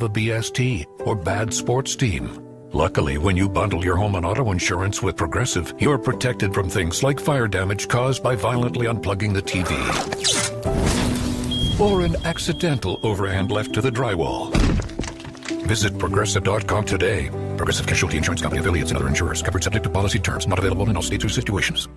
the BST, or bad sports team. Luckily, when you bundle your home and auto insurance with Progressive, you're protected from things like fire damage caused by violently unplugging the TV. Or an accidental overhand left to the drywall. Visit Progressive.com today. Progressive Casualty Insurance Company, affiliates, and other insurers. Covered subject to policy terms. Not available in all states or situations.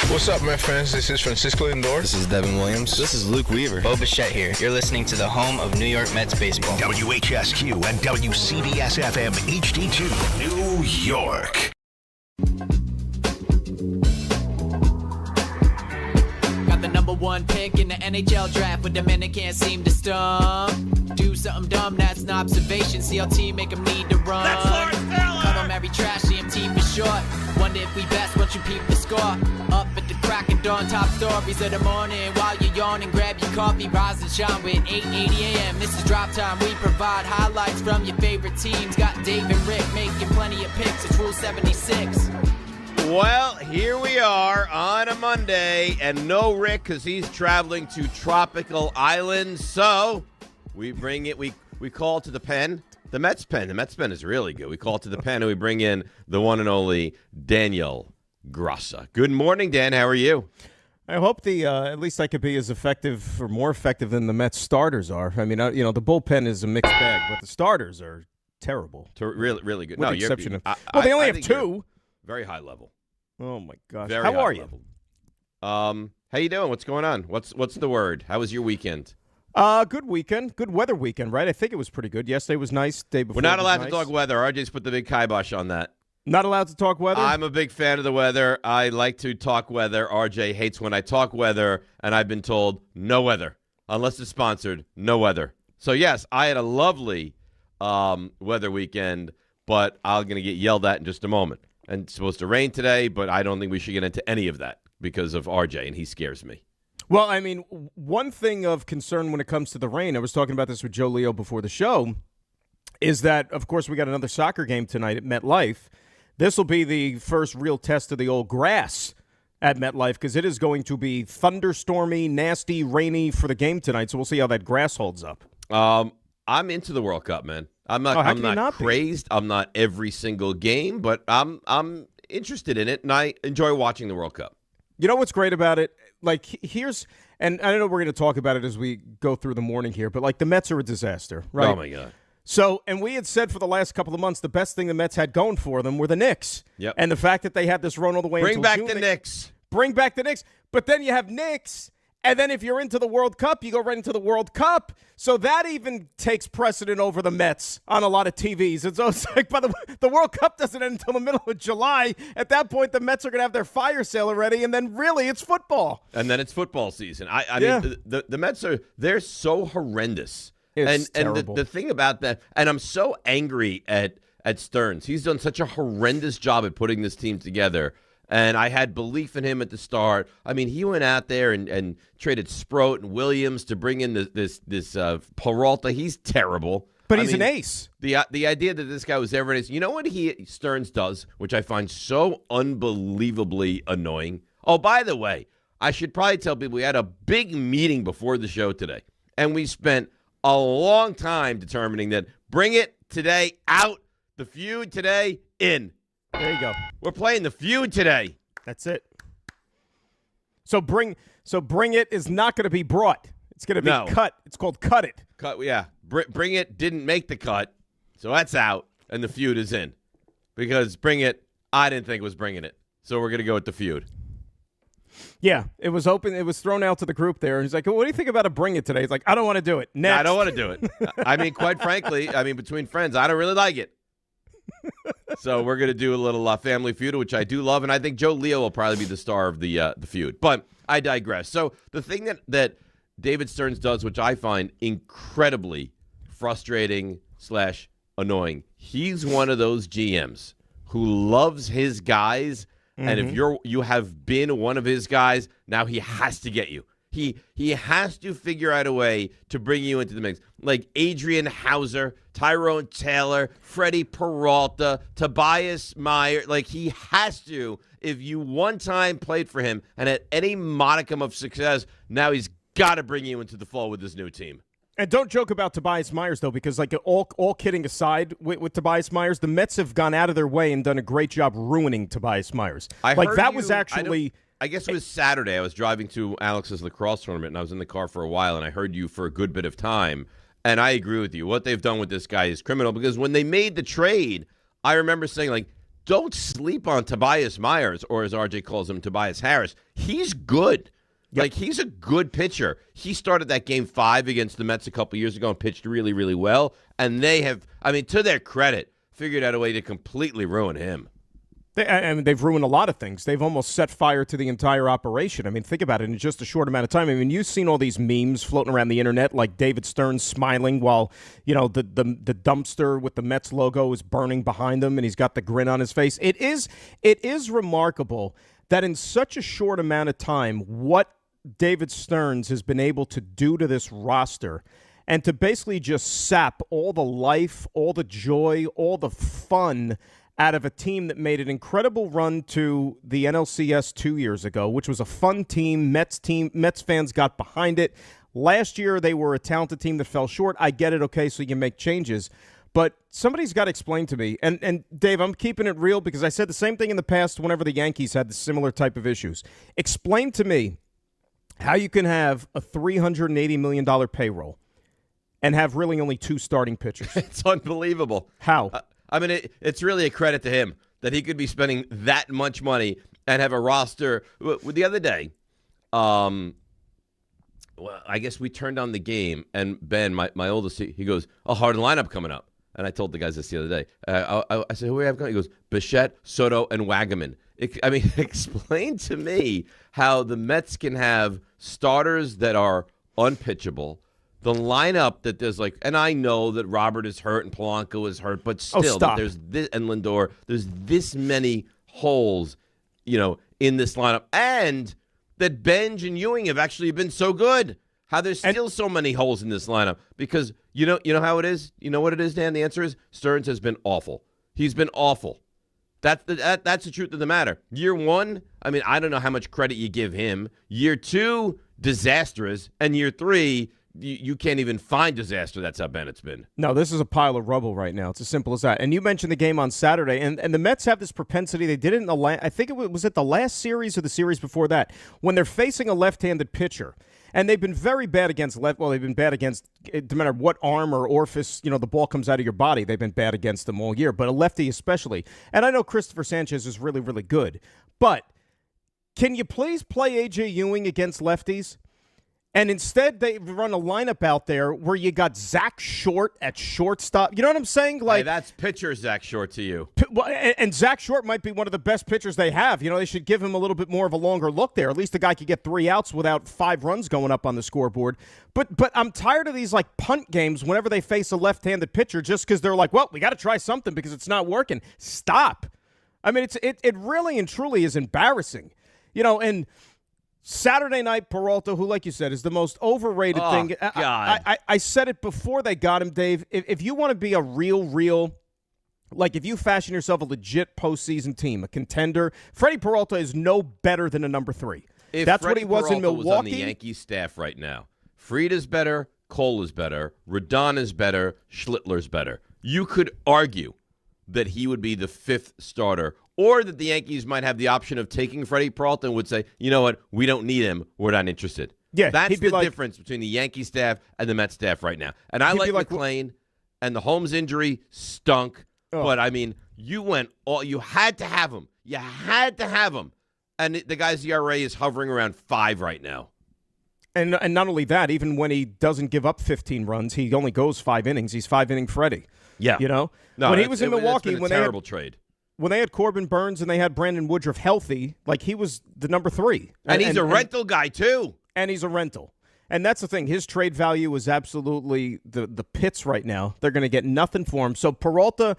What's up, my friends? This is Francisco Lindor. This is Devin Williams. This is Luke Weaver. Bo Bichette here. You're listening to the home of New York Mets baseball. WHSQ and WCBS-FM HD2, New York. Got the number one pick in the NHL draft, but the men that can't seem to stump. Do something dumb, that's an observation. CLT make them need to run. That's Lawrence Taylor. Cut them every trash, CMT for short. Wonder if we best once you peep the score. Up at the crack of dawn, top stories of the morning. While you're yawning, grab your coffee, rise and shine with 8:80 a.m. This is Drop Time. We provide highlights from your favorite teams. Got Dave and Rick making plenty of picks. It's Rule 76. Well, here we are on a Monday, and no Rick because he's traveling to tropical islands. So we bring it. We call to the pen. The Mets pen. The Mets pen is really good. We call to the pen, and we bring in the one and only Daniel Graca. Good morning, Dan. How are you? I hope at least I could be as effective or more effective than the Mets starters are. I mean, the bullpen is a mixed bag, but the starters are terrible. Really, really good. With the exception of they only have two. Very high level. Oh my gosh. Very How high are level. you? How you doing? What's going on? What's the word? How was your weekend? Good weekend. Good weather weekend, right? I think it was pretty good. Yesterday was nice. Day before We're not allowed nice. to talk weather. RJ's put the big kibosh on that. Not allowed to talk weather? I'm a big fan of the weather. I like to talk weather. RJ hates when I talk weather, and I've been told no weather. Unless it's sponsored, no weather. So, yes, I had a lovely weather weekend, but I'm going to get yelled at in just a moment. And it's supposed to rain today, but I don't think we should get into any of that because of RJ, and he scares me. Well, I mean, one thing of concern when it comes to the rain, I was talking about this with Joe Leo before the show, is that, of course, we got another soccer game tonight at MetLife. This will be the first real test of the old grass at MetLife because it is going to be thunderstormy, nasty, rainy for the game tonight, so we'll see how that grass holds up. I'm into the World Cup, man. I'm not crazed. I'm not every single game, but I'm interested in it, and I enjoy watching the World Cup. You know what's great about it? Like, and I don't know, we're going to talk about it as we go through the morning here, but, like, the Mets are a disaster, right? Oh, my God. So, and we had said for the last couple of months, the best thing the Mets had going for them were the Knicks. Yep. And the fact that they had this run all the way until June. Bring back the Knicks. Bring back the Knicks. But then you have Knicks, and then if you're into the World Cup, you go right into the World Cup. So that even takes precedent over the Mets on a lot of TVs. And so it's like, by the World Cup doesn't end until the middle of July. At that point, the Mets are going to have their fire sale already, and then really it's football. And then it's football season. I Yeah. mean, the Mets they're so horrendous. It's and terrible. the thing about that, and I'm so angry at Stearns. He's done such a horrendous job at putting this team together. And I had belief in him at the start. I mean, he went out there and traded Sproat and Williams to bring in this Peralta. He's terrible. But he's an ace. The idea that this guy was ever an ace. You know what Stearns does, which I find so unbelievably annoying? Oh, by the way, I should probably tell people we had a big meeting before the show today. And we spent a long time determining that bring it today out, the feud today in. There you go. We're playing the feud today. That's it. So bring it is not going to be brought. It's going to be cut. It's called cut it. Cut, yeah. Bring it didn't make the cut, so that's out, and the feud is in. Because bring it, I didn't think was bringing it, so we're going to go with the feud. Yeah, it was open. It was thrown out to the group there. And he's like, "What do you think about a bring it today?" He's like, "I don't want to do it." Next. I don't want to do it. I mean, quite frankly, between friends, I don't really like it. So we're going to do a little family feud, which I do love, and I think Joe Leo will probably be the star of the feud. But I digress. So the thing that David Stearns does, which I find incredibly frustrating / annoying, he's one of those GMs who loves his guys. And if you have been one of his guys, now he has to get you. He has to figure out a way to bring you into the mix. Like Adrian Hauser, Tyrone Taylor, Freddie Peralta, Tobias Meyer. Like he has to, if you one time played for him and had any modicum of success, now he's got to bring you into the fold with this new team. And don't joke about Tobias Myers, though, because like all kidding aside with Tobias Myers, the Mets have gone out of their way and done a great job ruining Tobias Myers. Was actually... I guess it was Saturday. I was driving to Alex's lacrosse tournament, and I was in the car for a while, and I heard you for a good bit of time. And I agree with you. What they've done with this guy is criminal, because when they made the trade, I remember saying, like, don't sleep on Tobias Myers, or as RJ calls him, Tobias Harris. He's good. Yep. Like, he's a good pitcher. He started that Game 5 against the Mets a couple years ago and pitched really, really well. And they have, I mean, to their credit, figured out a way to completely ruin him. They've ruined a lot of things. They've almost set fire to the entire operation. I mean, think about it in just a short amount of time. I mean, you've seen all these memes floating around the internet, like David Stearns smiling while, the dumpster with the Mets logo is burning behind him, and he's got the grin on his face. It is remarkable that in such a short amount of time, what David Stearns has been able to do to this roster and to basically just sap all the life, all the joy, all the fun out of a team that made an incredible run to the NLCS 2 years ago, which was a fun team. Mets fans got behind it. Last year, they were a talented team that fell short. I get it, okay, so you can make changes. But somebody's got to explain to me, and Dave, I'm keeping it real because I said the same thing in the past whenever the Yankees had the similar type of issues. Explain to me how you can have a $380 million payroll and have really only 2 starting pitchers. It's unbelievable. How? I mean, it's really a credit to him that he could be spending that much money and have a roster. The other day, well, I guess we turned on the game, and Ben, my oldest, he goes, "A hard lineup coming up." And I told the guys this the other day. I said, "Who do we have coming?" He goes, "Bichette, Soto, and Wagaman." Explain to me how the Mets can have starters that are unpitchable. The lineup that there's and I know that Robert is hurt and Polanco is hurt, but still, that there's this, and Lindor, there's this many holes, in this lineup, and that Benj and Ewing have actually been so good. How there's still so many holes in this lineup because you know how it is. You know what it is, Dan. The answer is Stearns has been awful. He's been awful. That's the truth of the matter. Year 1, I mean, I don't know how much credit you give him. Year 2, disastrous, and year 3. You can't even find disaster. That's how bad it's been. No, this is a pile of rubble right now. It's as simple as that. And you mentioned the game on Saturday, and the Mets have this propensity. They did it in the I think it was at the last series or the series before that, when they're facing a left-handed pitcher. And they've been very bad against they've been bad against, no matter what arm or orifice, the ball comes out of your body, they've been bad against them all year, but a lefty especially. And I know Christopher Sanchez is really, really good. But can you please play A.J. Ewing against lefties? And instead, they run a lineup out there where you got Zach Short at shortstop. You know what I'm saying? Hey, that's pitcher Zach Short to you. And Zach Short might be one of the best pitchers they have. They should give him a little bit more of a longer look there. At least the guy could get 3 outs without 5 runs going up on the scoreboard. But I'm tired of these punt games whenever they face a left-handed pitcher just because they're well, we got to try something because it's not working. Stop. I mean, it really and truly is embarrassing. And Saturday night, Peralta, who, like you said, is the most overrated thing. God. I said it before they got him, Dave. If you want to be a real, if you fashion yourself a legit postseason team, a contender, Freddie Peralta is no better than a number 3. That's Freddie what he was Peralta in Milwaukee. Was on the Yankees staff right now. Fried is better, Cole is better, Rodon is better, Schlittler's better. You could argue that he would be the 5th starter, or that the Yankees might have the option of taking Freddie Peralta and would say, you know what, we don't need him, we're not interested. Yeah, that's the difference between the Yankee staff and the Mets staff right now. And I like McClain, and the Holmes injury stunk, but I mean, you had to have him. You had to have him. And the guy's ERA is hovering around 5 right now. And not only that, even when he doesn't give up 15 runs, he only goes 5 innings. He's 5-inning Freddie. Yeah. No, when he was in Milwaukee, when terrible trade. When they had Corbin Burns and they had Brandon Woodruff healthy, he was the number 3. And he's a rental guy, too. And he's a rental. And that's the thing. His trade value is absolutely the pits right now. They're going to get nothing for him. So Peralta,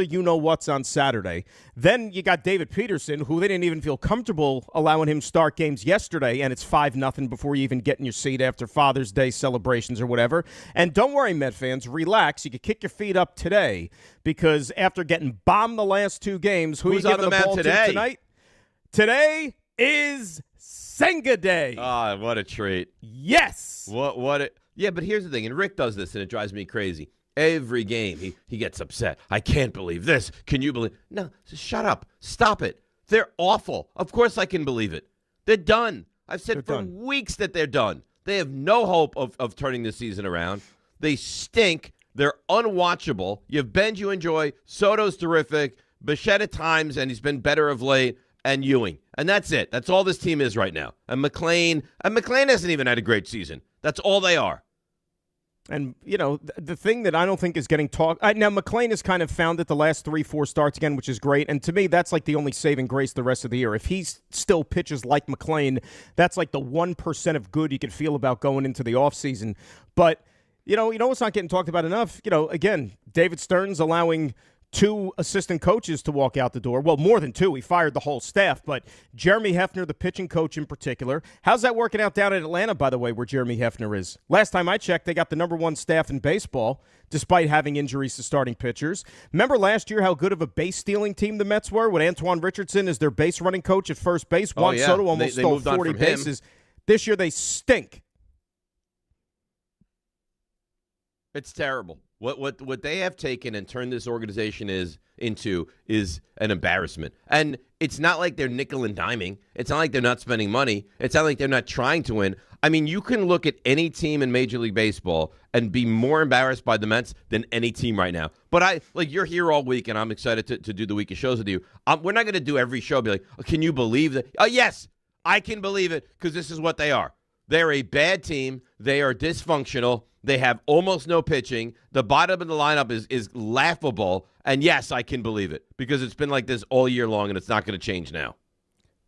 you know what's on Saturday. Then you got David Peterson, who they didn't even feel comfortable allowing him start games yesterday, and it's 5-0 before you even get in your seat after Father's Day celebrations or whatever. And don't worry, Met fans, relax. You can kick your feet up today because after getting bombed the last 2 games, who's on the mound today? Tonight? Today is Senga Day. Ah, what a treat. Yes. What Yeah, but here's the thing, and Rick does this, and it drives me crazy. Every game, he gets upset. I can't believe this. Can you believe? No, shut up. Stop it. They're awful. Of course I can believe it. They're done. I've said for weeks that they're done. They have no hope of turning the season around. They stink. They're unwatchable. You have Benj you enjoy. Soto's terrific. Bichette at times, and he's been better of late. And Ewing. And that's it. That's all this team is right now. And McClain hasn't even had a great season. That's all they are. And, you know, the thing that I don't think is getting talked... Now, McClain has kind of found it the last 3-4 starts again, which is great. And to me, that's like the only saving grace the rest of the year. If he still pitches like McClain, that's like the 1% of good you could feel about going into the offseason. But, you know what's not getting talked about enough? You know, again, David Stearns allowing 2 assistant coaches to walk out the door. Well, more than 2. He fired the whole staff. But Jeremy Hefner, the pitching coach in particular. How's that working out down in Atlanta, by the way, where Jeremy Hefner is? Last time I checked, they got the number 1 staff in baseball, despite having injuries to starting pitchers. Remember last year how good of a base-stealing team the Mets were with Antoine Richardson as their base-running coach at first base? Juan Soto almost stole 40 bases. This year they stink. It's terrible. What they have taken and turned this organization into is an embarrassment. And it's not like they're nickel and diming. It's not like they're not spending money. It's not like they're not trying to win. I mean, you can look at any team in Major League Baseball and be more embarrassed by the Mets than any team right now. But you're here all week, and I'm excited to do the week of shows with you. We're not going to do every show be like, oh, can you believe that? Oh, yes, I can believe it because this is what they are. They're a bad team. They are dysfunctional. They have almost no pitching. The bottom of the lineup is laughable. And, yes, I can believe it because it's been like this all year long, and it's not going to change now.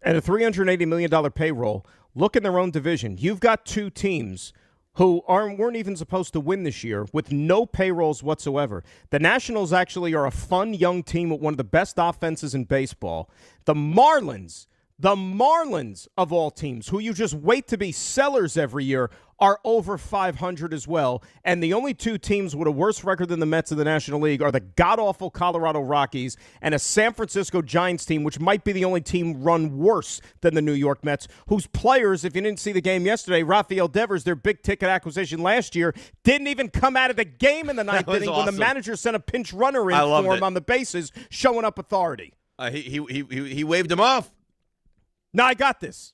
And a $380 million payroll. Look in their own division. You've got 2 teams who weren't even supposed to win this year with no payrolls whatsoever. The Nationals actually are a fun young team with one of the best offenses in baseball. The Marlins of all teams, who you just wait to be sellers every year, are over 500 as well. And the only 2 teams with a worse record than the Mets of the National League are the god-awful Colorado Rockies and a San Francisco Giants team, which might be the only team run worse than the New York Mets, whose players, if you didn't see the game yesterday, Rafael Devers, their big-ticket acquisition last year, didn't even come out of the game in the 9th inning when the manager sent a pinch runner in for him on the bases, showing up authority. He waved him off. No, I got this.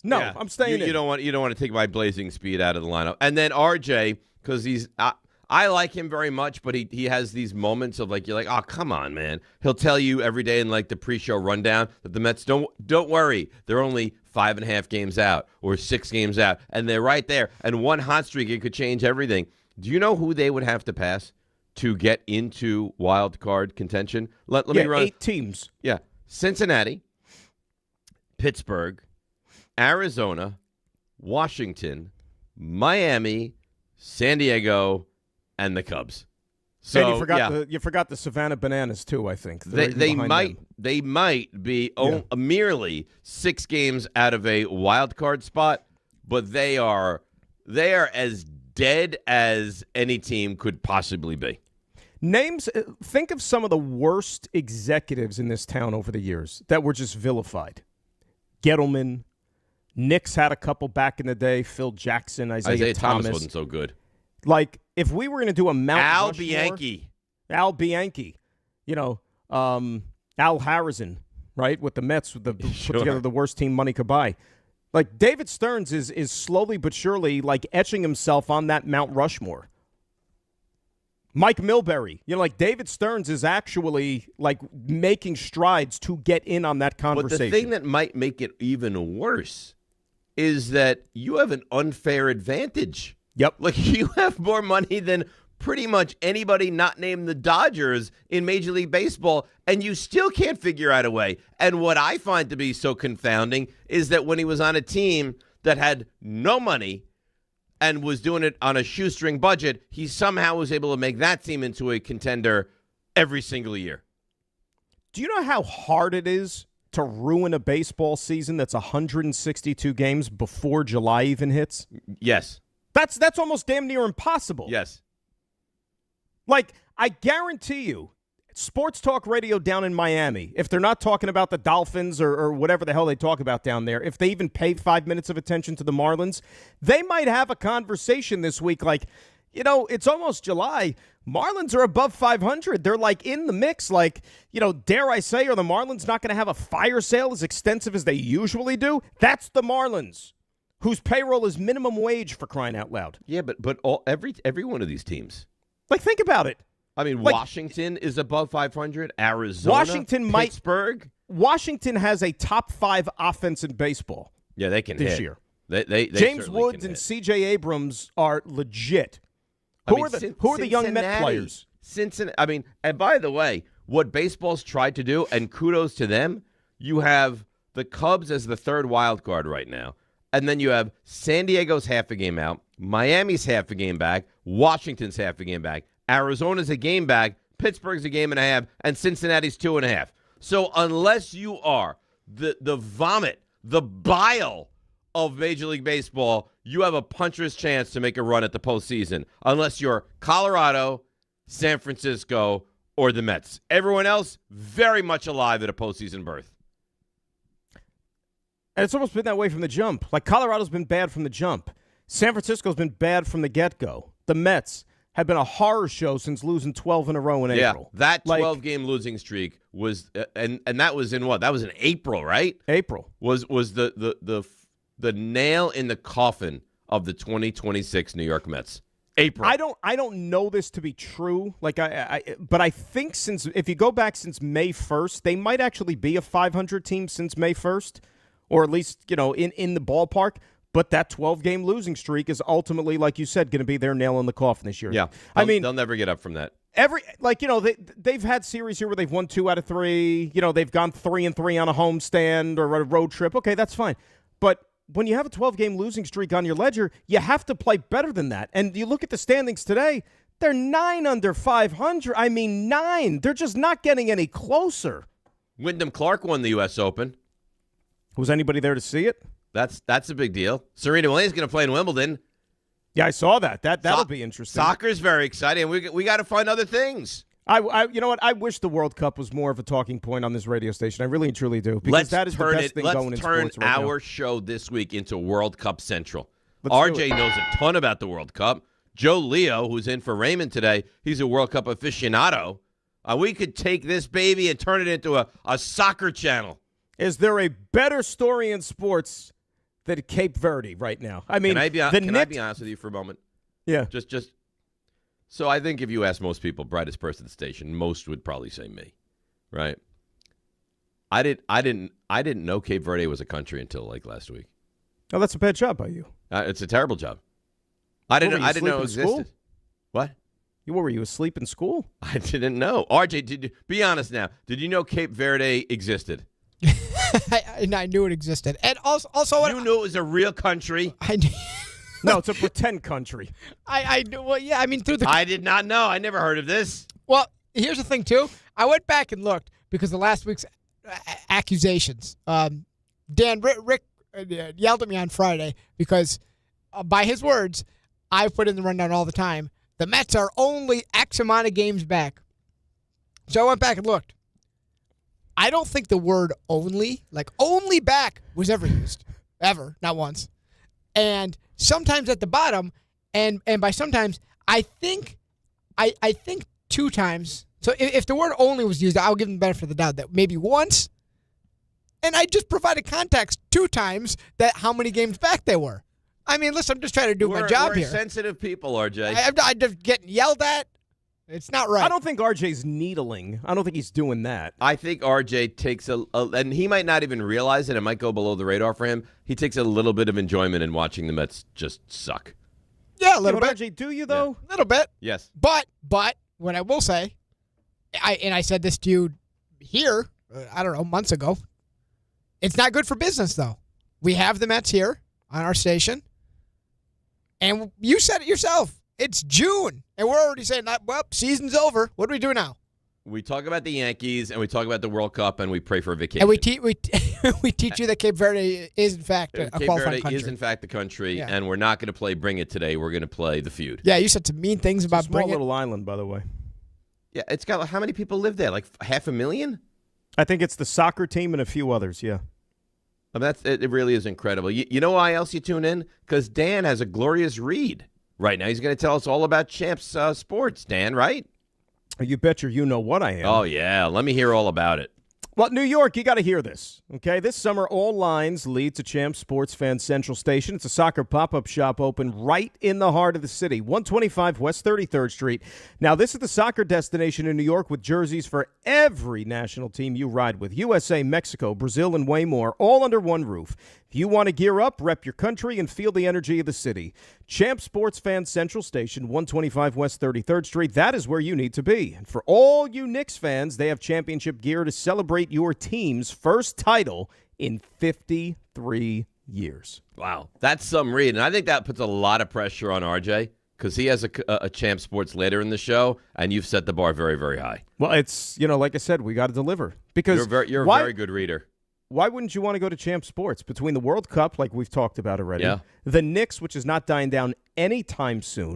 No, yeah. I'm staying in. You don't want to take my blazing speed out of the lineup. And then RJ, because I like him very much, but he has these moments of you're like, oh, come on, man. He'll tell you every day in the pre-show rundown that the Mets don't worry. They're only 5.5 games out or 6 games out, and they're right there. And one hot streak, it could change everything. Do you know who they would have to pass to get into wild card contention? Let me run 8 teams. Yeah, Cincinnati, Pittsburgh, Arizona, Washington, Miami, San Diego, and the Cubs. So and you forgot the Savannah Bananas too. I think they might be merely 6 games out of a wild card spot, but they are as dead as any team could possibly be. Think of some of the worst executives in this town over the years that were just vilified. Gettleman, Knicks had a couple back in the day. Phil Jackson, Isaiah Thomas wasn't so good. If we were going to do a Mount Al Bianchi, Al Harrison, right, with the Mets, put together the worst team money could buy. David Stearns is slowly but surely etching himself on that Mount Rushmore. Mike Milbury, David Stearns is actually making strides to get in on that conversation. But the thing that might make it even worse is that you have an unfair advantage. Yep. You have more money than pretty much anybody not named the Dodgers in Major League Baseball, and you still can't figure out a way. And what I find to be so confounding is that when he was on a team that had no money and was doing it on a shoestring budget, he somehow was able to make that team into a contender every single year. Do you know how hard it is to ruin a baseball season that's 162 games before July even hits? Yes. That's almost damn near impossible. Yes. I guarantee you, sports talk radio down in Miami, if they're not talking about the Dolphins or whatever the hell they talk about down there, if they even pay 5 minutes of attention to the Marlins, they might have a conversation this week like, it's almost July. Marlins are above 500. They're like in the mix. Like, dare I say, are the Marlins not going to have a fire sale as extensive as they usually do? That's the Marlins, whose payroll is minimum wage, for crying out loud. Yeah, but every one of these teams. Like, think about it. I mean, Like, Washington is above 500. Arizona, Pittsburgh. Washington has a top 5 offense in baseball. Yeah, they can this hit. year. They James certainly Woods can and hit. C.J. Abrams are legit. Who are the young Met players? Cincinnati. I mean, and by the way, what baseball's tried to do, and kudos to them, you have the Cubs as the third wild card right now, and then you have San Diego's half a game out, Miami's half a game back, Washington's half a game back, Arizona's a game back, Pittsburgh's a game and a half, and Cincinnati's 2.5. So unless you are the vomit, the bile of Major League Baseball, you have a puncher's chance to make a run at the postseason, unless you're Colorado, San Francisco, or the Mets. Everyone else, very much alive at a postseason berth. And it's almost been that way from the jump. Like, Colorado's been bad from the jump. San Francisco's been bad from the get-go. The Mets have been a horror show since losing 12 in a row in April. Yeah, that 12-game losing streak was, and that was in what? That was in April, right? April was the nail in the coffin of the 2026 New York Mets. April. I don't know this to be true. Like but I think if you go back since May 1st, they might actually be a 500 team since May 1st, or at least in the ballpark. But that 12-game losing streak is ultimately, like you said, going to be their nail in the coffin this year. Yeah, I mean, they'll never get up from that. They've had series here where they've won 2 out of 3. They've gone 3-3 on a homestand or a road trip. Okay, that's fine. But when you have a 12-game losing streak on your ledger, you have to play better than that. And you look at the standings today, they're 9 under 500. I mean, 9. They're just not getting any closer. Wyndham Clark won the U.S. Open. Was anybody there to see it? That's a big deal. Serena Williams is going to play in Wimbledon. Yeah, I saw that. That'll be interesting. Soccer's very exciting, and we got to find other things. You know what? I wish the World Cup was more of a talking point on this radio station. I really and truly do, because that is the best thing going in sports right now. Let's turn our show this week into World Cup Central. Let's RJ knows a ton about the World Cup. Joe Leo, who's in for Raymond today, he's a World Cup aficionado. We could take this baby and turn it into a soccer channel. Is there a better story in sports than Cape Verde right now? I mean, can I be honest with you for a moment? Yeah. Just. So I think if you ask most people, brightest person at the station, most would probably say me, right? I didn't know Cape Verde was a country until like last week. Oh, that's a bad job by you. It's a terrible job. I didn't know it existed. What? What were you asleep in school? I didn't know. RJ, be honest now. Did you know Cape Verde existed? I knew it existed, and also you knew it was a real country. I knew. No, it's a pretend country. I well, yeah. I mean, I did not know. I never heard of this. Well, here's the thing too. I went back and looked because of last week's accusations. Rick yelled at me on Friday because, by his words, I put in the rundown all the time. The Mets are only X amount of games back. So I went back and looked. I don't think the word "only," like "only back," was ever used, ever, not once. And sometimes at the bottom, and by sometimes, I think 2 times. So if the word "only" was used, I'll give them the benefit of the doubt that maybe once. And I just provided context 2 times that how many games back they were. I mean, listen, I'm just trying to do my job here. We're sensitive people, RJ. I'm just getting yelled at. It's not right. I don't think RJ's needling. I don't think he's doing that. I think RJ takes and he might not even realize it. It might go below the radar for him. He takes a little bit of enjoyment in watching the Mets just suck. Yeah, a little bit. RJ, do you, though? A little bit. Yes. But what I will say, I said this to you here, I don't know, months ago, it's not good for business, though. We have the Mets here on our station, and you said it yourself. It's June, and we're already saying, well, season's over. What do we do now? We talk about the Yankees, and we talk about the World Cup, and we pray for a vacation. And we teach you that Cape Verde is, in fact, a qualified country. Cape Verde is, in fact, the country, and we're not going to play Bring It today. We're going to play the Feud. Yeah, you said some mean things about Bring It. Bring It. Small little island, by the way. Yeah, it's got how many people live there? Like 500,000? I think it's the soccer team and a few others, yeah. I mean, it really is incredible. You know why else you tune in? Because Dan has a glorious read right now. He's going to tell us all about Champs Sports, Dan, right? You betcha you know what I am. Oh, yeah. Let me hear all about it. Well, New York, you got to hear this, okay? This summer, all lines lead to Champs Sports Fan Central Station. It's a soccer pop-up shop open right in the heart of the city, 125 West 33rd Street. Now, this is the soccer destination in New York with jerseys for every national team you ride with. USA, Mexico, Brazil, and way more, all under one roof. If you want to gear up, rep your country, and feel the energy of the city, Champ Sports Fan Central Station, 125 West 33rd Street, that is where you need to be. And for all you Knicks fans, they have championship gear to celebrate your team's first title in 53 years. Wow, that's some read. And I think that puts a lot of pressure on RJ because he has a Champ Sports later in the show, and you've set the bar very, very high. Well, it's, like I said, we got to deliver. Because you're a very good reader. Why wouldn't you want to go to Champ Sports? Between the World Cup, like we've talked about already, yeah. The Knicks, which is not dying down anytime soon,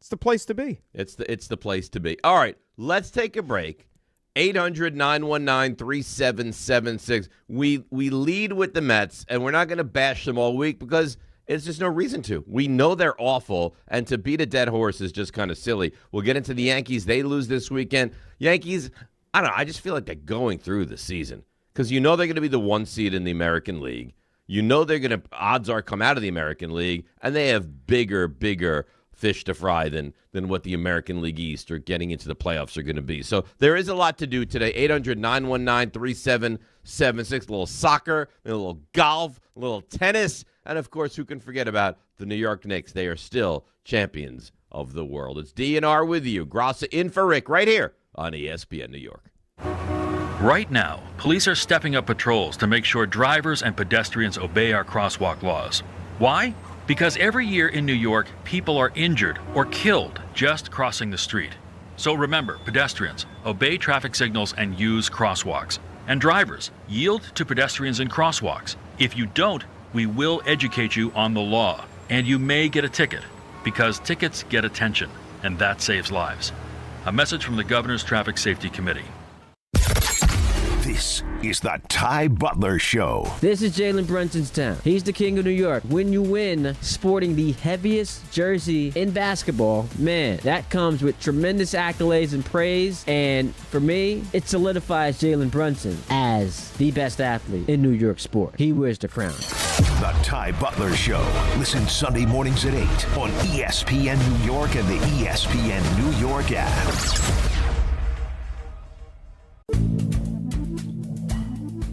it's the place to be. It's the place to be. All right, let's take a break. 800-919-3776. We lead with the Mets, and we're not going to bash them all week because it's just no reason to. We know they're awful, and to beat a dead horse is just kind of silly. We'll get into the Yankees. They lose this weekend. Yankees, I don't know. I just feel like they're going through the season. Because they're going to be the 1 seed in the American League. They're going to, odds are, come out of the American League, and they have bigger fish to fry than what the American League East or getting into the playoffs are going to be. So there is a lot to do today. 800-919-3776. A little soccer, a little golf, a little tennis, and, of course, who can forget about the New York Knicks? They are still champions of the world. It's D&R with you. Graca in for Rick right here on ESPN New York. Right now, police are stepping up patrols to make sure drivers and pedestrians obey our crosswalk laws. Why? Because every year in New York, people are injured or killed just crossing the street. So remember, pedestrians, obey traffic signals and use crosswalks. And drivers, yield to pedestrians in crosswalks. If you don't, we will educate you on the law, and you may get a ticket, because tickets get attention, and that saves lives. A message from the Governor's Traffic Safety Committee. This is the Ty Butler Show. This is Jalen Brunson's town. He's the king of New York. When you win sporting the heaviest jersey in basketball, man, that comes with tremendous accolades and praise. And for me, it solidifies Jalen Brunson as the best athlete in New York sport. He wears the crown. The Ty Butler Show. Listen Sunday mornings at 8 on ESPN New York and the ESPN New York app.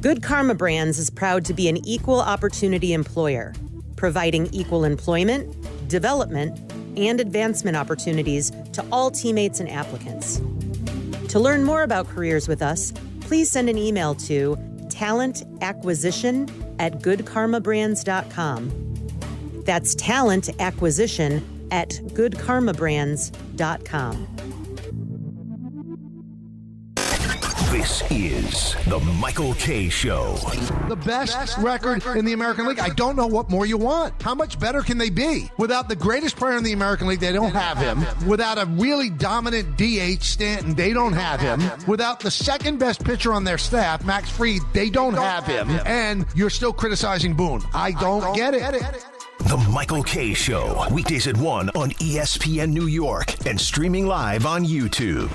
Good Karma Brands is proud to be an equal opportunity employer, providing equal employment, development, and advancement opportunities to all teammates and applicants. To learn more about careers with us, please send an email to talentacquisition@goodkarmabrands.com. That's talentacquisition@goodkarmabrands.com. This is the Michael K. Show. The best record in the American League. I don't know what more you want. How much better can they be? Without the greatest player in the American League, they don't have him. Without a really dominant DH, Stanton, they don't have him. Without the second best pitcher on their staff, Max Fried, they don't have him. And you're still criticizing Boone. I don't get it. The Michael K. Show. Weekdays at 1 on ESPN New York and streaming live on YouTube.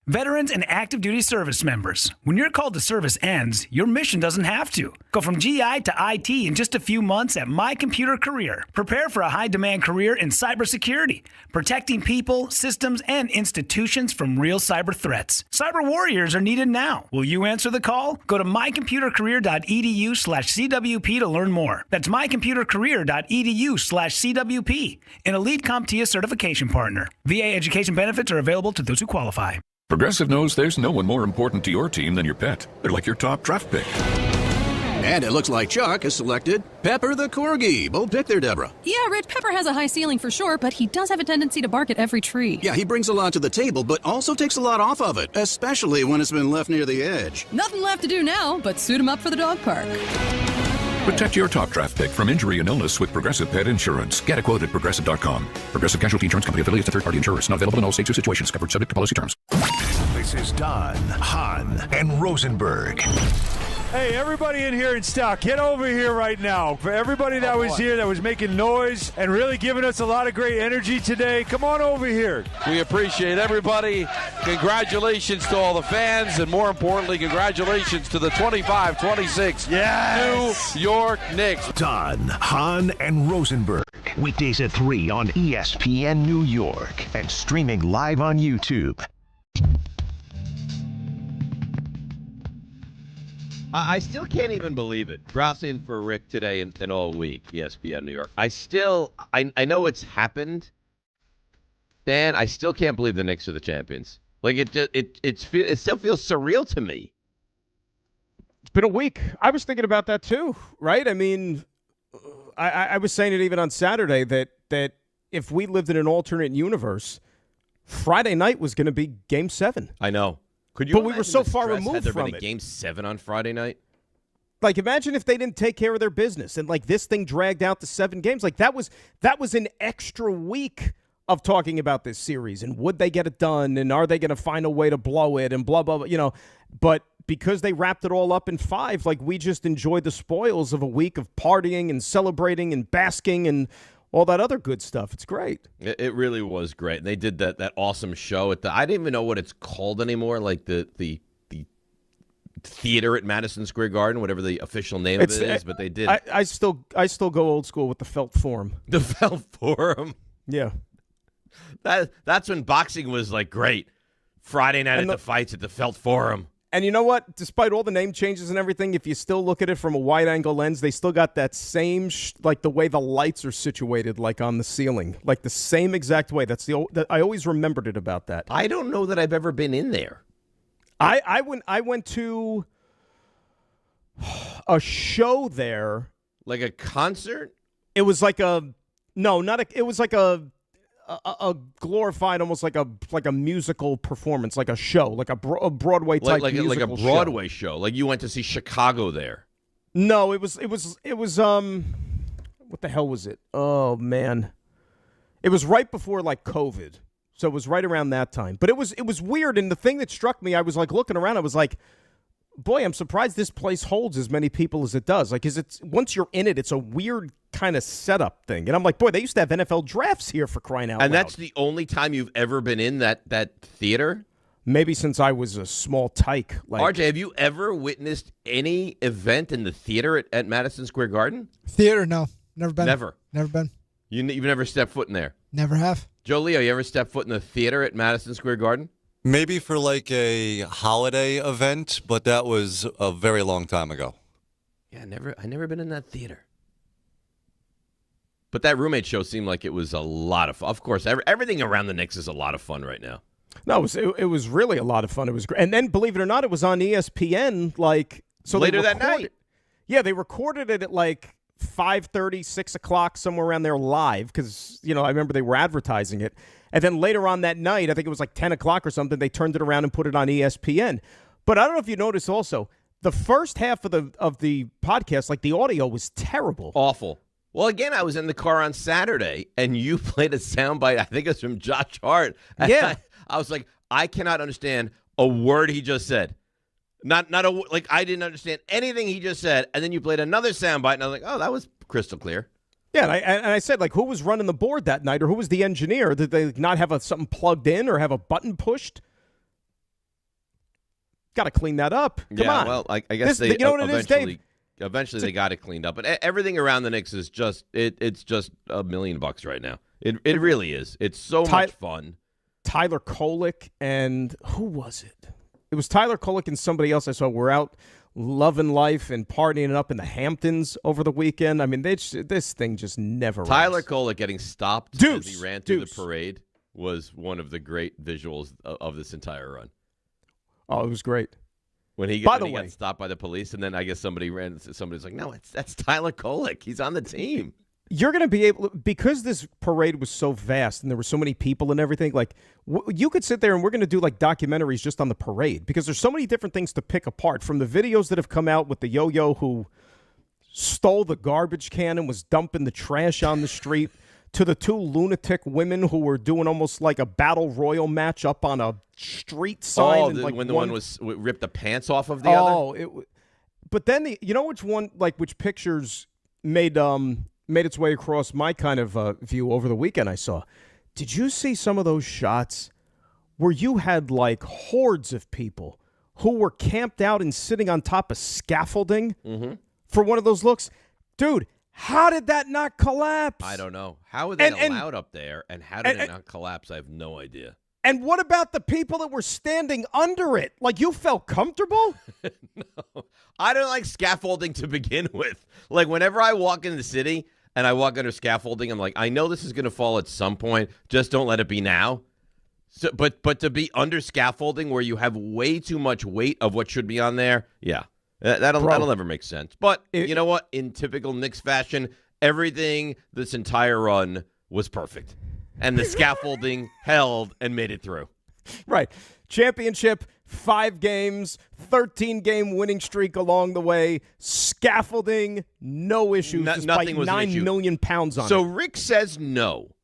Veterans and active duty service members, when your call to service ends, your mission doesn't have to. Go from GI to IT in just a few months at My Computer Career. Prepare for a high-demand career in cybersecurity, protecting people, systems, and institutions from real cyber threats. Cyber warriors are needed now. Will you answer the call? Go to mycomputercareer.edu/CWP to learn more. That's mycomputercareer.edu/CWP, an elite CompTIA certification partner. VA education benefits are available to those who qualify. Progressive knows there's no one more important to your team than your pet. They're like your top draft pick. And it looks like Chuck has selected Pepper the Corgi. Bold pick there, Deborah. Yeah, Rich, Pepper has a high ceiling for sure, but he does have a tendency to bark at every tree. Yeah, he brings a lot to the table, but also takes a lot off of it, especially when it's been left near the edge. Nothing left to do now but suit him up for the dog park. Protect your top draft pick from injury and illness with Progressive Pet Insurance. Get a quote at Progressive.com. Progressive Casualty Insurance Company affiliates and third-party insurers. Not available in all states or situations. Covered subject to policy terms. This is Don, Hahn, and Rosenberg. Hey, everybody in here in stock, get over here right now. For everybody that was here that was making noise and really giving us a lot of great energy today, come on over here. We appreciate everybody. Congratulations to all the fans, and more importantly, congratulations to the 25-26 New York Knicks. Don, Hahn, and Rosenberg. Weekdays at 3 on ESPN New York and streaming live on YouTube. I still can't even believe it. Browsing for Rick today and all week, ESPN New York. I know it's happened, Dan. I still can't believe the Knicks are the champions. Like it still feels surreal to me. It's been a week. I was thinking about that too, right? I mean, I was saying it even on Saturday that if we lived in an alternate universe, Friday night was going to be Game 7. I know. Could you? But we were so far removed had there from been a it. Game 7 on Friday night? Like, imagine if they didn't take care of their business and like this thing dragged out to 7 games. Like that was an extra week of talking about this series and would they get it done and are they going to find a way to blow it and blah blah blah. You know, but because they wrapped it all up in 5, like we just enjoyed the spoils of a week of partying and celebrating and basking and all that other good stuff. It's great. It really was great. And they did that awesome show at I didn't even know what it's called anymore, like the theater at Madison Square Garden, whatever the official name of it is, but they did. I still go old school with the Felt Forum. The Felt Forum? Yeah. That's when boxing was like great. Friday night the fights at the Felt Forum. And you know what? Despite all the name changes and everything, if you still look at it from a wide-angle lens, they still got that same, like the way the lights are situated, like on the ceiling. Like the same exact way. I always remembered it about that. I don't know that I've ever been in there. I went to a show there. Like a concert? It was like it was like a glorified, almost like a musical performance, like a show, like a Broadway type musical like a Broadway show. Like you went to see Chicago there. No, it was what the hell was it? Oh man, it was right before like COVID, so it was right around that time. But it was weird, and the thing that struck me, I was like looking around, I was like, boy, I'm surprised this place holds as many people as it does. Like, once you're in it, it's a weird kind of setup thing. And I'm like, boy, they used to have NFL drafts here for crying out loud. And that's the only time you've ever been in that theater? Maybe since I was a small tyke. Like, RJ, have you ever witnessed any event in the theater at Madison Square Garden? Theater, no. Never been. Never been. You've never stepped foot in there? Never have. Joe Leo, you ever stepped foot in the theater at Madison Square Garden? Maybe for like a holiday event, but that was a very long time ago. Yeah, I never been in that theater. But that roommate show seemed like it was a lot of fun. Of course, everything around the Knicks is a lot of fun right now. No, it was really a lot of fun. It was great. And then, believe it or not, it was on ESPN later that night. Yeah, they recorded it at like 5:30, 6 o'clock, somewhere around there live because, I remember they were advertising it. And then later on that night, I think it was like 10 o'clock or something, they turned it around and put it on ESPN. But I don't know if you noticed also, the first half of the podcast, like the audio was terrible. Awful. Well, again, I was in the car on Saturday, and you played a soundbite, I think it was from Josh Hart. Yeah. I was like, I cannot understand a word he just said. I didn't understand anything he just said. And then you played another soundbite, and I was like, oh, that was crystal clear. Yeah, and I said, like, who was running the board that night, or who was the engineer? Did they not have something plugged in or have a button pushed? Got to clean that up. Come on. Well, I guess they eventually they got it cleaned up. But everything around the Knicks is just it's just $1 million right now. It really is. It's so much fun. Tyler Kolek and who was it? It was Tyler Kolek and somebody else I saw. We're out loving life and partying it up in the Hamptons over the weekend. I mean, this thing just never Tyler ends. Kolek getting stopped as he ran through the parade was one of the great visuals of this entire run. Oh, it was great. When he got stopped by the police, and then I guess somebody's like, no, that's Tyler Kolek. He's on the team. You're going to be able, because this parade was so vast and there were so many people and everything, like you could sit there and we're going to do like documentaries just on the parade because there's so many different things to pick apart from the videos that have come out with the yo-yo who stole the garbage can and was dumping the trash on the street, to the two lunatic women who were doing almost like a battle royal match up on a street sign. Oh, like when the one was ripped the pants off of the other? But then which pictures made its way across my kind of view over the weekend I saw. Did you see some of those shots where you had like hordes of people who were camped out and sitting on top of scaffolding for one of those looks? Dude, how did that not collapse? I don't know. How were they allowed up there, and how did it not collapse? I have no idea. And what about the people that were standing under it? Like, you felt comfortable? No. I don't like scaffolding to begin with. Like, whenever I walk in the city and I walk under scaffolding, I'm like, I know this is going to fall at some point. Just don't let it be now. So, but to be under scaffolding where you have way too much weight of what should be on there, yeah, that'll never make sense. But you know what? In typical Knicks fashion, everything this entire run was perfect. And the scaffolding held and made it through. Right. Championship, 5 games, 13-game winning streak along the way. Scaffolding, no issues. Nothing was 9 million pounds on it. So Rick says no.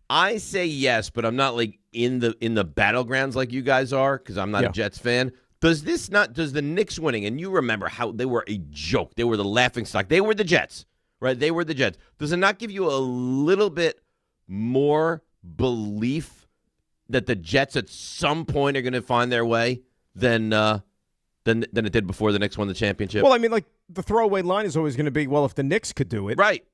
I say yes, but I'm not like in the battlegrounds like you guys are because I'm not a Jets fan. Does the Knicks winning, and you remember how they were a joke. They were the laughingstock. They were the Jets, right? They were the Jets. Does it not give you a little bit more belief that the Jets at some point are going to find their way than it did before the Knicks won the championship? Well, I mean, like, the throwaway line is always going to be, well, if the Knicks could do it. Right.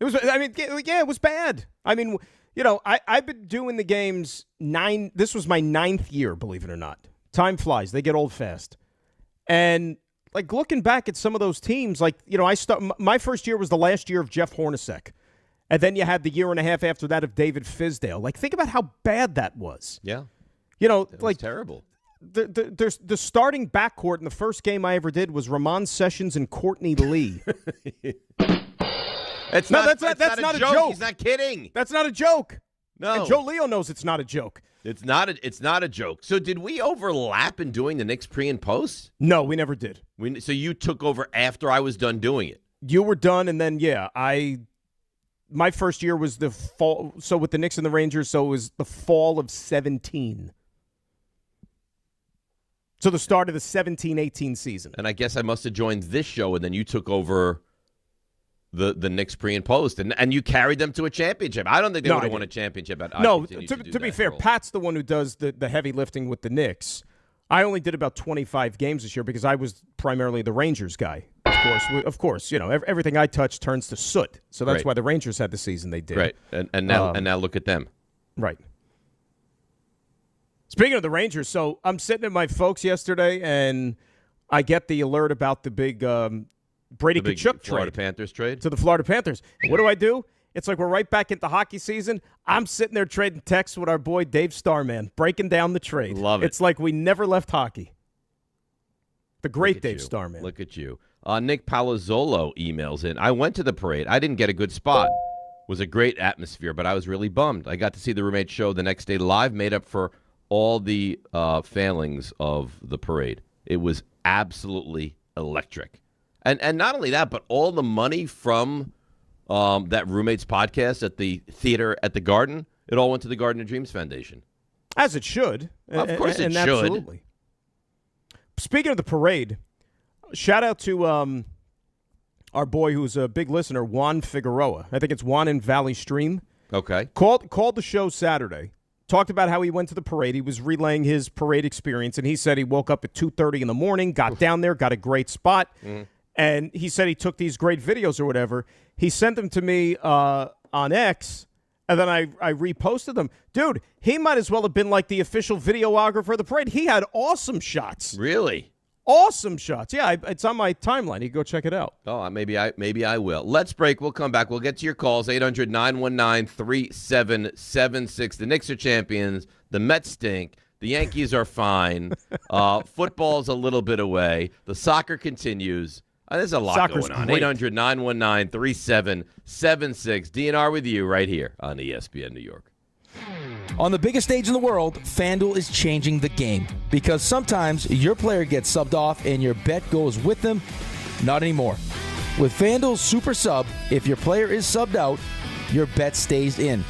It was, I mean, yeah, it was bad. I mean, you know, I've been doing the games this was my 9th year, believe it or not. Time flies. They get old fast. And, like, looking back at some of those teams, like, you know, my first year was the last year of Jeff Hornacek. And then you had the year and a half after that of David Fizdale. Like, think about how bad that was. Yeah. You know, it like, was terrible. The starting backcourt in the first game I ever did was Ramon Sessions and Courtney Lee. That's not a joke. He's not kidding. That's not a joke. No. And Joe Leo knows it's not a joke. It's not a joke. So did we overlap in doing the Knicks pre and post? No, we never did. So you took over after I was done doing it. You were done, and then my first year was the fall. So with the Knicks and the Rangers, so it was the fall of 17. So the start of the 17-18 season. And I guess I must have joined this show, and then you took over the Knicks pre and post, and you carried them to a championship. I don't think they would have won a championship. To be fair, Pat's the one who does the heavy lifting with the Knicks. I only did about 25 games this year because I was primarily the Rangers guy. Of course, you know, everything I touch turns to soot. So that's why the Rangers had the season they did. Right, and now look at them. Right. Speaking of the Rangers, so I'm sitting at my folks yesterday, and I get the alert about the big Brady Tkachuk Florida trade. Panthers trade? To the Florida Panthers. What do? It's like we're right back into hockey season. I'm sitting there trading texts with our boy Dave Starman, breaking down the trade. Love it. It's like we never left hockey. The great Dave Starman. Look at you. Nick Palazzolo emails in. I went to the parade. I didn't get a good spot. It was a great atmosphere, but I was really bummed. I got to see the Roommate show the next day live, made up for all the failings of the parade. It was absolutely electric. And not only that, but all the money from that Roommates podcast at the theater at the Garden, it all went to the Garden of Dreams Foundation. As it should. Of course it should. Absolutely. Speaking of the parade, shout out to our boy who's a big listener, Juan Figueroa. I think it's Juan in Valley Stream. Okay. Called the show Saturday. Talked about how he went to the parade. He was relaying his parade experience, and he said he woke up at 2:30 in the morning, got down there, got a great spot, and he said he took these great videos or whatever. He sent them to me on X, and then I reposted them. Dude, he might as well have been like the official videographer of the parade. He had awesome shots. Really? Awesome shots. Yeah, it's on my timeline. You can go check it out. Oh, maybe I will. Let's break. We'll come back. We'll get to your calls. 800-919-3776. The Knicks are champions. The Mets stink. The Yankees are fine. Football's a little bit away. The soccer continues. There's a lot going on. 800-919-3776. DNR with you right here on ESPN New York. On the biggest stage in the world, FanDuel is changing the game because sometimes your player gets subbed off and your bet goes with them. Not anymore. With FanDuel's Super Sub, if your player is subbed out, your bet stays in.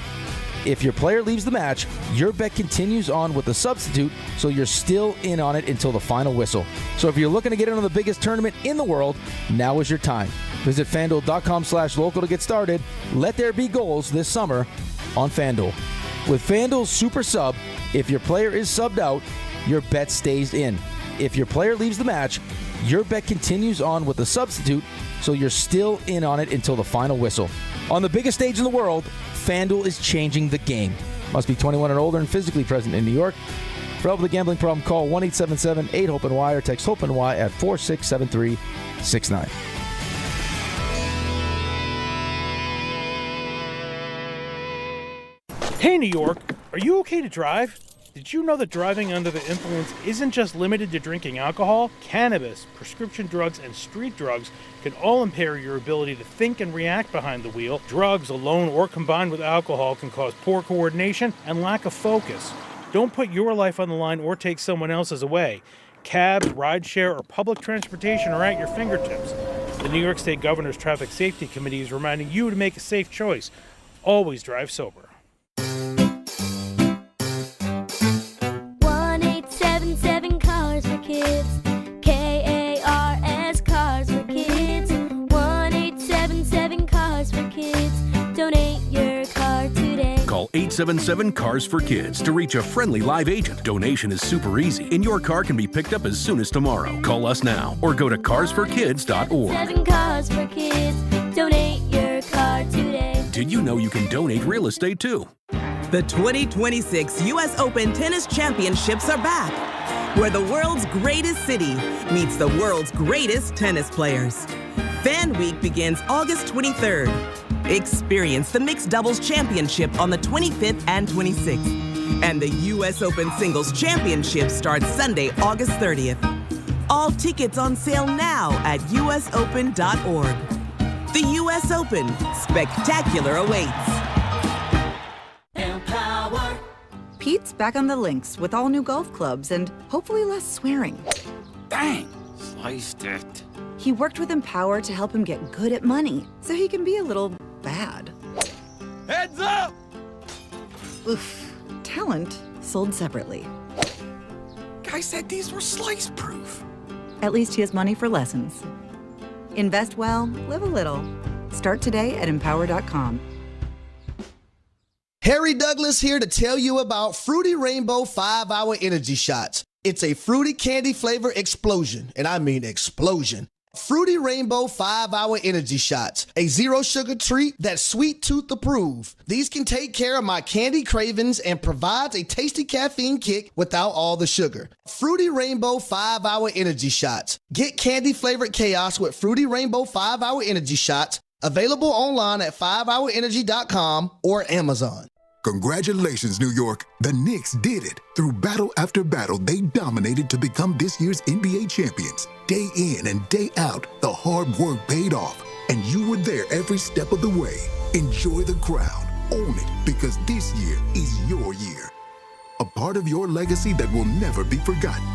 If your player leaves the match, your bet continues on with the substitute, so you're still in on it until the final whistle. So if you're looking to get into the biggest tournament in the world, now is your time. Visit FanDuel.com/local to get started. Let there be goals this summer on FanDuel. With FanDuel's Super Sub, if your player is subbed out, your bet stays in. If your player leaves the match, your bet continues on with the substitute, so you're still in on it until the final whistle. On the biggest stage in the world, FanDuel is changing the game. Must be 21 and older and physically present in New York. For help with a gambling problem, call 1-877-8-HOPE-NY or text HOPE-NY at 467-369. Hey, New York, are you okay to drive? Did you know that driving under the influence isn't just limited to drinking alcohol? Cannabis, prescription drugs, and street drugs can all impair your ability to think and react behind the wheel. Drugs, alone or combined with alcohol, can cause poor coordination and lack of focus. Don't put your life on the line or take someone else's away. Cabs, rideshare, or public transportation are at your fingertips. The New York State Governor's Traffic Safety Committee is reminding you to make a safe choice. Always drive sober. 1-877 Cars for Kids. KARS Cars for Kids. 1-877 Cars for Kids. Donate your car today. Call 877 Cars for Kids to reach a friendly live agent. Donation is super easy, and your car can be picked up as soon as tomorrow. Call us now or go to carsforkids.org. 7 Cars for Kids. Donate your car today. Did you know you can donate real estate too? The 2026 U.S. Open Tennis Championships are back, where the world's greatest city meets the world's greatest tennis players. Fan Week begins August 23rd. Experience the Mixed Doubles Championship on the 25th and 26th. And the U.S. Open Singles Championship starts Sunday, August 30th. All tickets on sale now at usopen.org. The U.S. Open. Spectacular awaits. Empower. Pete's back on the links with all new golf clubs and hopefully less swearing. Dang, sliced it. He worked with Empower to help him get good at money so he can be a little bad. Heads up! Oof. Talent sold separately. Guy said these were slice proof. At least he has money for lessons. Invest well, live a little. Start today at empower.com. Harry Douglas here to tell you about Fruity Rainbow 5-Hour Energy Shots. It's a fruity candy flavor explosion, and I mean explosion. Fruity Rainbow 5-Hour Energy Shots, a zero-sugar treat that's sweet tooth approved. These can take care of my candy cravings and provides a tasty caffeine kick without all the sugar. Fruity Rainbow 5-Hour Energy Shots. Get candy-flavored chaos with Fruity Rainbow 5-Hour Energy Shots. Available online at 5hourenergy.com or Amazon. Congratulations, New York. The Knicks did it. Through battle after battle, they dominated to become this year's NBA champions. Day in and day out, the hard work paid off, and you were there every step of the way. Enjoy the crown. Own it, because this year is your year. A part of your legacy that will never be forgotten.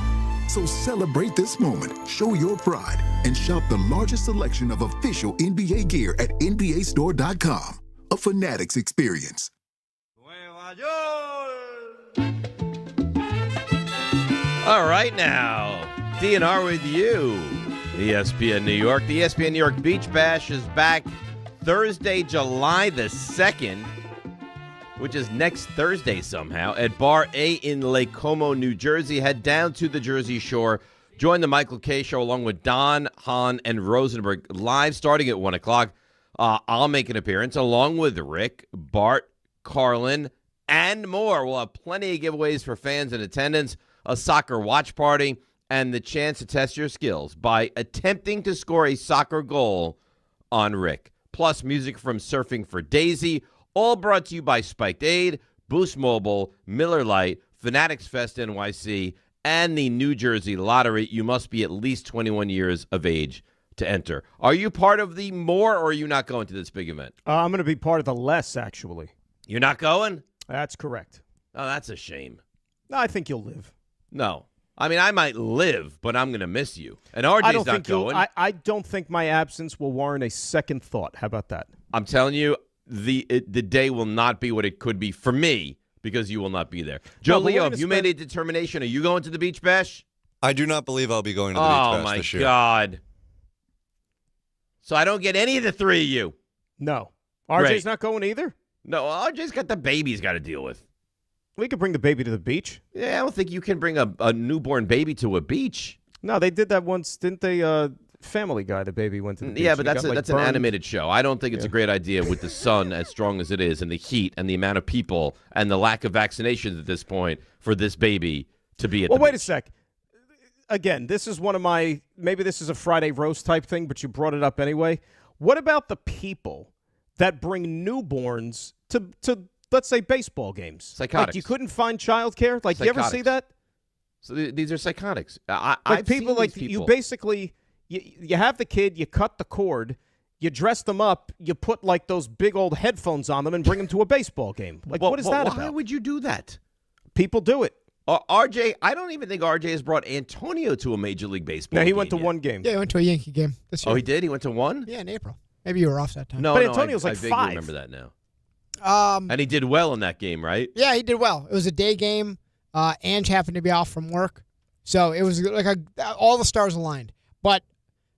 So celebrate this moment, show your pride, and shop the largest selection of official NBA gear at NBAstore.com. A Fanatics experience. All right now, DNR with you. ESPN New York. The ESPN New York Beach Bash is back Thursday, July the 2nd, which is next Thursday somehow, at Bar A in Lake Como, New Jersey. Head down to the Jersey Shore. Join the Michael K. Show along with Don, Hahn, and Rosenberg live starting at 1 o'clock. I'll make an appearance along with Rick, Bart, Carlin, and more. We'll have plenty of giveaways for fans in attendance, a soccer watch party, and the chance to test your skills by attempting to score a soccer goal on Rick. Plus music from Surfing for Daisy, all brought to you by Spiked Aid, Boost Mobile, Miller Lite, Fanatics Fest NYC, and the New Jersey Lottery. You must be at least 21 years of age to enter. Are you part of the more, or are you not going to this big event? I'm going to be part of the less, actually. You're not going? That's correct. Oh, that's a shame. No, I think you'll live. No. I mean, I might live, but I'm going to miss you. And RJ's not going. I don't think my absence will warrant a second thought. How about that? I'm telling you, the day will not be what it could be for me because you will not be there. Joe Leo, have you made a determination? Are you going to the Beach Bash? I do not believe I'll be going to the Beach Bash this year. Oh, my God. So I don't get any of the three of you. No. RJ's not going either? No, RJ's got the baby he's got to deal with. We could bring the baby to the beach. Yeah, I don't think you can bring a newborn baby to a beach. No, they did that once, didn't they? Family Guy, the baby went to the beach. Yeah, but that's an animated show. I don't think it's a great idea with the sun as strong as it is and the heat and the amount of people and the lack of vaccinations at this point for this baby to be at the beach. Well, wait a sec. Again, this is one of my, maybe this is a Friday roast type thing, but you brought it up anyway. What about the people that bring newborns to let's say, baseball games? Psychotics. Like you couldn't find childcare? Like, you ever see that? So these are psychotics. Like people, like you basically, you have the kid, you cut the cord, you dress them up, you put like those big old headphones on them and bring them to a baseball game. Like, what is that about? Why would you do that? People do it. RJ, I don't even think RJ has brought Antonio to a Major League Baseball game. No, he went to one game. Yeah, he went to a Yankee game this year. Oh, he did? He went to one? Yeah, in April. Maybe you were off that time. No, but Antonio's like I 5. vaguely remember that now. And he did well in that game, right? Yeah, he did well. It was a day game. Ange happened to be off from work. So it was like all the stars aligned. But,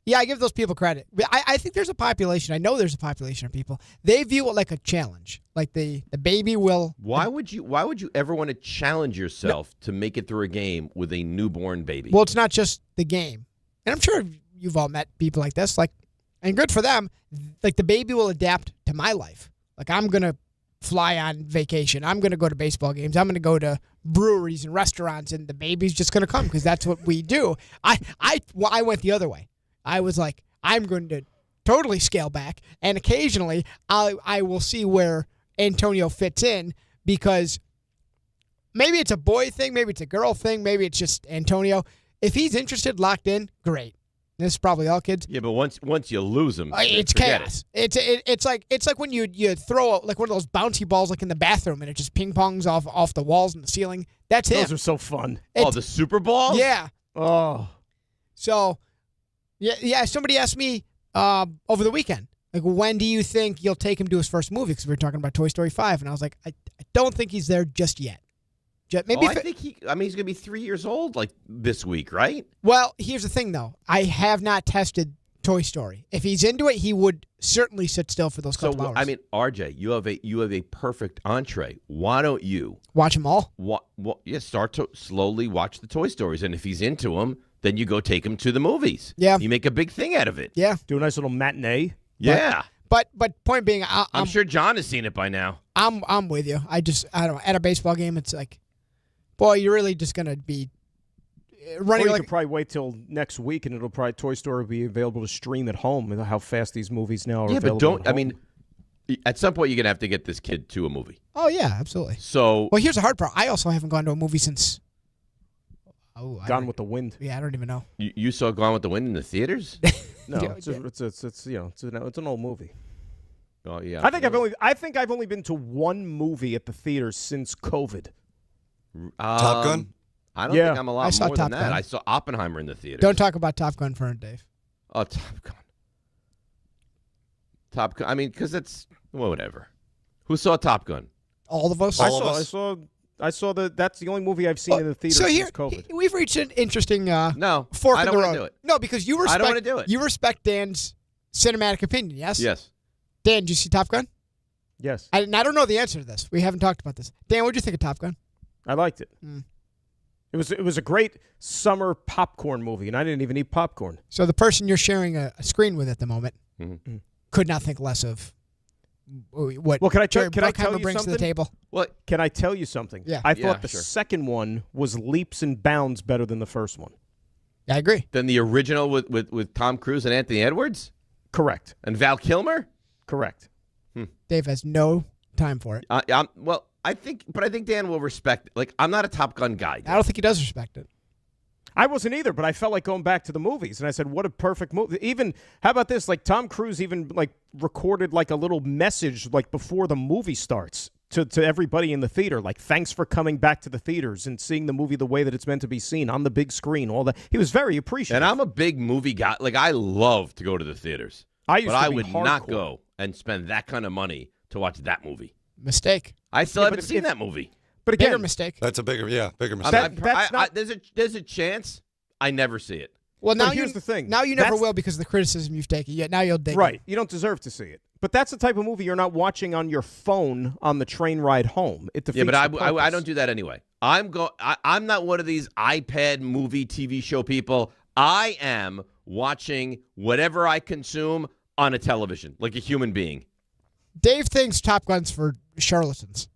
yeah, I give those people credit. I think there's a population. I know there's a population of people. They view it like a challenge. Like the baby will. Why would you ever want to challenge yourself to make it through a game with a newborn baby? Well, it's not just the game. And I'm sure you've all met people like this. Like, and good for them. Like the baby will adapt to my life. Like I'm going to fly on vacation. I'm going to go to baseball games. I'm going to go to breweries and restaurants, and the baby's just going to come because that's what we do. I went the other way. I was like, I'm going to totally scale back, and occasionally I will see where Antonio fits in because maybe it's a boy thing, maybe it's a girl thing, maybe it's just Antonio. If he's interested, locked in, great. This is probably all kids. Yeah, but once you lose them, it's chaos. It's like when you throw like one of those bouncy balls like in the bathroom and it just ping pongs off the walls and the ceiling. That's him. Those are so fun. The Super Balls? Yeah. Oh. So, yeah. Somebody asked me over the weekend, like, when do you think you'll take him to his first movie? Because we were talking about Toy Story 5, and I was like, I don't think he's there just yet. Maybe I think he's going to be 3 years old like this week, right? Well, here's the thing, though. I have not tested Toy Story. If he's into it, he would certainly sit still for those couple hours. I mean, RJ, you have a perfect entree. Why don't you watch them all? Start to slowly watch the Toy Stories, and if he's into them, then you go take him to the movies. Yeah, you make a big thing out of it. Yeah, do a nice little matinee. Yeah, but point being, I'm sure John has seen it by now. I'm with you. I don't know. At a baseball game, it's like, boy, you're really just going to be running. Or you could probably wait till next week, and Toy Story will be available to stream at home. And how fast these movies now are available. Yeah, but don't. I mean, at some point you're going to have to get this kid to a movie. Oh yeah, absolutely. So, well, here's the hard part. I also haven't gone to a movie since Gone with the Wind. Yeah, I don't even know. You saw Gone with the Wind in the theaters? No, it's an old movie. Oh yeah. I think I've only been to one movie at the theater since COVID. Top Gun? I don't think I'm a lot saw more Top than that. Gun. I saw Oppenheimer in the theater. Don't talk about Top Gun for Dave. Oh, Top Gun. Top Gun. I mean, because it's whatever. Who saw Top Gun? All of us. I saw that's the only movie I've seen in the theater since COVID. We've reached an interesting no fork I in don't the want road. to do it. No, because you respect. I don't want to do it. You respect Dan's cinematic opinion. Yes. Yes. Dan, did you see Top Gun? Yes. I don't know the answer to this. We haven't talked about this. Dan, what did you think of Top Gun? I liked it. It was a great summer popcorn movie, and I didn't even eat popcorn. So the person you're sharing a screen with at the moment could not think less of what. Well, can I tell you brings something? to the table? What? Can I tell you something? Yeah. I thought the second one was leaps and bounds better than the first one. I agree. Than the original with Tom Cruise and Anthony Edwards? Correct. And Val Kilmer? Correct. Dave has no time for it. I think Dan will respect it. Like, I'm not a Top Gun guy. I don't think he does respect it. I wasn't either, but I felt like going back to the movies, and I said, what a perfect movie. Even, how about this? Like, Tom Cruise even, like, recorded, like, a little message, like, before the movie starts to everybody in the theater, like, thanks for coming back to the theaters and seeing the movie the way that it's meant to be seen on the big screen, all that. He was very appreciative. And I'm a big movie guy. Like, I love to go to the theaters. But I would not go and spend that kind of money to watch that movie. Mistake. I still haven't seen that movie. But again, bigger mistake. That's a bigger mistake. There's a chance I never see it. Well, now here's the thing. Now you never will because of the criticism you've taken. Yet now you'll dig right. it. You don't deserve to see it. But that's the type of movie you're not watching on your phone on the train ride home. It defeats but the I don't do that anyway. I'm not one of these iPad movie TV show people. I am watching whatever I consume on a television, like a human being. Dave thinks Top Gun's for charlatans.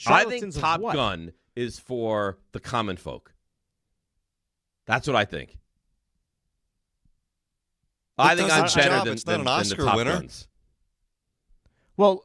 I think Top Gun is for the common folk. That's what I think. I think I'm better than the Top Guns. Well,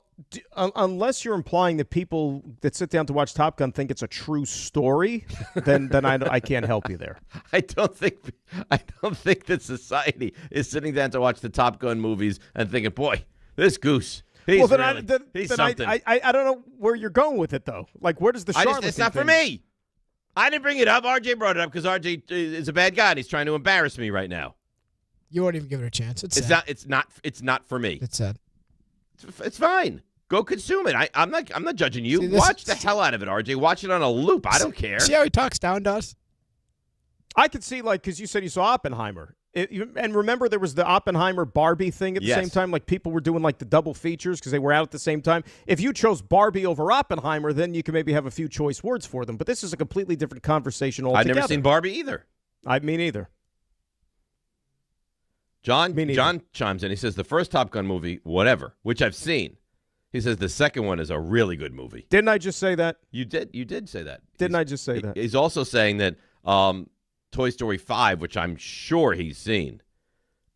unless you're implying that people that sit down to watch Top Gun think it's a true story, then I can't help you there. I don't think that society is sitting down to watch the Top Gun movies and thinking, boy, this goose. He's something. I don't know where you're going with it, though. Like, where does the charlatan it's not for me. I didn't bring it up. RJ brought it up because RJ is a bad guy and he's trying to embarrass me right now. You won't even give it a chance. It's not for me. It's sad. It's fine. Go consume it. I'm not judging you. Watch the hell out of it, RJ. Watch it on a loop. I don't care. See how he talks down to us? I could see, like, because you said you saw Oppenheimer. And remember, there was the Oppenheimer Barbie thing at the same time. Like, people were doing, like, the double features because they were out at the same time. If you chose Barbie over Oppenheimer, then you can maybe have a few choice words for them. But this is a completely different conversation altogether. I've never seen Barbie either. Me neither. John chimes in. He says the first Top Gun movie, whatever, which I've seen. He says the second one is a really good movie. Didn't I just say that? You did say that. Didn't I just say that? He's also saying that Toy Story 5, which I'm sure he's seen,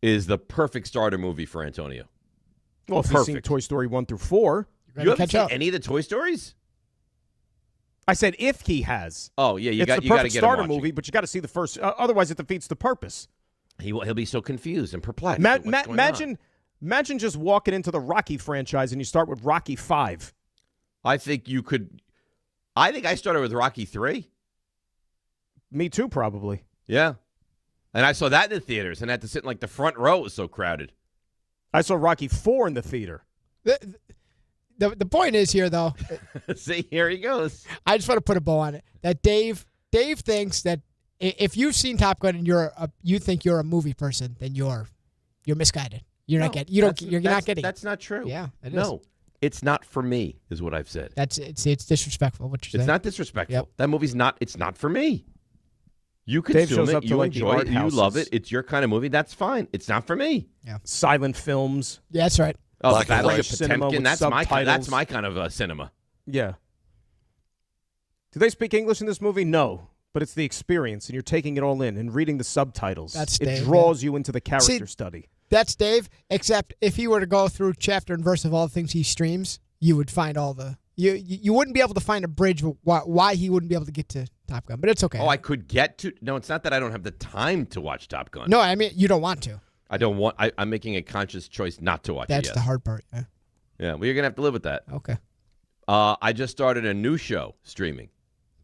is the perfect starter movie for Antonio. Well, if you've seen Toy Story 1 through 4. You haven't seen any of the Toy Stories? I said if he has. Oh, yeah. It's the perfect starter movie, but you got to see the first. Otherwise, it defeats the purpose. He'll be so confused and perplexed. Imagine just walking into the Rocky franchise and you start with Rocky 5. I think you could. I think I started with Rocky 3. Me too, probably. Yeah. And I saw that in the theaters and had to sit in like the front row. It was so crowded. I saw Rocky 4 in the theater. The point is here, though. See, here he goes. I just want to put a bow on it. That Dave thinks that if you've seen Top Gun and you think you're a movie person, then you're misguided. You're not getting it. That's not true. Yeah, it is. No, it's not for me, is what I've said. It's disrespectful. What you're saying. It's not disrespectful. Yep. That movie's not. It's not for me. You consume it. You enjoy it. You love it. It's your kind of movie. That's fine. It's not for me. Yeah. Silent films. Yeah, that's right. Oh, Black Battle and of White cinema Potemkin. with That's my kind of cinema. Yeah. Do they speak English in this movie? No. But it's the experience, and you're taking it all in and reading the subtitles. It draws you into the character study. That's Dave, except if he were to go through chapter and verse of all the things he streams, you would find all the... You wouldn't be able to find a bridge why he wouldn't be able to get to Top Gun, but it's okay. Oh, I could get to... No, it's not that I don't have the time to watch Top Gun. No, I mean, you don't want to. I don't want... I'm making a conscious choice not to watch it. That's the hard part, yeah. Yeah, well, you're going to have to live with that. Okay. I just started a new show streaming.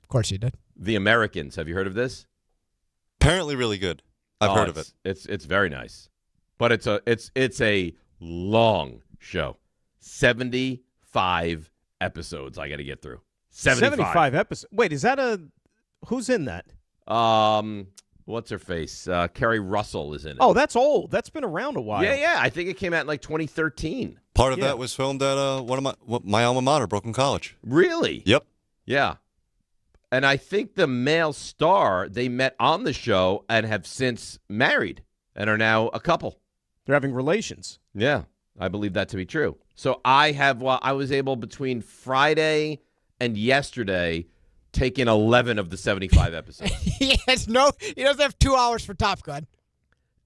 Of course you did. The Americans. Have you heard of this? Apparently really good. I've heard of it. It's very nice. But it's a long show. 75 episodes I got to get through. 75 episodes. Wait, is that who's in that? What's her face? Kerry Russell is in it. Oh, that's old. That's been around a while. Yeah. I think it came out in like 2013. Part of that was filmed at one of my alma mater, Brooklyn College. Really? Yep. Yeah. And I think the male star, they met on the show and have since married and are now a couple. They're having relations. Yeah, I believe that to be true. So I was able between Friday and yesterday take in 11 of the 75 episodes. He doesn't have 2 hours for Top Gun.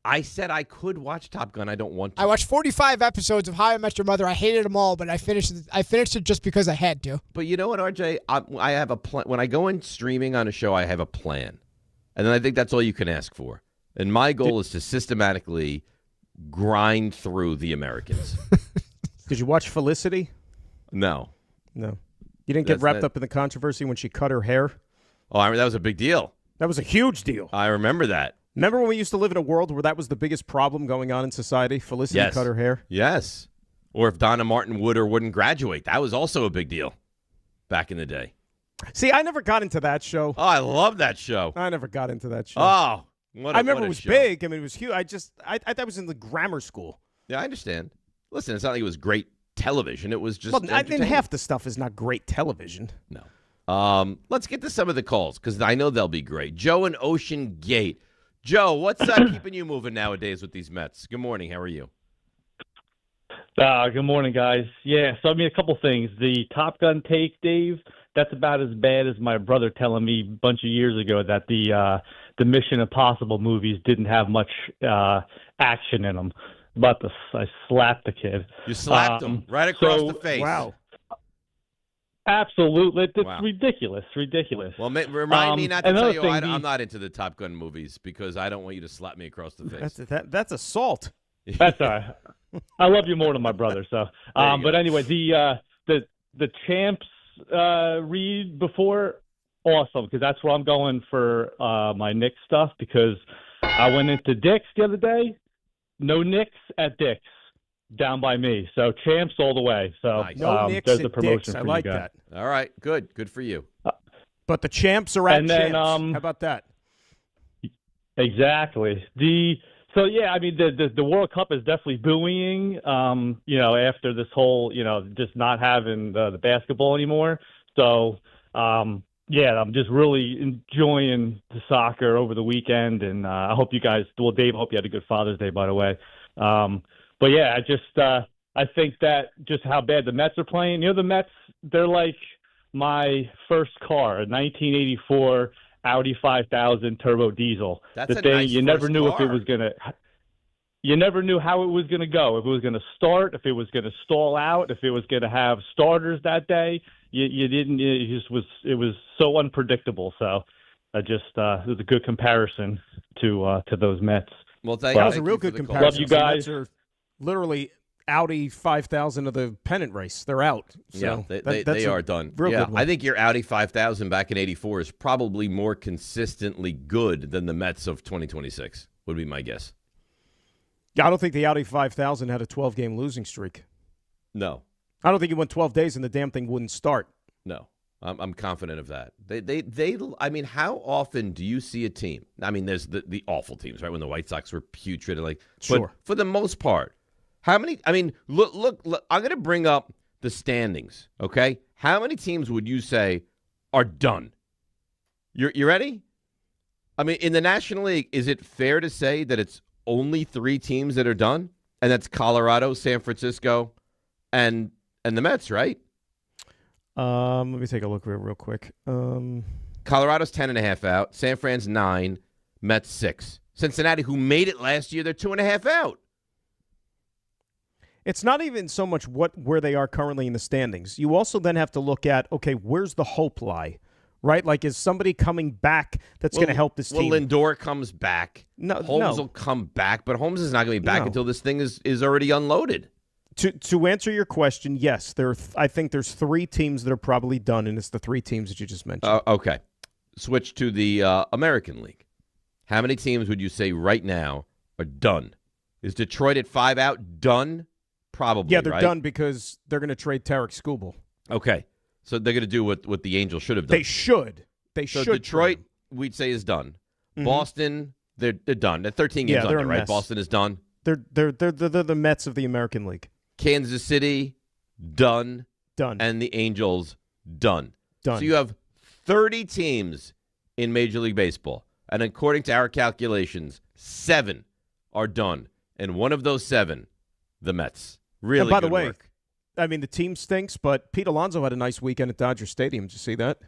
I said I could watch Top Gun. I don't want to. I watched 45 episodes of How I Met Your Mother. I hated them all, but I finished it just because I had to. But you know what, RJ? I have a plan. When I go in streaming on a show, I have a plan. And then I think that's all you can ask for. And my goal is to systematically grind through The Americans. Did you watch Felicity? No. No. You didn't get wrapped up in the controversy when she cut her hair? Oh, I mean, that was a big deal. That was a huge deal. I remember that. Remember when we used to live in a world where that was the biggest problem going on in society? Felicity cut her hair? Yes. Or if Donna Martin would or wouldn't graduate. That was also a big deal back in the day. See, I never got into that show. Oh, I love that show. I never got into that show. Oh, I remember it was big. I mean, it was huge. I thought it was in the grammar school. Yeah, I understand. Listen, it's not like it was great television. It was just and half the stuff is not great television. No. Let's get to some of the calls because I know they'll be great. Joe in Ocean Gate. Joe, what's keeping you moving nowadays with these Mets? Good morning. How are you? Good morning, guys. Yeah, so I mean, a couple things. The Top Gun take, Dave, that's about as bad as my brother telling me a bunch of years ago that the Mission Impossible movies didn't have much action in them. But I slapped the kid. You slapped him right across the face. Wow. Absolutely. It's ridiculous. Well, remind me not to tell you I'm not into the Top Gun movies because I don't want you to slap me across the face. That's assault. That's all right. I love you more than my brother. So, but anyway, the champs read before, awesome, because that's where I'm going for my Knicks stuff. Because I went into Dick's the other day, no Knicks at Dick's, down by me. So champs all the way. So nice. No Knicks there's at the promotion Dick's. for I like you guys. that. All right, good for you. But the champs are at And then, champs. How about that? Exactly. So yeah, I mean the World Cup is definitely buoying. After this whole just not having the basketball anymore. So yeah, I'm just really enjoying the soccer over the weekend, and I hope you guys. Well, Dave, I hope you had a good Father's Day, by the way. But yeah, I think that just how bad the Mets are playing. The Mets, they're like my first car, a 1984 Audi 5000 turbo diesel. That's the a thing nice you never first knew car. if it was gonna. You never knew how it was going to go. If it was going to start, if it was going to stall out, if it was going to have starters that day. You didn't. It was so unpredictable. So it was a good comparison to those Mets. Well, that was a real good comparison. Love you guys. The Mets are literally Audi 5000 of the pennant race. They're out. So yeah, they are done. Real good one. I think your Audi 5000 back in '84 is probably more consistently good than the Mets of 2026. Would be my guess. Yeah, I don't think the Audi 5000 had a 12-game losing streak. No. I don't think it went 12 days and the damn thing wouldn't start. No. I'm confident of that. They. I mean, how often do you see a team? I mean, there's the awful teams, right? When the White Sox were putrid, Sure. But for the most part, how many? I mean, look. I'm going to bring up the standings. Okay, how many teams would you say are done? You ready? I mean, in the National League, is it fair to say that it's only 3 teams that are done, and that's Colorado, San Francisco, and the Mets, right? Let me take a look real quick. Colorado's 10.5 out. San Fran's 9. Mets 6. Cincinnati, who made it last year, they're 2.5 out. It's not even so much where they are currently in the standings. You also then have to look at, okay, where's the hope lie? Right? Like, is somebody coming back that's going to help this team? Well, Lindor comes back. Holmes will come back, but Holmes is not going to be back until this thing is already unloaded. To answer your question, yes, I think there's 3 teams that are probably done, and it's the 3 teams that you just mentioned. Okay. Switch to the American League. How many teams would you say right now are done? Is Detroit at 5 out done? Probably, yeah, they're right? done because they're going to trade Tarek Skubal. Okay. So they're going to do what the Angels should have done. They should. So Detroit, we'd say, is done. Mm-hmm. Boston, they're done. They're 13 games under, right? Boston is done. They're the Mets of the American League. Kansas City, done. Done. And the Angels, done. Done. So you have 30 teams in Major League Baseball. And according to our calculations, 7 are done. And one of those 7, the Mets. Really and by good the way, work. I mean, the team stinks, but Pete Alonso had a nice weekend at Dodger Stadium. Did you see that?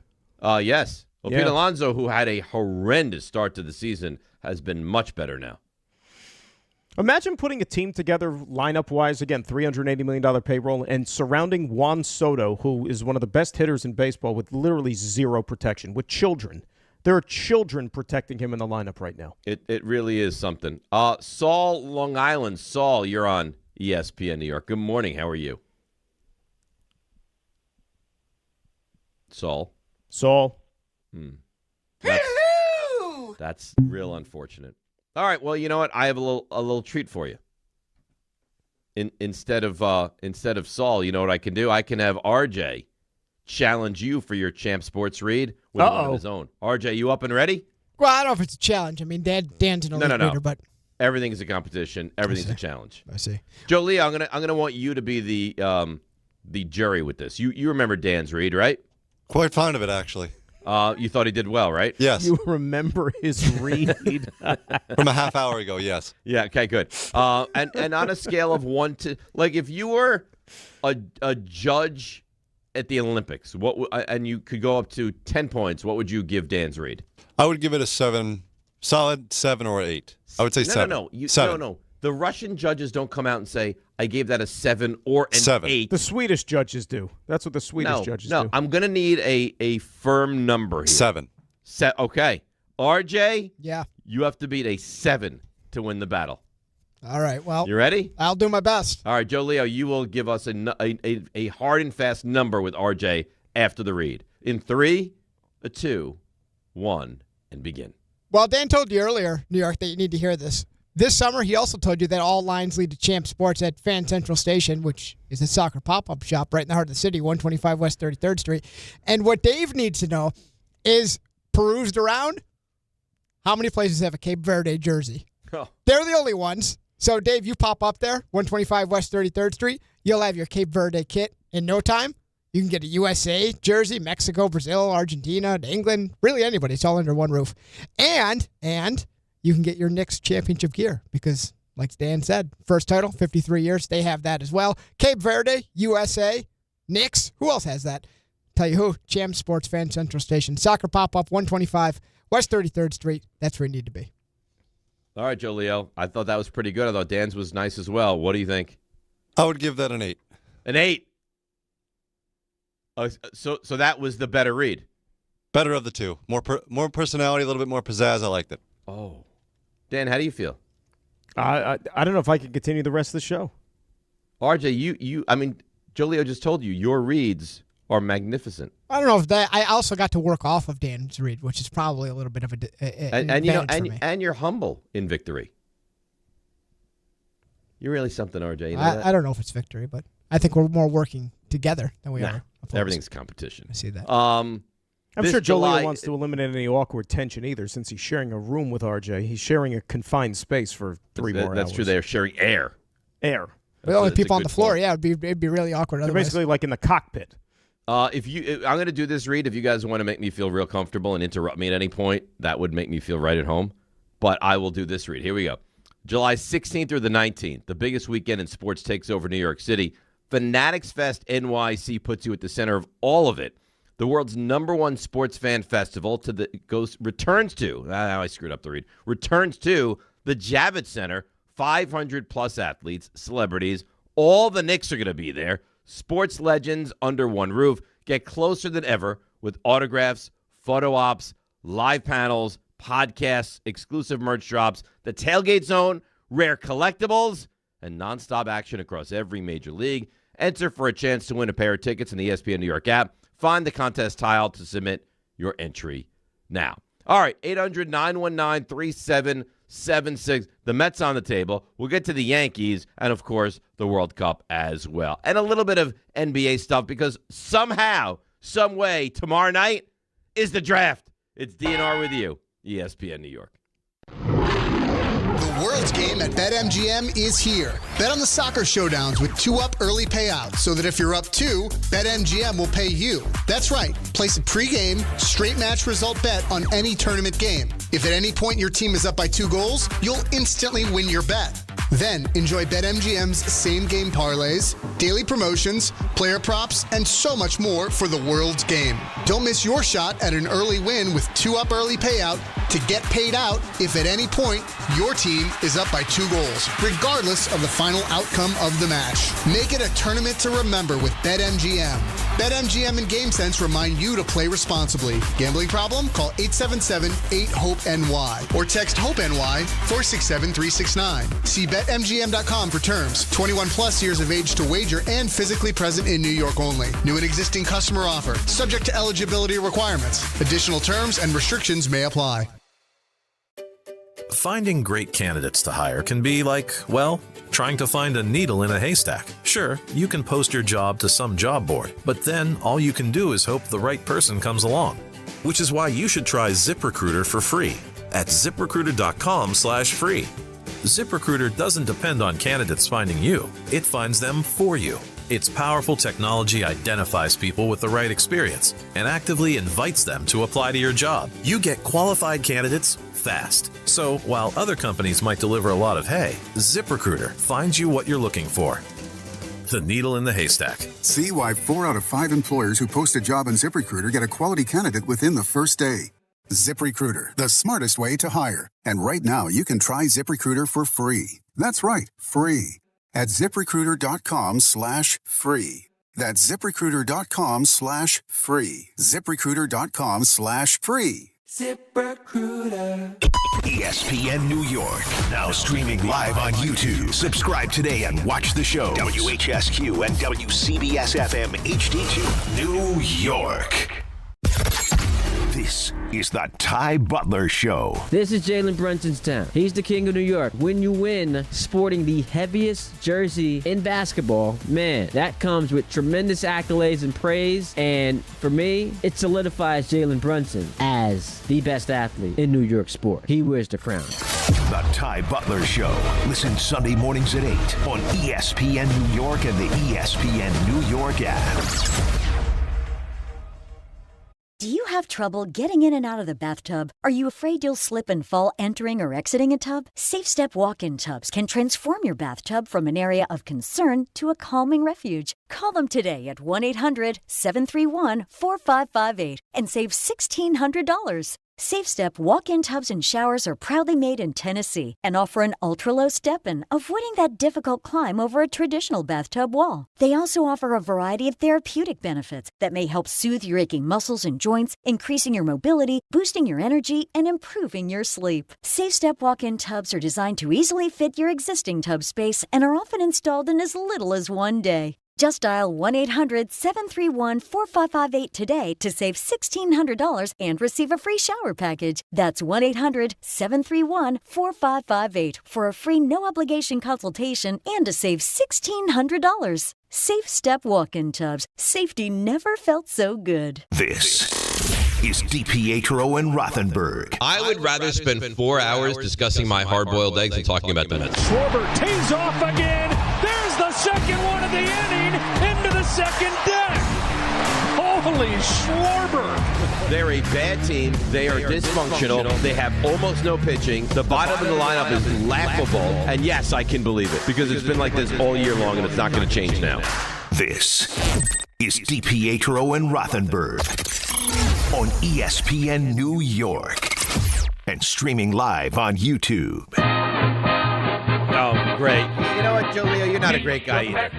Yes. Well, Yeah. Pete Alonso, who had a horrendous start to the season, has been much better now. Imagine putting a team together lineup-wise, again, $380 million payroll, and surrounding Juan Soto, who is one of the best hitters in baseball, with literally zero protection, with children. There are children protecting him in the lineup right now. It really is something. Saul, Long Island. Saul, you're on ESPN New York. Good morning. How are you? Saul. That's real unfortunate. All right, well, you know what? I have a little treat for you. Instead of Saul, you know what I can do? I can have RJ challenge you for your Champ Sports read with one of his own. RJ, you up and ready? Well, I don't know if it's a challenge. I mean, Dan's an elite reader, but everything's a competition. Everything's a challenge. I see. Joe Leo, I'm gonna want you to be the jury with this. You remember Dan's read, right? Quite fond of it, actually. You thought he did well, right? Yes. You remember his read from a half hour ago? Yes. Yeah. Okay. Good. And on a scale of 1 to, like, if you were a judge at the Olympics, and you could go up to 10 points, what would you give Dan's read? I would give it a 7, solid 7 or 8. I would say 7. No. The Russian judges don't come out and say, I gave that a 7 or an 7. 8. The Swedish judges do. That's what the Swedish judges do. No, I'm going to need a firm number here. 7. Okay. RJ? Yeah. You have to beat a 7 to win the battle. All right, well. You ready? I'll do my best. All right, Joe Leo, you will give us a hard and fast number with RJ after the read. In 3, 2, 1, and begin. Well, Dan told you earlier, New York, that you need to hear this. This summer, he also told you that all lines lead to Champ Sports at Fan Central Station, which is a soccer pop-up shop right in the heart of the city, 125 West 33rd Street. And what Dave needs to know is, perused around, how many places have a Cape Verde jersey? Oh. They're the only ones. So, Dave, you pop up there, 125 West 33rd Street. You'll have your Cape Verde kit in no time. You can get a USA jersey, Mexico, Brazil, Argentina, England, really anybody. It's all under one roof. And you can get your Knicks championship gear because, like Dan said, first title, 53 years. They have that as well. Cape Verde, USA, Knicks. Who else has that? Tell you who. Champ Sports Fan Central Station. Soccer pop-up, 125 West 33rd Street. That's where you need to be. All right, Joe Leo. I thought that was pretty good. I thought Dan's was nice as well. What do you think? I would give that an 8. An 8? So that was the better read? Better of the two. More personality, a little bit more pizzazz. I liked it. Oh. Dan, how do you feel? I don't know if I can continue the rest of the show. RJ, I mean, Joe Leo just told you your reads are magnificent. I don't know if that. I also got to work off of Dan's read, which is probably a little bit of and you're humble in victory. You're really something, RJ. You know I don't know if it's victory, but I think we're more working together than we are. Everything's competition. I see that. I'm sure Joe Leo wants to eliminate any awkward tension either, since he's sharing a room with RJ. He's sharing a confined space for 3 more hours. That's true. They're sharing air. Air. The only people on the floor, it'd be really awkward. They're basically like in the cockpit. I'm going to do this read. If you guys want to make me feel real comfortable and interrupt me at any point, that would make me feel right at home. But I will do this read. Here we go. July 16th through the 19th, the biggest weekend in sports takes over New York City. Fanatics Fest NYC puts you at the center of all of it. The world's #1 sports fan festival returns to the Javits Center. 500-plus athletes, celebrities, all the Knicks are going to be there. Sports legends under one roof. Get closer than ever with autographs, photo ops, live panels, podcasts, exclusive merch drops, the tailgate zone, rare collectibles, and nonstop action across every major league. Enter for a chance to win a pair of tickets in the ESPN New York app. Find the contest tile to submit your entry now. All right, 800-919-3776. The Mets on the table. We'll get to the Yankees and, of course, the World Cup as well. And a little bit of NBA stuff because somehow, some way, tomorrow night is the draft. It's DNR with you, ESPN New York. The World's Game at BetMGM is here. Bet on the soccer showdowns with 2-up early payouts so that if you're up 2, BetMGM will pay you. That's right. Place a pregame, straight match result bet on any tournament game. If at any point your team is up by 2 goals, you'll instantly win your bet. Then enjoy BetMGM's same-game parlays, daily promotions, player props, and so much more for the World's Game. Don't miss your shot at an early win with 2-up early payout to get paid out if at any point your team is up by 2 goals, regardless of the final outcome of the match. Make it a tournament to remember with BetMGM. BetMGM and GameSense remind you to play responsibly. Gambling problem? Call 877-8-HOPE-NY or text HOPE-NY 467-369. See BetMGM.com for terms. 21 plus years of age to wager and physically present in New York only. New and existing customer offer. Subject to eligibility requirements. Additional terms and restrictions may apply. Finding great candidates to hire can be like, well, trying to find a needle in a haystack. Sure, you can post your job to some job board, but then all you can do is hope the right person comes along. Which is why you should try ZipRecruiter for free at ZipRecruiter.com/free. ZipRecruiter doesn't depend on candidates finding you. It finds them for you. Its powerful technology identifies people with the right experience and actively invites them to apply to your job. You get qualified candidates fast. So while other companies might deliver a lot of hay, ZipRecruiter finds you what you're looking for. The needle in the haystack. See why 4 out of 5 employers who post a job on ZipRecruiter get a quality candidate within the first day. ZipRecruiter, the smartest way to hire. And right now, you can try ZipRecruiter for free. That's right, free. At ZipRecruiter.com/free. That's ZipRecruiter.com/free. ZipRecruiter.com/free. ZipRecruiter. ESPN New York. Now streaming live on YouTube. Subscribe today and watch the show. WHSQ and WCBS-FM HD2. New York. This is the Ty Butler Show. This is Jalen Brunson's town. He's the king of New York. When you win sporting the heaviest jersey in basketball, man, that comes with tremendous accolades and praise. And for me, it solidifies Jalen Brunson as the best athlete in New York sport. He wears the crown. The Ty Butler Show. Listen Sunday mornings at 8 on ESPN New York and the ESPN New York app. Do you have trouble getting in and out of the bathtub? Are you afraid you'll slip and fall entering or exiting a tub? Safe Step walk-in tubs can transform your bathtub from an area of concern to a calming refuge. Call them today at 1-800-731-4558 and save $1,600. Safe Step walk-in tubs and showers are proudly made in Tennessee and offer an ultra-low step-in, avoiding that difficult climb over a traditional bathtub wall. They also offer a variety of therapeutic benefits that may help soothe your aching muscles and joints, increasing your mobility, boosting your energy, and improving your sleep. Safe Step walk-in tubs are designed to easily fit your existing tub space and are often installed in as little as one day. Just dial 1-800-731-4558 today to save $1,600 and receive a free shower package. That's 1-800-731-4558 for a free no-obligation consultation and to save $1,600. Safe Step walk-in tubs. Safety never felt so good. This is DiPietro and Rothenberg. I would rather spend 4 hours discussing my hard-boiled eggs than talking about the Mets. Schwarber tees off again. There's the second one of the inning into the second deck. Holy Schwarber. They're a bad team. They are dysfunctional. They have almost no pitching. The bottom of the lineup is laughable. And yes, I can believe it because it's been like this all year long and it's not going to change now. This is DiPietro and Rothenberg on ESPN New York and streaming live on YouTube. Oh, great. You know what, Joe Leo? You're not a great guy either.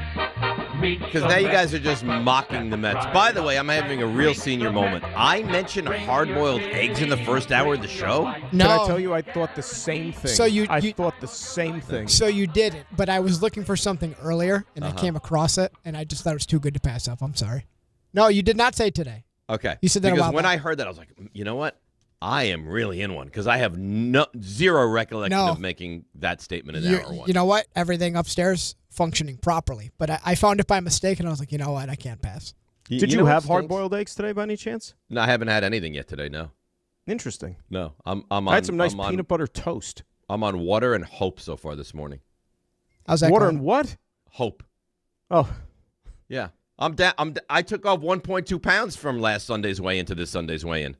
Because now you guys are just mocking the Mets. By the way, I'm having a real senior moment. I mentioned hard-boiled eggs in the first hour of the show. No. Can I tell you I thought the same thing? So you thought the same thing. So you didn't, but I was looking for something earlier, and I came across it, and I just thought it was too good to pass up. I'm sorry. No, you did not say today. Okay. You said that because a while when back. I heard that, I was like, you know what? I am really in one because I have zero recollection of making that statement in hour one. You know what? Everything upstairs functioning properly. But I found it by mistake, and I was like, you know what? I can't pass. Did you have hard-boiled eggs today by any chance? No, I haven't had anything yet today, no. Interesting. No. I'm on, I had some nice peanut butter toast. I'm on water and hope so far this morning. How's that Water going? and what? Hope. Oh. Yeah. I'm down. I took off 1.2 pounds from last Sunday's weigh-in to this Sunday's weigh-in.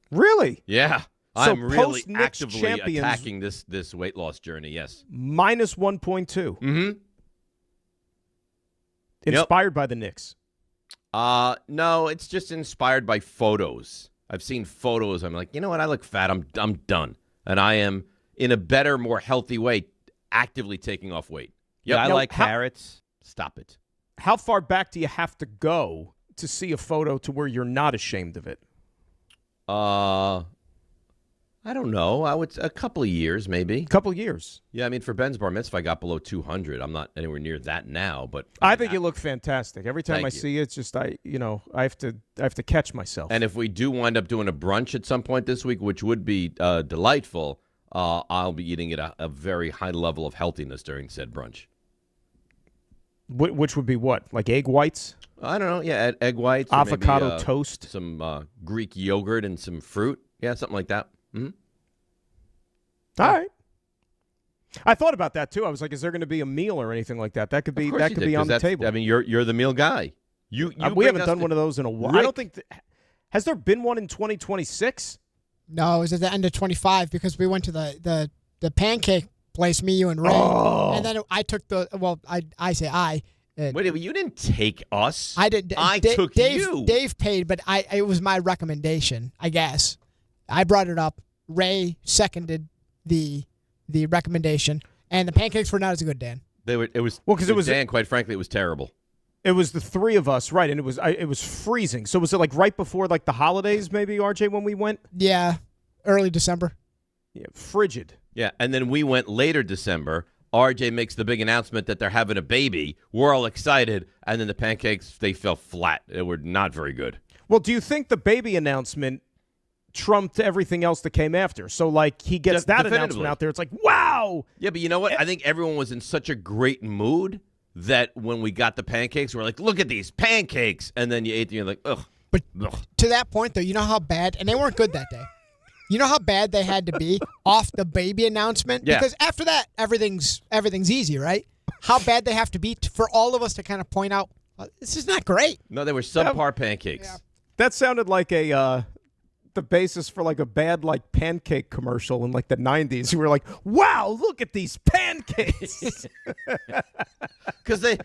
Really? Yeah. So I'm really post-Knicks actively champions- attacking this weight loss journey, yes. Minus 1.2. Mm-hmm. Inspired by the Knicks. No, it's just inspired by photos. I've seen photos. I'm like, you know what? I look fat. I'm done. And I am, in a better, more healthy way, actively taking off weight. Yeah, I like carrots. Stop it. How far back do you have to go to see a photo to where you're not ashamed of it? I don't know. I would a couple of years, maybe. Couple of years. Yeah, I mean, for Ben's bar mitzvah, I got below 200. I'm not anywhere near that now, but I think you look fantastic. Every time Thank I you. see it, it's just I have to catch myself. And if we do wind up doing a brunch at some point this week, which would be delightful, I'll be eating at a very high level of healthiness during said brunch. Which would be what? Like egg whites? I don't know. Yeah, egg whites, or avocado maybe, toast, some Greek yogurt, and some fruit. Yeah, something like that. Mm-hmm. All right. I thought about that too. I was like, is there going to be a meal or anything like that? That could be on the table. I mean, you're the meal guy. We haven't done one of those in a while. I don't think. Has there been one in 2026? No, it was at the end of 25 because we went to the pancake place, me, you, and Ray. Oh. And then I took I say I. Wait, you didn't take us. I did. I took you. Dave paid, but it was my recommendation, I guess. I brought it up. Ray seconded the recommendation, and the pancakes were not as good, Dan. Dan. Quite frankly, it was terrible. It was the three of us, right? And it was freezing. So was it like right before like the holidays, maybe, RJ, when we went? Yeah, early December. Yeah, frigid. Yeah, and then we went later December. RJ makes the big announcement that they're having a baby. We're all excited, and then the pancakes, they fell flat. They were not very good. Well, do you think the baby announcement trumped everything else that came after? So, like, he gets that announcement out there. It's like, wow! Yeah, but you know what? I think everyone was in such a great mood that when we got the pancakes, we're like, look at these pancakes. And then you ate them, you're like, ugh. But to that point, though, you know how bad, and they weren't good that day. You know how bad they had to be off the baby announcement? Yeah. Because after that, everything's easy, right? How bad they have to be for all of us to kind of point out, this is not great. No, they were subpar pancakes. Yeah. That sounded like the basis for like a bad like pancake commercial in like the 90s. You were like, wow, look at these pancakes. Because they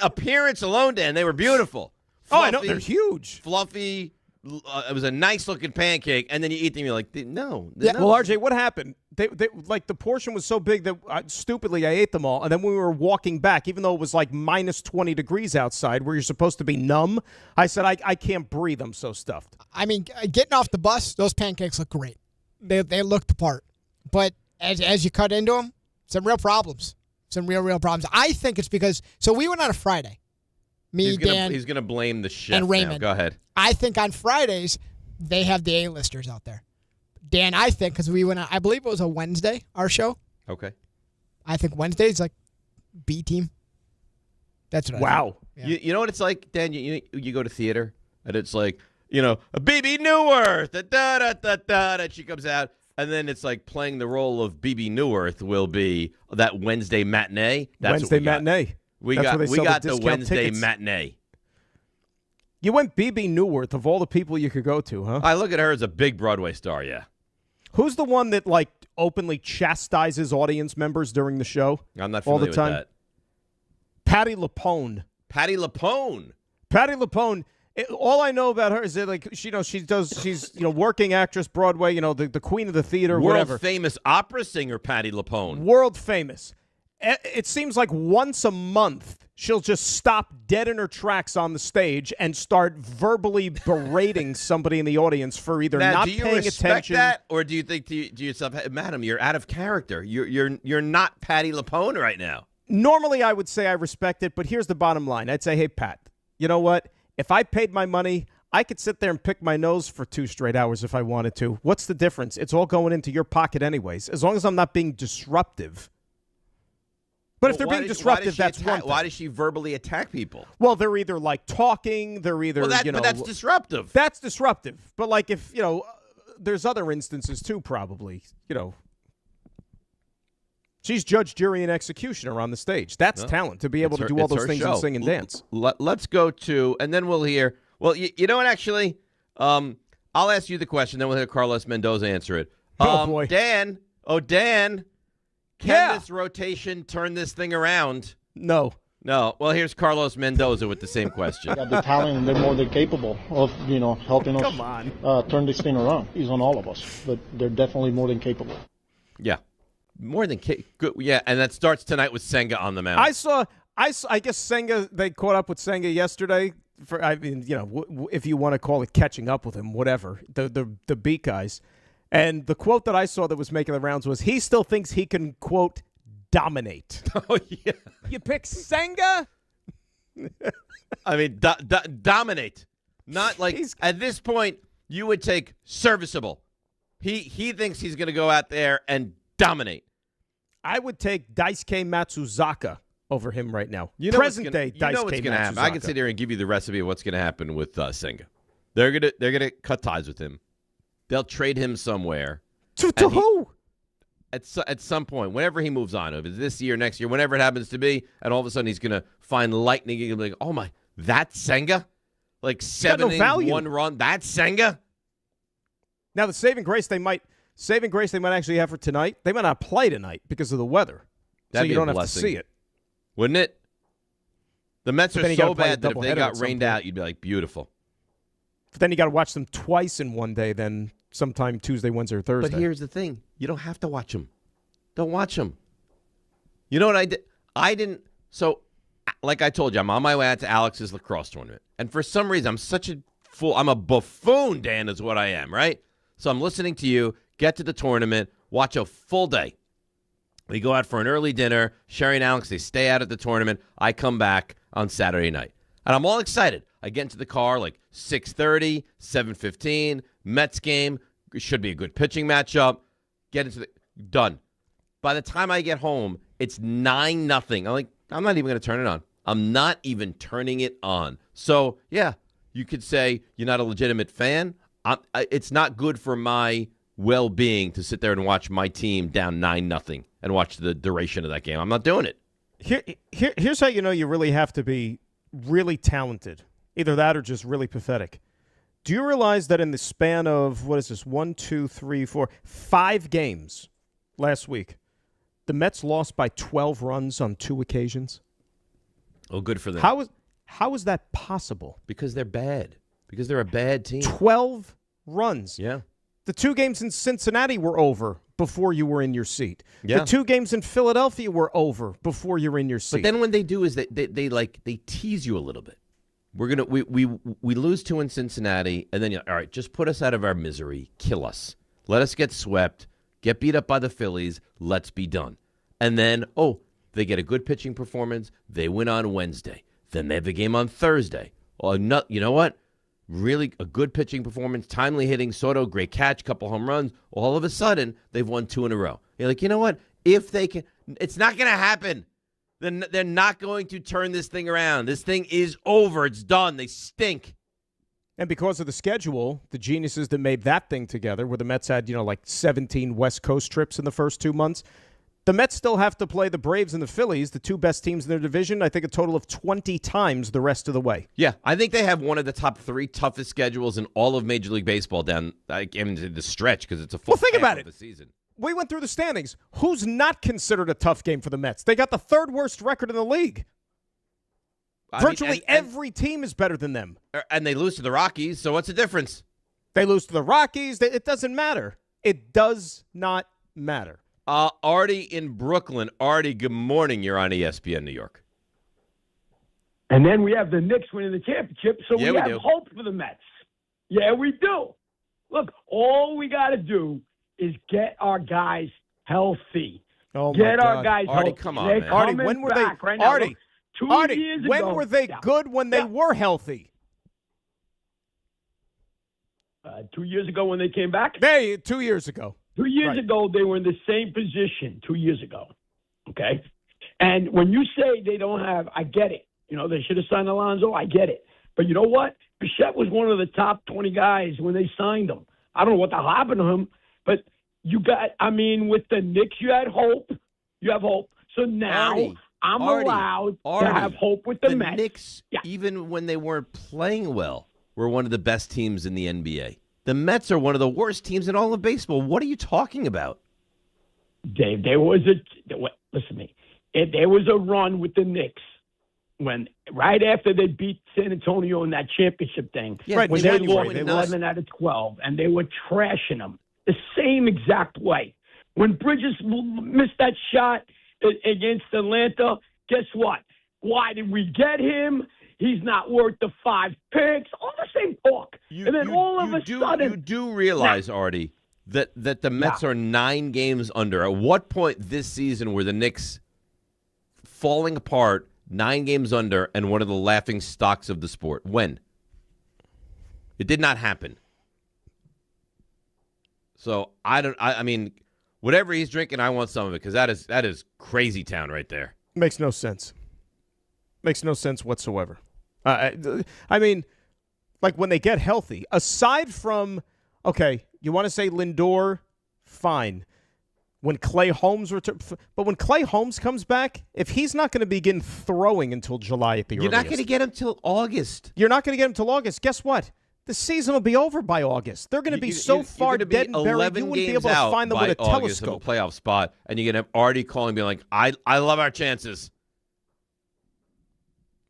appearance alone, Dan, they were beautiful. Fluffy, I know, they're huge. Fluffy. It was a nice looking pancake, and then you eat them, you're like, no. Yeah. Well, RJ, what happened? They like the portion was so big that stupidly I ate them all, and then when we were walking back, even though it was like minus 20 degrees outside, where you're supposed to be numb, I said I can't breathe. I'm so stuffed. I mean, getting off the bus, those pancakes look great. They looked the part, but as you cut into them, some real problems. Some real problems. I think it's because we went on a Friday. Dan. He's gonna blame the chef and Raymond. Now. Go ahead. I think on Fridays they have the A-listers out there. Dan, I think because we went on, I believe it was a Wednesday, our show. Okay. I think Wednesday's like B team. That's what I think. Yeah. You know what it's like, Dan? You go to theater and it's like, a BB Newirth, and she comes out, and then it's like playing the role of BB Newirth will be that Wednesday matinee. That's Wednesday matinee. We got the Wednesday tickets. matinee. You went BB Newirth of all the people you could go to, huh? I look at her as a big Broadway star, yeah. Who's the one that like openly chastises audience members during the show? I'm not all familiar the time. with that. Patti LuPone. Patti LuPone. Patti LuPone. All I know about her is that like she's working actress, Broadway, the queen of the theater, whatever. World famous opera singer Patti LuPone. World famous. It seems like once a month she'll just stop dead in her tracks on the stage and start verbally berating somebody in the audience for either not paying attention. Do you respect that, or do you think to yourself, hey, madam, you're out of character. You're not Patti LuPone right now. Normally, I would say I respect it, but here's the bottom line. I'd say, hey, Pat, you know what? If I paid my money, I could sit there and pick my nose for 2 straight hours if I wanted to. What's the difference? It's all going into your pocket anyways, as long as I'm not being disruptive. But if they're being disruptive, that's one thing. Why does she verbally attack people? Well, they're either like talking, they're either, but that's disruptive. That's disruptive. But like if, there's other instances too, probably, She's judge, jury, and exexecutioner on the stage. That's talent, to be able to do all those things and sing and dance. Let's go to, and then we'll hear, well, you know what, actually, I'll ask you the question, then we'll hear Carlos Mendoza answer it. Oh, boy. Dan, can this rotation turn this thing around? No. Well, here's Carlos Mendoza with the same question. They have the talent, and they're more than capable of, helping us turn this thing around. He's on all of us, but they're definitely more than capable. Yeah. More than good. Yeah, and that starts tonight with Senga on the mound. I guess Senga, they caught up with Senga yesterday, if you want to call it catching up with him, whatever, the beat guys. And the quote that I saw that was making the rounds was, he still thinks he can, quote, dominate. Oh, yeah. You pick Senga? I mean, dominate. Not like, at this point, you would take serviceable. He thinks he's going to go out there and dominate. I would take Daisuke Matsuzaka over him right now. Present day Daisuke Matsuzaka. You know what's going to happen. I can sit here and give you the recipe of what's going to happen with Senga. They're gonna cut ties with him. They'll trade him somewhere. To who? At some point, whenever he moves on, if it's this year, next year, whenever it happens to be, and all of a sudden he's going to find lightning and be like, oh my, that's Senga? Like 7 innings, 1 run, that's Senga? Now the saving grace they might actually have for tonight, they might not play tonight because of the weather. That'd so you be don't a have blessing. to see it. Wouldn't it? The Mets are so bad that if they got rained out, you'd be like, beautiful. But then you got to watch them twice in one day, then sometime Tuesday, Wednesday, or Thursday. But here's the thing. You don't have to watch them. Don't watch them. You know what I did? I didn't. So, like I told you, I'm on my way out to Alex's lacrosse tournament. And for some reason, I'm such a fool. I'm a buffoon, Dan, is what I am, right? So I'm listening to you, get to the tournament, watch a full day. We go out for an early dinner. Sherry and Alex, they stay out at the tournament. I come back on Saturday night. And I'm all excited. I get into the car like 6:30, 7:15, Mets game. Should be a good pitching matchup. Get into the done. By the time I get home, it's 9-0. I'm like, I'm not even going to turn it on. I'm not even turning it on. So, yeah, you could say you're not a legitimate fan. It's not good for my well-being to sit there and watch my team down 9-0 and watch the duration of that game. I'm not doing it. Here's how you know you really have to be really talented. Either that or just really pathetic. Do you realize that in the span of, 5 games last week, the Mets lost by 12 runs on 2 occasions? Oh, good for them. How is that possible? Because they're bad. Because they're a bad team. 12 runs. Yeah. The 2 games in Cincinnati were over before you were in your seat. Yeah. The 2 games in Philadelphia were over before you're in your seat. But then what they do is they tease you a little bit. We lose 2 in Cincinnati, and then all right, just put us out of our misery, kill us, let us get swept, get beat up by the Phillies, let's be done. And then they get a good pitching performance, they win on Wednesday, then they have the game on Thursday. You know what? Really a good pitching performance, timely hitting, Soto, great catch, couple home runs. All of a sudden, they've won 2 in a row. You're like, you know what? If they can, it's not going to happen. Then they're not going to turn this thing around. This thing is over. It's done. They stink. And because of the schedule, the geniuses that made that thing together, where the Mets had, 17 West Coast trips in the first 2 months, the Mets still have to play the Braves and the Phillies, the 2 best teams in their division, I think a total of 20 times the rest of the way. Yeah, I think they have one of the top 3 toughest schedules in all of Major League Baseball down the stretch because it's a full think about of the season. We went through the standings. Who's not considered a tough game for the Mets? They got the 3rd worst record in the league. Virtually every team is better than them. And they lose to the Rockies, so what's the difference? They lose to the Rockies. It doesn't matter. It does not matter. Artie in Brooklyn. Artie, good morning. You're on ESPN New York. And then we have the Knicks winning the championship, so we have hope for the Mets. Yeah, we do. Look, all we got to do is get our guys healthy. Oh, my get our God. guys Artie, healthy. come on, They're man. Artie, coming when were back they? right now. Artie, Look, 2 Artie, years when ago, were they good when they were healthy? 2 years ago when they came back? 2 years ago. 2 years ago, they were in the same position 2 years ago. Okay? And when you say they don't have, I get it. They should have signed Alonso. I get it. But you know what? Bichette was one of the top 20 guys when they signed him. I don't know what the hell happened to him, but with the Knicks, you had hope. You have hope. So now I'm allowed to have hope with the Mets. The Knicks, even when they weren't playing well, were one of the best teams in the NBA. The Mets are one of the worst teams in all of baseball. What are you talking about? Dave, listen to me. There was a run with the Knicks right after they beat San Antonio in that championship thing. Yeah, right, when they lost 11 out of 12, and they were trashing them the same exact way. When Bridges missed that shot against Atlanta, guess what? Why did we get him? he's not worth the 5 picks. All the same talk. And then all of a sudden. You do realize, Artie, that the Mets are 9 games under. At what point this season were the Knicks falling apart, 9 games under, and one of the laughing stocks of the sport? When? It did not happen. So I mean, whatever he's drinking, I want some of it, because that is crazy town right there. Makes no sense. Makes no sense whatsoever. I mean, like when they get healthy, aside from, okay, you want to say Lindor, fine. When Clay Holmes but when Clay Holmes comes back, if he's not going to begin throwing until July at the earliest. You're not going to get him till August. You're not going to get him till August. Guess what? The season will be over by August. They're going to be so far dead and buried, you wouldn't be able to find them with a telescope. Of a playoff spot, and you're going to have Artie calling, being like, I love our chances.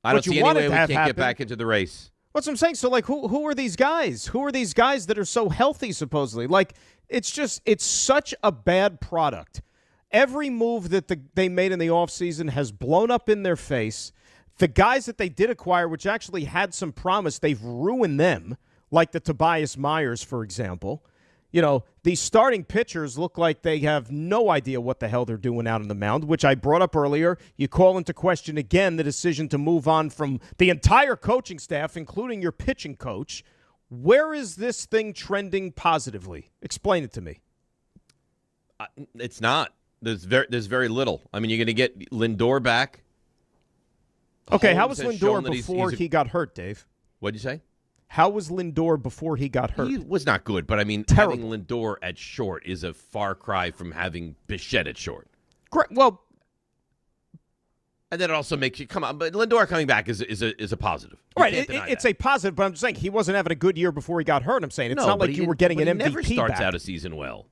I don't see any way we can't get back into the race. That's what I'm saying. So, like, who are these guys? Who are these guys that are so healthy, supposedly? Like, it's such a bad product. Every move that they made in the offseason has blown up in their face. The guys that they did acquire, which actually had some promise, they've ruined them, like the Tobias Myers, for example. You know, these starting pitchers look like they have no idea what the hell they're doing out on the mound, which I brought up earlier. You call into question again the decision to move on from the entire coaching staff, including your pitching coach. Where is this thing trending positively? Explain it to me. It's not. There's very little. I mean, you're going to get Lindor back. Okay, how was Lindor before he got hurt, Dave? What'd you say? How was Lindor before he got hurt? He was not good, but I mean, having Lindor at short is a far cry from having Bichette at short. Great. Well, and then it also makes you come on. But Lindor coming back is a positive. Right, it's a positive. But I'm just saying he wasn't having a good year before he got hurt. I'm saying it's not like you were getting an MVP. He never starts out a season well.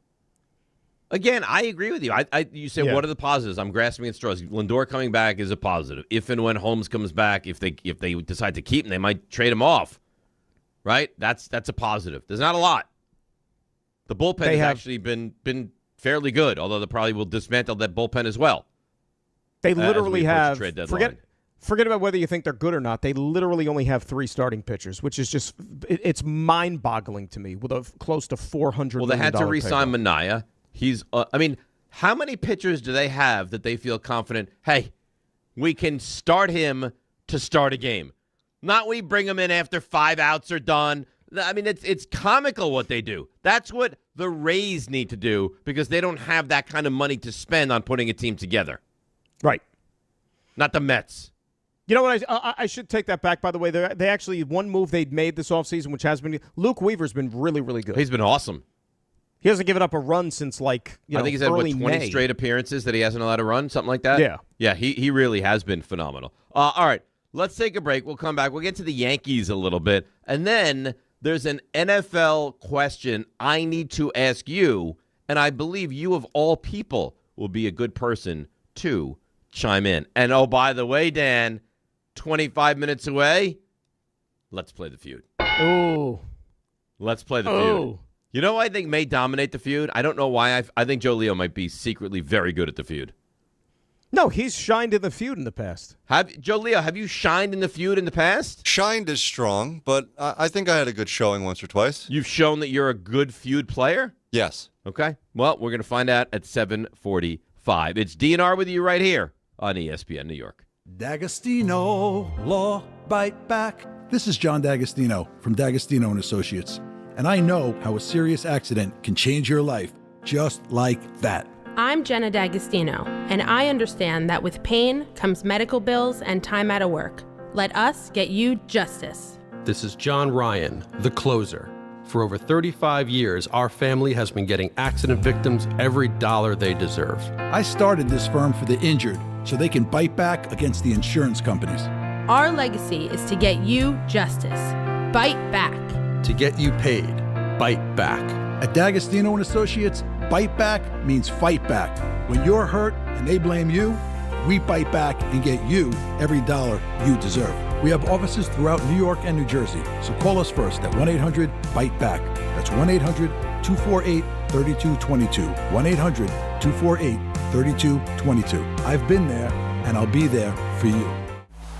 Again, I agree with you. You say, what are the positives? I'm grasping at straws. Lindor coming back is a positive. If and when Holmes comes back, if they decide to keep him, they might trade him off. Right? That's a positive. There's not a lot. The bullpen has actually been fairly good, although they probably will dismantle that bullpen as well. They literally have forget about whether you think they're good or not. They literally only have 3 starting pitchers, which is just it's mind-boggling to me with a close to $400 Well, they had to re-sign Minaya. He's I mean, how many pitchers do they have that they feel confident, hey, we can start him to start a game? Not we bring him in after 5 outs are done. I mean, it's comical what they do. That's what the Rays need to do because they don't have that kind of money to spend on putting a team together. Right. Not the Mets. You know what? I should take that back, by the way. They actually, one move they'd made this offseason, which has been, Luke Weaver's been really, really good. He's been awesome. He hasn't given up a run since, I think he's had, 20 straight appearances that he hasn't allowed to run, something like that? Yeah. Yeah, he really has been phenomenal. All right, let's take a break. We'll come back. We'll get to the Yankees a little bit. And then there's an NFL question I need to ask you, and I believe you, of all people, will be a good person to chime in. And, oh, by the way, Dan, 25 minutes away, let's play the feud. Ooh. Let's play the feud. You know who I think may dominate the feud? I don't know why. I think Joe Leo might be secretly very good at the feud. No, he's shined in the feud in the past. Joe Leo, have you shined in the feud in the past? Shined is strong, but I think I had a good showing once or twice. You've shown that you're a good feud player? Yes. Okay. Well, we're going to find out at 7:45. It's DNR with you right here on ESPN New York. D'Agostino, Law, Bite Back. This is John D'Agostino from D'Agostino & Associates. And I know how a serious accident can change your life just like that. I'm Jenna D'Agostino, and I understand that with pain comes medical bills and time out of work. Let us get you justice. This is John Ryan, the closer. For over 35 years, our family has been getting accident victims every dollar they deserve. I started this firm for the injured so they can bite back against the insurance companies. Our legacy is to get you justice. Bite back. To get you paid, bite back. At D'Agostino & Associates, bite back means fight back. When you're hurt and they blame you, we bite back and get you every dollar you deserve. We have offices throughout New York and New Jersey, so call us first at 1-800-BITE-BACK. That's 1-800-248-3222. 1-800-248-3222. I've been there, and I'll be there for you.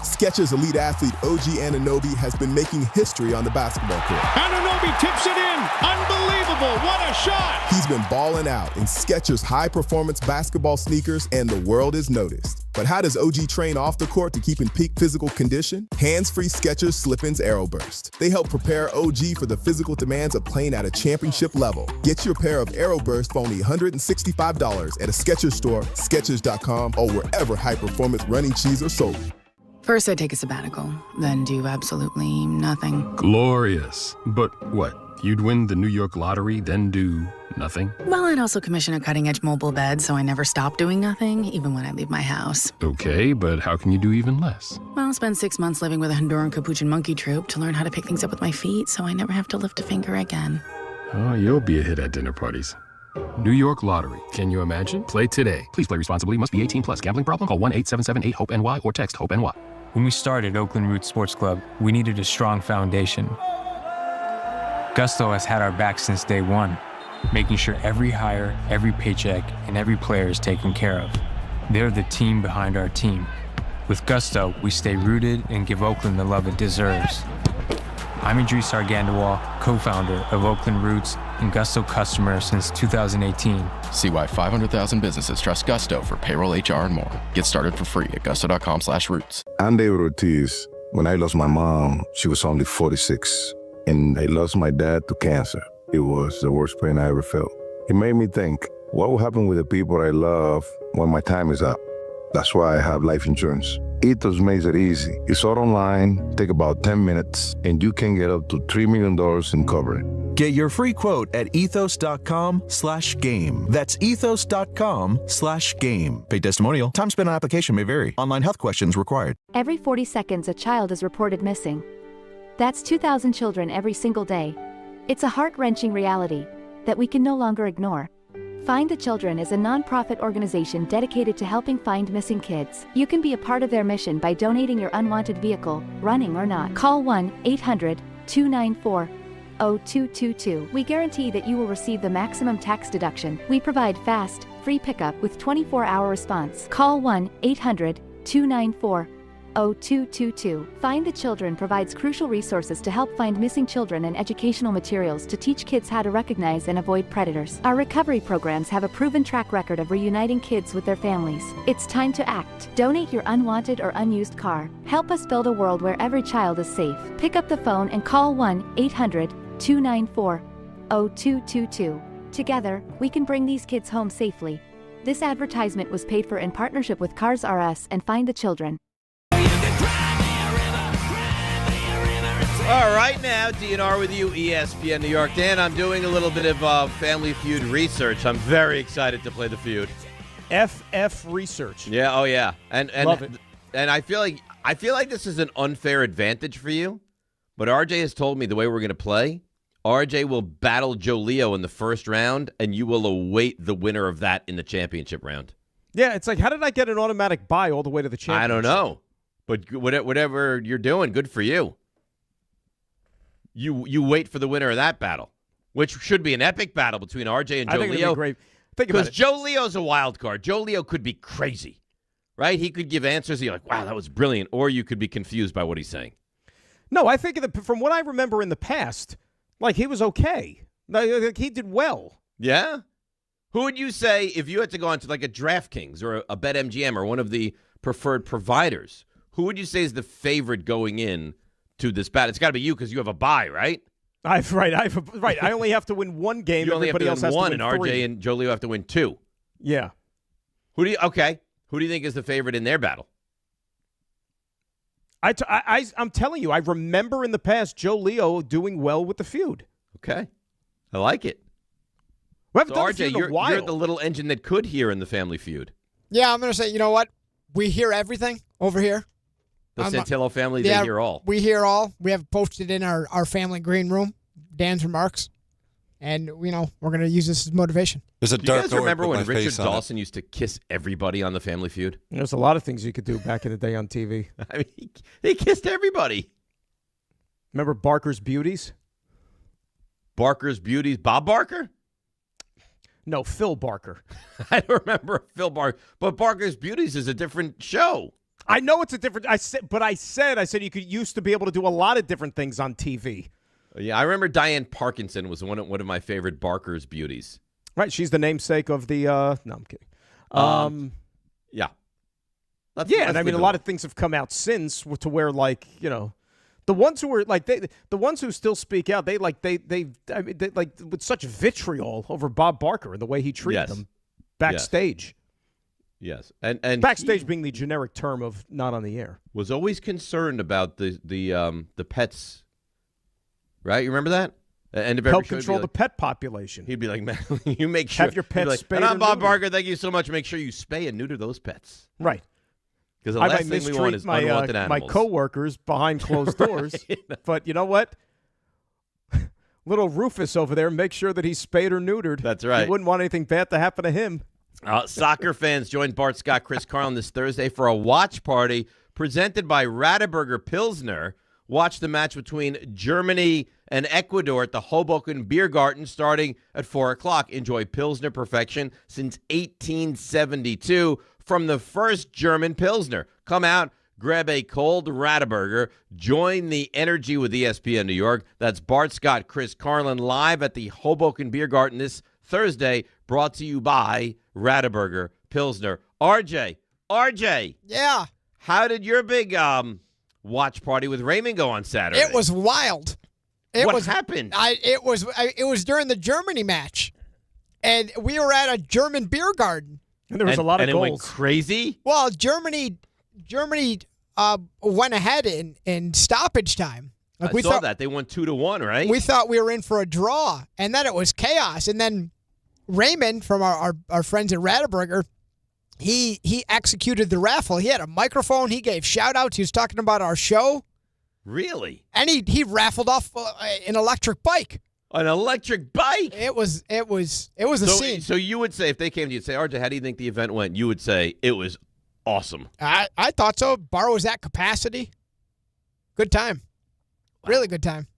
Skechers elite athlete OG Anunoby has been making history on the basketball court. Anunoby tips it in. Unbelievable. What a shot. He's been balling out in Skechers high-performance basketball sneakers, and the world is noticed. But how does OG train off the court to keep in peak physical condition? Hands-free Skechers Slip-ins Aeroburst. They help prepare OG for the physical demands of playing at a championship level. Get your pair of Aeroburst for only $165 at a Skechers store, Skechers.com, or wherever high-performance running shoes are sold. First, I take a sabbatical, then do absolutely nothing. Glorious. But what? You'd win the New York lottery, then do nothing? Well, I'd also commission a cutting-edge mobile bed, so I never stop doing nothing, even when I leave my house. Okay, but how can you do even less? Well, I'll spend 6 months living with a Honduran Capuchin monkey troupe to learn how to pick things up with my feet, so I never have to lift a finger again. Oh, you'll be a hit at dinner parties. New York Lottery. Can you imagine? Play today. Please play responsibly. Must be 18 plus. Gambling problem? Call 1-877-8-HOPE-NY or text HOPE-NY. When we started Oakland Roots Sports Club, we needed a strong foundation. Gusto has had our back since day one, making sure every hire, every paycheck, and every player is taken care of. They're the team behind our team. With Gusto, we stay rooted and give Oakland the love it deserves. I'm Idris Argandawal, co-founder of Oakland Roots and Gusto customer since 2018. See why 500,000 businesses trust Gusto for payroll, HR, and more. Get started for free at gusto.com/roots. I'm David Ortiz. When I lost my mom, she was only 46. And I lost my dad to cancer. It was the worst pain I ever felt. It made me think, what will happen with the people I love when my time is up? That's why I have life insurance. Ethos makes it easy. It's all online, take about 10 minutes, and you can get up to $3 million in coverage. Get your free quote at ethos.com/game. That's ethos.com/game. Paid testimonial. Time spent on application may vary. Online health questions required. Every 40 seconds, a child is reported missing. That's 2,000 children every single day. It's a heart-wrenching reality that we can no longer ignore. Find the Children is a non-profit organization dedicated to helping find missing kids. You can be a part of their mission by donating your unwanted vehicle, running or not. Call 1-800-294-0222. We guarantee that you will receive the maximum tax deduction. We provide fast, free pickup with 24-hour response. Call 1-800-294-0222. Find the Children provides crucial resources to help find missing children and educational materials to teach kids how to recognize and avoid predators. Our recovery programs have a proven track record of reuniting kids with their families. It's time to act. Donate your unwanted or unused car. Help us build a world where every child is safe. Pick up the phone and call 1-800-294-0222. Together, we can bring these kids home safely. This advertisement was paid for in partnership with Cars R Us and Find the Children. All right, now, DNR with you, ESPN New York. Dan, I'm doing a little bit of Family Feud research. I'm very excited to play the Feud. FF research. Yeah, oh yeah. And Love it. And I feel like this is an unfair advantage for you, but RJ has told me the way we're going to play, RJ will battle Joe Leo in the first round, and you will await the winner of that in the championship round. Yeah, it's like, how did I get an automatic bye all the way to the championship? I don't know, but whatever you're doing, good for you. You wait for the winner of that battle, which should be an epic battle between RJ and Joe Leo. I think it'd be great. Think about it. Because Joe Leo's a wild card. Joe Leo could be crazy, right? He could give answers. You're like, wow, that was brilliant. Or you could be confused by what he's saying. No, I think from what I remember in the past, like, he was okay. Like, he did well. Yeah? Who would you say, if you had to go onto like a DraftKings or a BetMGM or one of the preferred providers, who would you say is the favorite going in to this battle? It's got to be you because you have a bye, right? I only have to win one game. You only Everybody have to else win one, has to and win RJ 3. and Joe Leo have to win 2. Yeah. Who do you think is the favorite in their battle? I'm telling you, I remember in the past Joe Leo doing well with the Feud. Okay. I like it. So RJ, you're the little engine that could hear in the Family Feud. Yeah, I'm going to say, you know what? We hear everything over here. The Santillo family, they hear all. We hear all. We have posted in our family green room Dan's remarks. And, we're going to use this as motivation. Do you guys remember when Richard Dawson used to kiss everybody on the Family Feud? There's a lot of things you could do back in the day on TV. I mean, they kissed everybody. Remember Barker's Beauties? Barker's Beauties? Bob Barker? No, Phil Barker. I don't remember Phil Barker. But Barker's Beauties is a different show. I know it's a different. I said you could used to be able to do a lot of different things on TV. Yeah, I remember Diane Parkinson was one of my favorite Barker's beauties. Right, she's the namesake of the. No, I'm kidding. Yeah. And I mean, a lot of things have come out since to where, like, you know, the ones who were like the ones who still speak out, they with such vitriol over Bob Barker and the way he treated them backstage. Yes, and backstage being the generic term of not on the air. Was always concerned about the pets. Right, you remember that? And help control the pet population. He'd be like, "Man, you make sure have your pets spayed and I'm Bob neutered." Barker. Thank you so much. Make sure you spay and neuter those pets." Right. Because the last thing we want is unwanted animals. My coworkers behind closed doors. But you know what? Little Rufus over there, make sure that he's spayed or neutered. That's right. You wouldn't want anything bad to happen to him. Soccer fans joined Bart Scott, Chris Carlin this Thursday for a watch party presented by Rothenberg Pilsner. Watch the match between Germany and Ecuador at the Hoboken Beer Garden starting at 4 o'clock. Enjoy Pilsner perfection since 1872 from the first German Pilsner. Come out, grab a cold Rothenberger, join the energy with ESPN New York. That's Bart Scott, Chris Carlin live at the Hoboken Beer Garden this Thursday, brought to you by Rothenberg Pilsner. RJ. Yeah. How did your big watch party with Raymond go on Saturday? It was wild. What happened? It was during the Germany match, and we were at a German beer garden. And there was a lot of goals. And it went crazy? Well, Germany went ahead in stoppage time. Like, I saw that. They won 2-1, right? We thought we were in for a draw, and then it was chaos. And then Raymond from our friends at Rothenberg, he executed the raffle. He had a microphone. He gave shout-outs. He was talking about our show. Really? And he raffled off an electric bike. An electric bike? It was a scene. So you would say, if they came to you and say, RJ, how do you think the event went? You would say it was awesome. I thought so. Bar was at capacity. Good time. Wow. Really good time.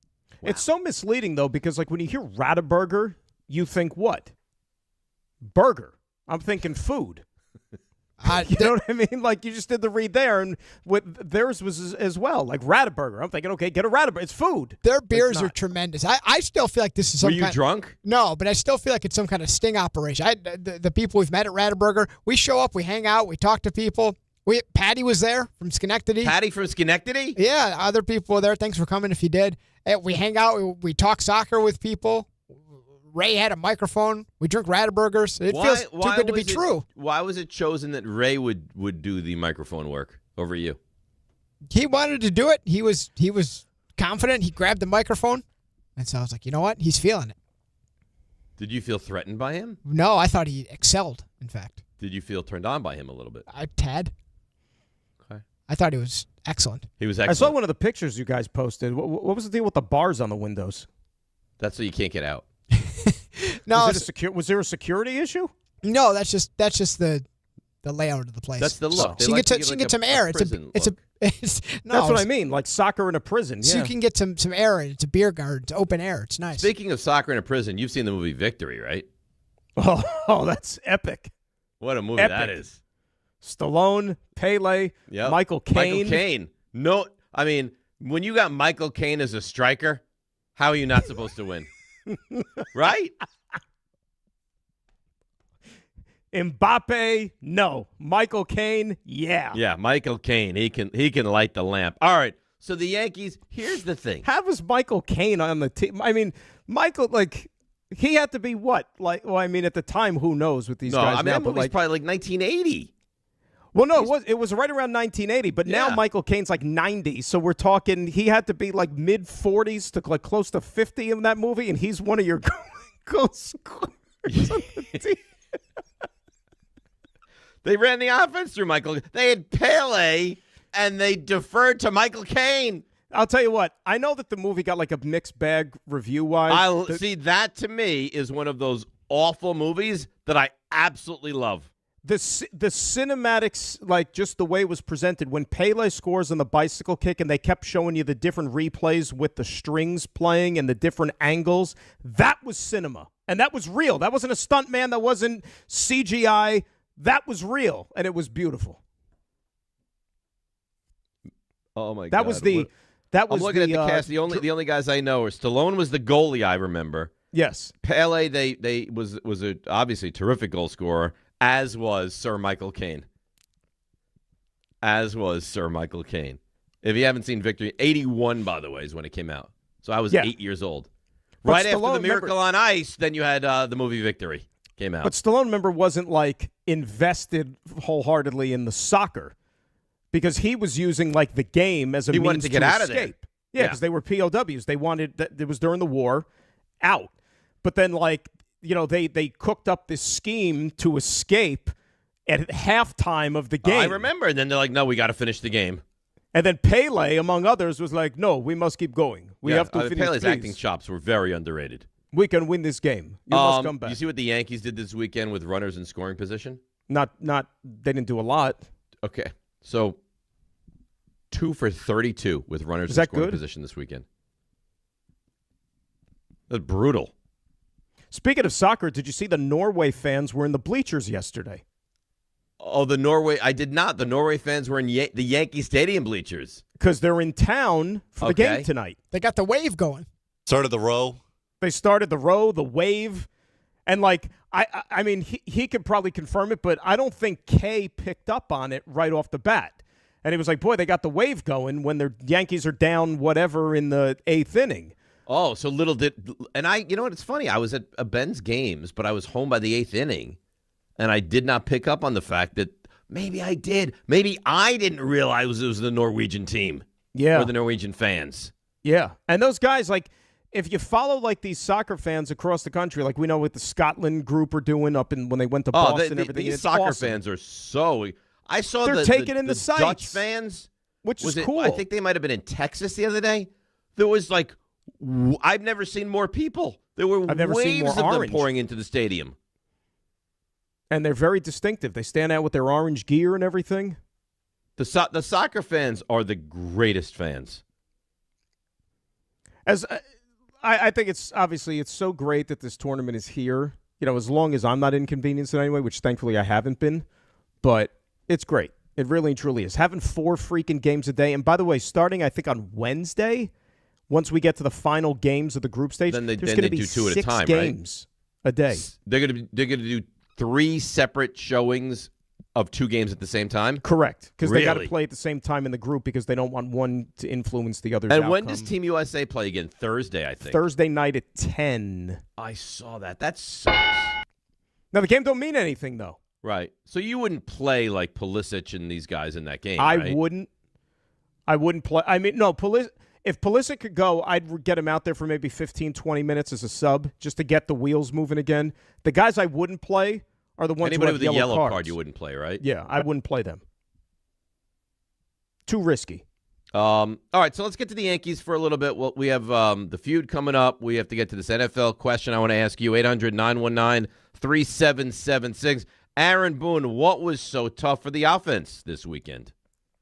Wow. It's so misleading, though, because like when you hear Rothenberger, you think what? Burger. I'm thinking food. You know what I mean? Like, you just did the read there, and theirs was as well. Like, Rothenberger. I'm thinking, okay, get a Rothenberger. It's food. Their beers are tremendous. I still feel like this is some Were you drunk? No, but I still feel like it's some kind of sting operation. The people we've met at Rothenberger, we show up, we hang out, we talk to people. Patty was there from Schenectady. Patty from Schenectady? Yeah, other people were there. Thanks for coming if you did. We hang out, we talk soccer with people. Ray had a microphone. We drink Rothenbergers. It feels too good to be true. Why was it chosen that Ray would do the microphone work over you? He wanted to do it. He was confident. He grabbed the microphone. And so I was like, you know what? He's feeling it. Did you feel threatened by him? No, I thought he excelled, in fact. Did you feel turned on by him a little bit? Tad. Okay. I thought he was excellent. He was excellent. I saw one of the pictures you guys posted. What was the deal with the bars on the windows? That's so you can't get out. No, was there a security issue? No, that's just the layout of the place. That's the look. So you can get some air. That's what I mean, like soccer in a prison. So yeah. you can get some air in. It's a beer garden. It's open air. It's nice. Speaking of soccer in a prison, you've seen the movie Victory, right? Oh, that's epic. What a movie that is. Stallone, Pele, yep. Michael Caine. Michael Caine. No, I mean, when you got Michael Caine as a striker, how are you not supposed to win? Right? Mbappe, no. Michael Caine, yeah. Yeah, Michael Caine. He can light the lamp. All right. So the Yankees, here's the thing. How was Michael Caine on the team? I mean, Michael, like, he had to be what? Like, well, I mean, at the time, who knows with these guys now? That movie's probably like 1980. Well, no, it was right around 1980, but now Michael Caine's like 90, so we're talking he had to be like mid-40s to like close to 50 in that movie, and he's one of your goal scorers on the team. They ran the offense through Michael. They had Pele, and they deferred to Michael Caine. I'll tell you what. I know that the movie got like a mixed bag review-wise. See, that to me is one of those awful movies that I absolutely love. The cinematics, like just the way it was presented, when Pele scores on the bicycle kick and they kept showing you the different replays with the strings playing and the different angles, that was cinema. And that was real. That wasn't a stunt man. That wasn't CGI. That was real, and it was beautiful. Oh my God! That was the. That was I'm looking at the cast. The only guys I know are Stallone was the goalie. I remember. Yes. Pele. They was a obviously terrific goal scorer. As was Sir Michael Caine. If you haven't seen Victory, 81 by the way is when it came out. So I was 8 years old. But Right Stallone, after the Miracle on Ice, then you had the movie Victory came out. But Stallone, remember, wasn't like invested wholeheartedly in the soccer because he was using like the game as a means wanted to get out of there. escape. Yeah, because they were POWs. They wanted that. It was during the war, out. But then, like they cooked up this scheme to escape at halftime of the game. I remember. And then they're like, "No, we got to finish the game." And then Pele, among others, was like, "No, we must keep going. We have to finish." Pele's acting chops were very underrated. We can win this game. You must come back. You see what the Yankees did this weekend with runners in scoring position? Not. They didn't do a lot. Okay, so 2 for 32 with runners in scoring position this weekend. That's brutal. Speaking of soccer, did you see the Norway fans were in the bleachers yesterday? Oh, the Norway. I did not. The Norway fans were in the Yankee Stadium bleachers. Because they're in town for the game tonight. They got the wave going. Started the row. They started the row, the wave. And, like, I mean, he could probably confirm it, but I don't think Kay picked up on it right off the bat. And he was like, boy, they got the wave going when the Yankees are down whatever in the 8th inning. Oh, so little did – and you know what? It's funny. I was at Ben's games, but I was home by the 8th inning. And I did not pick up on the fact that maybe I did. Maybe I didn't realize it was the Norwegian team. Yeah. Or the Norwegian fans. Yeah. And those guys, like, if you follow, like, these soccer fans across the country, like we know what the Scotland group are doing up when they went to Boston and everything. These soccer fans are so – I saw they're taking in the sights. Dutch fans. Which is cool. I think they might have been in Texas the other day. There was, like – I've never seen more people. There were waves of them pouring into the stadium. And they're very distinctive. They stand out with their orange gear and everything. The soccer fans are the greatest fans. I think it's obviously it's so great that this tournament is here. As long as I'm not inconvenienced in any way, which thankfully I haven't been. But it's great. It really and truly is. Having 4 freaking games a day. And by the way, starting I think on Wednesday, once we get to the final games of the group stage, there's going to be 2 at a 6 time, games a day. They're going to do 3 separate showings of 2 games at the same time? Correct, because they got to play at the same time in the group because they don't want one to influence the other's outcome. When does Team USA play again? Thursday, I think. Thursday night at 10. I saw that. That sucks. Now, the game don't mean anything, though. Right. So you wouldn't play like Pulisic and these guys in that game, I right? wouldn't play. I mean, no, if Pulisic could go, I'd get him out there for maybe 15, 20 minutes as a sub just to get the wheels moving again. The guys I wouldn't play are the ones Anybody who have with a yellow cards. card you wouldn't play, right? Yeah, I wouldn't play them. Too risky. All right, so let's get to the Yankees for a little bit. Well, we have the feud coming up. We have to get to this NFL question I want to ask you, 800-919-3776. Aaron Boone, what was so tough for the offense this weekend?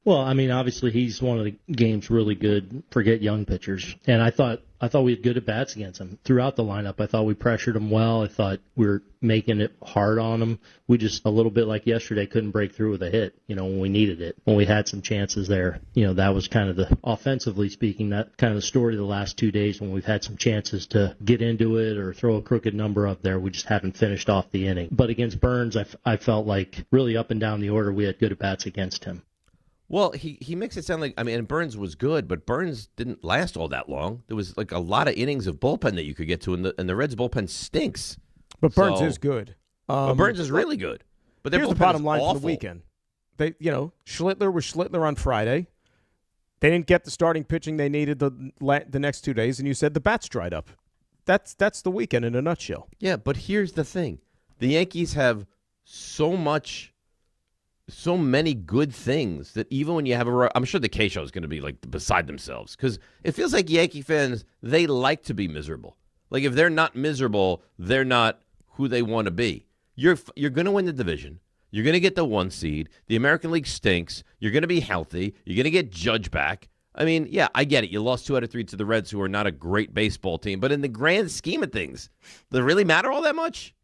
Well, I mean, obviously he's one of the game's really good forget young pitchers, and I thought we had good at bats against him throughout the lineup. I thought we pressured him well. I thought we were making it hard on him. We just a little bit like yesterday couldn't break through with a hit. When we needed it, when we had some chances there. That was kind of the offensively speaking, that kind of the story of the last 2 days when we've had some chances to get into it or throw a crooked number up there. We just haven't finished off the inning. But against Burns, I felt like really up and down the order we had good at bats against him. Well, he makes it sound like, and Burns was good, but Burns didn't last all that long. There was like a lot of innings of bullpen that you could get to, and the Reds' bullpen stinks. But Burns is good. Burns is really good. But here's the bottom line for the weekend. Schlittler was Schlittler on Friday. They didn't get the starting pitching they needed the next 2 days, and you said the bats dried up. That's the weekend in a nutshell. Yeah, but here's the thing. The Yankees have so many good things that even when you have I'm sure the K show is going to be like beside themselves because it feels like Yankee fans, they like to be miserable. Like if they're not miserable, they're not who they want to be. You're going to win the division. You're going to get the 1 seed. The American League stinks. You're going to be healthy. You're going to get Judge back. I mean, yeah, I get it. You lost 2 out of 3 to the Reds, who are not a great baseball team. But in the grand scheme of things, does it really matter all that much?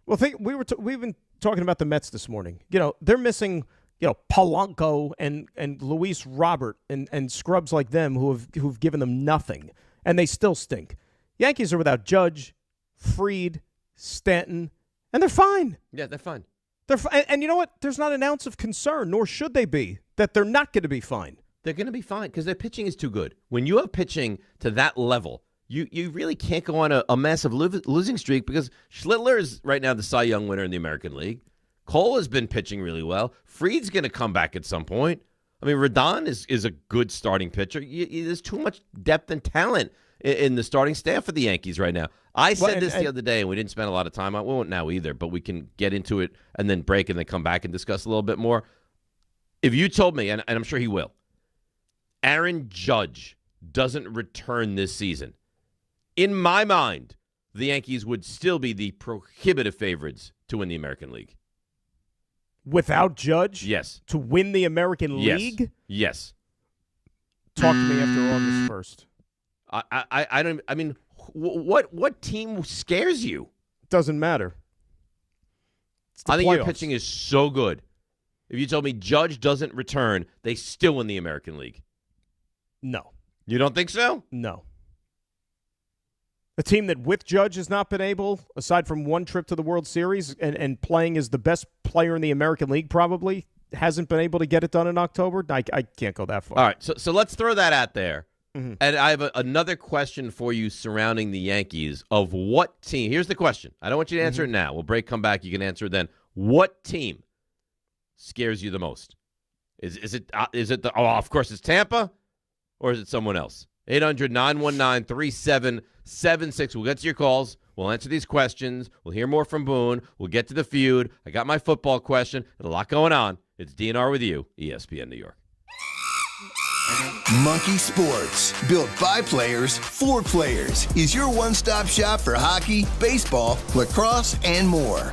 Well, we've been talking about the Mets this morning. They're missing Polanco and Luis Robert and scrubs like them who've given them nothing, and they still stink. Yankees are without Judge, Fried, Stanton, and they're fine. Yeah, they're fine. And you know what? There's not an ounce of concern, nor should they be, that they're not going to be fine. They're going to be fine because their pitching is too good. When you have pitching to that level, you really can't go on a massive losing streak because Schlittler is right now the Cy Young winner in the American League. Cole has been pitching really well. Fried's going to come back at some point. I mean, Rodon is a good starting pitcher. There's too much depth and talent in the starting staff for the Yankees right now. I said this the other day, and we didn't spend a lot of time on it. We won't now either, but we can get into it and then break and then come back and discuss a little bit more. If you told me, and I'm sure he will, Aaron Judge doesn't return this season, in my mind, the Yankees would still be the prohibitive favorites to win the American League. Without Judge? Yes. To win the American League? Yes. Talk to me after August 1st. I mean, what team scares you? Doesn't matter. I think playoffs. your pitching is so good. If you told me Judge doesn't return, they still win the American League. No. You don't think so? No. A team that with Judge has not been able, aside from one trip to the World Series and playing as the best player in the American League probably, hasn't been able to get it done in October? I can't go that far. All right, so let's throw that out there. Mm-hmm. And I have another question for you surrounding the Yankees of what team. Here's the question. I don't want you to answer it now. We'll break, come back. You can answer it then. What team scares you the most? Is it of course it's Tampa, or is it someone else? 800-919-3776. We'll get to your calls. We'll answer these questions. We'll hear more from Boone. We'll get to the feud. I got my football question. There's a lot going on. It's DNR with you, ESPN New York. Monkey Sports, built by players for players, is your one-stop shop for hockey, baseball, lacrosse, and more.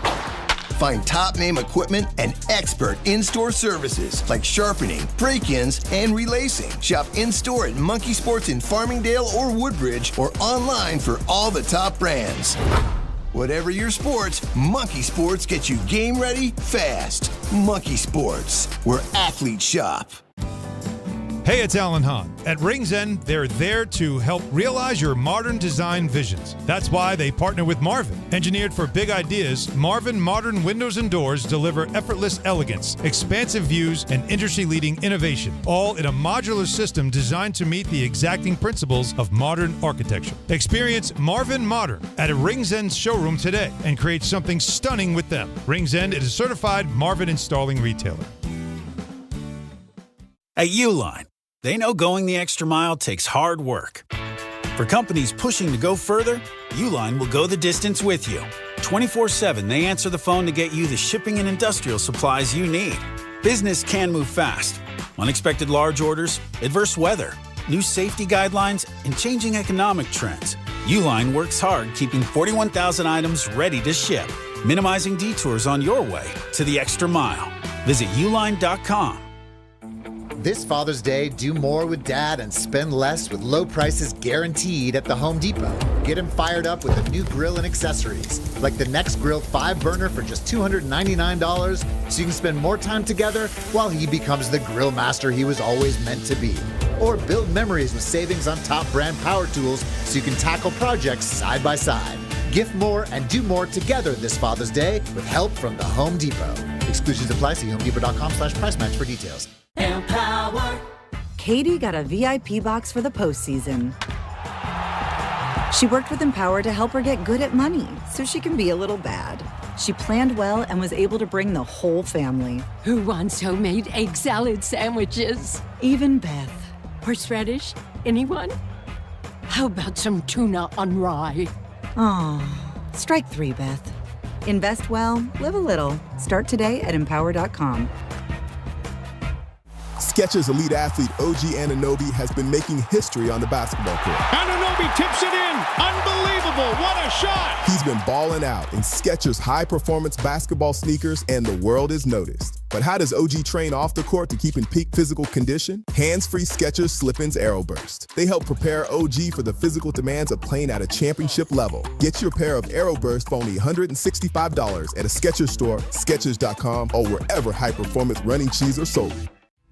Find top-name equipment and expert in-store services like sharpening, break-ins, and relacing. Shop in-store at Monkey Sports in Farmingdale or Woodbridge or online for all the top brands. Whatever your sports, Monkey Sports gets you game ready fast. Monkey Sports, where athletes shop. Hey, it's Alan Hahn. At Rings End, they're there to help realize your modern design visions. That's why they partner with Marvin. Engineered for big ideas, Marvin Modern Windows and Doors deliver effortless elegance, expansive views, and industry-leading innovation, all in a modular system designed to meet the exacting principles of modern architecture. Experience Marvin Modern at a Rings End showroom today and create something stunning with them. Rings End is a certified Marvin installing retailer. At Uline, they know going the extra mile takes hard work. For companies pushing to go further, Uline will go the distance with you. 24/7, they answer the phone to get you the shipping and industrial supplies you need. Business can move fast. Unexpected large orders, adverse weather, new safety guidelines, and changing economic trends. Uline works hard keeping 41,000 items ready to ship, minimizing detours on your way to the extra mile. Visit uline.com. This Father's Day, do more with Dad and spend less with low prices guaranteed at the Home Depot. Get him fired up with a new grill and accessories, like the Next Grill 5-burner for just $299, so you can spend more time together while he becomes the grill master he was always meant to be. Or build memories with savings on top brand power tools so you can tackle projects side by side. Gift more and do more together this Father's Day with help from the Home Depot. Exclusions apply. See homedepot.com/price match for details. Empower. Katie got a VIP box for the postseason. She worked with Empower to help her get good at money so she can be a little bad. She planned well and was able to bring the whole family. Who wants homemade egg salad sandwiches? Even Beth. Horseradish? Anyone? How about some tuna on rye? Aw, strike 3, Beth. Invest well, live a little. Start today at Empower.com. Skechers elite athlete OG Anunoby has been making history on the basketball court. Anunoby tips it in. Unbelievable. What a shot. He's been balling out in Skechers high-performance basketball sneakers, and the world is noticed. But how does OG train off the court to keep in peak physical condition? Hands-free Skechers Slip-ins Aeroburst. They help prepare OG for the physical demands of playing at a championship level. Get your pair of Aeroburst for only $165 at a Skechers store, Skechers.com, or wherever high-performance running shoes are sold.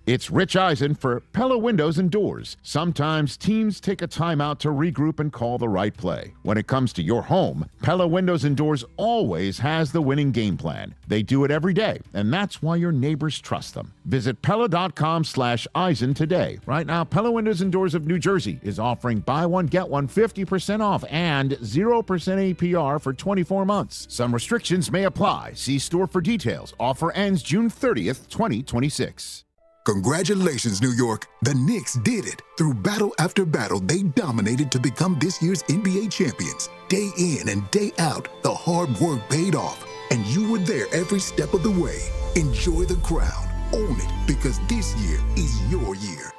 It's Rich Eisen for Pella Windows and Doors. Sometimes teams take a timeout to regroup and call the right play. When it comes to your home, Pella Windows and Doors always has the winning game plan. They do it every day, and that's why your neighbors trust them. Visit Pella.com/Eisen today. Right now, Pella Windows and Doors of New Jersey is offering buy one, get one 50% off and 0% APR for 24 months. Some restrictions may apply. See store for details. Offer ends June 30th, 2026. Congratulations, New York. The Knicks did it. Through battle after battle, they dominated to become this year's NBA champions. Day in and day out, the hard work paid off, and you were there every step of the way. Enjoy the crown. Own it, because this year is your year.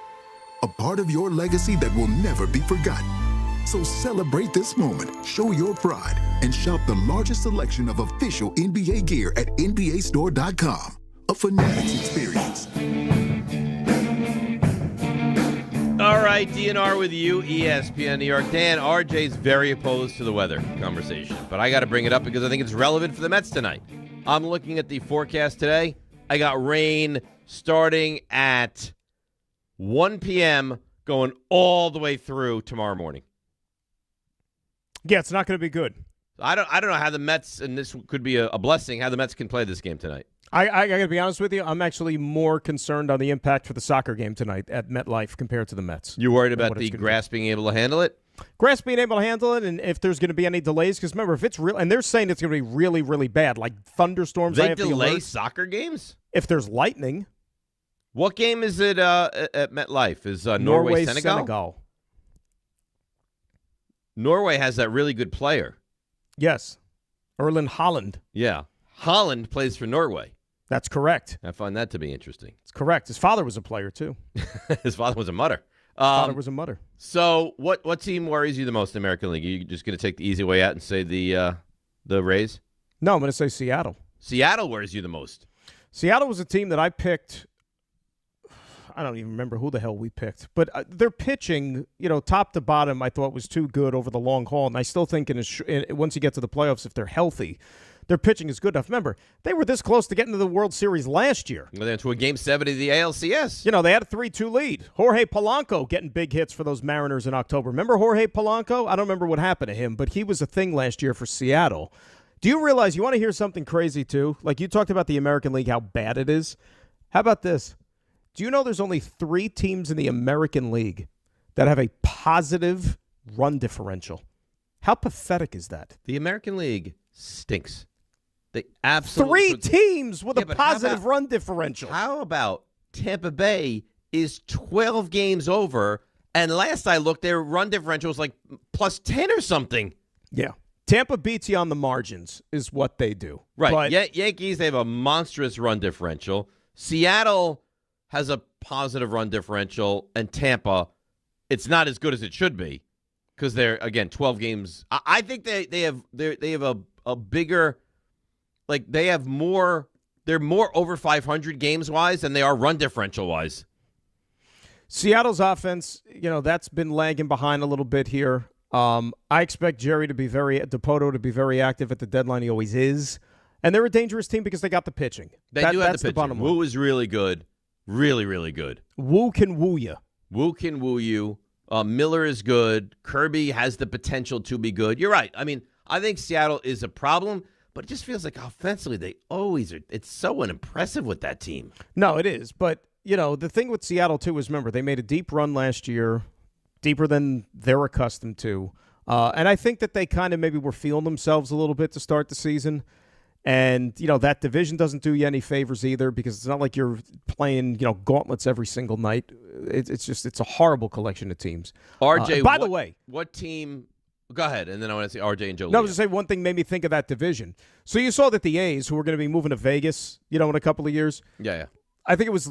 A part of your legacy that will never be forgotten. So celebrate this moment, show your pride, and shop the largest selection of official NBA gear at NBAstore.com. A Fanatics experience. All right, DNR with you, ESPN New York. Dan, RJ's very opposed to the weather conversation, but I got to bring it up because I think it's relevant for the Mets tonight. I'm looking at the forecast today. I got rain starting at 1 p.m. going all the way through tomorrow morning. Yeah, it's not going to be good. I don't know how the Mets, and this could be a blessing, how the Mets can play this game tonight. I got to be honest with you. I'm actually more concerned on the impact for the soccer game tonight at MetLife compared to the Mets. You worried about the grass being able to handle it? Grass being able to handle it, and if there's going to be any delays, because remember, if it's real, and they're saying it's going to be really, really bad, like thunderstorms. They delay soccer games? If there's lightning. What game is it at MetLife? Is Norway Senegal? Norway has that really good player. Yes. Erling Haaland. Yeah. Haaland plays for Norway. That's correct. I find that to be interesting. It's correct. His father was a player, too. His father was a mutter. Father was a mutter. So what team worries you the most in the American League? Are you just going to take the easy way out and say the Rays? No, I'm going to say Seattle. Seattle worries you the most. Seattle was a team that I picked. I don't even remember who the hell we picked. But their pitching, top to bottom, I thought was too good over the long haul. And I still think once you get to the playoffs, if they're healthy, their pitching is good enough. Remember, they were this close to getting to the World Series last year. Well, they're into a Game 7 of the ALCS. They had a 3-2 lead. Jorge Polanco getting big hits for those Mariners in October. Remember Jorge Polanco? I don't remember what happened to him, but he was a thing last year for Seattle. Do you realize, you want to hear something crazy too? Like you talked about the American League, how bad it is. How about this? Do you know there's only 3 teams in the American League that have a positive run differential? How pathetic is that? The American League stinks. They absolutely 3 teams with a positive run differential. How about Tampa Bay is 12 games over, and last I looked, their run differential was like plus 10 or something. Yeah. Tampa beats you on the margins is what they do. Right. But Yankees, they have a monstrous run differential. Seattle has a positive run differential, and Tampa, it's not as good as it should be because they're, again, 12 games. I think they have a bigger, like they have more, they're more over 500 games-wise than they are run differential-wise. Seattle's offense, that's been lagging behind a little bit here. I expect Jerry DiPietro to be very active at the deadline. He always is. And they're a dangerous team because they got the pitching. They do have the pitching. Woo is really good. Really, really good. Woo can woo you. Woo can woo you. Miller is good. Kirby has the potential to be good. You're right. I mean, I think Seattle is a problem, but it just feels like offensively they always are. It's so unimpressive with that team. No, it is. But, the thing with Seattle, too, is remember, they made a deep run last year, deeper than they're accustomed to. And I think that they kind of maybe were feeling themselves a little bit to start the season. And, that division doesn't do you any favors either because it's not like you're playing, gauntlets every single night. It's a horrible collection of teams. RJ, by the way. What team – go ahead, and then I want to say RJ and Joe. No, I was going to say one thing made me think of that division. So you saw that the A's, who are going to be moving to Vegas, in a couple of years. Yeah. I think it was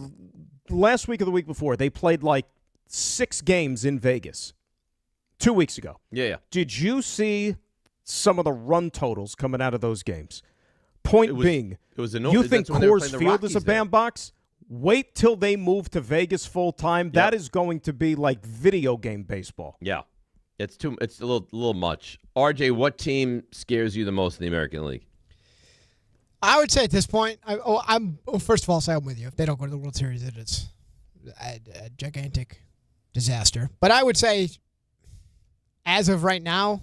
last week or the week before, they played like 6 games in Vegas 2 weeks ago. Yeah. Did you see some of the run totals coming out of those games? Point being, you think Coors Field is a bandbox? Wait till they move to Vegas full time. Yep. That is going to be like video game baseball. Yeah, it's a little much. RJ, what team scares you the most in the American League? I would say at this point, first of all, I'm with you. If they don't go to the World Series, it's a gigantic disaster. But I would say, as of right now,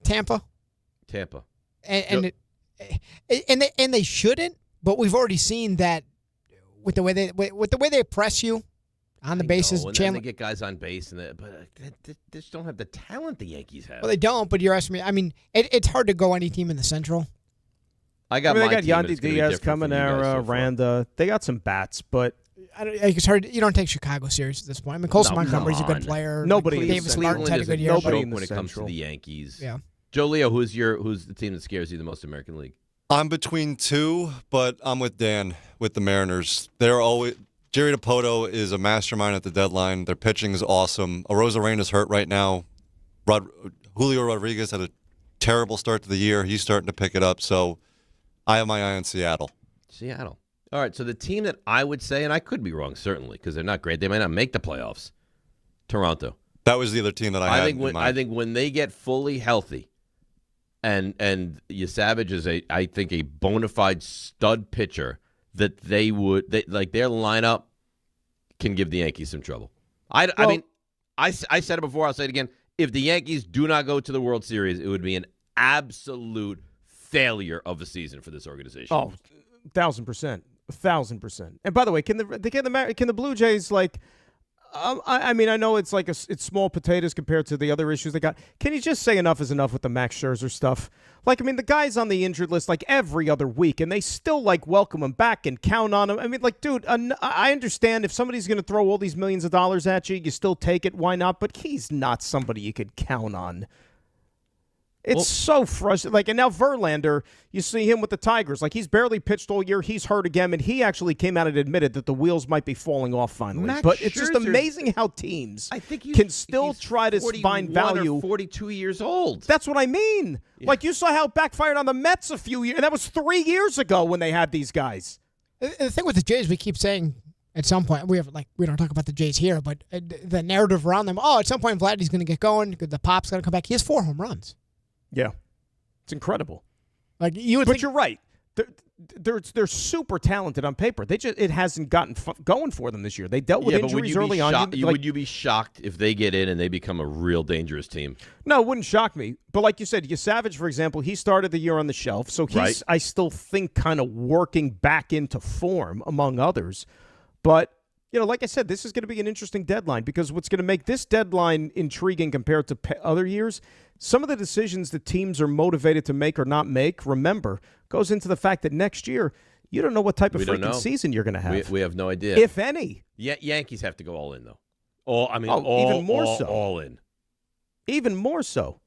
Tampa. And they shouldn't, but we've already seen that with the way they press you on the bases. And then they get guys on base, but they just don't have the talent the Yankees have. Well, they don't. But you're asking me. I mean, it's hard to go any team in the Central. They got Yandy Diaz, Caminera, Randa. They got some bats, but it's hard. You don't take Chicago serious at this point. I mean, Colson Montgomery's a good player. Nobody. Davis Martin's had a good year. Nobody when it comes to the Yankees. Yeah. Joe Leo, who's the team that scares you the most American League? I'm between two, but I'm with Dan with the Mariners. They're always Jerry DiPietro is a mastermind at the deadline. Their pitching is awesome. Arozarena's hurt right now. Julio Rodriguez had a terrible start to the year. He's starting to pick it up. So I have my eye on Seattle. All right. So the team that I would say, and I could be wrong certainly because they're not great. They might not make the playoffs. Toronto. That was the other team that I had. I think when they get fully healthy. And Savage is I think a bona fide stud pitcher that their lineup can give the Yankees some trouble. I mean, I said it before. I'll say it again. If the Yankees do not go to the World Series, it would be an absolute failure of the season for this organization. Oh, 1,000%, 1,000%. And by the way, can the Blue Jays I mean, I know it's it's small potatoes compared to the other issues they got. Can you just say enough is enough with the Max Scherzer stuff? I mean, the guy's on the injured list every other week, and they still welcome him back and count on him. I mean, dude, I understand if somebody's going to throw all these millions of dollars at you, you still take it. Why not? But he's not somebody you could count on. It's so frustrating. And now Verlander, you see him with the Tigers. He's barely pitched all year. He's hurt again, and he actually came out and admitted that the wheels might be falling off finally. It's just amazing how teams can still try to find value. Or 42 years old. That's what I mean. Yeah. You saw how it backfired on the Mets a few years. And that was 3 years ago when they had these guys. The thing with the Jays, we keep saying at some point, we don't talk about the Jays here, but the narrative around them, at some point Vladdy's going to get going. The pop's going to come back. He has 4 home runs. Yeah, it's incredible. You're right. They're super talented on paper. It hasn't gotten going for them this year. They dealt with injuries early on. Would you be shocked if they get in and they become a real dangerous team? No, it wouldn't shock me. But like you said, Savage, for example, he started the year on the shelf, so he's I still think kind of working back into form among others. But like I said, this is going to be an interesting deadline because what's going to make this deadline intriguing compared to other years, some of the decisions that teams are motivated to make or not make, remember, goes into the fact that next year, you don't know what type of freaking season you're going to have. We have no idea. If any. Yankees have to go all in, though. Even more so. All in. Even more so.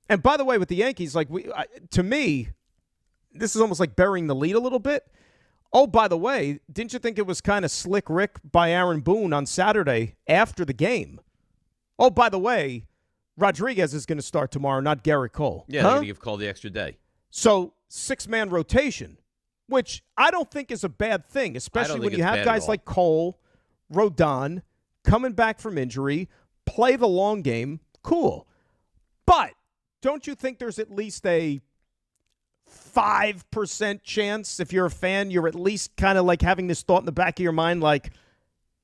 And by the way, with the Yankees, to me, this is almost like burying the lead a little bit. Oh, by the way, didn't you think it was kind of slick Rick by Aaron Boone on Saturday after the game? Oh, by the way, Rodriguez is going to start tomorrow, not Garrett Cole. Yeah, they're going to give Cole the extra day. So, 6-man rotation, which I don't think is a bad thing, especially when you have guys like Cole, Rodon, coming back from injury, play the long game, cool. But don't you think there's at least a 5% chance, if you're a fan, you're at least kind of having this thought in the back of your mind,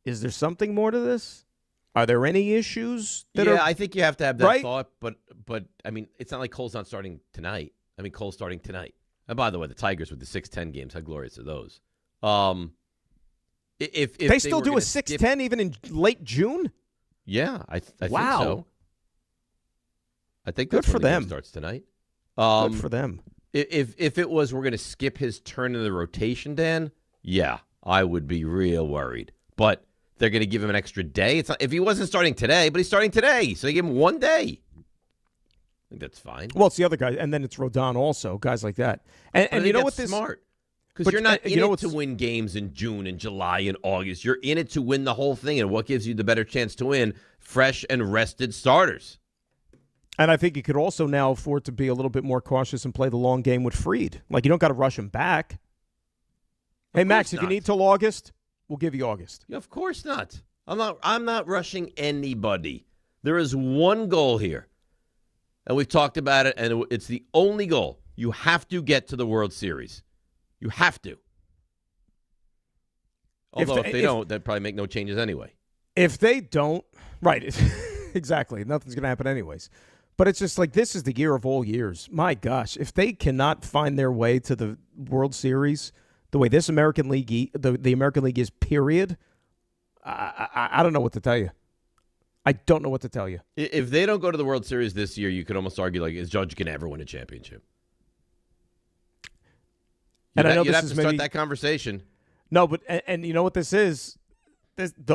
is there something more to this? Are there any issues? I think you have to have that thought, but I mean, it's not like Cole's not starting tonight. I mean, Cole's starting tonight. And by the way, the Tigers with the 6-10 games, how glorious are those? If they still do a 6-10 even in late June? Yeah, I think so. I think that's good for them. Starts tonight. Good for them. If it was we're going to skip his turn in the rotation, Dan, yeah, I would be real worried. But they're going to give him an extra day. It's not, if he wasn't starting today, but he's starting today, so they give him 1 day. I think that's fine. Well, it's the other guy, and then it's Rodon also, guys like that. And you know what this smart Because you're not in it to win games in June and July and August. You're in it to win the whole thing. And what gives you the better chance to win? Fresh and rested starters. And I think you could also now afford to be a little bit more cautious and play the long game with Fried. Like, you don't got to rush him back. Hey, Max, if you need till August, we'll give you August. Yeah, of course not. I'm not rushing anybody. There is one goal here. And we've talked about it, and it's the only goal. You have to get to the World Series. You have to. Although if they don't, they'd probably make no changes anyway. If they don't, right, exactly. Nothing's going to happen anyways. But it's just like, this is the year of all years. My gosh, if they cannot find their way to the World Series the way this American League, the American League is, period, I don't know what to tell you. I don't know what to tell you. If they don't go to the World Series this year, you could almost argue, like, is Judge going to ever win a championship? And I know you'd this have is to start maybe that conversation. No, but and you know what this is?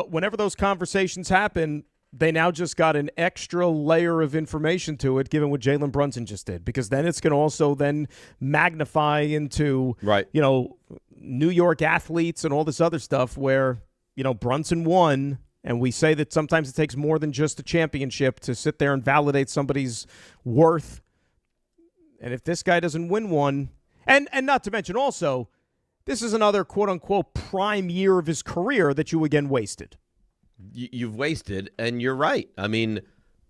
Whenever those conversations happen, they now just got an extra layer of information to it, given what Jalen Brunson just did, because then it's going to also then magnify into New York athletes and all this other stuff where Brunson won. And we say that sometimes it takes more than just a championship to sit there and validate somebody's worth. And if this guy doesn't win one, and not to mention also, this is another quote-unquote prime year of his career that you again wasted. You've wasted, and you're right. I mean,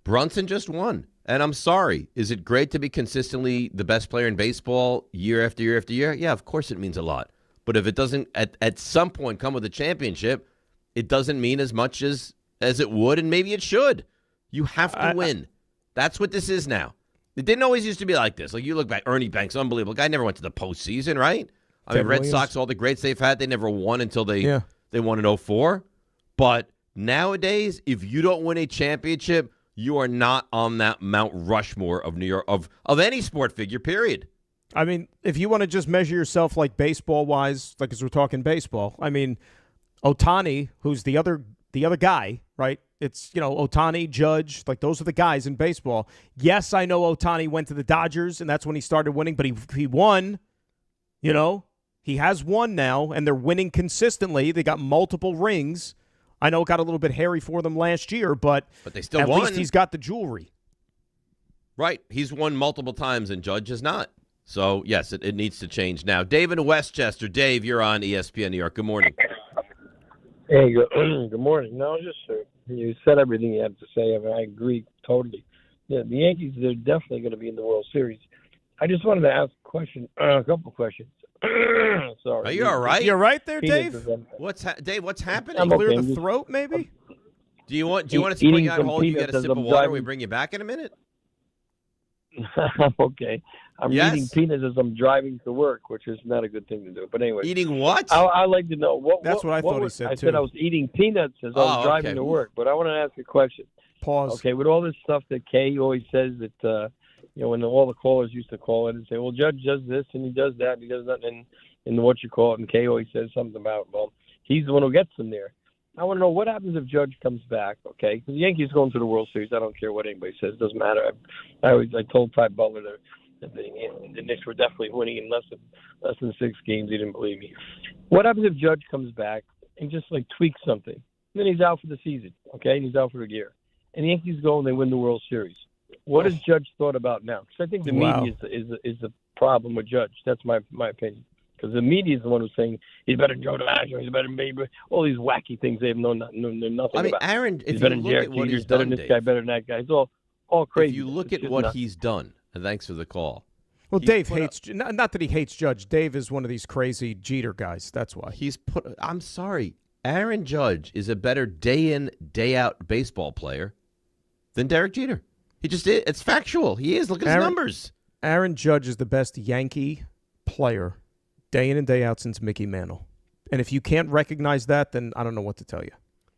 Brunson just won. And I'm sorry. Is it great to be consistently the best player in baseball year after year after year? Yeah, of course it means a lot. But if it doesn't at some point come with a championship, it doesn't mean as much as it would, and maybe it should. You have to win. That's what this is now. It didn't always used to be like this. Like, you look back, Ernie Banks, unbelievable. Guy never went to the postseason, right? I mean, Red Sox, all the greats they've had, they never won until they won in 2004. But nowadays, if you don't win a championship, you are not on that Mount Rushmore of New York, of any sport figure, period. I mean, if you want to just measure yourself like baseball-wise, like as we're talking baseball, I mean, Ohtani, who's the other guy, right? It's, Ohtani, Judge, like those are the guys in baseball. Yes, I know Ohtani went to the Dodgers, and that's when he started winning, but he won, He has won now, and they're winning consistently. They got multiple rings. I know it got a little bit hairy for them last year, but they still at won. least he's got the jewelry. Right. He's won multiple times, and Judge has not. So, yes, it needs to change now. Dave in Westchester. Dave, you're on ESPN New York. Good morning. Hey, good morning. No, just you said everything you had to say. I mean, I agree totally. Yeah, the Yankees, they're definitely going to be in the World Series. I just wanted to ask a couple questions. Sorry. Are you all right? You're right there, Dave? Dave, what's happening? I'm clear the throat, maybe? Do you want us to bring you out whole? You get a sip of water. We bring you back in a minute? Okay. I'm eating peanuts as I'm driving to work, which is not a good thing to do. But anyway. Eating what? I'd like to know. That's what I thought he said, I too. said I was eating peanuts as I was driving to work. But I want to ask a question. Pause. Okay, with all this stuff that Kay always says that, when all the callers used to call in and say, well, Judge does this and he does that and he does that, and what you call it, and Kay always says something about, well, he's the one who gets them there. I want to know what happens if Judge comes back, okay? Because the Yankees going to the World Series. I don't care what anybody says. It doesn't matter. I told Ty Butler that the Knicks were definitely winning in less than 6 games. He didn't believe me. What happens if Judge comes back and just, tweaks something? Then he's out for the season, okay? And he's out for a year. And the Yankees go and they win the World Series. What has Judge thought about now? Because I think the media is the problem with Judge. That's my opinion. Because the media is the one who's saying he's better than Joe DiMaggio, he's better than Babe, all these wacky things they have known nothing about. Aaron, if he's better you than look at what he's better done, than this guy, better than that guy. It's all crazy. If you look at what he's done, and thanks for the call. Well, Dave hates, not that he hates Judge. Dave is one of these crazy Jeter guys. That's why. I'm sorry. Aaron Judge is a better day in, day out baseball player than Derek Jeter. He just is. It's factual. He is. Look at his numbers. Aaron Judge is the best Yankee player day in and day out since Mickey Mantle. And if you can't recognize that, then I don't know what to tell you.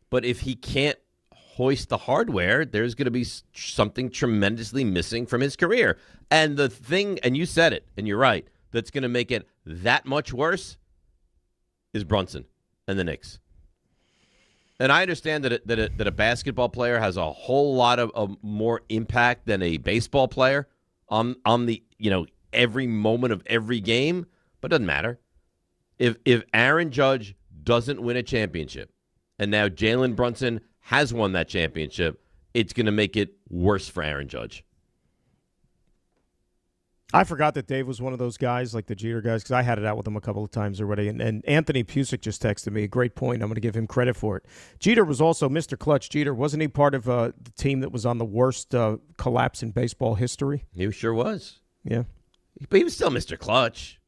But if he can't hoist the hardware, there's going to be something tremendously missing from his career. And the thing, and you said it, and you're right, that's going to make it that much worse is Brunson and the Knicks. And I understand that a basketball player has a whole lot of more impact than a baseball player on the every moment of every game, but it doesn't matter. If Aaron Judge doesn't win a championship, and now Jalen Brunson has won that championship, it's going to make it worse for Aaron Judge. I forgot that Dave was one of those guys, like the Jeter guys, because I had it out with him a couple of times already. And Anthony Pusick just texted me. A great point. I'm going to give him credit for it. Jeter was also Mr. Clutch Jeter. Wasn't he part of the team that was on the worst collapse in baseball history? He sure was. Yeah. But he was still Mr. Clutch.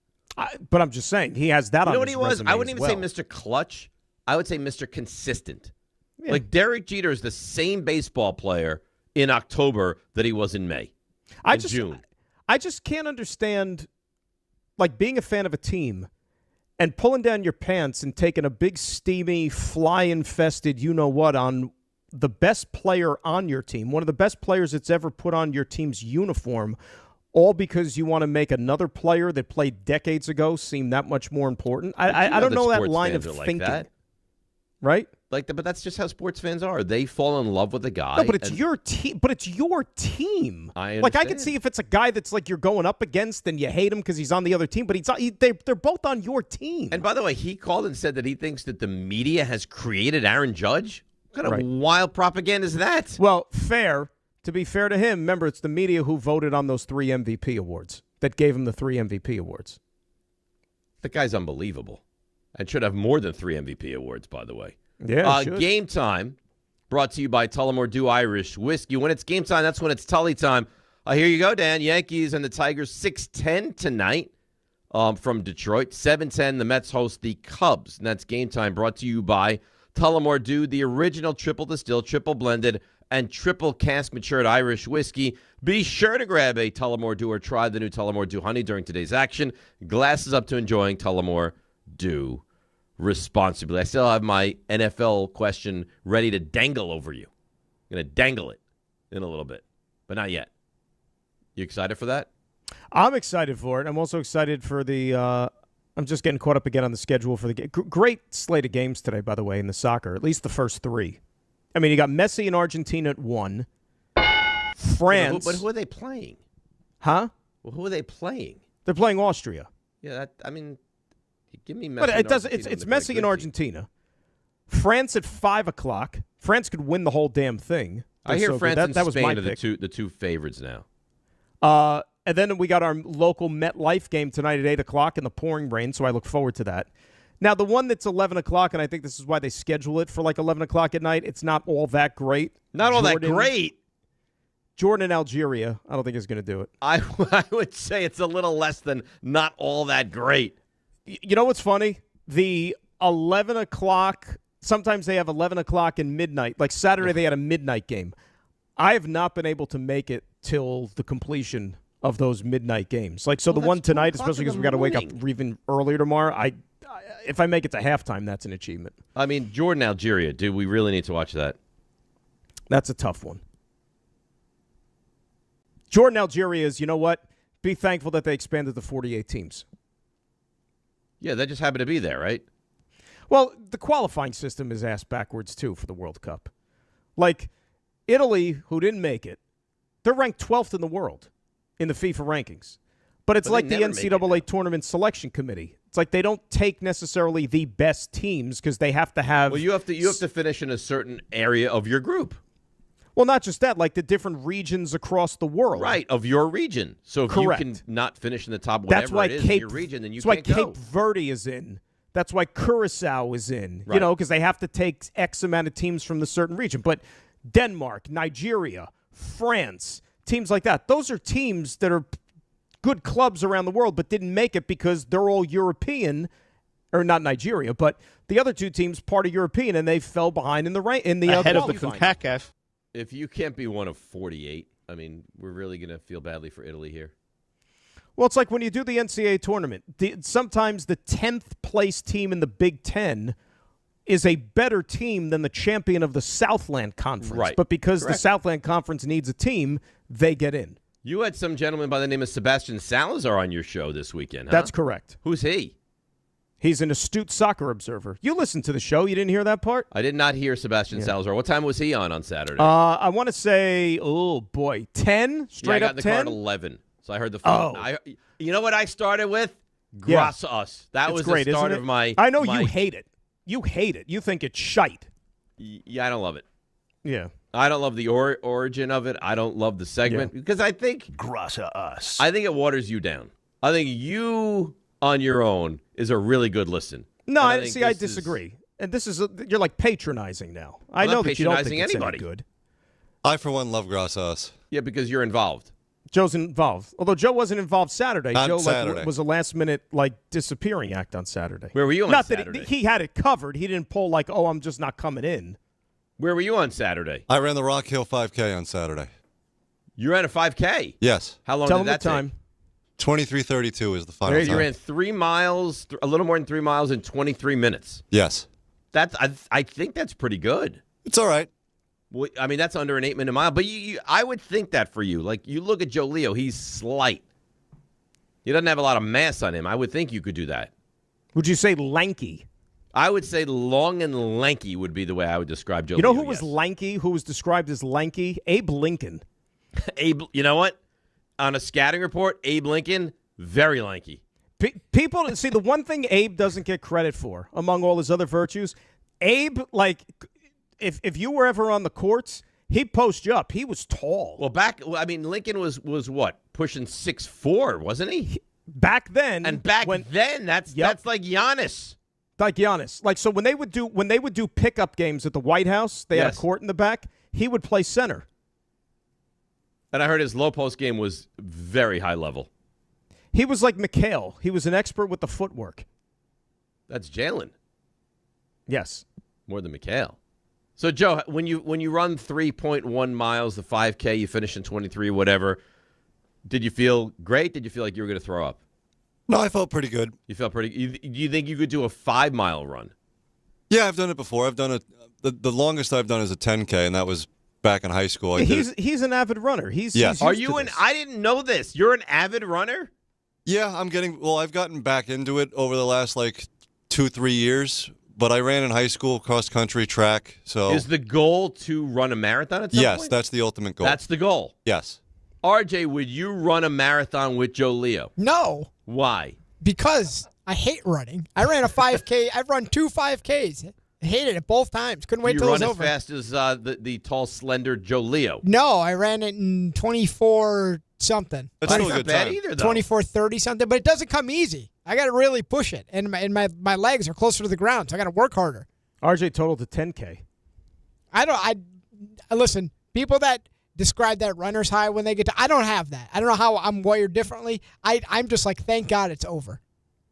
But I'm just saying, he has that on his resume. You know what he was? I wouldn't even say Mr. Clutch. I would say Mr. Consistent. Yeah. Like Derek Jeter is the same baseball player in October that he was in May. June. I just can't understand, like, being a fan of a team and pulling down your pants and taking a big, steamy, fly-infested you-know-what on the best player on your team, one of the best players that's ever put on your team's uniform, all because you want to make another player that played decades ago seem that much more important. I don't know that line of thinking. That. Right? But that's just how sports fans are. They fall in love with a guy. No, but it's your team. But it's your team. I understand. Like, I can see if it's a guy that's like you're going up against and you hate him because he's on the other team. But they're both on your team. And by the way, he called and said that he thinks that the media has created Aaron Judge. What kind of wild propaganda is that? Well, fair. To be fair to him, remember, it's the media who voted on those 3 MVP awards that gave him the 3 MVP awards. The guy's unbelievable. And should have more than 3 MVP awards, by the way. Yeah, Game Time, brought to you by Tullamore Dew Irish Whiskey. When it's game time, that's when it's Tully time. Here you go, Dan. Yankees and the Tigers, 6:10 tonight from Detroit. 7:10, the Mets host the Cubs. And that's Game Time, brought to you by Tullamore Dew, the original triple distilled, triple blended, and triple cask matured Irish whiskey. Be sure to grab a Tullamore Dew or try the new Tullamore Dew Honey during today's action. Glasses up to enjoying Tullamore Dew responsibly. I still have my NFL question ready to dangle over you. I'm going to dangle it in a little bit, but not yet. You excited for that? I'm excited for it. I'm also excited for the I'm just getting caught up again on the schedule for the game. Great slate of games today, by the way, in the soccer, at least the first 3. I mean, you got Messi and Argentina at 1. France. But who are they playing? Huh? Well, who are they playing? They're playing Austria. Yeah, give me Messi. But it does. It's Messi and Argentina. France at 5:00. France could win the whole damn thing. I hear France and that was Spain my are pick. the two favorites now. And then we got our local MetLife game tonight at 8:00 in the pouring rain, so I look forward to that. Now, the one that's 11:00, and I think this is why they schedule it for like 11:00 at night, it's not all that great. All that great? Jordan and Algeria, I don't think is going to do it. I would say it's a little less than not all that great. You know what's funny? The 11:00, sometimes they have 11:00 and midnight. Like Saturday, they had a midnight game. I have not been able to make it till the completion of those midnight games. Like, so the one tonight, especially because we got to wake up even earlier tomorrow, if I make it to halftime, that's an achievement. I mean, Jordan, Algeria, do we really need to watch that? That's a tough one. Jordan, Algeria is, you know what? Be thankful that they expanded to 48 teams. Yeah, that just happened to be there, right? Well, the qualifying system is ass backwards, too, for the World Cup. Like, Italy, who didn't make it, they're ranked 12th in the world in the FIFA rankings. But it's like the NCAA Tournament Selection Committee. It's like they don't take necessarily the best teams because they have to have... Well, you have to finish in a certain area of your group. Well, not just that, like the different regions across the world. Right, of your region. So if you can not finish in the top whatever it is in your region, then you can't go. That's why Cape Verde is in. That's why Curacao is in. Right. You know, because they have to take X amount of teams from the certain region. But Denmark, Nigeria, France, teams like that, those are teams that are good clubs around the world but didn't make it because they're all European, or not Nigeria, but the other two teams part of European, and they fell behind in the ahead of the CONCACAF. If you can't be one of 48, I mean, we're really going to feel badly for Italy here. Well, it's like when you do the NCAA tournament. Sometimes the 10th place team in the Big Ten is a better team than the champion of the Southland Conference. Right. But because the Southland Conference needs a team, they get in. You had some gentleman by the name of Sebastian Salazar on your show this weekend, huh? That's correct. Who's he? He's an astute soccer observer. You listened to the show. You didn't hear that part? I did not hear Sebastian Salazar. What time was he on Saturday? I want to say, 10? Straight I got up in the 10? car at 11. So I heard the phone. You know what I started with? Graca us. That was great, the start isn't it? of my. I know you hate it. You hate it. You think it's shite. Yeah, I don't love it. Yeah. I don't love the origin of it. I don't love the segment because I think Graca us. I think it waters you down. I think you on your own is a really good listen. No, I disagree. And this is you're like patronizing now. I know that you don't think it's any good. I, for one, love Graca us. Yeah, because you're involved. Joe's involved. Although Joe wasn't involved Saturday. Not Joe Saturday. was a last-minute disappearing act on Saturday. Where were you on Not Saturday? That he had it covered. He didn't pull I'm just not coming in. Where were you on Saturday? I ran the Rock Hill 5K on Saturday. You ran a 5K? Yes. How long Tell did him that the time. take? 23:32 is the final time. You ran 3 miles, a little more than 3 miles in 23 minutes. Yes. I think that's pretty good. It's all right. Well, I mean, that's under an 8-minute mile. But I would think that for you. Like, you look at Joe Leo, he's slight. He doesn't have a lot of mass on him. I would think you could do that. Would you say lanky? I would say long and lanky would be the way I would describe Joe You know Leo, who was lanky, who was described as lanky? Abe Lincoln. Abe, you know what? On a scouting report, Abe Lincoln, very lanky. People, see, the one thing Abe doesn't get credit for, among all his other virtues, Abe, if you were ever on the courts, he'd post you up. He was tall. Well, Lincoln was what? Pushing 6'4", wasn't he? Back then. And then, that's like Giannis. Like Giannis. So when they would do pickup games at the White House, they had a court in the back, he would play center. And I heard his low post game was very high level. He was like McHale. He was an expert with the footwork. That's Jalen. Yes. More than McHale. So, Joe, when you run 3.1 miles, the 5K, you finish in 23, whatever, did you feel great? Did you feel like you were going to throw up? No, I felt pretty good. You felt pretty. Do you think you could do a 5-mile run? Yeah, I've done it before. I've done it. The longest I've done is a 10K, and that was back in high school. He's an avid runner. He's Are you I didn't know this. You're an avid runner? Yeah, I've gotten back into it over the last 2-3 years. But I ran in high school, cross country, track. So is the goal to run a marathon at some point? Yes, that's the ultimate goal. That's the goal. Yes. RJ, would you run a marathon with Joe Leo? No. Why? Because I hate running. I ran a 5K. I've run 2 5Ks. I hated it both times. Couldn't wait till it was over. You run as fast as the tall, slender Joe Leo? No, I ran it in 24 something. That's not a good bad time. either, though. 24:30 something, but it doesn't come easy. I got to really push it, and my legs are closer to the ground, so I got to work harder. RJ totaled to 10K. I listen. People that describe that runner's high when they get to, I don't have that. I don't know how I'm wired differently. I'm just like, thank God it's over.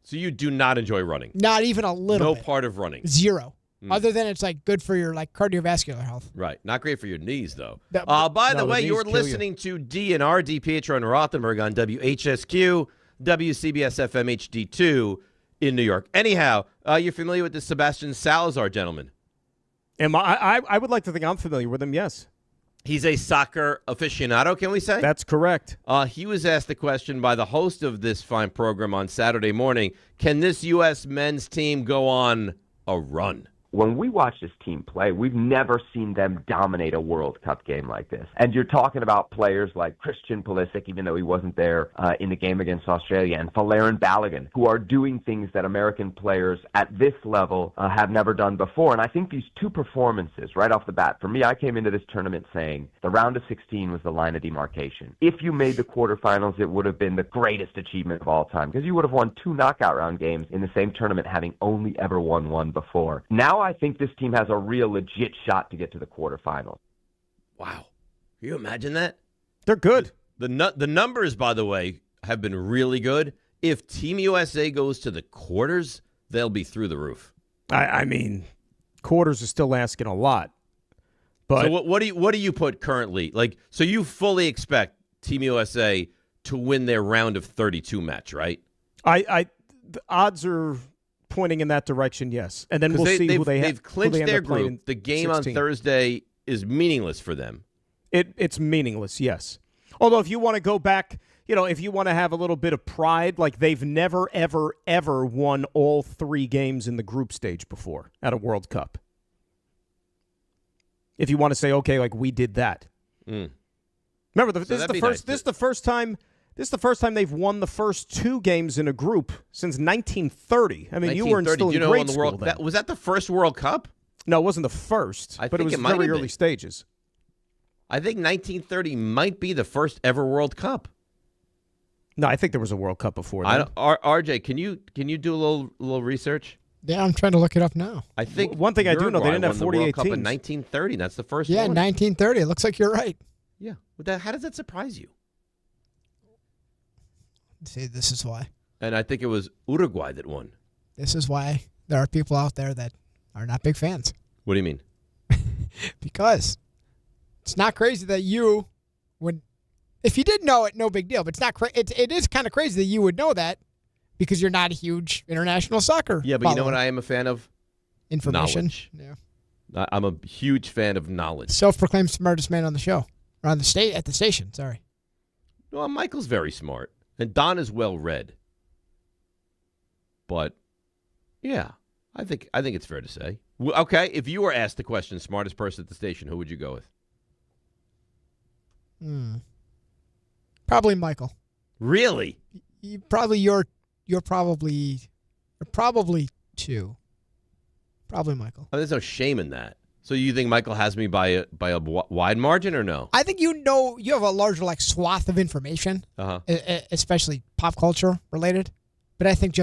So you do not enjoy running? Not even a little. No part of running. Zero. Other than it's good for your cardiovascular health. Right. Not great for your knees, though. By the way, you're listening to DNR, DiPietro and Rothenberg on WHSQ, WCBS FM HD2 in New York. Anyhow, you're familiar with the Sebastian Salazar gentleman? I would like to think I'm familiar with him, yes. He's a soccer aficionado, can we say? That's correct. He was asked the question by the host of this fine program on Saturday morning, can this U.S. men's team go on a run? When we watch this team play, we've never seen them dominate a World Cup game like this. And you're talking about players like Christian Pulisic, even though he wasn't there in the game against Australia, and Valerian Balogun, who are doing things that American players at this level have never done before. And I think these two performances, right off the bat, for me, I came into this tournament saying the round of 16 was the line of demarcation. If you made the quarterfinals, it would have been the greatest achievement of all time, because you would have won 2 knockout round games in the same tournament, having only ever won one before. Now I think this team has a real legit shot to get to the quarterfinals. Wow. Can you imagine that? They're good. The numbers, by the way, have been really good. If Team USA goes to the quarters, they'll be through the roof. I mean, quarters are still asking a lot. But so what do you put currently? So you fully expect Team USA to win their round of 32 match, right? The odds are pointing in that direction, yes. And then we'll see who they have. They've clinched their group. The game 16. On Thursday is meaningless for them. It's meaningless, yes. Although if you want to go back, if you want to have a little bit of pride, they've never, ever, ever won all 3 games in the group stage before at a World Cup. If you want to say, okay, we did that. Remember, this is the first time This is the first time they've won the first 2 games in a group since 1930. I mean, you weren't still in grade school then. Was that the first World Cup? No, it wasn't the first, but it was very early stages. I think 1930 might be the first ever World Cup. No, I think there was a World Cup before that. RJ, can you do a little research? Yeah, I'm trying to look it up now. I think one thing I do know, they didn't have 48 World Cup teams. in 1930. That's the first Yeah, one. 1930. It looks like you're right. Yeah. How does that surprise you? See, this is why. And I think it was Uruguay that won. This is why there are people out there that are not big fans. What do you mean? Because it's not crazy that you would, if you did know it, no big deal. But it's not. It is kind of crazy that you would know that because you're not a huge international soccer. Yeah, but you know what I am a fan of? Information. Knowledge. Yeah. I'm a huge fan of knowledge. Self-proclaimed smartest man on the show, or on the at the station. Sorry. Well, Michael's very smart, and Don is well read. But yeah, I think it's fair to say. Okay, if you were asked the question, smartest person at the station, who would you go with? Probably Michael. Really? You're probably 2. Probably Michael. Oh, there's no shame in that. So you think Michael has me by a wide margin or no? I think you have a larger swath of information, especially pop culture related. But I think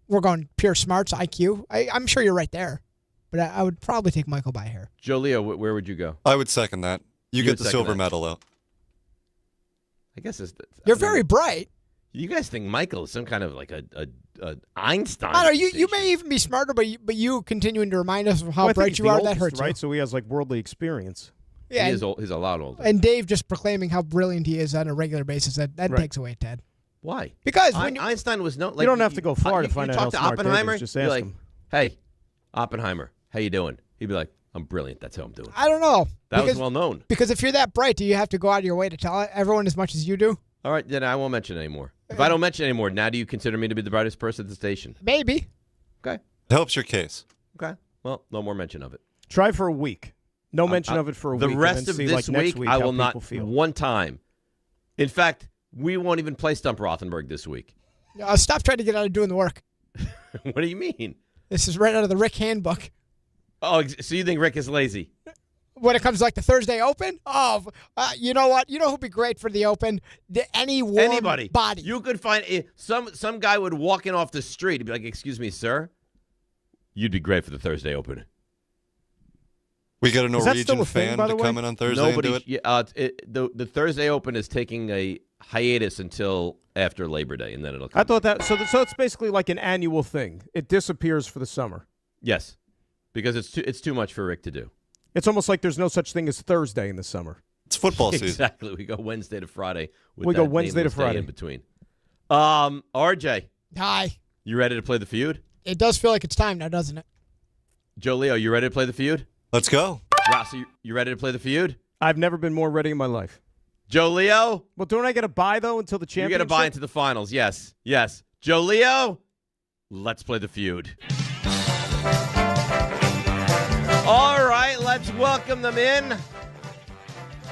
we're going pure smarts, IQ. I'm sure you're right there, but I would probably take Michael by a hair. Joe Leo, where would you go? I would second that. You get the silver medal out. I guess you're very bright. You guys think Michael is some kind of like a Einstein? I don't know. You may even be smarter, but you continuing to remind us of how bright you are, that hurts, right? you. So he has worldly experience. Yeah, he's a lot older. And Dave just proclaiming how brilliant he is on a regular basis. That takes away Ted. Why? Because Einstein was no. You don't have to go far to find out how smart Oppenheimer. Dave is. Just ask him. Hey, Oppenheimer, how you doing? He'd be like, I'm brilliant. That's how I'm doing. I don't know. That was well known. Because if you're that bright, do you have to go out of your way to tell everyone as much as you do? All right, then I won't mention it anymore. If I don't mention it anymore, now do you consider me to be the brightest person at the station? Maybe. Okay. It helps your case. Okay. Well, no more mention of it. Try for a week. No mention of it for a week. The rest of this week, I will not one time. In fact, we won't even play Stump Rothenberg this week. Stop trying to get out of doing the work. What do you mean? This is right out of the Rick handbook. Oh, so you think Rick is lazy? When it comes to the Thursday Open? Oh, you know what? You know who'd be great for the Open? Anybody. Body. You could find some guy would walk in off the street and be like, "Excuse me, sir, you'd be great for the Thursday Open." We got a Norwegian fan to come in on Thursday and do it? Yeah, the Thursday Open is taking a hiatus until after Labor Day, and then it'll come. I thought that, so it's basically like an annual thing. It disappears for the summer. Yes, because it's too much for Rick to do. It's almost like there's no such thing as Thursday in the summer. It's football season. Exactly. We go Wednesday to Friday. We go Wednesday to Friday in between. RJ. Hi. You ready to play the feud? It does feel like it's time now, doesn't it? Joe Leo, you ready to play the feud? Let's go. Ross, you ready to play the feud? I've never been more ready in my life. Joe Leo? Well, don't I get a bye, though, until the championship? You get a bye into the finals, yes. Yes. Joe Leo, let's play the feud. All right, let's welcome them in.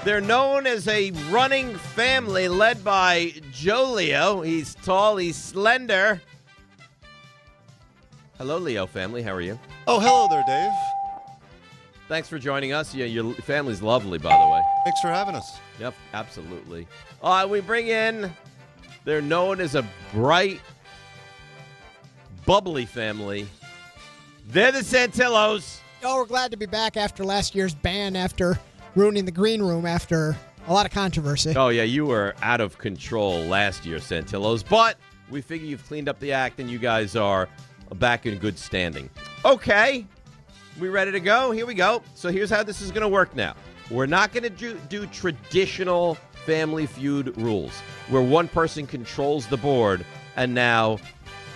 They're known as a running family led by Joe Leo. He's tall, he's slender. Hello, Leo family. How are you? Oh, hello there, Dave. Thanks for joining us. Yeah, your family's lovely, by the way. Thanks for having us. Yep, absolutely. We bring in, they're known as a bright, bubbly family. They're the Santillos. Oh, we're glad to be back after last year's ban, after ruining the green room, after a lot of controversy. Oh, yeah, you were out of control last year, Santillos. But we figure you've cleaned up the act and you guys are back in good standing. Okay. We ready to go? Here we go. So here's how this is going to work now. We're not going to do traditional Family Feud rules where one person controls the board and now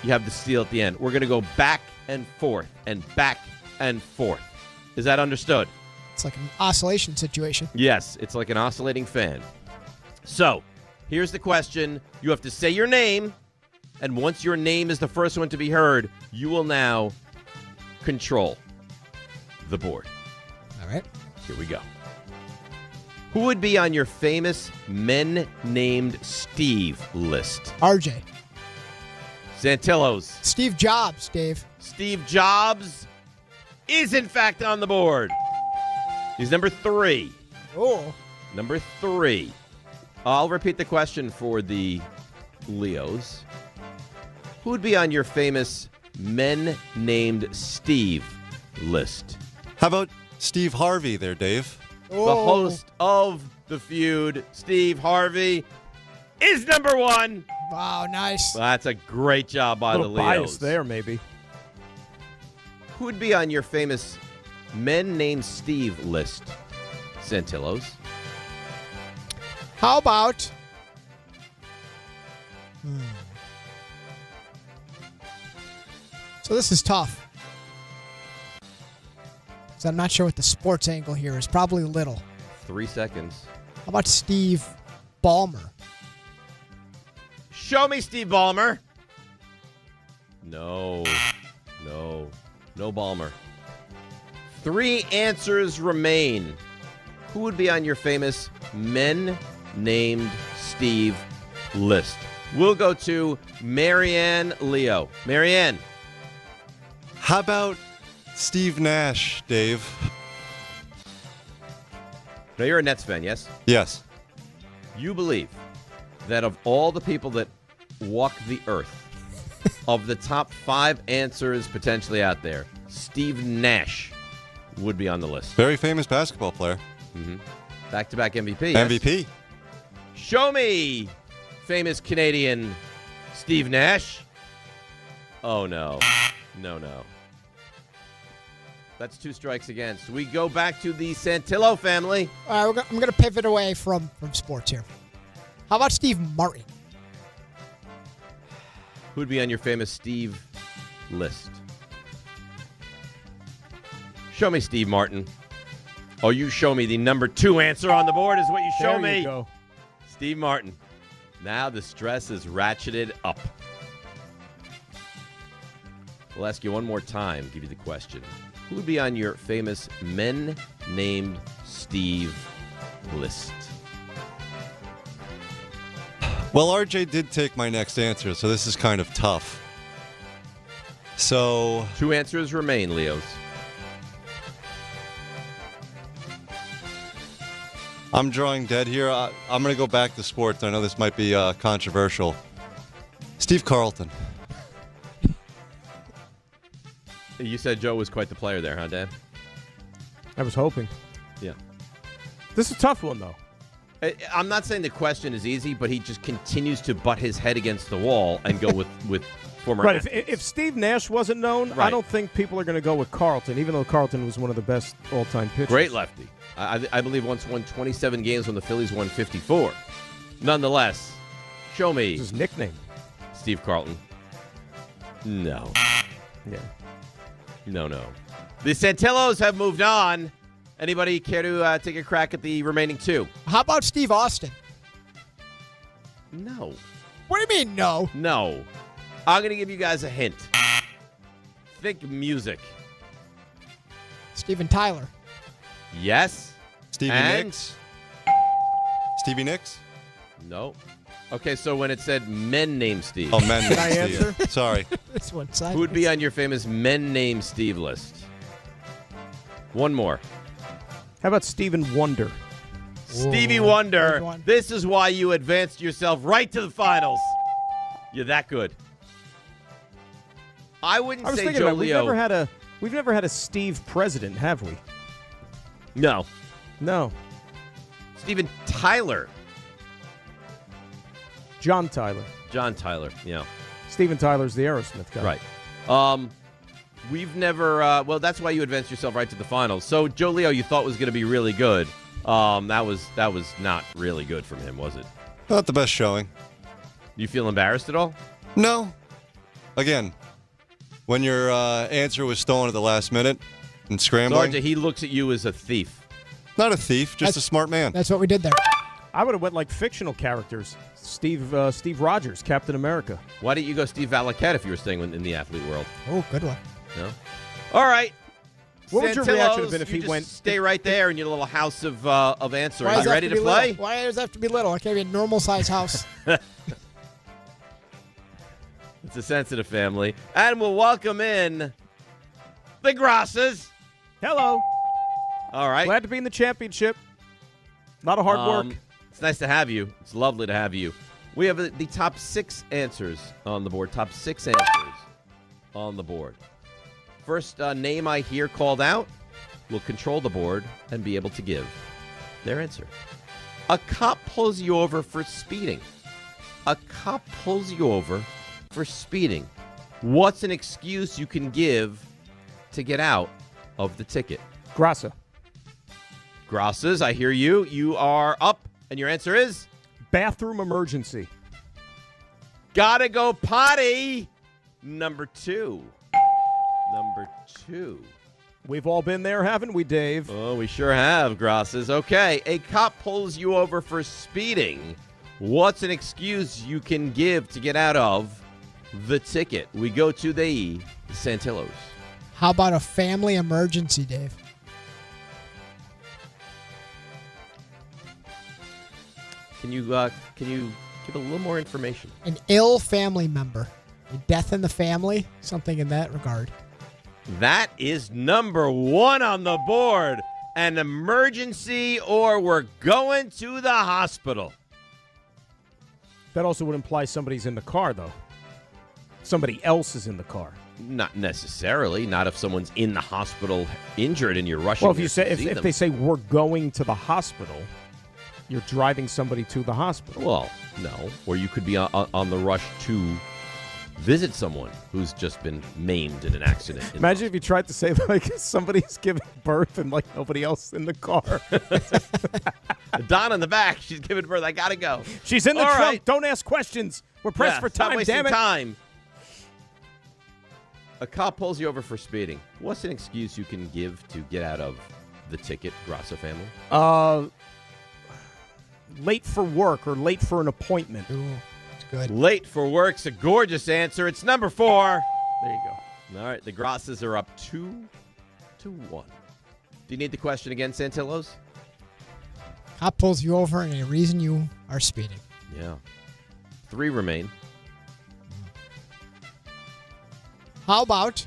you have the steal at the end. We're going to go back and forth and back and forth. Is that understood? It's like an oscillation situation. Yes, it's like an oscillating fan. So here's the question. You have to say your name, and once your name is the first one to be heard, you will now control the board. All right. Here we go. Who would be on your famous men named Steve list? RJ. Santillo's. Steve Jobs, Dave. Steve Jobs is, in fact, on the board. He's number 3. Oh. Number 3. I'll repeat the question for the Leos. Who would be on your famous men named Steve list? How about Steve Harvey there, Dave? The host of The Feud, Steve Harvey, is number 1. Wow, nice. Well, that's a great job by the Leos. Bias there, maybe. Who would be on your famous men named Steve list? Santillos. How about... So this is tough. So I'm not sure what the sports angle here is. Probably little. 3 seconds. How about Steve Ballmer? Show me Steve Ballmer. No Ballmer. 3 answers remain. Who would be on your famous men named Steve list? We'll go to Marianne Leo. Marianne. How about Steve Nash, Dave? Now, you're a Nets fan, yes? Yes. You believe that of all the people that walk the earth, of the top 5 answers potentially out there, Steve Nash would be on the list. Very famous basketball player. Mm-hmm. Back-to-back MVP. Yes? MVP. Show me famous Canadian Steve Nash. Oh, no. No. That's 2 strikes against. We go back to the Santillo family. All right, I'm going to pivot away from sports here. How about Steve Martin? Who'd be on your famous Steve list? Show me Steve Martin. Oh, you show me the number 2 answer on the board is what you show me. There you go. Steve Martin. Now the stress is ratcheted up. We'll ask you one more time, give you the question. Who would be on your famous men named Steve list? Well, RJ did take my next answer, so this is kind of tough. So 2 answers remain, Leos. I'm drawing dead here. I'm going to go back to sports. I know this might be controversial. Steve Carlton. You said Joe was quite the player there, huh, Dad? I was hoping. Yeah. This is a tough one, though. I'm not saying the question is easy, but he just continues to butt his head against the wall and go with former. Right. If Steve Nash wasn't known, right. I don't think people are going to go with Carlton, even though Carlton was one of the best all-time pitchers. Great lefty. I believe once won 27 games when the Phillies won 54. Nonetheless, show me. His nickname. Steve Carlton. No. Yeah. No. The Santillos have moved on. Anybody care to take a crack at the remaining 2? How about Steve Austin? No. What do you mean, no? No. I'm going to give you guys a hint. Think music. Steven Tyler. Yes. Stevie and? Nicks. Stevie Nicks? No. Okay, so when it said men named Steve. Oh, men named Can I Steve. answer? Sorry. This one. Who would be on your famous men named Steve list? One more. How about Stephen Wonder? Stevie Wonder. This is why you advanced yourself right to the finals. You're that good. I wouldn't I was say thinking Joe about Leo. we've never had a Steve president, have we? No. No. Steven Tyler. John Tyler. John Tyler, yeah. Steven Tyler's the Aerosmith guy. Right. We've never, well, that's why you advanced yourself right to the finals. So Joe Leo, you thought was going to be really good. That was not really good from him, was it? Not the best showing. You feel embarrassed at all? No. Again, when your answer was stolen at the last minute and scrambling. Sarge, he looks at you as a thief. Not a thief, just a smart man. That's what we did there. I would have went like fictional characters. Steve Rogers, Captain America. Why didn't you go Steve Valaket if you were staying in the athlete world? Oh, good one. No? All right. What would your reaction have been if he went? Stay right there in your little house of answering. Why Are does you it ready have to be play? Little? Why does it have to be little? It can't be a normal-sized house. It's a sensitive family. And we'll welcome in the Gracas. Hello. All right. Glad to be in the championship. A lot of hard work. It's nice to have you. It's lovely to have you. We have the top 6 answers on the board. Top 6 answers on the board. First name I hear called out will control the board and be able to give their answer. A cop pulls you over for speeding. A cop pulls you over for speeding. What's an excuse you can give to get out of the ticket? Graca. Gracas, I hear you. You are up, and your answer is? Bathroom emergency. Gotta go potty. Number 2. Number 2. We've all been there, haven't we, Dave? Oh, we sure have, Gracas. Okay, a cop pulls you over for speeding. What's an excuse you can give to get out of the ticket? We go to the Santillos. How about a family emergency, Dave? Can you give a little more information? An ill family member. A death in the family. Something in that regard. That is number 1 on the board. An emergency or we're going to the hospital. That also would imply somebody's in the car, though. Somebody else is in the car. Not necessarily. Not if someone's in the hospital injured and you're rushing. Well, if they say we're going to the hospital, you're driving somebody to the hospital. Well, no. Or you could be on the rush to visit someone who's just been maimed in an accident. Imagine if you tried to say, like, somebody's giving birth and, like, nobody else in the car. Don in the back. She's giving birth. I got to go. She's in the All trunk. right. Don't ask questions. We're pressed for time, damn it. Time. A cop pulls you over for speeding. What's an excuse you can give to get out of the ticket, Graca family? Late for work or late for an appointment. Ooh, that's good. Late for work's a gorgeous answer. It's number 4. There you go. All right, the Gracas are up 2-1. Do you need the question again, Santillos? Cop pulls you over and a reason you are speeding. Yeah. 3 remain. How about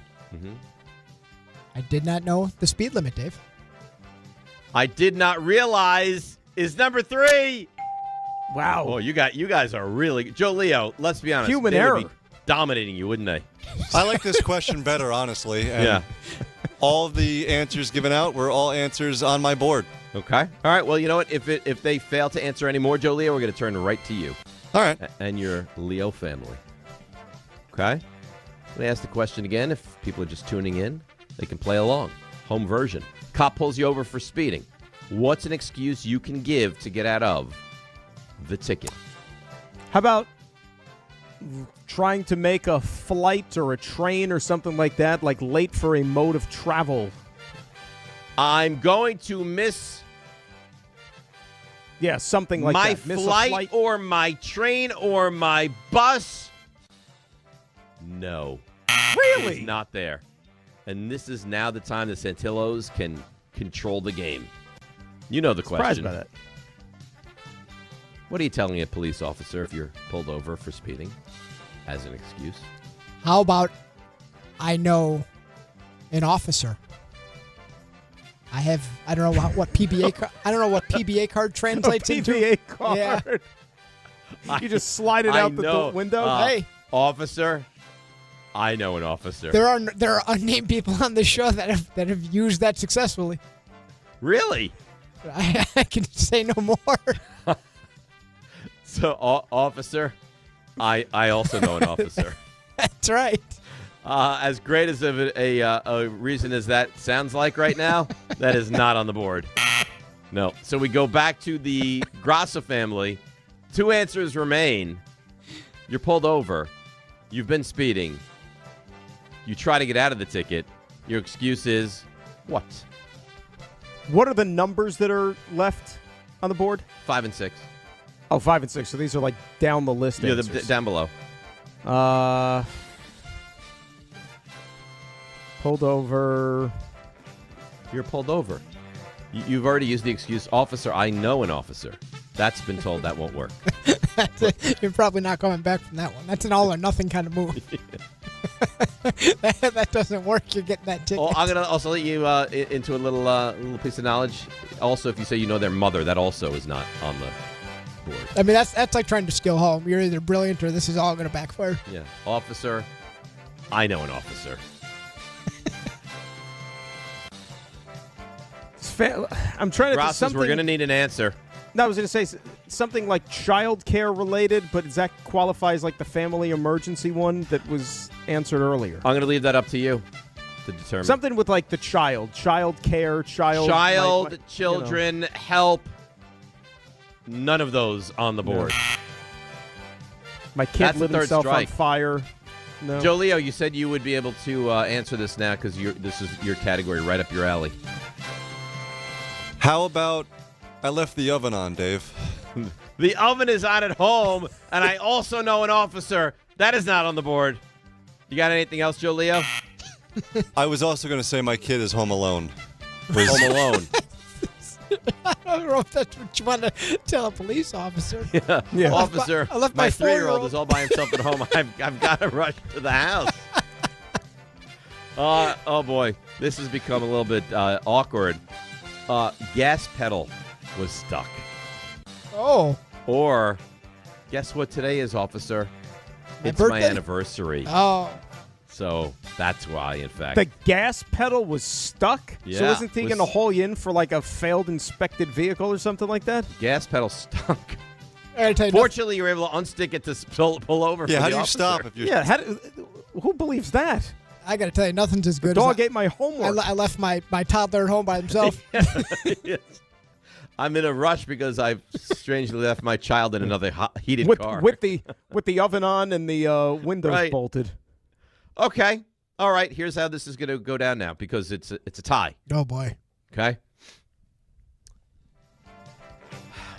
I did not know the speed limit, Dave. I did not realize is number 3. Wow. Oh, you guys are really Joe Leo, let's be honest. Human they error. would be dominating you, wouldn't they? I like this question better, honestly. And yeah. All the answers given out were all answers on my board. Okay. All right. Well, you know what? If they fail to answer any more, Joe Leo, we're going to turn right to you. All right. And your Leo family. Okay? I'm going to ask the question again. If people are just tuning in, they can play along. Home version. Cop pulls you over for speeding. What's an excuse you can give to get out of the ticket? How about trying to make a flight or a train or something like that, like late for a mode of travel? I'm going to miss Yeah, something like my that. Miss flight or my train or my bus. No. Really? He's not there. And this is now the time the Santillos can control the game. You know the question. Surprised by that. What are you telling a police officer if you're pulled over for speeding as an excuse? How about I know an officer? I don't know what PBA card. I don't know what PBA card translates into. PBA card. Yeah. You just slide it out the window. Hey, officer. I know an officer. there are unnamed people on the show that have used that successfully. Really? I can say no more. So, officer, I also know an officer. That's right. As great as a reason as that sounds like right now, that is not on the board. No. So we go back to the Graca family. 2 answers remain. You're pulled over. You've been speeding. You try to get out of the ticket. Your excuse is what? What are the numbers that are left on the board? 5 and 6. Oh, 5 and 6. So these are like down the list. Yeah, answers. down below. Pulled over. You're pulled over. You've already used the excuse, officer, I know an officer. That's been told that won't work. You're probably not coming back from that one. That's an all or nothing kind of move. That doesn't work. You're getting that ticket. Oh, I'm going to also let you into a little piece of knowledge. Also, if you say you know their mother, that also is not on the board. I mean, that's like trying to skill home. You're either brilliant or this is all going to backfire. Yeah. Officer, I know an officer. I'm trying to think something. We're going to need an answer. No, I was going to say something like child care related, but does that qualify as like the family emergency one that was answered earlier? I'm going to leave that up to you to determine. Something with like the child care, children, help. None of those on the board. No. My kid That's lit the third himself strike. on fire. No. Joe Leo, you said you would be able to answer this now because this is your category right up your alley. How about I left the oven on, Dave? The oven is on at home, and I also know an officer. That is not on the board. You got anything else, Joe Leo? I was also going to say my kid is home alone. Home alone. I don't know if that's what you want to tell a police officer. Yeah. Officer, I left my my 3-year-old is all by himself at home. I've got to rush to the house. Oh, boy. This has become a little bit awkward. Gas pedal was stuck. Oh. Or, guess what today is, officer? It's birthday? my anniversary. Oh. So that's why, in fact. The gas pedal was stuck? Yeah, So isn't he going to haul you in for like a failed inspected vehicle or something like that? Gas pedal stuck. Fortunately, you were able to unstick it to pull over. Yeah, for how the do you officer. stop if you're... Yeah, who believes that? I got to tell you, nothing's as good The dog as ate my homework. I left my toddler at home by himself. Yes. I'm in a rush because I've strangely left my child in another heated car. With the oven on and the windows bolted. Okay. All right. Here's how this is going to go down now because it's a tie. Oh, boy. Okay.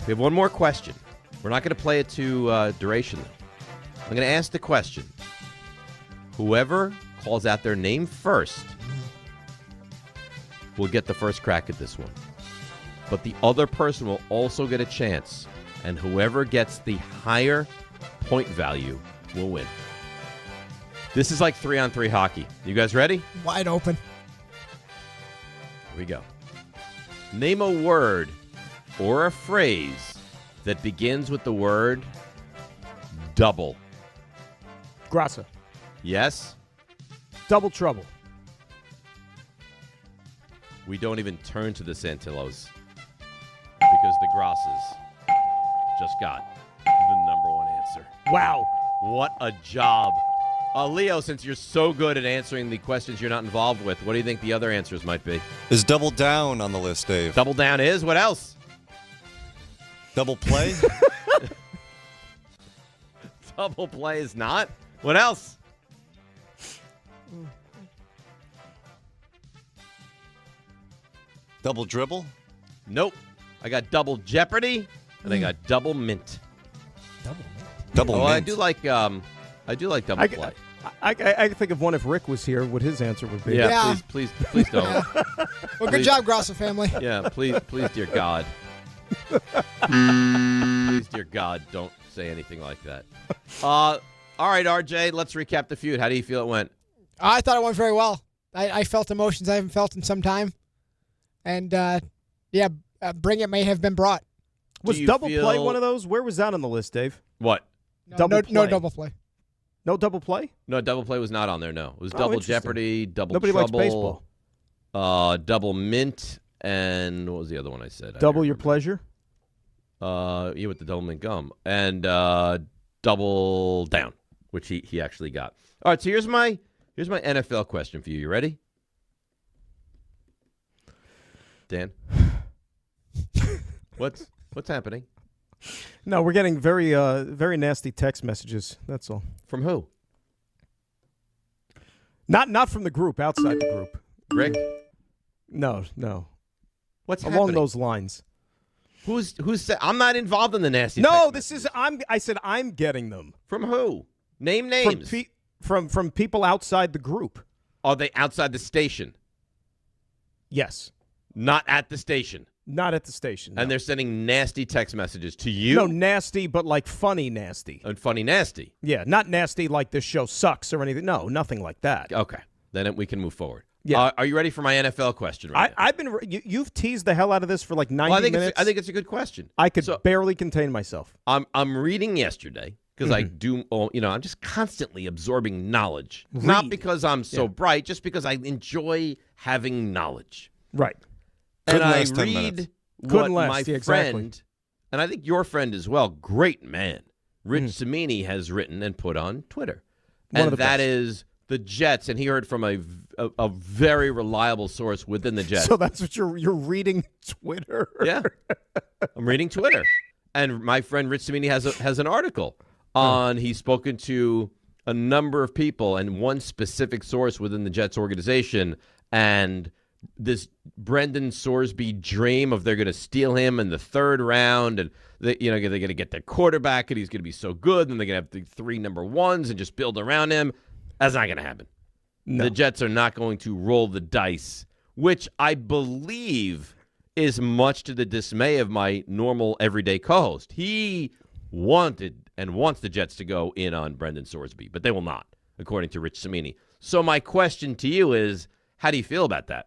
We have one more question. We're not going to play it to duration, though. I'm going to ask the question. Whoever calls out their name first will get the first crack at this one. But the other person will also get a chance, and whoever gets the higher point value will win. This is like 3-on-3 hockey. You guys ready? Wide open. Here we go. Name a word or a phrase that begins with the word double. Graca. Yes? Double trouble. We don't even turn to the Santillos because the Grasses just got the number one answer. Wow. What a job. Leo, since you're so good at answering the questions you're not involved with, what do you think the other answers might be? Is double down on the list, Dave? Double down is? What else? Double play? Double play is not? What else? Double dribble? Nope. I got double jeopardy, and I got double mint. Double mint. I do like double play. I can think of one if Rick was here, what his answer would be. Yeah. Please don't. Well, good job, Graca family. Yeah, please, dear God. Please, dear God, don't say anything like that. All right, RJ, let's recap the feud. How do you feel it went? I thought it went very well. I felt emotions I haven't felt in some time. And, Bring It may have been brought. Was double play one of those? Where was that on the list, Dave? What? No double play. No double play? No, double play was not on there, no. It was double jeopardy, double Nobody trouble. likes baseball. Double mint, and what was the other one I said? Double your pleasure? Yeah, with the double mint gum. And double down, which he actually got. All right, so here's my NFL question for you. You ready? Dan? What's happening? No, we're getting very very nasty text messages. That's all. From who? Not from the group, outside the group. Rick? No. What's along happening? those lines? Who's I'm not involved in the nasty No, text this is I said I'm getting them. From who? Name names. From people outside the group. Are they outside the station? Yes. Not at the station. Not at the station. No. And they're sending nasty text messages to you? No, nasty, but like funny nasty. And funny nasty. Yeah, not nasty like this show sucks or anything. No, nothing like that. Okay. Then we can move forward. Yeah. Are you ready for my NFL question right now? I've been you've teased the hell out of this for like 90 minutes. I think it's a good question. I could barely contain myself. I'm reading yesterday because I do, I'm just constantly absorbing knowledge. Read. Not because I'm so bright, just because I enjoy having knowledge. Right. And I last 10 read minutes. what my friend, and I think your friend as well, great man, Rich Cimini has written and put on Twitter. And that is the Jets, and he heard from a very reliable source within the Jets. So that's what you're reading Twitter? Yeah. I'm reading Twitter. And my friend Rich Cimini has an article on he's spoken to a number of people and one specific source within the Jets organization, and this Brendan Sorsby dream of they're going to steal him in the third round, and they're going to get their quarterback and he's going to be so good, and they're going to have the 3 number ones and just build around him. That's not going to happen. No. The Jets are not going to roll the dice, which I believe is much to the dismay of my normal everyday co-host. He wanted and wants the Jets to go in on Brendan Sorsby, but they will not, according to Rich Cimini. So my question to you is, how do you feel about that?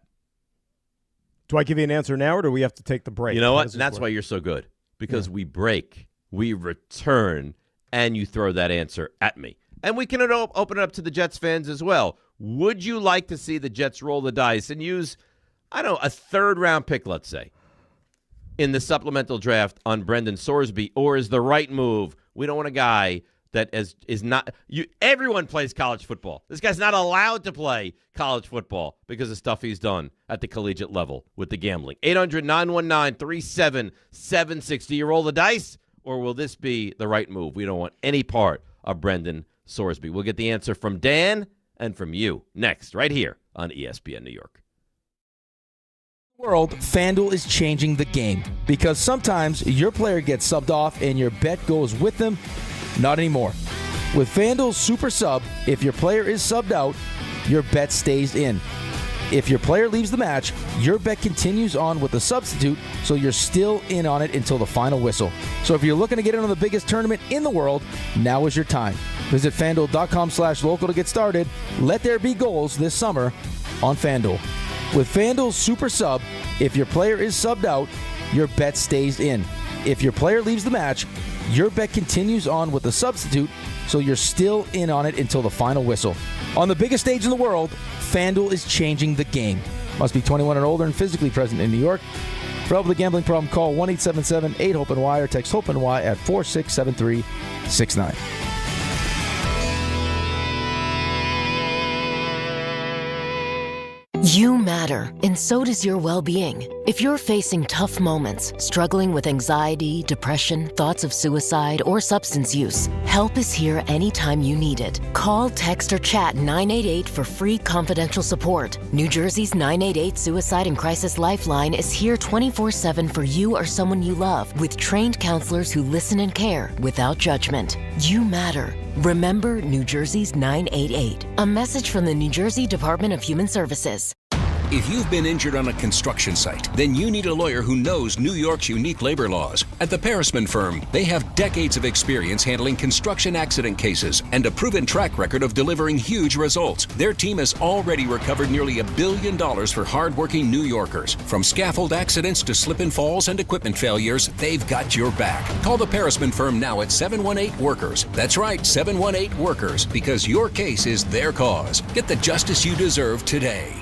Do I give you an answer now, or do we have to take the break? You know what? That's why you're so good, because we break, we return, and you throw that answer at me. And we can open it up to the Jets fans as well. Would you like to see the Jets roll the dice and use, I don't know, a third-round pick, let's say, in the supplemental draft on Brendan Sorsby, or is the right move? We don't want a guy that is not – everyone plays college football. This guy's not allowed to play college football because of stuff he's done at the collegiate level with the gambling. 800-919-3776. Do you roll the dice, or will this be the right move? We don't want any part of Brendan Sorsby. We'll get the answer from Dan and from you next, right here on ESPN New York. World, FanDuel is changing the game because sometimes your player gets subbed off and your bet goes with them. Not anymore. With FanDuel's Super Sub, if your player is subbed out, your bet stays in. If your player leaves the match, your bet continues on with the substitute, so you're still in on it until the final whistle. So if you're looking to get in on the biggest tournament in the world, now is your time. Visit FanDuel.com/local to get started. Let there be goals this summer on FanDuel. With FanDuel's Super Sub, if your player is subbed out, your bet stays in. If your player leaves the match, your bet continues on with the substitute, so you're still in on it until the final whistle. On the biggest stage in the world, FanDuel is changing the game. Must be 21 and older and physically present in New York. For help with a gambling problem, call 1-877-8-HOPE-NY or text HOPE-NY at 467369. You matter, and so does your well-being. If you're facing tough moments, struggling with anxiety, depression, thoughts of suicide, or substance use, help is here anytime you need it. Call, text, or chat 988 for free confidential support. New Jersey's 988 Suicide and Crisis Lifeline is here 24/7 for you or someone you love, with trained counselors who listen and care without judgment. You matter. Remember New Jersey's 988. A message from the New Jersey Department of Human Services. If you've been injured on a construction site, then you need a lawyer who knows New York's unique labor laws. At the Parisman Firm, they have decades of experience handling construction accident cases and a proven track record of delivering huge results. Their team has already recovered nearly $1 billion for hardworking New Yorkers. From scaffold accidents to slip and falls and equipment failures, they've got your back. Call the Parisman Firm now at 718-WORKERS. That's right, 718-WORKERS, because your case is their cause. Get the justice you deserve today.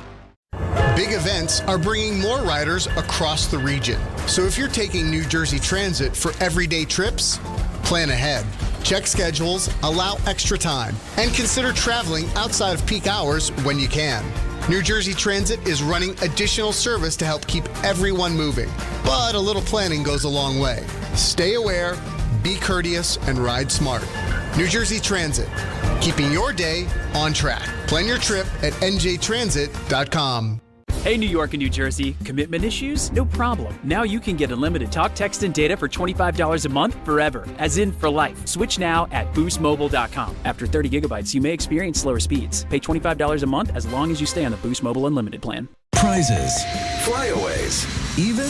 Big events are bringing more riders across the region. So if you're taking New Jersey Transit for everyday trips, plan ahead. Check schedules, allow extra time, and consider traveling outside of peak hours when you can. New Jersey Transit is running additional service to help keep everyone moving. But a little planning goes a long way. Stay aware, be courteous, and ride smart. New Jersey Transit, keeping your day on track. Plan your trip at njtransit.com. Hey, New York and New Jersey, commitment issues? No problem. Now you can get unlimited talk, text, and data for $25 a month forever, as in for life. Switch now at boostmobile.com. After 30 gigabytes, you may experience slower speeds. Pay $25 a month as long as you stay on the Boost Mobile Unlimited plan. Prizes, flyaways, even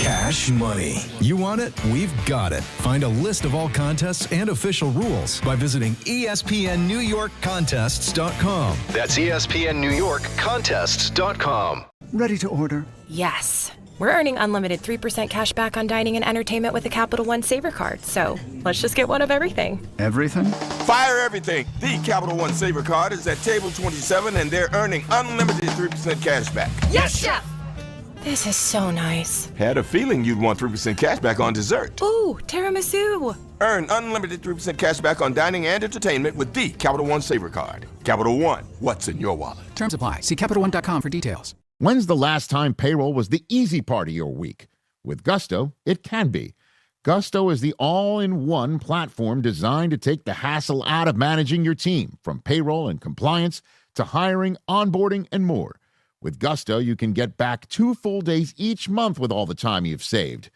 cash money. You want it? We've got it. Find a list of all contests and official rules by visiting ESPNNewYorkContests.com. That's ESPNNewYorkContests.com. Ready to order? Yes. We're earning unlimited 3% cash back on dining and entertainment with a Capital One Saver card. So let's just get one of everything. Everything? Fire everything. The Capital One Saver card is at table 27, and they're earning unlimited 3% cash back. Yes, Chef! This is so nice. Had a feeling you'd want 3% cash back on dessert. Ooh, tiramisu. Earn unlimited 3% cash back on dining and entertainment with the Capital One Saver card. Capital One, what's in your wallet? Terms apply. See CapitalOne.com for details. When's the last time payroll was the easy part of your week? With Gusto, it can be. Gusto is the all-in-one platform designed to take the hassle out of managing your team, from payroll and compliance to hiring, onboarding, and more. With Gusto, you can get back 2 full days each month with all the time you've saved.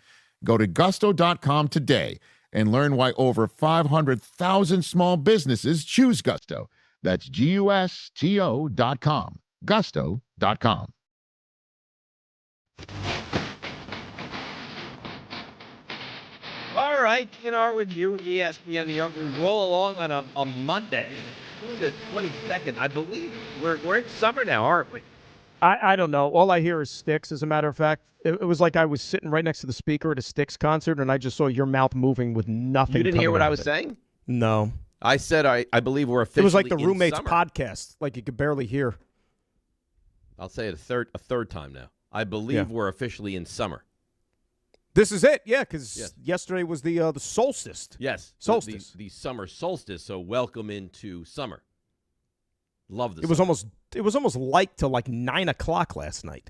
Go to gusto.com today and learn why over 500,000 small businesses choose Gusto. That's GUSTO.com. Gusto.com. All right, with you, ESPN New York. We roll along on a Monday, the 22nd. I believe we're in summer now, aren't we? I don't know. All I hear is Styx, as a matter of fact. It was like I was sitting right next to the speaker at a Styx concert, and I just saw your mouth moving with nothing. You didn't hear what I was saying? No. I said I believe we're officially It was like the in roommates summer. podcast, like you could barely hear. I'll say it a third time now. I believe we're officially in summer. This is it, yeah, because yesterday was the solstice. Yes, solstice. The summer solstice. So welcome into summer. Love this. It was almost light till like 9 o'clock last night.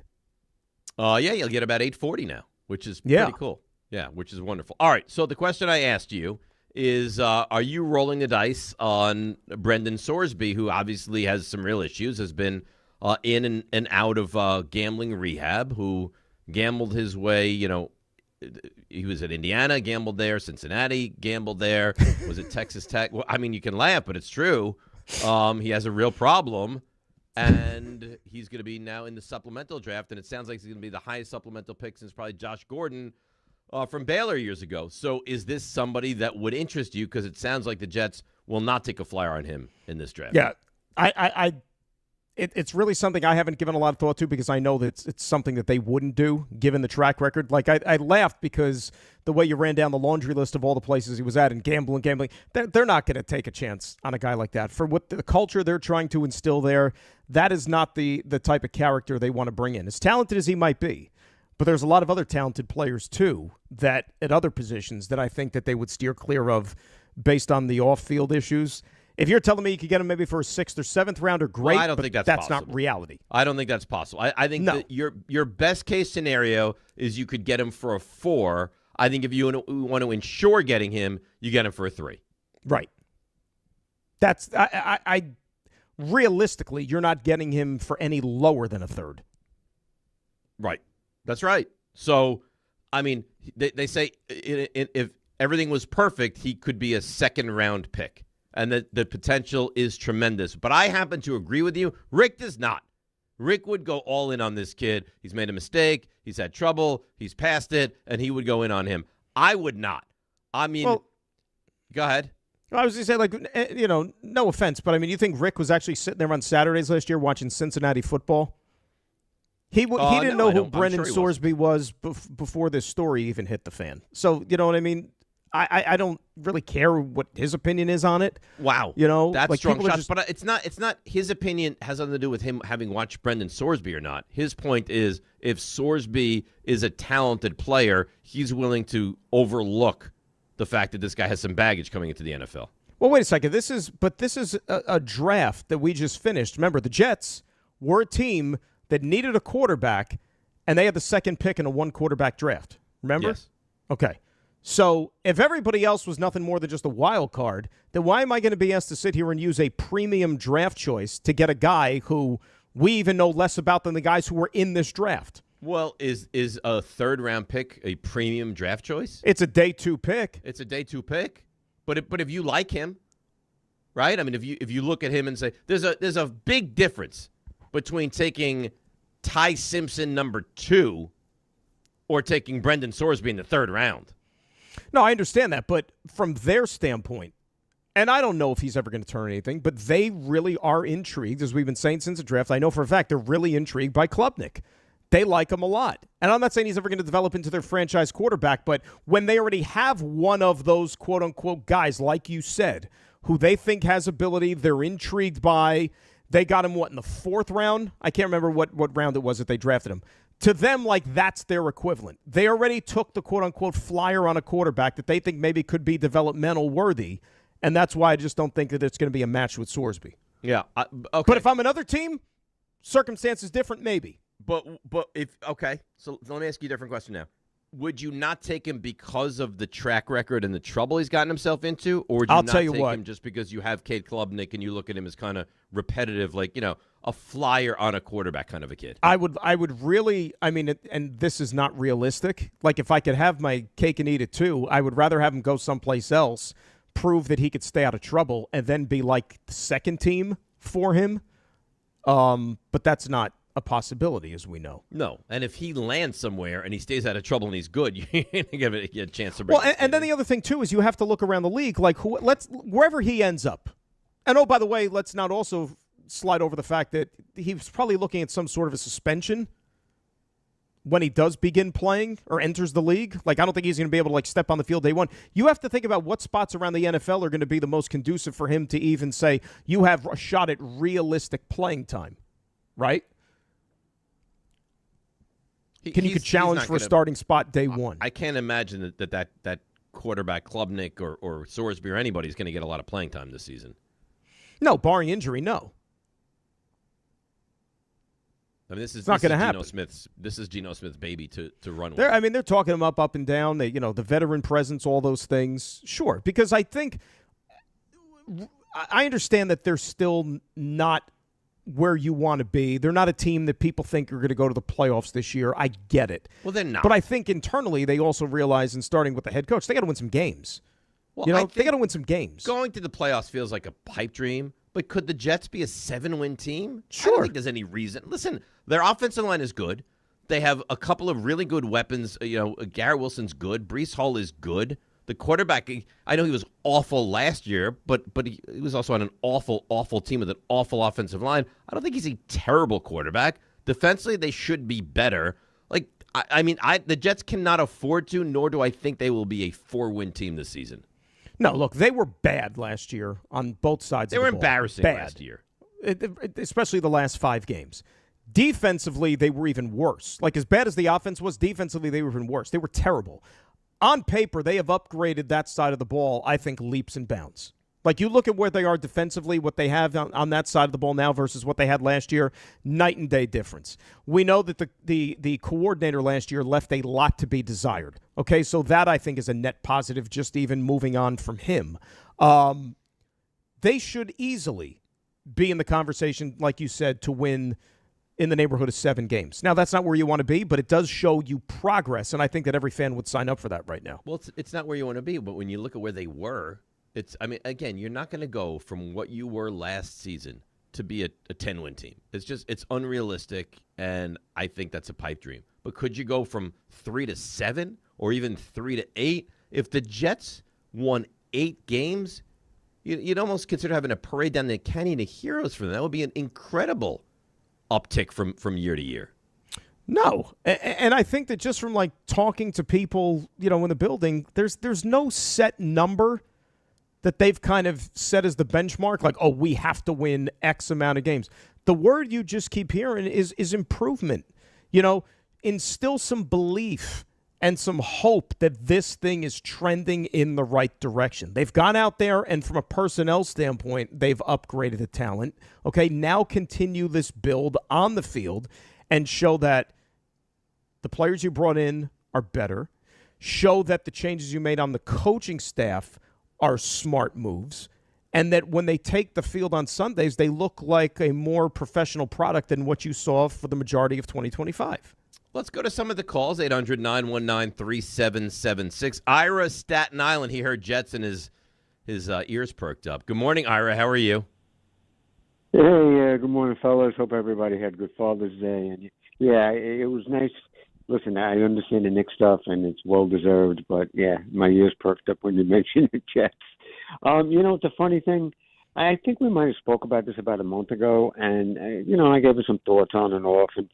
Yeah, you'll get about 8:40 now, which is pretty cool. Yeah, which is wonderful. All right, so the question I asked you is, are you rolling the dice on Brendan Sorsby, who obviously has some real issues, has been in and out of gambling rehab, who gambled his way, he was at Indiana, gambled there, Cincinnati, gambled there, was at Texas Tech. Well, I mean, you can laugh, but it's true. He has a real problem, and he's going to be now in the supplemental draft, and it sounds like he's going to be the highest supplemental pick since probably Josh Gordon from Baylor years ago. So is this somebody that would interest you? Because it sounds like the Jets will not take a flyer on him in this draft. Yeah, It's really something I haven't given a lot of thought to, because I know that it's something that they wouldn't do given the track record. Like I laughed because the way you ran down the laundry list of all the places he was at and gambling, they're not going to take a chance on a guy like that. For what the culture they're trying to instill there, that is not the type of character they want to bring in. As talented as he might be, but there's a lot of other talented players too that at other positions that I think that they would steer clear of based on the off-field issues. If you're telling me you could get him maybe for a 6th or 7th rounder, great. Well, I don't think that's possible. Not reality. I don't think that's possible. I think that your best case scenario is you could get him for a 4. I think if you want to ensure getting him, you get him for a 3. Right. That's I realistically, you're not getting him for any lower than a 3rd. Right. That's right. So, I mean, they say if everything was perfect, he could be a 2nd round pick. And the potential is tremendous. But I happen to agree with you. Rick does not. Rick would go all in on this kid. He's made a mistake. He's had trouble. He's passed it. And he would go in on him. I would not. I mean, go ahead. I was going to say, like, no offense, but I mean, you think Rick was actually sitting there on Saturdays last year watching Cincinnati football? He didn't know who Brendan Sorsby was before this story even hit the fan. So, you know what I mean? I don't really care what his opinion is on it. Wow. That's like strong shots. But it's not his opinion has nothing to do with him having watched Brendan Sorsby or not. His point is if Sorsby is a talented player, he's willing to overlook the fact that this guy has some baggage coming into the NFL. Well, wait a second. This is a draft that we just finished. Remember, the Jets were a team that needed a quarterback, and they had the 2nd pick in a 1-quarterback draft. Remember? Yes. Okay. So if everybody else was nothing more than just a wild card, then why am I going to be asked to sit here and use a premium draft choice to get a guy who we even know less about than the guys who were in this draft? Well, is a 3rd round pick a premium draft choice? It's a day 2 pick. It's a day 2 pick. But if you like him, right? I mean, if you look at him and say there's a big difference between taking Ty Simpson number 2 or taking Brendan Sorsby in the 3rd round. No, I understand that, but from their standpoint, and I don't know if he's ever going to turn anything, but they really are intrigued, as we've been saying since the draft. I know for a fact they're really intrigued by Klubnik. They like him a lot. And I'm not saying he's ever going to develop into their franchise quarterback, but when they already have one of those quote-unquote guys, like you said, who they think has ability, they're intrigued by, they got him, in the 4th round? I can't remember what round it was that they drafted him. To them, that's their equivalent. They already took the quote-unquote flyer on a quarterback that they think maybe could be developmental worthy, and that's why I just don't think that it's going to be a match with Sorsby. Yeah. Okay. But if I'm another team, circumstances different, maybe. But if okay, so let me ask you a different question now. Would you not take him because of the track record and the trouble he's gotten himself into, or would you not take him just because you have Cade Klubnik and you look at him as kind of repetitive, a flyer on a quarterback kind of a kid? I would really, and this is not realistic. If I could have my cake and eat it too, I would rather have him go someplace else, prove that he could stay out of trouble, and then be the second team for him. But that's not a possibility, as we know. No, and if he lands somewhere and he stays out of trouble and he's good, you're going to give it a chance to bring. Well, and then the other thing too is you have to look around the league, wherever he ends up. And by the way, let's not also slide over the fact that he was probably looking at some sort of a suspension when he does begin playing or enters the league. I don't think he's going to be able to step on the field day one. You have to think about what spots around the NFL are going to be the most conducive for him to even say you have a shot at realistic playing time, right? You could challenge for a starting spot day one. I can't imagine that quarterback Klubnik or Sorsby or anybody is going to get a lot of playing time this season. No, barring injury, no. This is not going to happen. This is Geno Smith's baby to run with. They're talking him up and down. They, the veteran presence, all those things. Sure, because I think I understand that they're still not where you want to be. They're not a team that people think are going to go to the playoffs this year. I get it. Well, they're not. But I think internally they also realize, and starting with the head coach, they got to win some games. Well, they got to win some games. Going to the playoffs feels like a pipe dream, but could the Jets be a 7-win team? Sure. I don't think there's any reason. Listen, their offensive line is good. They have a couple of really good weapons. Garrett Wilson's good. Breece Hall is good. The quarterback, I know he was awful last year, but he was also on an awful, awful team with an awful offensive line. I don't think he's a terrible quarterback. Defensively, they should be better. The Jets cannot afford to, nor do I think they will be a 4-win team this season. No, look, they were bad last year on both sides of the ball. They were embarrassing last year. Especially the last 5 games. Defensively, they were even worse. As bad as the offense was, defensively, they were even worse. They were terrible. On paper, they have upgraded that side of the ball, I think, leaps and bounds. You look at where they are defensively, what they have on that side of the ball now versus what they had last year, night and day difference. We know that the coordinator last year left a lot to be desired. Okay, so that I think is a net positive, just even moving on from him. They should easily be in the conversation, like you said, to win in the neighborhood of 7 games. Now, that's not where you want to be, but it does show you progress, and I think that every fan would sign up for that right now. Well, it's not where you want to be, but when you look at where they were, again, you're not going to go from what you were last season to be a 10-win team. It's unrealistic, and I think that's a pipe dream. But could you go from 3 to 7 or even 3 to 8? If the Jets won 8 games, you'd almost consider having a parade down the Canyon of Heroes for them. That would be an incredible uptick from year to year. No, and I think that just from talking to people, in the building, there's no set number that they've kind of set as the benchmark, we have to win X amount of games. The word you just keep hearing is improvement. Instill some belief and some hope that this thing is trending in the right direction. They've gone out there, and from a personnel standpoint, they've upgraded the talent. Okay, now continue this build on the field and show that the players you brought in are better. Show that the changes you made on the coaching staff are smart moves, and that when they take the field on Sundays, they look like a more professional product than what you saw for the majority of 2025. Let's go to some of the calls, 800-919-3776. Ira, Staten Island, he heard Jets and his ears perked up. Good morning, Ira. How are you? Hey, good morning, fellas. Hope everybody had good Father's Day. And Yeah, it was nice. Listen, I understand the Knicks stuff, and it's well-deserved, but, yeah, my ears perked up when you mentioned the Jets. It's a funny thing. I think we might have spoke about this about a month ago, and, I gave it some thoughts on and off, and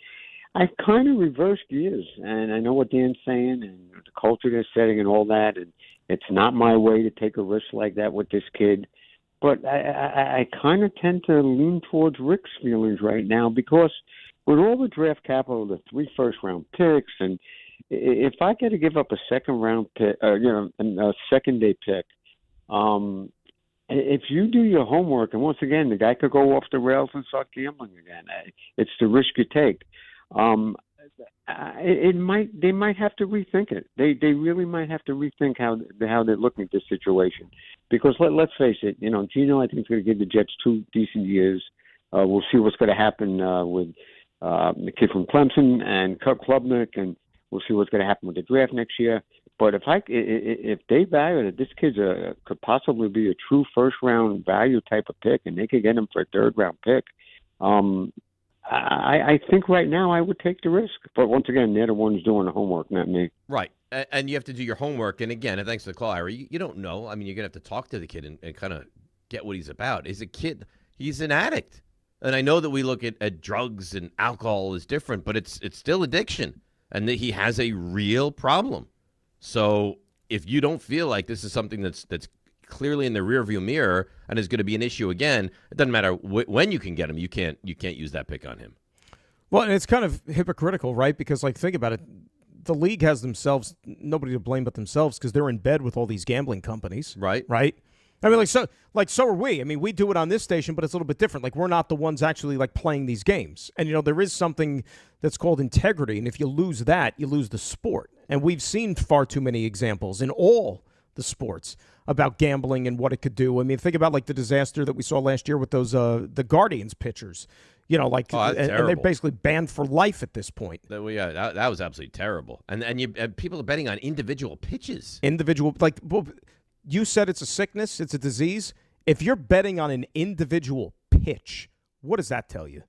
I've kind of reversed gears, and I know what Dan's saying, and the culture they're setting and all that, and it's not my way to take a risk like that with this kid. But I kind of tend to lean towards Rick's feelings right now because with all the draft capital, the 3 first-round picks, and if I got to give up a second-round pick, a second-day pick, if you do your homework, and once again, the guy could go off the rails and start gambling again. It's the risk you take. They might have to rethink it. They really might have to rethink how they're looking at this situation. Because let's face it, Gino, I think is going to give the Jets 2 decent years. We'll see what's going to happen with the kid from Clemson and Kirk Klubnik, and we'll see what's going to happen with the draft next year. But if they value that this kid's could possibly be a true first round value type of pick, and they could get him for a 3rd round pick, I think right now I would take the risk. But once again, they're the ones doing the homework, not me. Right. And you have to do your homework. And again, and thanks for the call, Harry, you don't know. I mean, you're going to have to talk to the kid and kind of get what he's about. He's a kid. He's an addict. And I know that we look at drugs and alcohol is different, but it's still addiction. And that he has a real problem. So if you don't feel like this is something that's clearly in the rearview mirror and is going to be an issue again, it doesn't matter when you can get him. You can't use that pick on him. Well, and it's kind of hypocritical, right? Because, think about it. The league has themselves, nobody to blame but themselves because they're in bed with all these gambling companies. Right. Right? I mean, so are we. I mean, we do it on this station, but it's a little bit different. We're not the ones actually, playing these games. And, there is something that's called integrity. And if you lose that, you lose the sport. And we've seen far too many examples in all the sports about gambling and what it could do. I mean, think about the disaster that we saw last year with those the Guardians pitchers. And they're basically banned for life at this point. That was absolutely terrible. And people are betting on individual pitches. You said it's a sickness, it's a disease. If you're betting on an individual pitch, what does that tell you?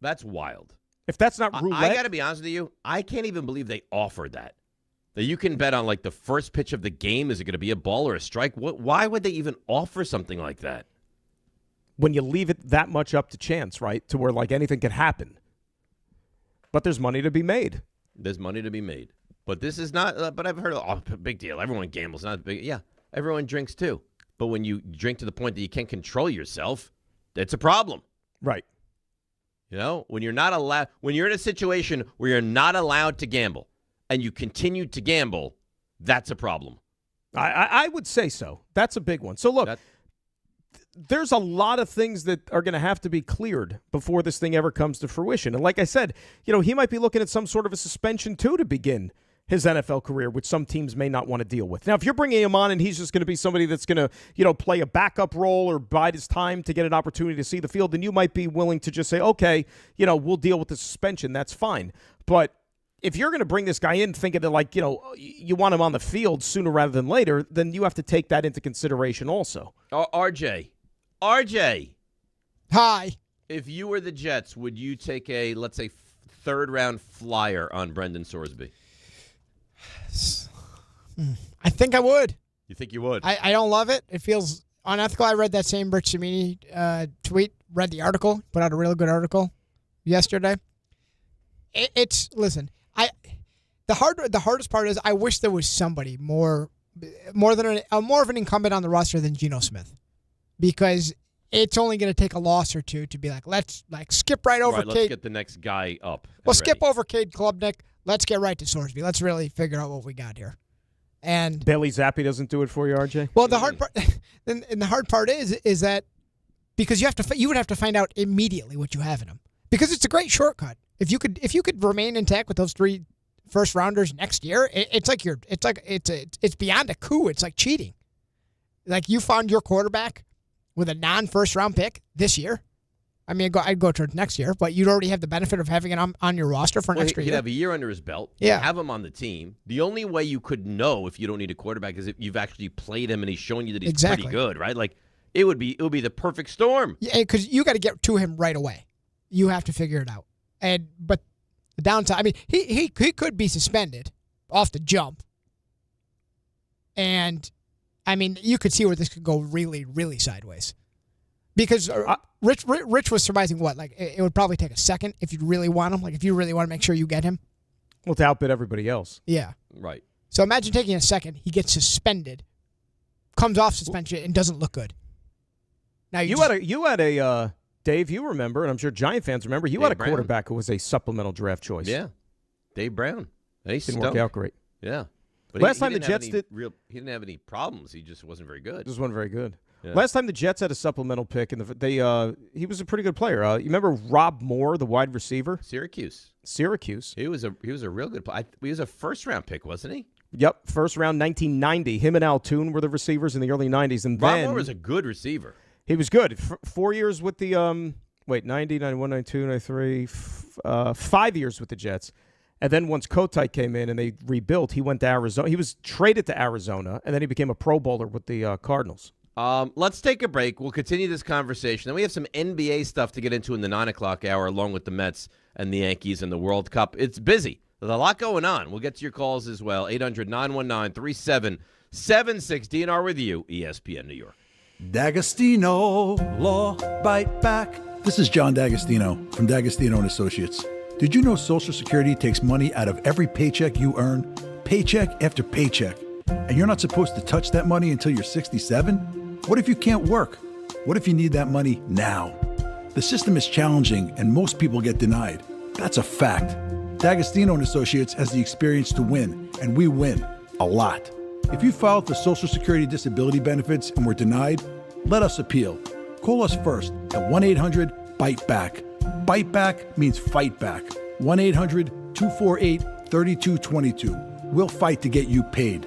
That's wild. If that's not roulette, I got to be honest with you, I can't even believe they offered that. That you can bet on the first pitch of the game. Is it going to be a ball or a strike? Why would they even offer something like that? When you leave it that much up to chance, right, to where anything could happen. But there's money to be made. There's money to be made. But this is not. But I've heard big deal. Everyone gambles. Not big. Yeah, everyone drinks too. But when you drink to the point that you can't control yourself, that's a problem. Right. When you're not allowed. When you're in a situation where you're not allowed to gamble, and you continue to gamble, that's a problem. I would say so. That's a big one. So, look, there's a lot of things that are going to have to be cleared before this thing ever comes to fruition. And like I said, he might be looking at some sort of a suspension, too, to begin his NFL career, which some teams may not want to deal with. Now, if you're bringing him on and he's just going to be somebody that's going to, play a backup role or bide his time to get an opportunity to see the field, then you might be willing to just say, okay, we'll deal with the suspension. That's fine. But if you're going to bring this guy in thinking that, you want him on the field sooner rather than later, then you have to take that into consideration also. RJ. Hi. If you were the Jets, would you take a, let's say, 3rd-round flyer on Brendan Sorsby? I think I would. You think you would? I don't love it. It feels unethical. I read that same Rich Cimini tweet, read the article, put out a really good article yesterday. Listen, the hardest part is I wish there was somebody more of an incumbent on the roster than Geno Smith, because it's only going to take a loss or two to be let's skip right over Cade. Let's get the next guy up. Well, skip over Cade Klubnik. Let's get right to Sorsby. Let's really figure out what we got here. And Bailey Zappi doesn't do it for you, RJ? Well, the hard part, and the hard part is that because you would have to find out immediately what you have in him, because it's a great shortcut. If you could remain intact with those 3 first rounders next year, it's beyond a coup. It's like cheating. You found your quarterback with a non-first round pick this year. I mean, I'd go towards next year, but you'd already have the benefit of having it on your roster for an extra year. He'd have a year under his belt. Yeah. Have him on the team. The only way you could know if you don't need a quarterback is if you've actually played him and he's showing you that he's pretty good, right? It would be the perfect storm. Yeah, because you got to get to him right away. You have to figure it out. But The downside, I mean, he could be suspended off the jump. And, I mean, you could see where this could go really, really sideways. Because Rich was surmising what? Like, it would probably take a second if you really want him. Like, if you really want to make sure you get him. Well, to outbid everybody else. Yeah. Right. So imagine taking a second. He gets suspended, comes off suspension, and doesn't look good. Now you had a Dave, you remember, and I'm sure Giant fans remember, you had a quarterback who was a supplemental draft choice. Yeah. Dave Brown. He didn't work out great. Yeah. But last time the Jets did, he didn't have any problems. He just wasn't very good. Just wasn't very good. Yeah. Last time the Jets had a supplemental pick, and he was a pretty good player. You remember Rob Moore, the wide receiver? Syracuse. He was a real good player. He was a first-round pick, wasn't he? Yep, first round, 1990. Him and Al Toon were the receivers in the early 90s. And Rob then Moore was a good receiver. He was good. 4 years with the 90, 91, 92, 93, 5 years with the Jets. And then once Kotite came in and they rebuilt, he went to Arizona. He was traded to Arizona, and then he became a Pro Bowler with the Cardinals. Let's take a break. We'll continue this conversation. Then we have some NBA stuff to get into in the 9 o'clock hour, along with the Mets and the Yankees and the World Cup. It's busy. There's a lot going on. We'll get to your calls as well. 800-919-3776. DNR with you, ESPN New York. D'Agostino, Law, Bite Back. This is John D'Agostino from D'Agostino & Associates. Did you know Social Security takes money out of every paycheck you earn? Paycheck after paycheck. And you're not supposed to touch that money until you're 67? What if you can't work? What if you need that money now? The system is challenging and most people get denied. That's a fact. D'Agostino & Associates has the experience to win, and we win a lot. If you filed for Social Security disability benefits and were denied, let us appeal. Call us first at 1-800-BITE-BACK. Bite Back means fight back. 1-800-248-3222. We'll fight to get you paid.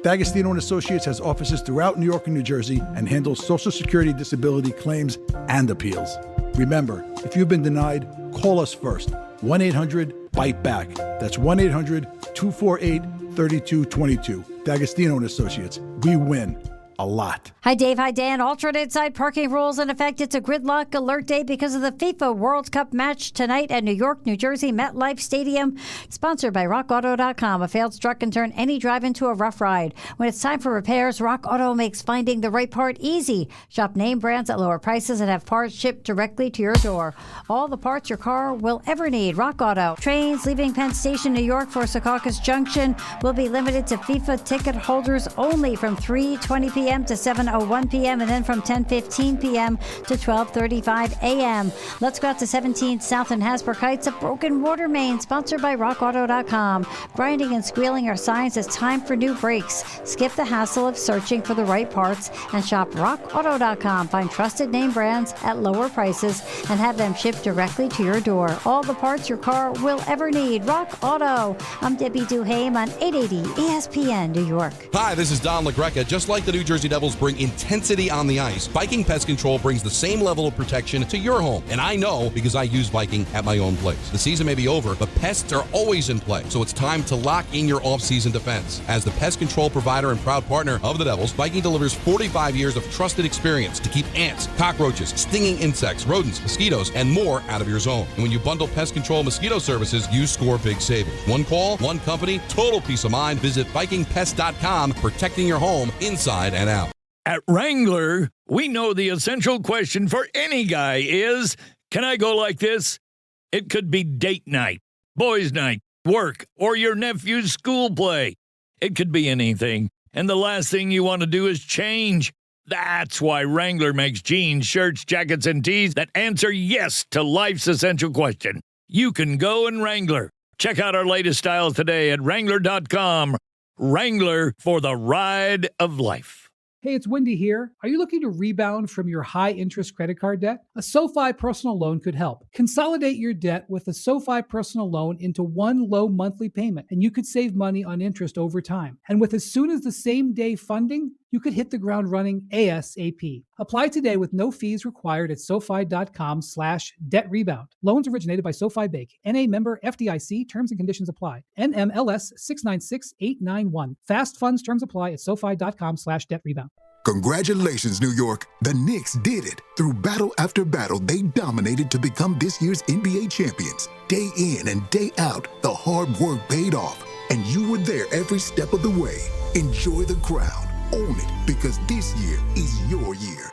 D'Agostino & Associates has offices throughout New York and New Jersey and handles Social Security disability claims and appeals. Remember, if you've been denied, call us first. 1-800-BITE-BACK. That's 1-800-248-3222. D'Agostino & Associates. We win a lot. Hi, Dave. Hi, Dan. Alternate side parking rules in effect. It's a gridlock alert day because of the FIFA World Cup match tonight at New York, New Jersey, MetLife Stadium. Sponsored by RockAuto.com. A failed truck can turn any drive into a rough ride. When it's time for repairs, Rock Auto makes finding the right part easy. Shop name brands at lower prices and have parts shipped directly to your door. All the parts your car will ever need. Rock Auto. Trains leaving Penn Station, New York for Secaucus Junction will be limited to FIFA ticket holders only from 3:20 p.m. to 7:01 p.m. and then from 10:15 p.m. to 12:35 a.m. Let's go out to 17 South and Hasbrook Heights, a broken water main, sponsored by RockAuto.com. Grinding and squealing are signs it's time for new brakes. Skip the hassle of searching for the right parts and shop RockAuto.com. Find trusted name brands at lower prices and have them shipped directly to your door. All the parts your car will ever need. Rock Auto. I'm Debbie Duhaime on 880 ESPN New York. Hi, this is Don LaGreca. Just like the New Jersey Devils bring intensity on the ice, Viking Pest Control brings the same level of protection to your home. And I know because I use Viking at my own place. The season may be over, but pests are always in play. So it's time to lock in your off-season defense. As the pest control provider and proud partner of the Devils, Viking delivers 45 years of trusted experience to keep ants, cockroaches, stinging insects, rodents, mosquitoes, and more out of your zone. And when you bundle pest control mosquito services, you score big savings. One call, one company, total peace of mind. Visit VikingPest.com, protecting your home inside and out. At Wrangler, we know the essential question for any guy is, can I go like this? It could be date night, boys' night, work, or your nephew's school play. It could be anything, and the last thing you want to do is change. That's why Wrangler makes jeans, shirts, jackets, and tees that answer yes to life's essential question. You can go in Wrangler. Check out our latest styles today at Wrangler.com. Wrangler, for the ride of life. Hey, it's Wendy here. Are you looking to rebound from your high-interest credit card debt? A SoFi personal loan could help. Consolidate your debt with a SoFi personal loan into one low monthly payment, and you could save money on interest over time. And with as soon as the same day funding, you could hit the ground running ASAP. Apply today with no fees required at SoFi.com/debt rebound. Loans originated by SoFi Bank. NA member FDIC. Terms and conditions apply. NMLS 696891. Fast funds terms apply at SoFi.com/debt rebound. Congratulations, New York. The Knicks did it. Through battle after battle, they dominated to become this year's NBA champions. Day in and day out, the hard work paid off, and you were there every step of the way. Enjoy the crown. Own it, because this year is your year.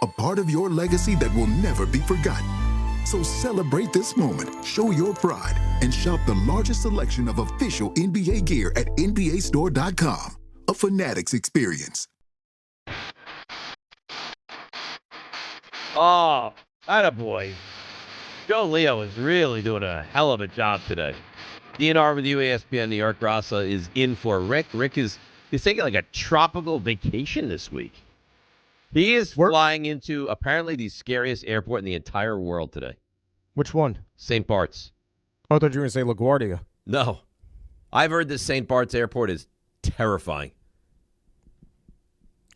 A part of your legacy that will never be forgotten. So celebrate this moment, show your pride, and shop the largest selection of official NBA gear at NBAstore.com. A Fanatics experience. Oh, attaboy. Joe Leo is really doing a hell of a job today. DNR with you, ESPN New York. Graca is in for Rick. Rick is taking like a tropical vacation this week. He is flying into apparently the scariest airport in the entire world today. Which one? St. Bart's. Oh, I thought you were going to say LaGuardia. No. I've heard this St. Bart's airport is terrifying.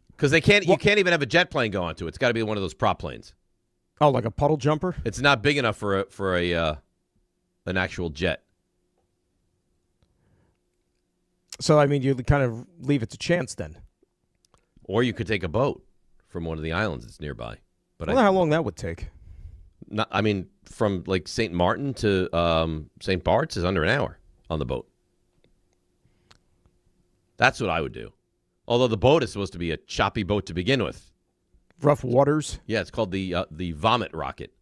Because you can't even have a jet plane go onto it. It's got to be one of those prop planes. Oh, like a puddle jumper? It's not big enough for an actual jet. So, I mean, you kind of leave it to chance then. Or you could take a boat from one of the islands that's nearby. But I wonder how long that would take. From like St. Martin to St. Bart's is under an hour on the boat. That's what I would do. Although the boat is supposed to be a choppy boat to begin with. Rough waters? Yeah, it's called the vomit rocket.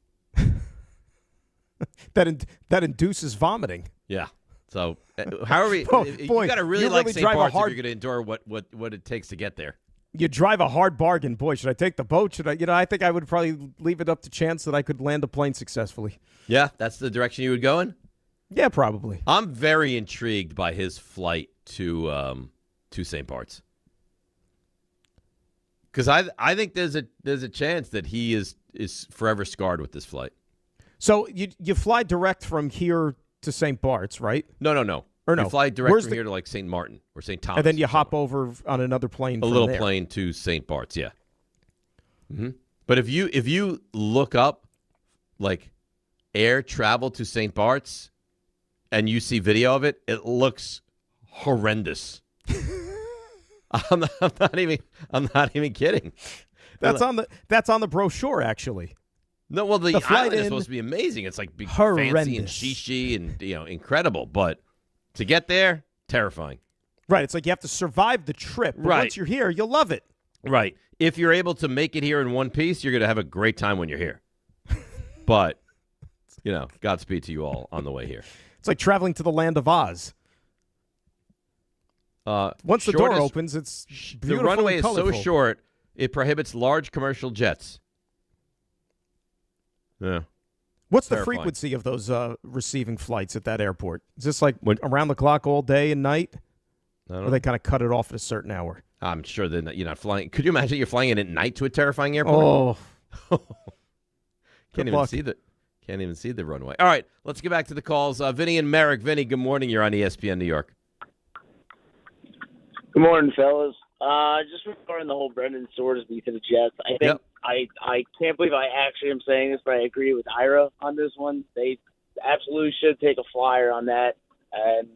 that induces vomiting. Yeah. So, however, you got to really like St. Bart's if you're going to endure what it takes to get there. You drive a hard bargain. Boy, should I take the boat? Should I? I think I would probably leave it up to chance that I could land a plane successfully. Yeah, that's the direction you would go in? Yeah, probably. I'm very intrigued by his flight to St. Bart's. Because I think there's a chance that he is forever scarred with this flight. So you fly direct from here to St. Bart's, right? No. Or no? You fly direct from here to like St. Martin or St. Thomas. And then you hop over on another plane. A little plane to St. Bart's, yeah. Mm-hmm. But if you look up like air travel to St. Bart's and you see video of it, it looks horrendous. I'm not even kidding. That's on the brochure, actually. No, well, the island is supposed to be amazing. It's like big, fancy and shishi and incredible, but to get there, terrifying. Right, it's like you have to survive the trip. But once you're here, you'll love it. Right. If you're able to make it here in one piece, you're going to have a great time when you're here. But, Godspeed to you all on the way here. It's like traveling to the land of Oz. Once the door opens, it's beautiful. The runway and is colorful. so short, it prohibits large commercial jets. Yeah. What's the frequency of those receiving flights at that airport? Is this like around the clock all day and night? Or they kind of cut it off at a certain hour? I'm sure you're not flying. Could you imagine you're flying in at night to a terrifying airport? Oh. Can't even see the runway. All right, let's get back to the calls. Vinny and Merrick. Vinny, good morning. You're on ESPN New York. Good morning, fellas. Just regarding the whole Brendan Sorsby to the Jets, I think I can't believe I actually am saying this, but I agree with Ira on this one. They absolutely should take a flyer on that. And,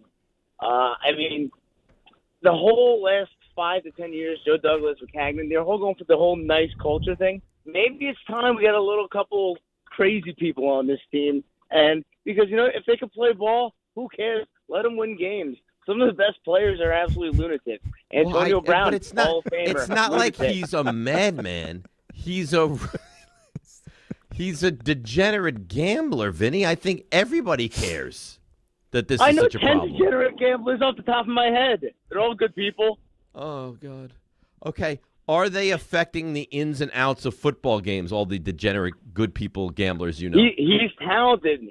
the whole last 5 to 10 years, Joe Douglas with Cagman, they're all going for the whole nice culture thing. Maybe it's time we got a couple crazy people on this team. And because, if they can play ball, who cares? Let them win games. Some of the best players are absolutely lunatics. Antonio Brown, but Hall of Famer. It's not lunatic. like he's a madman. He's a degenerate gambler, Vinny. I think everybody cares that this is such a problem. I know 10 degenerate gamblers off the top of my head. They're all good people. Oh, God. Okay. Are they affecting the ins and outs of football games, all the degenerate good people gamblers you know? He's talented.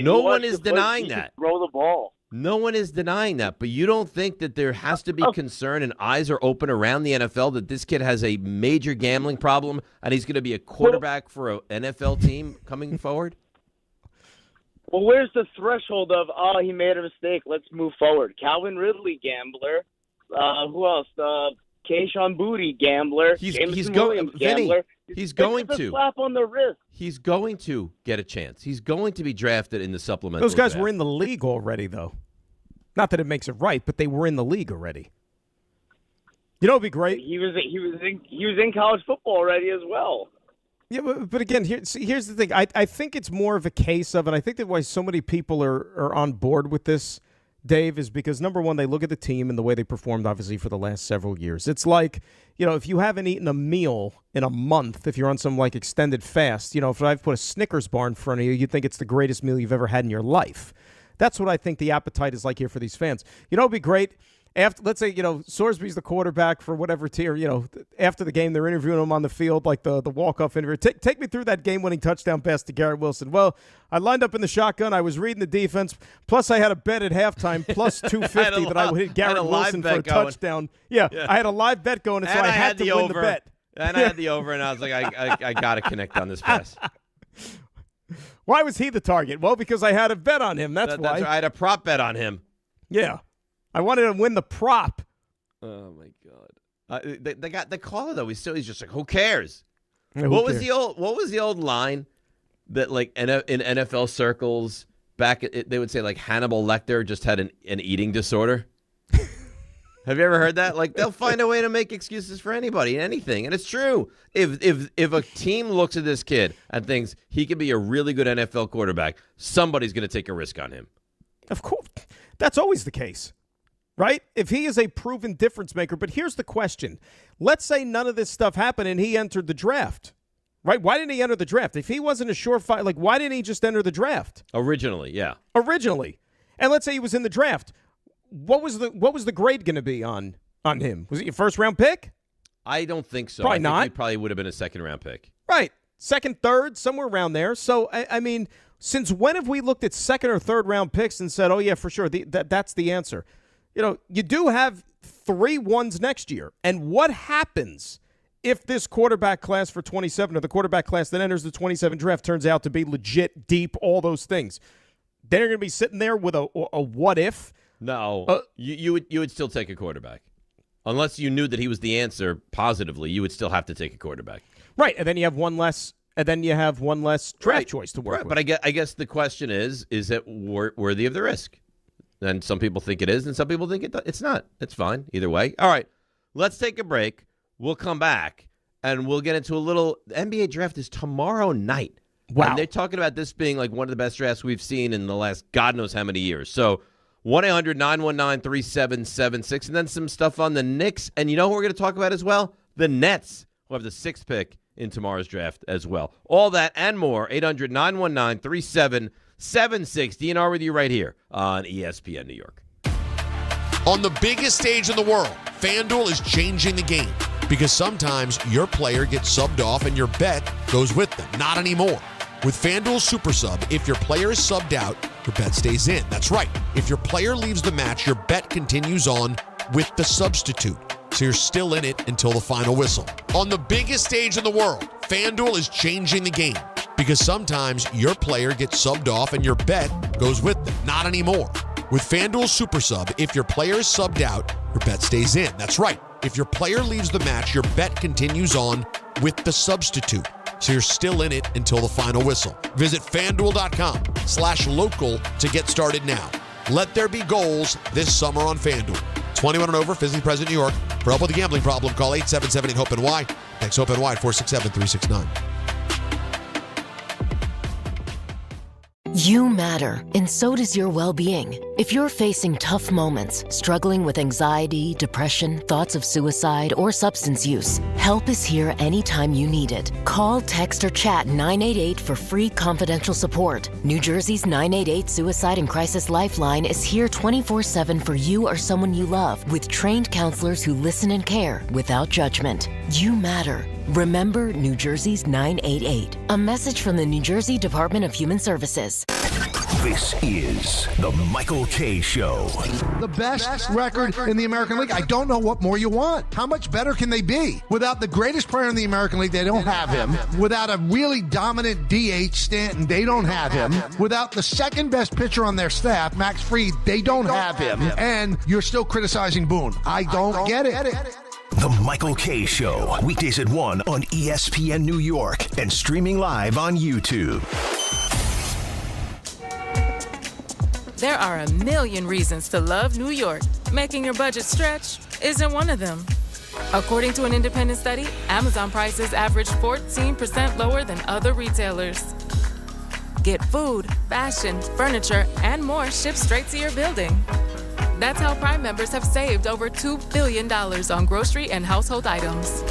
No one is denying that. Throw the ball. No one is denying that, but you don't think that there has to be concern and eyes are open around the NFL that this kid has a major gambling problem and he's going to be a quarterback for an NFL team coming forward? Well, where's the threshold of, he made a mistake, let's move forward? Calvin Ridley, gambler. Who else? Keyshawn Booty, gambler. He's Williams, gambler. He's going to. Slap on the wrist. He's going to get a chance. He's going to be drafted in the supplemental Those guys draft. were in the league already, though. Not that it makes it right, but they were in the league already. You know, it'd be great. He was in college football already as well. Yeah, but again, here's the thing. I think it's more of a case of, and I think that why so many people are on board with this, Dave, is because, number one, they look at the team and the way they performed, obviously, for the last several years. It's like, if you haven't eaten a meal in a month, if you're on some, extended fast, if I've put a Snickers bar in front of you, you'd think it's the greatest meal you've ever had in your life. That's what I think the appetite is like here for these fans. It'd be great. Let's say, Sorsby's the quarterback for whatever tier, after the game, they're interviewing him on the field, like the walk-off interview. Take me through that game-winning touchdown pass to Garrett Wilson. Well, I lined up in the shotgun. I was reading the defense. Plus, I had a bet at halftime, plus 250 that I would hit Garrett Wilson for a touchdown. Yeah, I had a live bet going, and so I had to win the bet. And I had the over, and I was like, I got to connect on this pass. Why was he the target? Well, because I had a bet on him. That's why. I had a prop bet on him. Yeah. I wanted to win the prop. Oh my God! The caller though, he's just like, who cares? Yeah, what was the old line that in NFL circles they would say Hannibal Lecter just had an eating disorder? Have you ever heard that? They'll find a way to make excuses for anybody and anything, and it's true. If a team looks at this kid and thinks he could be a really good NFL quarterback, somebody's going to take a risk on him. Of course, that's always the case. Right? If he is a proven difference maker. But here's the question. Let's say none of this stuff happened and he entered the draft. Right? Why didn't he enter the draft? If he wasn't a surefire, why didn't he just enter the draft? Originally, yeah. Originally. And let's say he was in the draft. What was the grade going to be on him? Was it your first-round pick? I don't think so. Probably I think not. He probably would have been a second-round pick. Right. Second, third, somewhere around there. So, I mean, since when have we looked at second- or third-round picks and said, oh, yeah, for sure, that's the answer? You do have 3 ones next year. And what happens if this quarterback class for 27 or the quarterback class that enters the 27 draft turns out to be legit, deep, all those things? They're going to be sitting there with a what if? No. You would still take a quarterback. Unless you knew that he was the answer positively, you would still have to take a quarterback. Right. And then you have one less draft choice to work with. But I guess the question is it worthy of the risk? And some people think it is, and some people think it's not. It's fine either way. All right, let's take a break. We'll come back, and we'll get into a little – the NBA draft is tomorrow night. Wow. And they're talking about this being one of the best drafts we've seen in the last God knows how many years. So 1-800-919-3776, and then some stuff on the Knicks. And you know who we're going to talk about as well? The Nets, who have the 6th pick in tomorrow's draft as well. All that and more, 800-919-3776. DNR with you right here on ESPN New York. On the biggest stage in the world, FanDuel is changing the game because sometimes your player gets subbed off and your bet goes with them. Not anymore. With FanDuel Super Sub, if your player is subbed out, your bet stays in. That's right. If your player leaves the match, your bet continues on with the substitute. So you're still in it until the final whistle. On the biggest stage in the world, FanDuel is changing the game because sometimes your player gets subbed off and your bet goes with them. Not anymore. With FanDuel Super Sub, if your player is subbed out, your bet stays in. That's right. If your player leaves the match, your bet continues on with the substitute. So you're still in it until the final whistle. Visit FanDuel.com/local to get started now. Let there be goals this summer on FanDuel. 21 and over, visiting President New York. For help with a gambling problem, call 877-8-HOPE-NY. Text HOPE-NY at 467-369. You matter, and so does your well-being. If you're facing tough moments, struggling with anxiety, depression, thoughts of suicide, or substance use, help is here anytime you need it. Call, text, or chat 988 for free confidential support. New Jersey's 988 Suicide and Crisis Lifeline is here 24/7 for you or someone you love, with trained counselors who listen and care without judgment. You matter. Remember New Jersey's 988. A message from the New Jersey Department of Human Services. This is the Michael K. Show. The best record in the American League. I don't know what more you want. How much better can they be? Without the greatest player in the American League, they don't have him. Without a really dominant DH, Stanton, they don't have him. Without the second best pitcher on their staff, Max Fried, they don't have him. And you're still criticizing Boone. I don't get it. The Michael K. Show. Weekdays at 1 on ESPN New York and streaming live on YouTube. There are a million reasons to love New York. Making your budget stretch isn't one of them. According to an independent study, Amazon prices average 14% lower than other retailers. Get food, fashion, furniture, and more shipped straight to your building. That's how Prime members have saved over $2 billion on grocery and household items.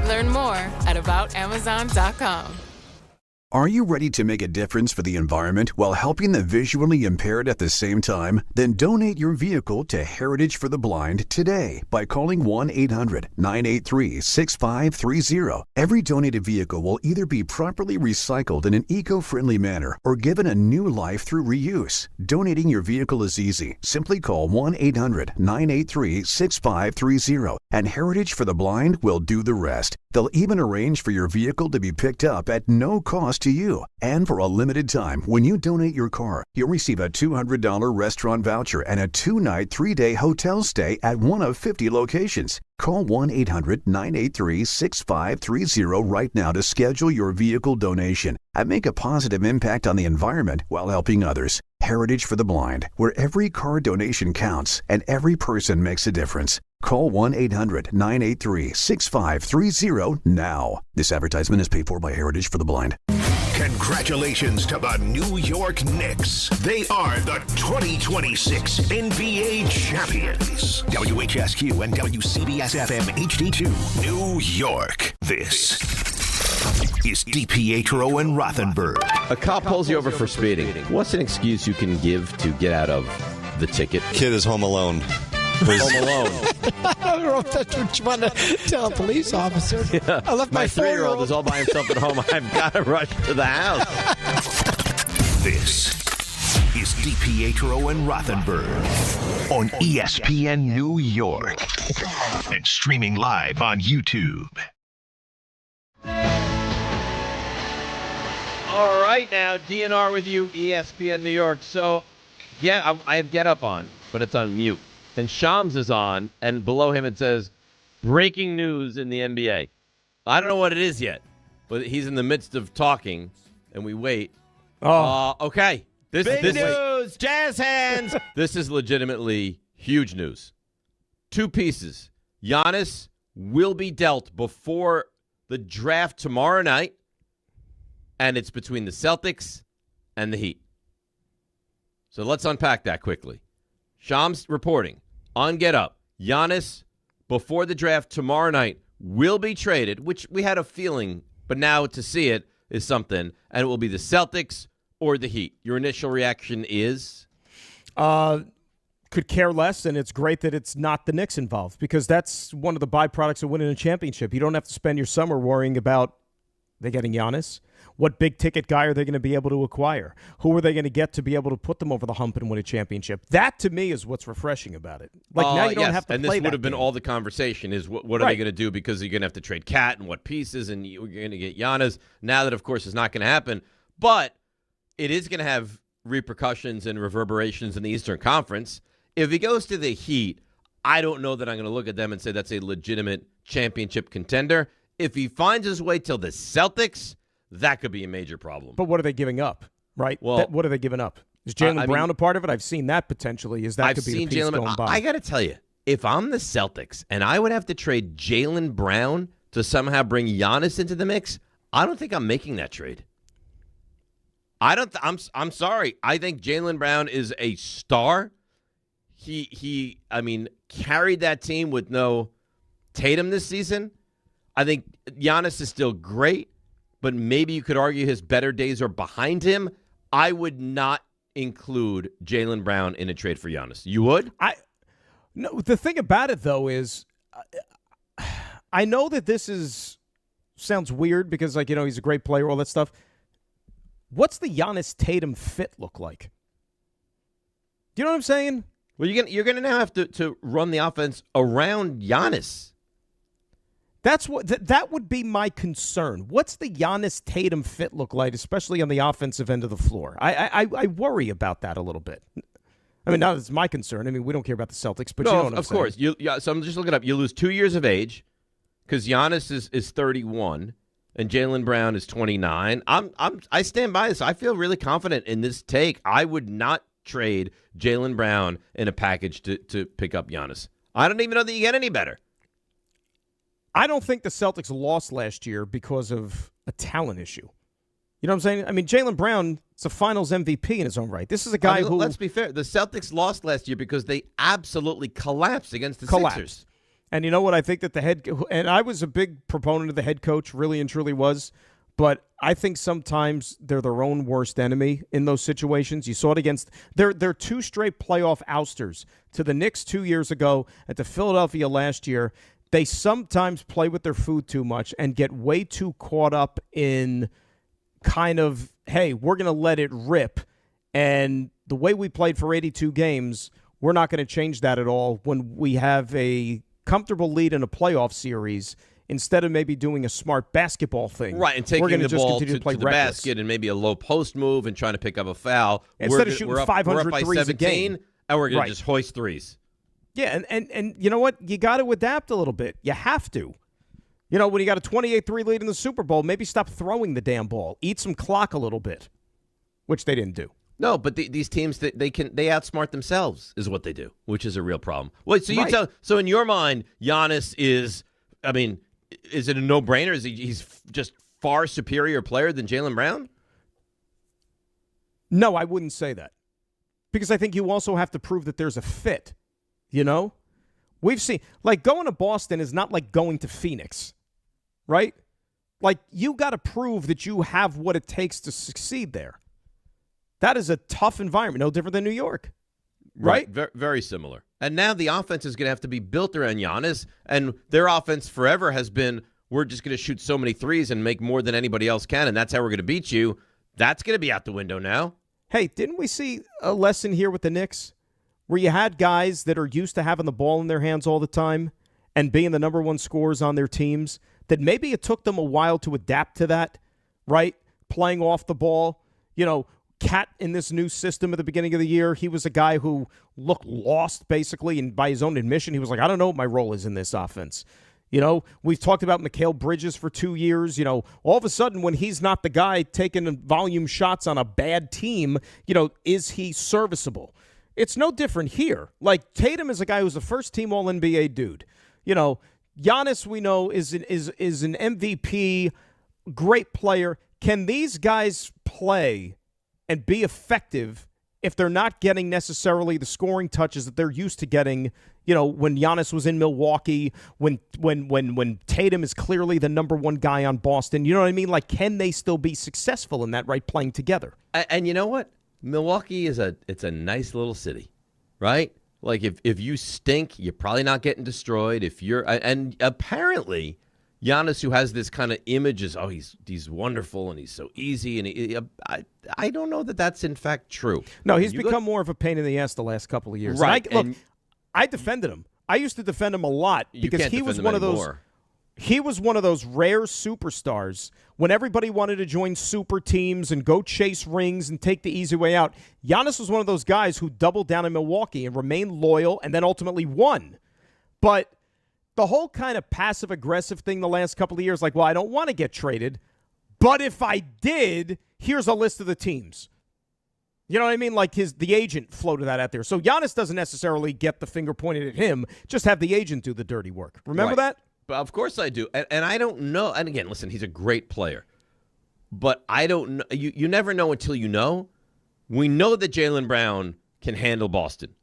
Learn more at aboutamazon.com. Are you ready to make a difference for the environment while helping the visually impaired at the same time? Then donate your vehicle to Heritage for the Blind today by calling 1-800-983-6530. Every donated vehicle will either be properly recycled in an eco-friendly manner or given a new life through reuse. Donating your vehicle is easy. Simply call 1-800-983-6530 and Heritage for the Blind will do the rest. They'll even arrange for your vehicle to be picked up at no cost to you. And for a limited time, when you donate your car, you'll receive a $200 restaurant voucher and a 2-night, 3-day hotel stay at one of 50 locations. Call 1-800-983-6530 right now to schedule your vehicle donation and make a positive impact on the environment while helping others. Heritage for the Blind, where every car donation counts and every person makes a difference. Call 1-800-983-6530 now. This advertisement is paid for by Heritage for the Blind. Congratulations to the New York Knicks. They are the 2026 NBA champions. WHSQ and WCBS-FM HD2, New York. This is DiPietro and Rothenberg. A cop pulls you over for speeding. What's an excuse you can give to get out of the ticket? Kid is home alone. Home alone. I don't know if that's what you want to tell a police officer. Yeah. I left my my 3-year-old is all by himself at home. I've got to rush to the house. This is DiPietro and Rothenberg on ESPN New York and streaming live on YouTube. All right, now, DNR with you, ESPN New York. So, yeah, I have Get Up on, but it's on mute. And Shams is on, and below him it says, breaking news in the NBA. I don't know what it is yet, but he's in the midst of talking, and we wait. Okay. Big news, jazz hands. This is legitimately huge news. 2 pieces. Giannis will be dealt before the draft tomorrow night, and it's between the Celtics and the Heat. So let's unpack that quickly. Shams reporting on Get Up. Giannis, before the draft tomorrow night, will be traded, which we had a feeling, but now to see it is something, and it will be the Celtics or the Heat. Your initial reaction is? Could care less, and it's great that it's not the Knicks involved because that's one of the byproducts of winning a championship. You don't have to spend your summer worrying about they getting Giannis. What big-ticket guy are they going to be able to acquire? Who are they going to get to be able to put them over the hump and win a championship? That, to me, is what's refreshing about it. Like, now you don't have to and play this would have been game. all the conversation is what are they going to do because you're going to have to trade Cat and what pieces and you're going to get Giannis. Now that, of course, is not going to happen. But it is going to have repercussions and reverberations in the Eastern Conference. If he goes to the Heat, I don't know that I'm going to look at them and say that's a legitimate championship contender. If he finds his way till the Celtics, that could be a major problem. But what are they giving up, right? Well, What are they giving up? Is Jalen Brown a part of it? I've seen that potentially. I've could be seen the piece Jalen. going by. I got to tell you, if I'm the Celtics and I would have to trade Jalen Brown to somehow bring Giannis into the mix, I don't think I'm making that trade. I'm sorry. I think Jalen Brown is a star. He carried that team with no Tatum this season. I think Giannis is still great, but maybe you could argue his better days are behind him. I would not include Jalen Brown in a trade for Giannis. You would? No. The thing about it, though, is I know that this sounds weird because, he's a great player, all that stuff. What's the Giannis Tatum fit look like? Do you know what I'm saying? Well, you're gonna now have to run the offense around Giannis. That's what that would be my concern. What's the Giannis Tatum fit look like, especially on the offensive end of the floor? I worry about that a little bit. I mean, now that's my concern. I mean, we don't care about the Celtics, but no, you know what of course. So I'm just looking up. You lose 2 years of age because Giannis is 31 and Jalen Brown is 29. I stand by this. I feel really confident in this take. I would not trade Jalen Brown in a package to pick up Giannis. I don't even know that you get any better. I don't think the Celtics lost last year because of a talent issue. You know what I'm saying? I mean, Jalen Brown is a finals MVP in his own right. This is a guy who... Let's be fair. The Celtics lost last year because they absolutely collapsed against the Sixers. And you know what? I think that and I was a big proponent of the head coach, really and truly was, but I think sometimes they're their own worst enemy in those situations. You saw it against... They're 2 straight playoff ousters to the Knicks 2 years ago and to Philadelphia last year. They sometimes play with their food too much and get way too caught up in kind of, hey, we're going to let it rip. And the way we played for 82 games, we're not going to change that at all when we have a comfortable lead in a playoff series instead of maybe doing a smart basketball thing. Right, and taking the ball to the basket and maybe a low post move and trying to pick up a foul. Instead of shooting 500 we're up by threes 17, a game. And we're going to just hoist threes. Yeah, and you know what? You got to adapt a little bit. You have to. You know, when you got a 28-3 lead in the Super Bowl, maybe stop throwing the damn ball. Eat some clock a little bit, which they didn't do. No, but these teams, they outsmart themselves is what they do, which is a real problem. Wait, so so in your mind, Giannis is it a no-brainer? He's just far superior player than Jalen Brown? No, I wouldn't say that. Because I think you also have to prove that there's a fit. You know? We've seen, like, going to Boston is not like going to Phoenix, right? Like, you got to prove that you have what it takes to succeed there. That is a tough environment, no different than New York, right? Very similar. And now the offense is going to have to be built around Giannis, and their offense forever has been, we're just going to shoot so many threes and make more than anybody else can, and that's how we're going to beat you. That's going to be out the window now. Hey, didn't we see a lesson here with the Knicks where you had guys that are used to having the ball in their hands all the time and being the number one scorers on their teams, that maybe it took them a while to adapt to that, right? Playing off the ball. You know, Cat in this new system at the beginning of the year, he was a guy who looked lost, basically, and by his own admission, he was like, I don't know what my role is in this offense. You know, we've talked about Mikal Bridges for 2 years. You know, all of a sudden when he's not the guy taking volume shots on a bad team, you know, is he serviceable? It's no different here. Like, Tatum is a guy who's a first-team All-NBA dude. You know, Giannis, we know, is an MVP, great player. Can these guys play and be effective if they're not getting necessarily the scoring touches that they're used to getting, you know, when Giannis was in Milwaukee, when Tatum is clearly the number one guy on Boston? You know what I mean? Like, can they still be successful in that, right, playing together? And you know what? Milwaukee it's a nice little city, right? Like, if you stink, you're probably not getting destroyed. And apparently Giannis, who has this kind of image, is he's wonderful and he's so easy, and I don't know that that's in fact true. No, he's become more of a pain in the ass the last couple of years. Right? I defended him. I used to defend him a lot because he was one of those. He was one of those rare superstars when everybody wanted to join super teams and go chase rings and take the easy way out. Giannis was one of those guys who doubled down in Milwaukee and remained loyal and then ultimately won. But the whole kind of passive-aggressive thing the last couple of years, like, well, I don't want to get traded, but if I did, here's a list of the teams. You know what I mean? Like, the agent floated that out there. So Giannis doesn't necessarily get the finger pointed at him, just have the agent do the dirty work. Remember that? Of course I do. And I don't know. And again, listen, he's a great player. But I don't know. You never know until you know. We know that Jalen Brown can handle Boston,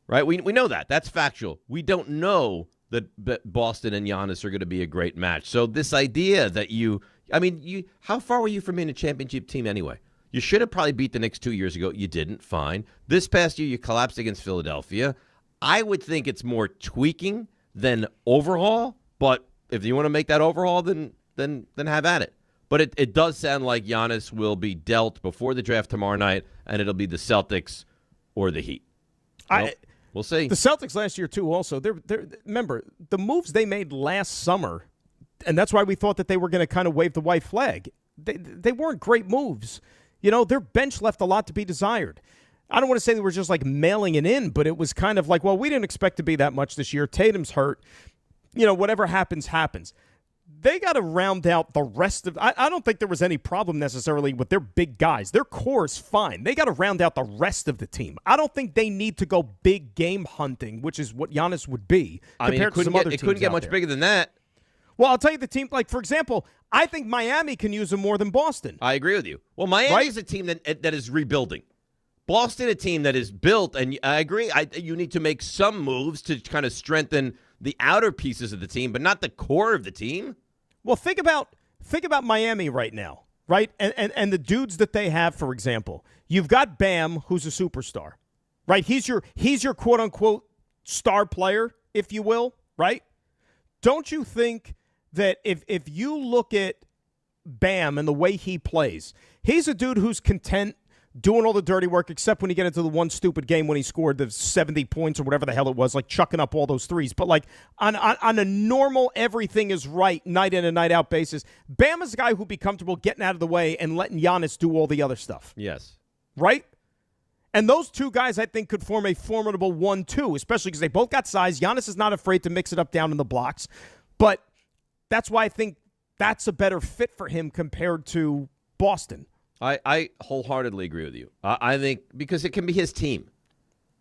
right? We know that. That's factual. We don't know that Boston and Giannis are going to be a great match. So this idea that how far were you from being a championship team anyway? You should have probably beat the Knicks 2 years ago. You didn't. Fine. This past year, you collapsed against Philadelphia. I would think it's more tweaking than overhaul. But if you want to make that overhaul, then have at it. But it does sound like Giannis will be dealt before the draft tomorrow night, and it'll be the Celtics or the Heat. We'll see. The Celtics last year, too, also. Remember, the moves they made last summer, and that's why we thought that they were going to kind of wave the white flag. They weren't great moves. You know, their bench left a lot to be desired. I don't want to say they were just like mailing it in, but it was kind of like, well, we didn't expect to be that much this year. Tatum's hurt. You know, whatever happens, happens. they got to round out the rest of. I don't think there was any problem necessarily with their big guys. Their core is fine. They got to round out the rest of the team. I don't think they need to go big game hunting, which is what Giannis would be. I mean, it couldn't get much bigger than that. Well, I'll tell you the team. Like for example, I think Miami can use him more than Boston. I agree with you. Well, Miami is a team that is rebuilding. Boston, a team that is built, and I agree. You need to make some moves to kind of strengthen the outer pieces of the team, but not the core of the team. Well, think about Miami right now, right? And the dudes that they have, for example, you've got Bam, who's a superstar, right? He's your quote unquote star player, if you will, right? Don't you think that if you look at Bam and the way he plays, he's a dude who's content doing all the dirty work, except when you get into the one stupid game when he scored the 70 points or whatever the hell it was, like chucking up all those threes. But like on a normal everything is right night in and night out basis, Bam is a guy who'd be comfortable getting out of the way and letting Giannis do all the other stuff. Yes. Right? And those two guys, I think, could form a formidable 1-2, especially because they both got size. Giannis is not afraid to mix it up down in the blocks. But that's why I think that's a better fit for him compared to Boston. I wholeheartedly agree with you. I think because it can be his team.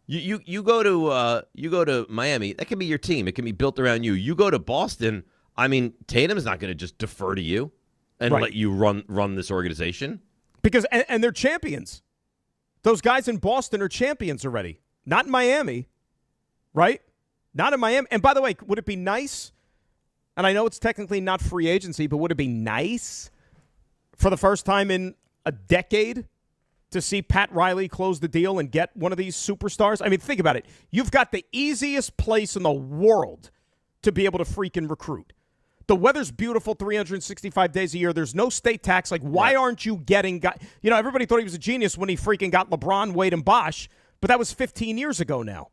You go to Miami, that can be your team. It can be built around you. You go to Boston, I mean, Tatum's not going to just defer to you and let you run this organization. Because and they're champions. Those guys in Boston are champions already. Not in Miami, right? Not in Miami. And by the way, would it be nice? And I know it's technically not free agency, but would it be nice for the first time in a decade to see Pat Riley close the deal and get one of these superstars? I mean, think about it. You've got the easiest place in the world to be able to freaking recruit. The weather's beautiful 365 days a year. There's no state tax. Like, why aren't you getting guys? You know, everybody thought he was a genius when he freaking got LeBron, Wade, and Bosh, but that was 15 years ago now.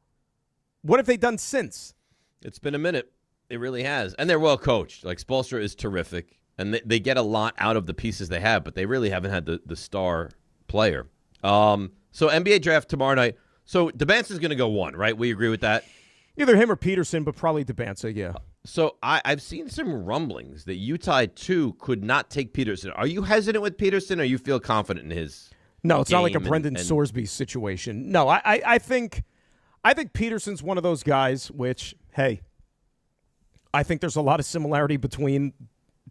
What have they done since? It's been a minute. It really has. And they're well coached. Like, Spoelstra is terrific. And they get a lot out of the pieces they have, but they really haven't had the star player. So NBA draft tomorrow night. So DeBance's going to go one, right? We agree with that? Either him or Peterson, but probably DeBance, yeah. So I've seen some rumblings that Utah, too, could not take Peterson. Are you hesitant with Peterson, or you feel confident in his No, it's not like a game Brendan Sorsby situation. No, I think Peterson's one of those guys which, hey, I think there's a lot of similarity between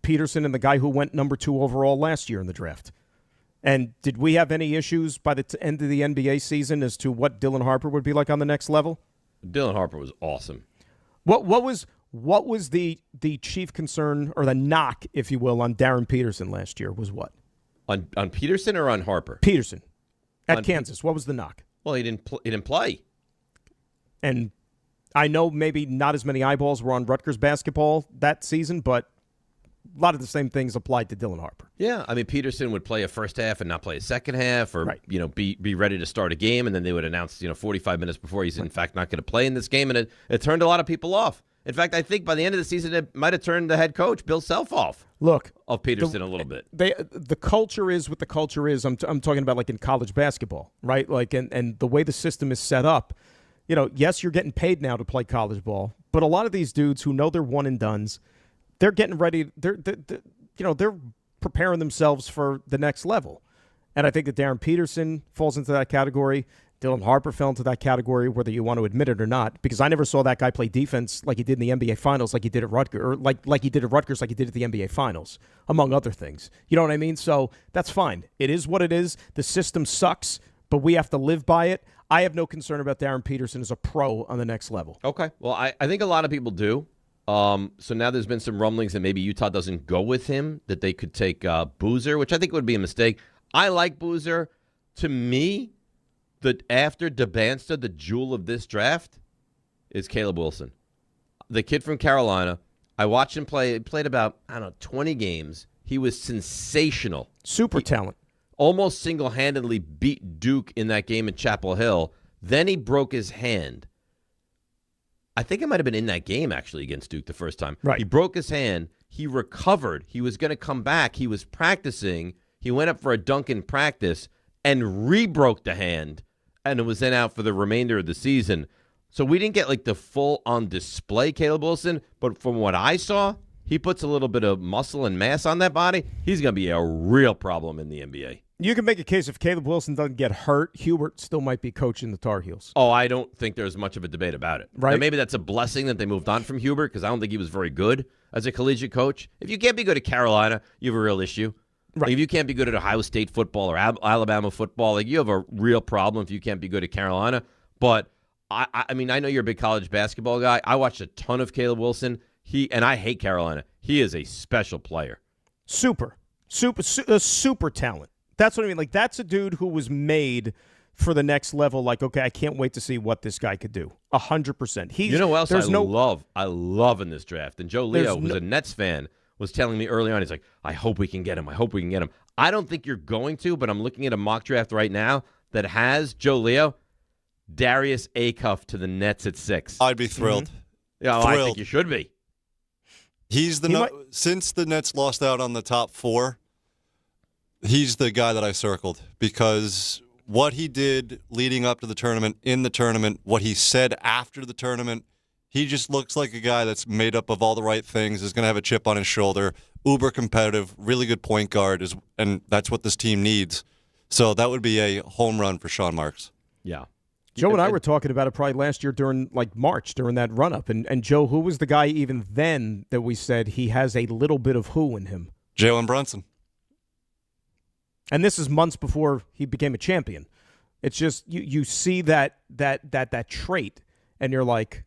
Peterson and the guy who went number 2 overall last year in the draft. And did we have any issues by the end of the NBA season as to what Dylan Harper would be like on the next level? Dylan Harper was awesome. What was the chief concern or the knock, if you will, on Darren Peterson last year was what? On Peterson or on Harper? Peterson at Kansas. What was the knock? Well, he didn't play. And I know maybe not as many eyeballs were on Rutgers basketball that season, but a lot of the same things applied to Dylan Harper. Yeah, I mean, Peterson would play a first half and not play a second half, or be ready to start a game, and then they would announce 45 minutes before he's in fact not going to play in this game, and it turned a lot of people off. In fact, I think by the end of the season, it might have turned the head coach Bill Self off. Look, of Peterson a little bit. The culture is what the culture is. I'm talking about like in college basketball, right? Like and the way the system is set up. Yes, you're getting paid now to play college ball, but a lot of these dudes who know they're one and dones, they're getting ready. They're preparing themselves for the next level. And I think that Darren Peterson falls into that category. Dylan Harper fell into that category, whether you want to admit it or not, because I never saw that guy play defense like he did in the NBA Finals, like he did at Rutgers, or like he did at Rutgers, like he did at the NBA Finals, among other things. You know what I mean? So that's fine. It is what it is. The system sucks, but we have to live by it. I have no concern about Darren Peterson as a pro on the next level. Okay. Well, I think a lot of people do. So now there's been some rumblings that maybe Utah doesn't go with him, that they could take Boozer, which I think would be a mistake. I like Boozer. To me, after DeBansta, the jewel of this draft is Caleb Wilson. The kid from Carolina. I watched him play. He played about, 20 games. He was sensational. Super talent. Almost single-handedly beat Duke in that game at Chapel Hill. Then he broke his hand. I think it might have been in that game, actually, against Duke the first time. Right. He broke his hand. He recovered. He was going to come back. He was practicing. He went up for a dunk in practice and re-broke the hand, and it was then out for the remainder of the season. So we didn't get, the full-on display Caleb Wilson, but from what I saw, he puts a little bit of muscle and mass on that body, he's going to be a real problem in the NBA. You can make a case if Caleb Wilson doesn't get hurt, Hubert still might be coaching the Tar Heels. Oh, I don't think there's much of a debate about it. Right. And maybe that's a blessing that they moved on from Hubert because I don't think he was very good as a collegiate coach. If you can't be good at Carolina, you have a real issue. Right. Like if you can't be good at Ohio State football or Alabama football, like you have a real problem if you can't be good at Carolina. But, I mean, I know you're a big college basketball guy. I watched a ton of Caleb Wilson. And I hate Carolina. He is a special player. Super talent. That's what I mean. Like, that's a dude who was made for the next level. Like, okay, I can't wait to see what this guy could do. 100%. You know what else I love in this draft? And Joe Leo, who's a Nets fan, was telling me early on, he's like, I hope we can get him. I hope we can get him. I don't think you're going to, but I'm looking at a mock draft right now that has Joe Leo, Darius Acuff to the Nets at 6. I'd be thrilled. Mm-hmm. Yeah, well, I think you should be. He's since the Nets lost out on the top 4, he's the guy that I circled because what he did leading up to the tournament, in the tournament, what he said after the tournament, he just looks like a guy that's made up of all the right things, is going to have a chip on his shoulder, uber competitive, really good point guard, and that's what this team needs. So that would be a home run for Sean Marks. Yeah. Joe and I were talking about it probably last year during March, during that run-up. And Joe, who was the guy even then that we said he has a little bit of who in him? Jalen Brunson. And this is months before he became a champion. It's just you see that trait, and you're like,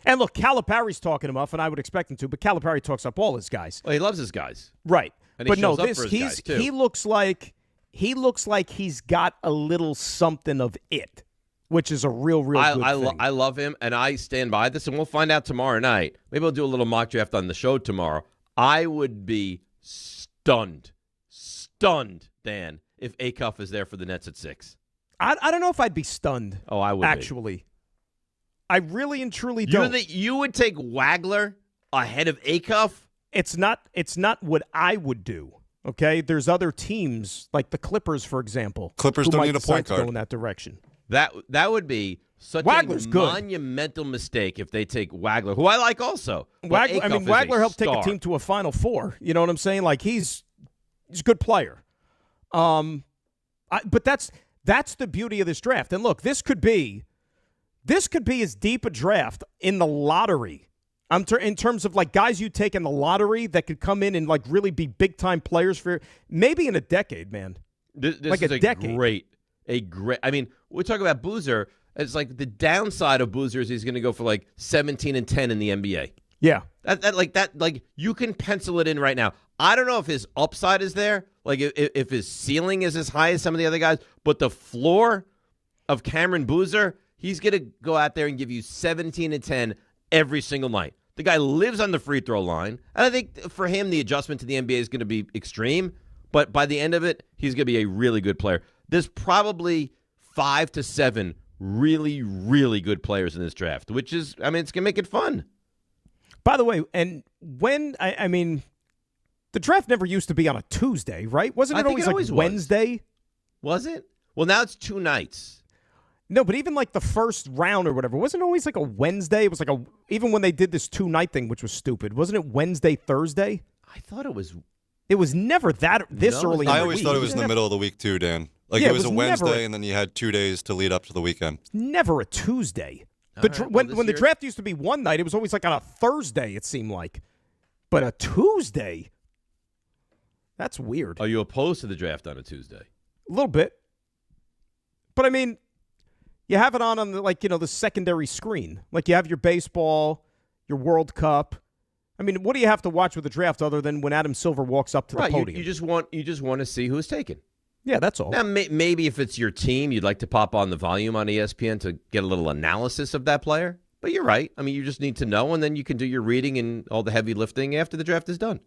and look, Calipari's talking him up, and I would expect him to, but Calipari talks up all his guys. Well, he loves his guys, right? And but no, up for his guys too. He looks like he's got a little something of it, which is a real good thing. I love him, and I stand by this, and we'll find out tomorrow night. Maybe we'll do a little mock draft on the show tomorrow. I would be stunned, Dan, if Acuff is there for the Nets at 6. I don't know if I'd be stunned. Oh, I would actually. I really and truly don't. You would take Wagler ahead of Acuff? It's not what I would do. Okay, there's other teams like the Clippers, for example. Clippers don't need a point guard. Go in that direction. That would be such Wagler's a good. Monumental mistake if they take Wagler, who I like also. Wagler helped take a team to a Final Four. You know what I'm saying? Like he's a good player. But that's the beauty of this draft. And look, this could be as deep a draft in the lottery. In terms of like guys you take in the lottery that could come in and like really be big time players for maybe in a decade, man. This like is a decade. great. I mean, we're talking about Boozer. It's like the downside of Boozer is he's going to go for like 17 and 10 in the NBA. Yeah, that you can pencil it in right now. I don't know if his upside is there, like if his ceiling is as high as some of the other guys, but the floor of Cameron Boozer, he's going to go out there and give you 17 and 10 every single night. The guy lives on the free throw line, and I think for him the adjustment to the NBA is going to be extreme, but by the end of it, he's going to be a really good player. There's probably 5 to 7 really, really good players in this draft, which is, I mean, it's going to make it fun. By the way, and when, I mean, the draft never used to be on a Tuesday, right? Wasn't it always Wednesday? Was it? Well, now it's 2 nights. No, but even like the first round or whatever, wasn't it always like a Wednesday? It was like even when they did this 2-night thing, which was stupid, wasn't it Wednesday, Thursday? I thought it was. It was never this early in the week. I always thought it was in the middle of the week too, Dan. Like it was a Wednesday, and then you had 2 days to lead up to the weekend. Never a Tuesday. When the draft used to be one night, it was always like on a Thursday, it seemed like. But a Tuesday? That's weird. Are you opposed to the draft on a Tuesday? A little bit. But I mean, you have it on the secondary screen. Like you have your baseball, your World Cup. I mean, what do you have to watch with the draft other than when Adam Silver walks up to the podium? You just want to see who's taken. Yeah, that's all. Now, maybe if it's your team, you'd like to pop on the volume on ESPN to get a little analysis of that player. But you're right. I mean, you just need to know, and then you can do your reading and all the heavy lifting after the draft is done.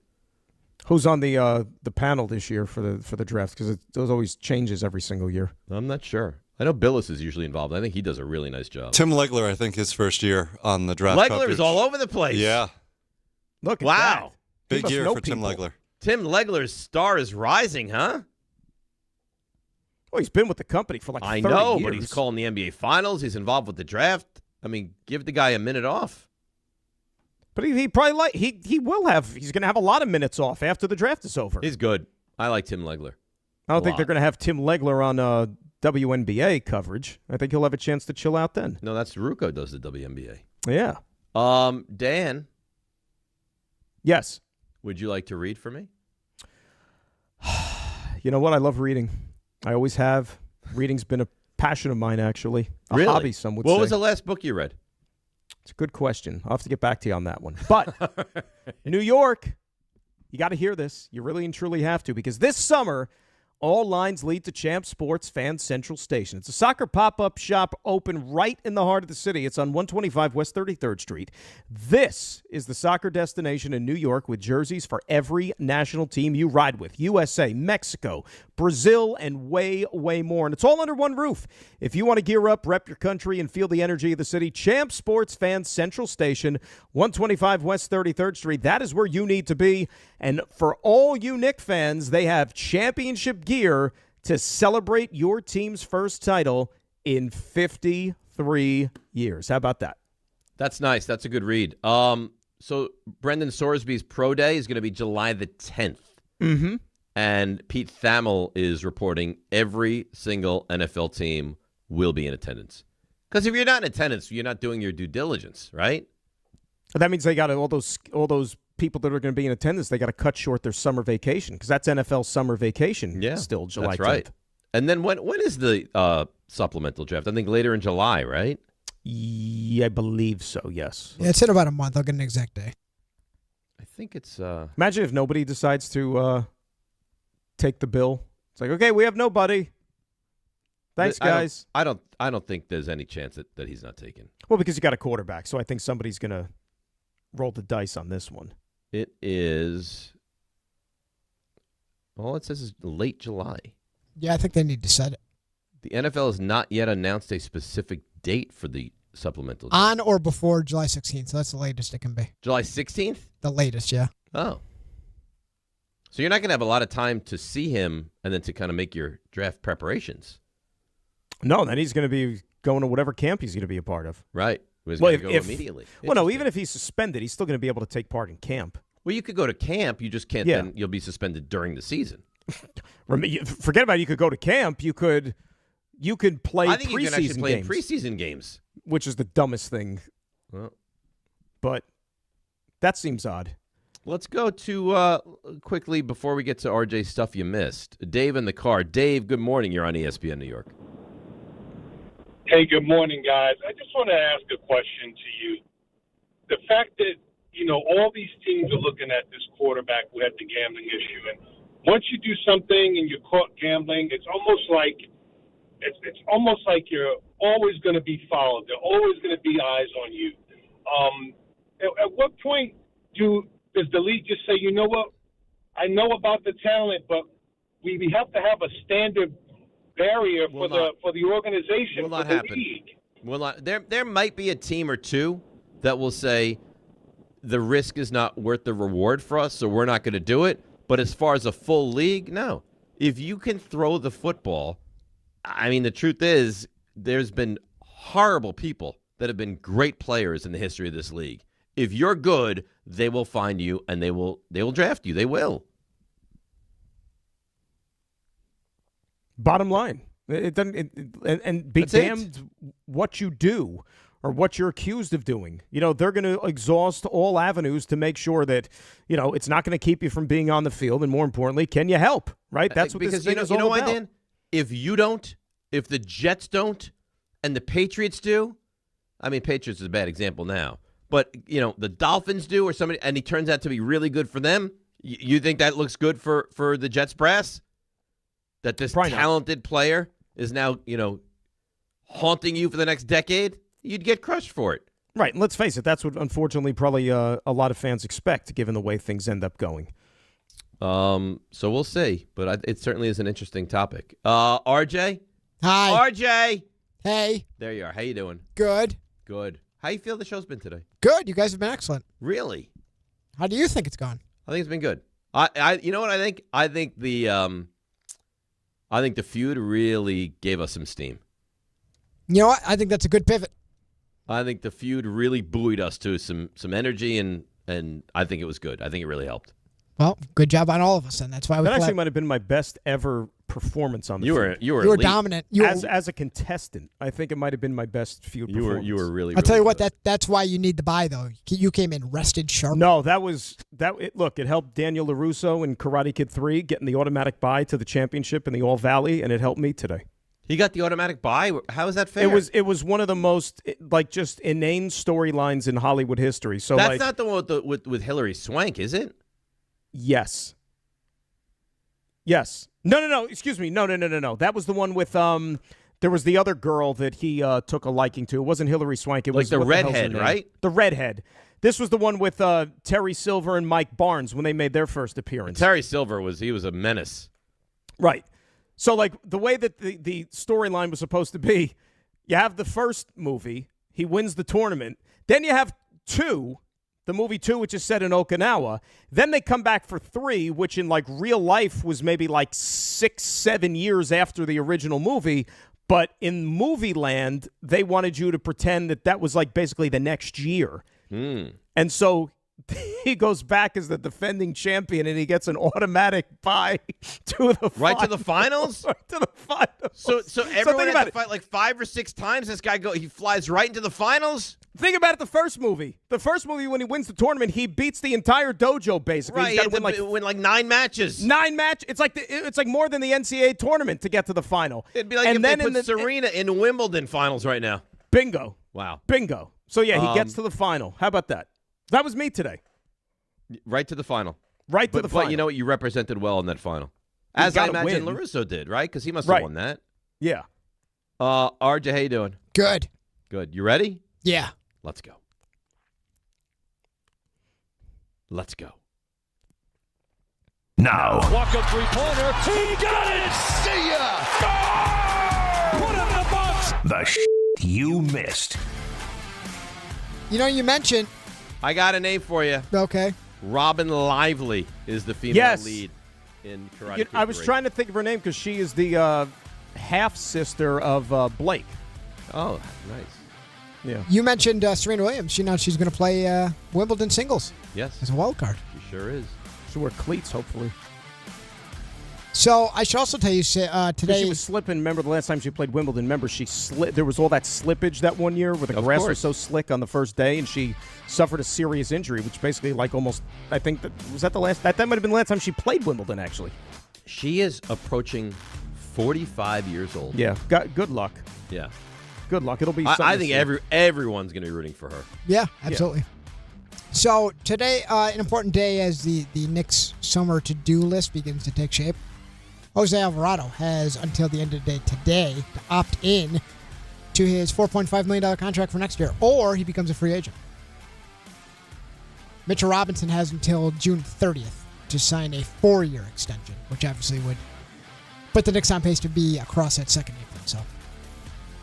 Who's on the panel this year for the draft? Because it always changes every single year. I'm not sure. I know Billis is usually involved. I think he does a really nice job. Tim Legler, I think, his first year on the draft. Legler is all over the place. Yeah. Look at that. Big year for Tim Legler. Tim Legler's star is rising, huh? Well, he's been with the company for like 30 years. I know, but he's calling the NBA Finals. He's involved with the draft. I mean, give the guy a minute off. But he probably he's going to have a lot of minutes off after the draft is over. He's good. I like Tim Legler. I don't think they're going to have Tim Legler on WNBA coverage. I think he'll have a chance to chill out then. No, that's Ruocco does the WNBA. Yeah. Dan. Yes. Would you like to read for me? You know what? I love reading. I always have. Reading's been a passion of mine, actually. A hobby, some would say. What was the last book you read? It's a good question. I'll have to get back to you on that one. But New York, you got to hear this. You really and truly have to, because this summer, all lines lead to Champ Sports Fan Central Station. It's a soccer pop-up shop open right in the heart of the city. It's on 125 West 33rd Street. This is the soccer destination in New York with jerseys for every national team you ride with. USA, Mexico, Brazil, and way, way more. And it's all under one roof. If you want to gear up, rep your country, and feel the energy of the city, Champ Sports Fan Central Station, 125 West 33rd Street. That is where you need to be. And for all you Knicks fans, they have championship gear to celebrate your team's first title in 53 years. How about that? That's nice. That's a good read. So Brendan Sorsby's pro day is going to be July the 10th. Mm-hmm. And Pete Thamel is reporting every single NFL team will be in attendance. Because if you're not in attendance, you're not doing your due diligence, right? That means they got all those people that are going to be in attendance. They got to cut short their summer vacation because that's NFL summer vacation. Yeah, still July. That's right. 10th. And then when is the supplemental draft? I think later in July, right? Yeah, I believe so. Yes. Yeah, it's in about a month. I'll get an exact day. I think it's. Imagine if nobody decides to take the bill. It's like, okay, we have nobody. Thanks, guys. I don't think there's any chance that he's not taken. Well, because you got a quarterback, so I think somebody's going to roll the dice on this one. It is. All it says is late July. Yeah, I think they need to set it. The NFL has not yet announced a specific date for the supplemental draft. On or before July 16th. So that's the latest it can be. July 16th? The latest, yeah. Oh. So you're not going to have a lot of time to see him and then to kind of make your draft preparations. No, then he's going to be going to whatever camp he's going to be a part of. Right. He's going to go immediately. Well, no, even if he's suspended, he's still going to be able to take part in camp. Well, you could go to camp. You just can't then you'll be suspended during the season. Forget about it. You could go to camp. You could play I think preseason you can actually play games. Preseason games. Which is the dumbest thing. Well, but that seems odd. Let's go to quickly before we get to RJ stuff you missed. Dave in the car. Dave, good morning. You're on ESPN New York. Hey, good morning, guys. I just want to ask a question to you. The fact that, all these teams are looking at this quarterback who had the gambling issue, and once you do something and you're caught gambling, it's almost like you're always going to be followed. There are always going to be eyes on you. At what point does the league just say, you know what, I know about the talent, but we have to have a standard barrier for the organization, Will not for the happen. league? Will not. There might be a team or two that will say the risk is not worth the reward for us, so we're not going to do it. But as far as a full league, no. If you can throw the football, I mean, the truth is there's been horrible people that have been great players in the history of this league. If you're good, they will find you and they will draft you. They will. Bottom line, it doesn't. And be damned what you do or what you're accused of doing. They're going to exhaust all avenues to make sure that it's not going to keep you from being on the field, and more importantly, can you help? Right? That's what this thing is all about. Why, Dan? If you don't, if the Jets don't, and the Patriots do, I mean, Patriots is a bad example now, but the Dolphins do, or somebody, and he turns out to be really good for them. You think that looks good for the Jets brass? That this talented player is now, haunting you for the next decade? You'd get crushed for it. Right, and let's face it, that's what, unfortunately, probably a lot of fans expect, given the way things end up going. So we'll see, but it certainly is an interesting topic. RJ? Hi. RJ! Hey. There you are. How you doing? Good. Good. How you feel the show's been today? Good. You guys have been excellent. Really? How do you think it's gone? I think it's been good. You know what I think? I think the feud really gave us some steam. You know what? I think that's a good pivot. I think the feud really buoyed us to some energy, and I think it was good. I think it really helped. Well, good job on all of us, and that's why we. That actually might have been my best ever performance on the feud. You were dominant. As a contestant, I think it might have been my best feud performance. You were really. I'll tell you good. what. That's why you need to buy though. You came in rested, sharp. No, look, it helped Daniel LaRusso in Karate Kid 3 getting the automatic bye to the championship in the All Valley, and it helped me today. He got the automatic bye. How is that fair? It was one of the most just inane storylines in Hollywood history. So that's not the one with Hilary Swank, is it? Yes. No. Excuse me. No. That was the one with there was the other girl that he took a liking to. It wasn't Hilary Swank. It was the redhead, right? The redhead. This was the one with Terry Silver and Mike Barnes when they made their first appearance. Terry Silver was a menace. Right. So, the way that the storyline was supposed to be, you have the first movie, he wins the tournament. Then you have 2, the movie 2, which is set in Okinawa. Then they come back for 3, which in, real life was maybe 6-7 years after the original movie. But in movie land, they wanted you to pretend that was, basically the next year. And so he goes back as the defending champion, and he gets an automatic bye to the right to the finals. Right to the finals. So everyone had to fight 5 or 6 times. This guy he flies right into the finals. Think about it. The first movie, when he wins the tournament, he beats the entire dojo basically. Right, he's got to win 9 matches. 9 matches. It's like more than the NCAA tournament to get to the final. It'd be like if they put Serena in Wimbledon finals right now. Bingo. Wow. Bingo. So yeah, he gets to the final. How about that? That was me today. Right to the final. Right to the final. But you know what? You represented well in that final. As I imagine LaRusso did, right? Because he must have won that. Yeah. RJ, how you doing? Good. Good. You ready? Yeah. Let's go. Let's go. Now. Walk-up three-pointer. He got it! See ya! Put it in the box! The you missed. You mentioned. I got a name for you. Okay. Robin Lively is the female lead in Karate Kid 3. I was trying to think of her name because she is the half-sister of Blake. Oh, nice. Yeah. You mentioned Serena Williams. She's going to play Wimbledon singles. Yes. As a wild card. She sure is. She'll wear cleats, hopefully. So I should also tell you today. She was slipping. Remember the last time she played Wimbledon? Remember she slipped. There was all that slippage that one year where the grass was so slick on the first day, and she suffered a serious injury, which basically almost. I think that that might have been the last time she played Wimbledon. Actually, she is approaching 45 years old. Yeah. Good luck. Yeah. Good luck. It'll be. I think everyone's going to be rooting for her. Yeah, absolutely. Yeah. So today, an important day as the Knicks summer to-do list begins to take shape. Jose Alvarado has until the end of the day today to opt in to his $4.5 million contract for next year, or he becomes a free agent. Mitchell Robinson has until June 30th to sign a 4-year extension, which obviously would put the Knicks on pace to be across that second apron. So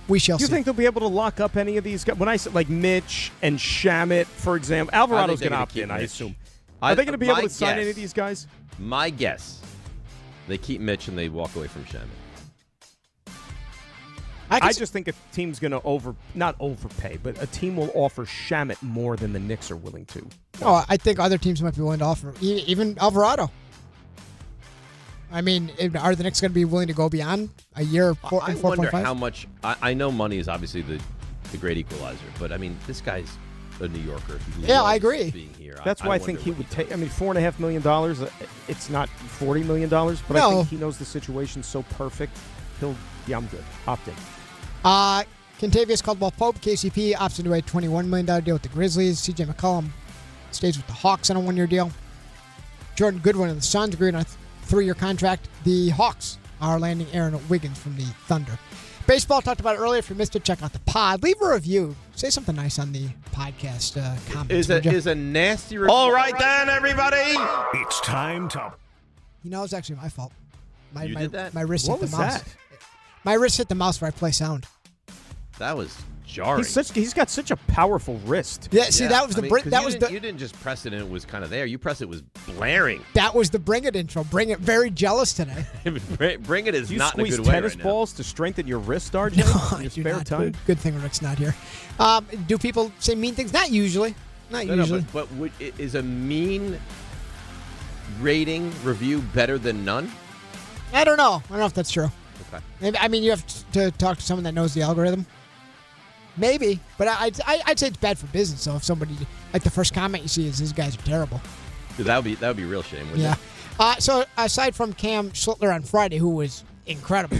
we shall see. Do you think they'll be able to lock up any of these guys? When I say Mitch and Shamet, for example, Alvarado's going to opt in, I assume. Are they going to be able to sign any of these guys? My guess. They keep Mitch and they walk away from Shamet. I just think a team's going to not overpay, but a team will offer Shamet more than the Knicks are willing to. Oh, I think other teams might be willing to offer, even Alvarado. I mean, are the Knicks going to be willing to go beyond a year? I wonder how much. I know money is obviously the great equalizer, but I mean, this guy's a New Yorker. Yeah, I agree. Being here. That's why I think he would take. I mean, $4.5 million. It's not $40 million, but I think he knows the situation so perfect. Yeah, I'm good. Opt in. Kentavious Caldwell-Pope, KCP, opts into a $21 million deal with the Grizzlies. CJ McCollum stays with the Hawks on a 1-year deal. Jordan Goodwin and the Suns agreed on a 3-year contract. The Hawks are landing Aaron Wiggins from the Thunder. Baseball, talked about it earlier. If you missed it, check out the pod. Leave a review. Say something nice on the podcast comments. Is a nasty review. All right then, everybody. It's time to... It's actually my fault. You did that? My wrist What hit the was mouse. that? My wrist hit the mouse where I play sound. That was jarring. He's got such a powerful wrist. Yeah, see, that was you didn't just press it and it was kind of there. You pressed it was glaring. That was the Bring It intro. Bring It, very jealous today. Bring It is Do you not in a squeeze good way tennis right balls to strengthen your wrist, RJ? in your spare time? Good thing Rick's not here. Do people say mean things? Not usually. Not now. usually. But is a mean rating review better than none? I don't know. I don't know if that's true. Okay. Maybe, I mean, you have to talk to someone that knows the algorithm. Maybe, but I'd say it's bad for business. So if somebody, like the first comment you see is these guys are terrible. That would be a real shame. Wouldn't Yeah. it? So aside from Cam Schlittler on Friday, who was incredible,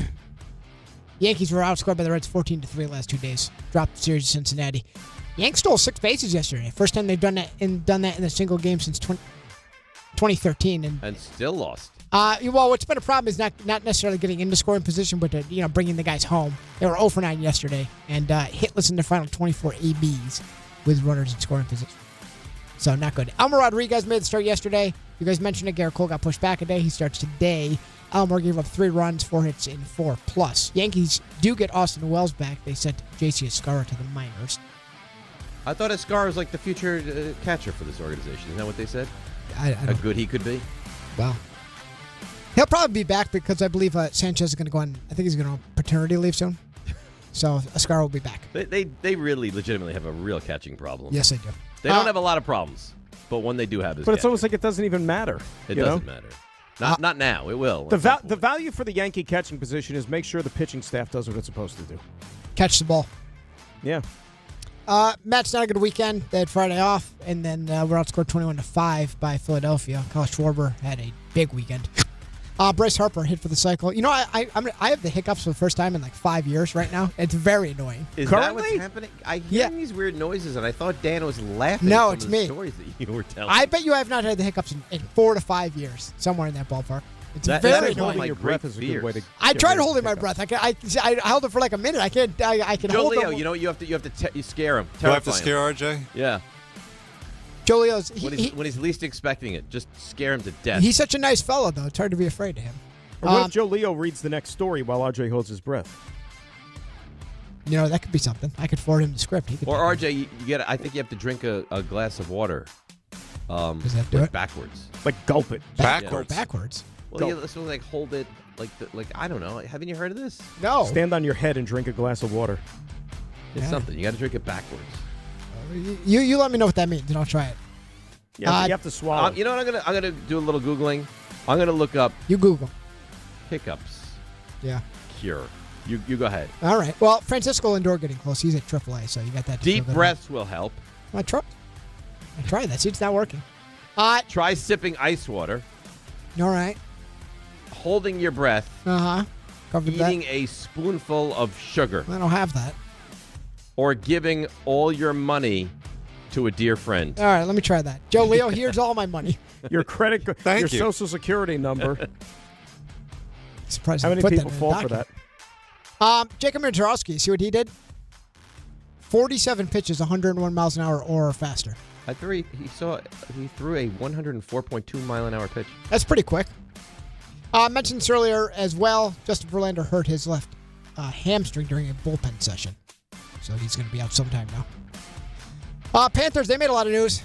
Yankees were outscored by the Reds 14-3 last 2 days. Dropped the series to Cincinnati. Yanks stole 6 bases yesterday. First time they've done that in a single game since 2013, and still lost. Well, what's been a problem is not necessarily getting into scoring position, but bringing the guys home. They were 0 for 9 yesterday and hitless in their final 24 ABs with runners in scoring position. So not good. Elmer Rodriguez made the start yesterday. You guys mentioned it. Garrett Cole got pushed back a day. He starts today. Elmer gave up 3 runs, 4 hits, and 4+. Yankees do get Austin Wells back. They sent J.C. Escarra to the minors. I thought Escarra was like the future catcher for this organization. Isn't that what they said? How good he could be? Well, he'll probably be back because I believe Sanchez is going to go on. I think he's going on paternity leave soon. So Escarra will be back. They really legitimately have a real catching problem. Yes, they do. They don't have a lot of problems, but one they do have is But it's catching. almost like it doesn't even matter. It doesn't matter. Not now. It will. The value for the Yankee catching position is make sure the pitching staff does what it's supposed to do. Catch the ball. Yeah. Mets not a good weekend. They had Friday off, and then we're outscored 21-5 by Philadelphia. Kyle Schwarber had a big weekend. Bryce Harper hit for the cycle. You know, I have the hiccups for the first time in like 5 years right now. It's very annoying. Is that what's happening? I hear these weird noises, and I thought Dan was laughing No, at it's some of the me. stories that you were telling. I bet you I have not had the hiccups in 4 to 5 years, somewhere in that ballpark. It's That very is one of annoying. my Your breath great is a good fears. way to. I get tried rid of holding my hiccups. breath. I held it for like a minute. I can Joe hold Leo, it. you know what? You have to you scare him. Do I have to Terrify him. scare RJ? Yeah. Joe Leo's When he's least expecting it, just scare him to death. he's such a nice fellow though. It's hard to be afraid of him. Or what if Joe Leo reads the next story while RJ holds his breath? That could be something. I could forward him the script. He could Or RJ, you get. I think you have to drink a glass of water. Does that do it? Backwards. Like gulp it. Backwards. Well, yeah, so like hold it like I don't know. Haven't you heard of this? No. Stand on your head and drink a glass of water. It's something. You got to drink it backwards. You let me know what that means, and I'll try it. Yeah, you have to swallow. You know what? I'm gonna do a little googling. I'm gonna look up. You Google. Hiccups. Yeah. Cure. You go ahead. All right. Well, Francisco Lindor getting close. He's at AAA, so you got that. Deep breaths will help. I tried that. See, it's not working. Try sipping ice water. All right. Holding your breath. Eating a spoonful of sugar. I don't have that. Or giving all your money to a dear friend. All right, let me try that. Joe Leo, here's all my money. Your credit card, Thank your you. social security number. Surprised How I many put people that in fall the for that? document. Jacob Mierzarowski, see what he did? 47 pitches, 101 miles an hour or faster. He threw a 104.2 mile an hour pitch. That's pretty quick. I mentioned this earlier as well. Justin Verlander hurt his left hamstring during a bullpen session. So he's going to be out sometime now. Panthers, they made a lot of news.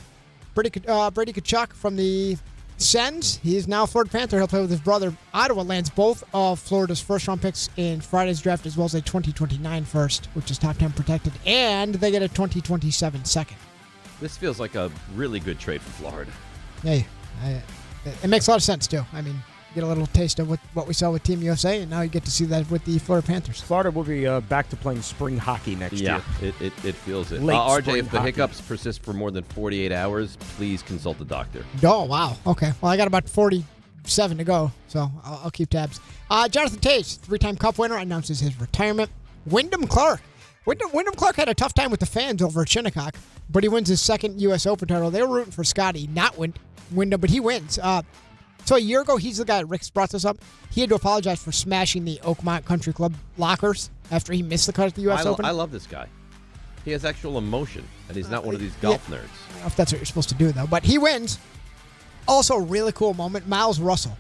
Brady Tkachuk from the Sens. He is now a Florida Panther. He'll play with his brother. Ottawa lands both of Florida's first-round picks in Friday's draft, as well as a 2029 first, which is top 10 protected, and they get a 2027 second. This feels like a really good trade for Florida. Hey, it makes a lot of sense, too. I mean, get a little taste of what we saw with Team USA, and now you get to see that with the Florida Panthers. Florida will be back to playing spring hockey next year. It feels it. Late RJ, spring if the hockey. hiccups persist for more than 48 hours, please consult a doctor. Oh, wow. Okay. Well, I got about 47 to go, so I'll keep tabs. Jonathan Taves, 3-time Cup winner, announces his retirement. Wyndham Clark. Wyndham Clark had a tough time with the fans over at Shinnecock, but he wins his second U.S. Open title. They were rooting for Scotty, not Wyndham, but he wins. So a year ago, he's the guy, Rick's brought this up, he had to apologize for smashing the Oakmont Country Club lockers after he missed the cut at the U.S. Open. I love this guy. He has actual emotion, and he's not one of these golf nerds. I don't know if that's what you're supposed to do, though. But he wins. Also, a really cool moment, Miles Russell,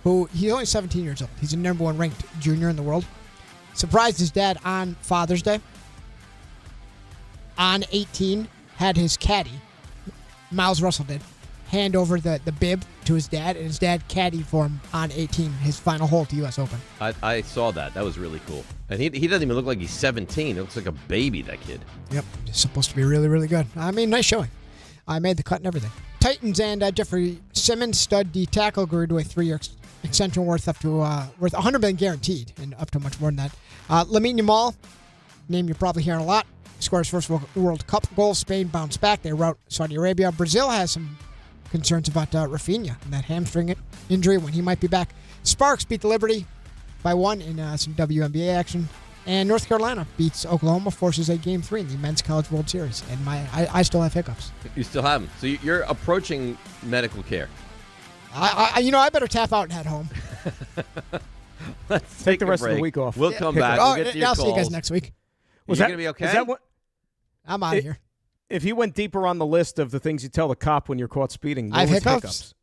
who he's only 17 years old. He's the number 1 ranked junior in the world. Surprised his dad on Father's Day. On 18, had his caddy, Miles Russell did, hand over the bib to his dad, and his dad caddied for him on 18, his final hole at the U.S. Open. I saw that. That was really cool. And he doesn't even look like he's 17. He looks like a baby, that kid. Yep. He's supposed to be really, really good. I mean, nice showing. I made the cut and everything. Titans and Jeffrey Simmons, stud D tackle, agreed to a 3-year extension worth up to worth $100 million guaranteed, and up to much more than that. Lamine Yamal, name you're probably hearing a lot, scores first World Cup goal. Spain bounced back. They rout Saudi Arabia. Brazil has some concerns about Rafinha and that hamstring injury when he might be back. Sparks beat the Liberty by 1 in some WNBA action. And North Carolina beats Oklahoma, forces a Game 3 in the Men's College World Series. And I still have hiccups. You still have them. So you're approaching medical care. I better tap out and head home. Let's take the rest of the week off. We'll come back. We'll get to your I'll calls. see you guys next week. Was that going to be okay? Is that what? I'm out of here. If you went deeper on the list of the things you tell the cop when you're caught speeding, I have what was hiccups.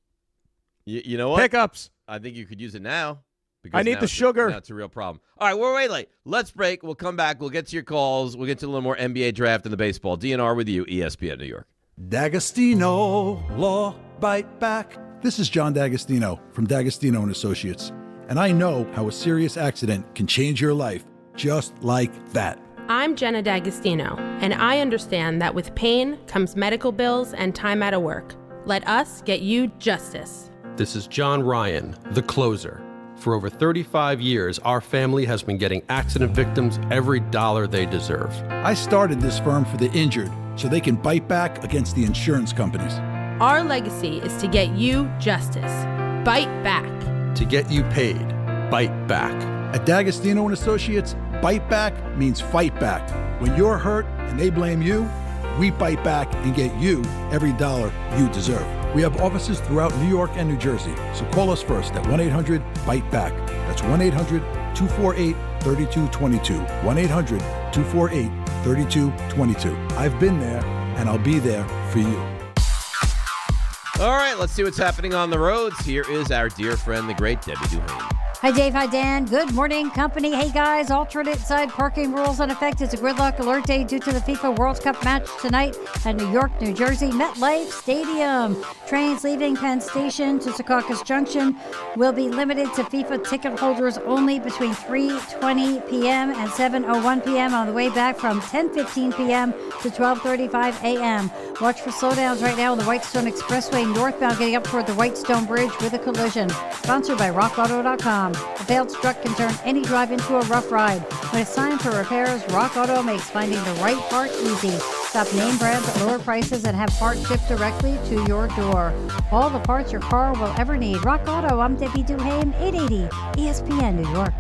You know what? Hiccups. I think you could use it now. Because I need the sugar. Now it's a real problem. All right, we're way late. Let's break. We'll come back. We'll get to your calls. We'll get to a little more NBA draft and the baseball. DNR with you, ESPN New York. D'Agostino, Law, Bite Back. This is John D'Agostino from D'Agostino and Associates. And I know how a serious accident can change your life just like that. I'm Jenna D'Agostino, and I understand that with pain comes medical bills and time out of work. Let us get you justice. This is John Ryan, the closer. For over 35 years, our family has been getting accident victims every dollar they deserve. I started this firm for the injured so they can bite back against the insurance companies. Our legacy is to get you justice. Bite back. To get you paid, bite back. At D'Agostino and Associates, bite back means fight back. When you're hurt and they blame you, we bite back and get you every dollar you deserve. We have offices throughout New York and New Jersey, so call us first at 1-800-BITE-BACK. That's 1-800-248-3222. 1-800-248-3222. I've been there, and I'll be there for you. All right, let's see what's happening on the roads. Here is our dear friend, the great Debbie Duhane. Hi, Dave. Hi, Dan. Good morning, company. Hey, guys. Alternate side parking rules in effect. It's a gridlock alert day due to the FIFA World Cup match tonight at New York, New Jersey, MetLife Stadium. Trains leaving Penn Station to Secaucus Junction will be limited to FIFA ticket holders only between 3:20 p.m. and 7:01 p.m. on the way back from 10:15 p.m. to 12:35 a.m. Watch for slowdowns right now on the Whitestone Expressway northbound getting up toward the Whitestone Bridge with a collision. Sponsored by RockAuto.com. A failed truck can turn any drive into a rough ride. When it's time for repairs, Rock Auto makes finding the right part easy. Shop name brands at lower prices and have parts shipped directly to your door. All the parts your car will ever need. Rock Auto, I'm Debbie Duhane, 880 ESPN New York.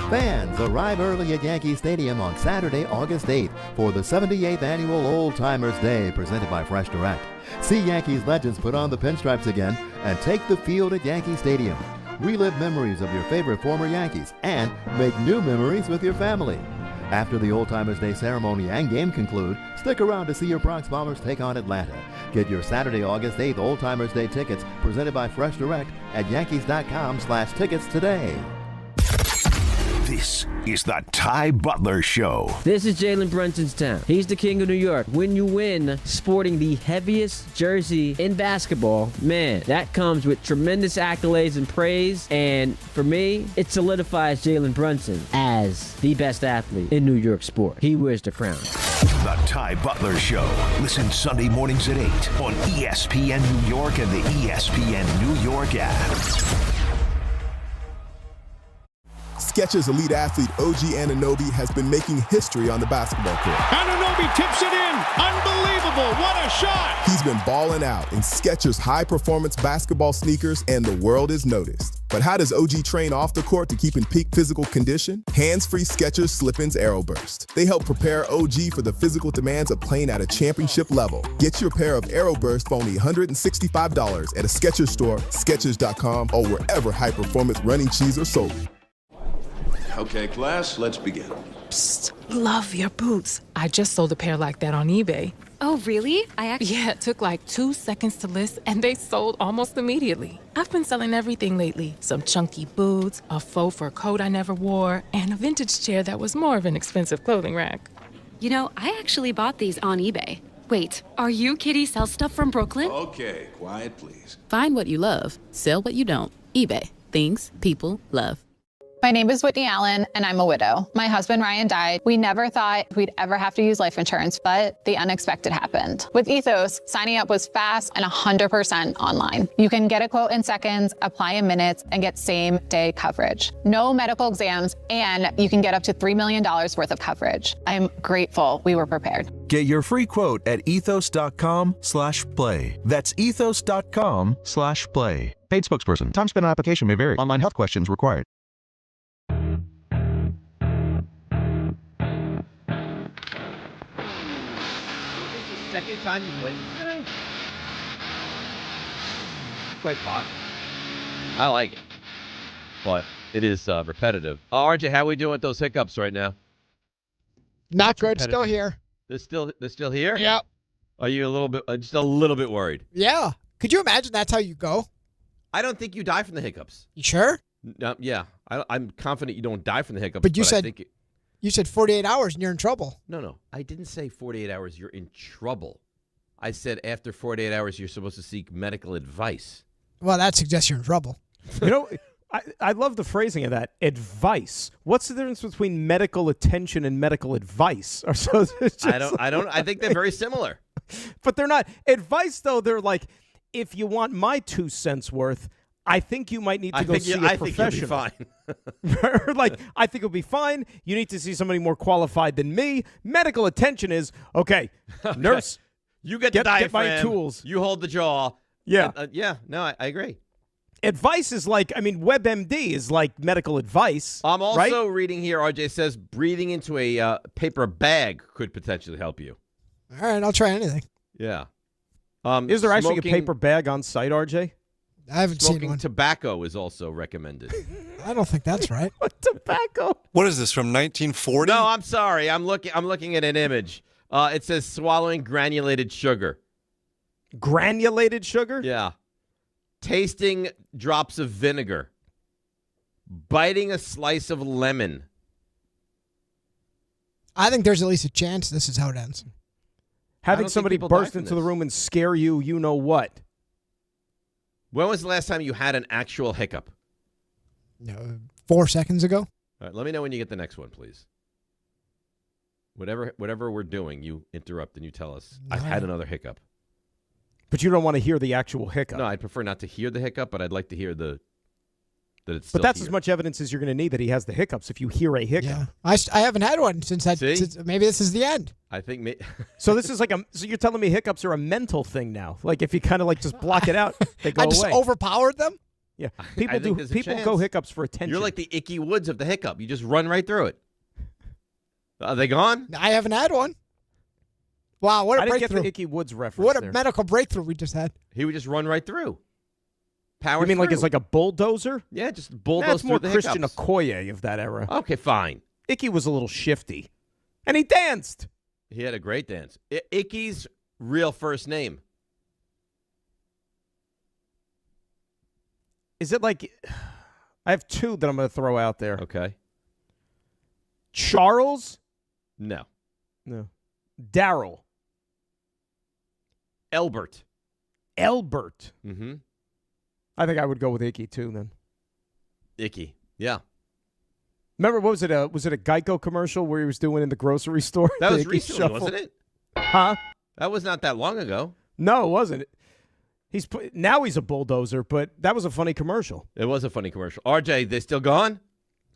Fans arrive early at Yankee Stadium on Saturday, August 8th for the 78th Annual Old Timers Day presented by Fresh Direct. See Yankees legends put on the pinstripes again and take the field at Yankee Stadium. Relive memories of your favorite former Yankees and make new memories with your family. After the Old Timers Day ceremony and game conclude, stick around to see your Bronx Bombers take on Atlanta. Get your Saturday, August 8th Old Timers Day tickets presented by Fresh Direct at Yankees.com/tickets today. This is the Ty Butler Show. This is Jalen Brunson's town. He's the king of New York. When you win sporting the heaviest jersey in basketball, man, that comes with tremendous accolades and praise. And for me, it solidifies Jalen Brunson as the best athlete in New York sport. He wears the crown. The Ty Butler Show. Listen Sunday mornings at 8 on ESPN New York and the ESPN New York app. Skechers elite athlete OG Anunoby has been making history on the basketball court. Anunoby tips it in. Unbelievable. What a shot. He's been balling out in Skechers high-performance basketball sneakers, and the world is noticed. But how does OG train off the court to keep in peak physical condition? Hands-free Skechers Slip-ins Aeroburst. They help prepare OG for the physical demands of playing at a championship level. Get your pair of Aeroburst for only $165 at a Skechers store, Skechers.com, or wherever high-performance running shoes are sold. Okay, class, let's begin. Psst, love your boots. I just sold a pair like that on eBay. Oh, really? Yeah, it took like 2 seconds to list, and they sold almost immediately. I've been selling everything lately. Some chunky boots, a faux fur coat I never wore, and a vintage chair that was more of an expensive clothing rack. You know, I actually bought these on eBay. Wait, are you Kitty Sell Stuff from Brooklyn? Okay, quiet, please. Find what you love, sell what you don't. eBay. Things people love. My name is Whitney Allen, and I'm a widow. My husband, Ryan, died. We never thought we'd ever have to use life insurance, but the unexpected happened. With Ethos, signing up was fast and 100% online. You can get a quote in seconds, apply in minutes, and get same-day coverage. No medical exams, and you can get up to $3 million worth of coverage. I'm grateful we were prepared. Get your free quote at ethos.com/play. That's ethos.com/play. Paid spokesperson. Time spent on application may vary. Online health questions required. Second time you played today? Quite fun. I like it. But it is repetitive. RJ, how are we doing with those hiccups right now? Not good. Still here. They're still here? Yep. Are you just a little bit worried? Yeah. Could you imagine that's how you go? I don't think you die from the hiccups. You sure? Yeah. I'm confident you don't die from the hiccups. But you I said think you said 48 hours and you're in trouble. No. I didn't say 48 hours you're in trouble. I said after 48 hours you're supposed to seek medical advice. Well, that suggests you're in trouble. You know, I love the phrasing of that. Advice. What's the difference between medical attention and medical advice? Or so I think they're very similar. But they're not. Advice, though, they're like, if you want my 2 cents worth, I think you might need to go see a professional. I think you'll be fine. Like, I think it'll be fine. You need to see somebody more qualified than me. Medical attention is, okay, nurse. You get the diaphragm. Get my tools. You hold the jaw. Yeah. I agree. Advice is like, WebMD is like medical advice. I'm also right? reading here, RJ says, breathing into a paper bag could potentially help you. All right, I'll try anything. Yeah. Is there actually a paper bag on site, RJ? I haven't seen one. Smoking tobacco is also recommended. I don't think that's right. Tobacco. What is this, from 1940? No, I'm sorry. I'm looking at an image. It says swallowing granulated sugar. Granulated sugar? Yeah. Tasting drops of vinegar. Biting a slice of lemon. I think there's at least a chance this is how it ends. Having somebody burst into the room and scare you know what. When was the last time you had an actual hiccup? 4 seconds ago. All right, let me know when you get the next one, please. Whatever we're doing, you interrupt and you tell us, I've had another hiccup. But you don't want to hear the actual hiccup. No, I'd prefer not to hear the hiccup, but I'd like to hear that it's still But that's here. as much evidence as you're going to need that he has the hiccups if you hear a hiccup. Yeah. I haven't had one since maybe this is the end. I think So this is like so you're telling me hiccups are a mental thing now? Like if you kind of like just block it out, they go I just away. overpowered them? Yeah. I People think there's a People chance. go hiccups for attention. You're like the Icky Woods of the hiccup. You just run right through it. Are they gone? I haven't had one. Wow, what a I didn't breakthrough. get the Icky Woods reference. What a there. medical breakthrough we just had. He would just run right through. Power You mean like through. it's like a bulldozer? Yeah, just bulldoze That's more through the Christian hiccups. Okoye of that era. Okay, fine. Icky was a little shifty. And he danced. He had a great dance. Icky's real first name. Is it like I have 2 that I'm going to throw out there. Okay. Charles? No. Daryl. Elbert. Mm-hmm. I think I would go with Icky too then. Icky. Yeah. Remember, what was it? Was it a Geico commercial where he was doing in the grocery store? That The was Icky recently, shuffle? wasn't it? Huh? That was not that long ago. No, it wasn't. Now he's a bulldozer, but that was a funny commercial. It was a funny commercial. RJ, they still gone?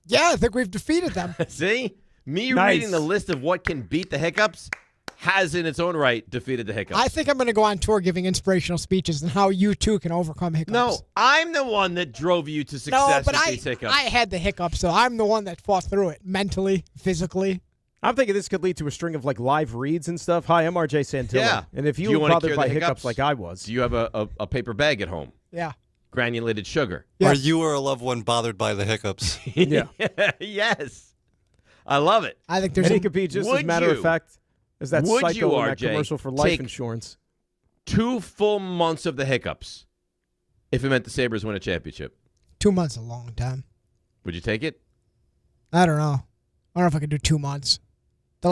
Yeah, I think we've defeated them. See? Me Nice. reading the list of what can beat the hiccups has in its own right defeated the hiccups. I think I'm going to go on tour giving inspirational speeches on how you too can overcome hiccups. No, I'm the one that drove you to success with these hiccups. I had the hiccups, so I'm the one that fought through it mentally, physically. I'm thinking this could lead to a string of like live reads and stuff. Hi, I'm RJ Santillo. Yeah. And if Do you you were wanna bothered cure by the hiccups hiccups? like I was. Do you have a paper bag at home? Yeah. Granulated sugar. Or you or a loved one bothered by the hiccups. Yeah. Yes. I love it. I think there's And it could be just as a matter of fact as that Would psycho you, in that RJ, commercial for life take insurance. 2 full months of the hiccups if it meant the Sabres win a championship. 2 months is a long time. Would you take it? I don't know. I don't know if I could do 2 months.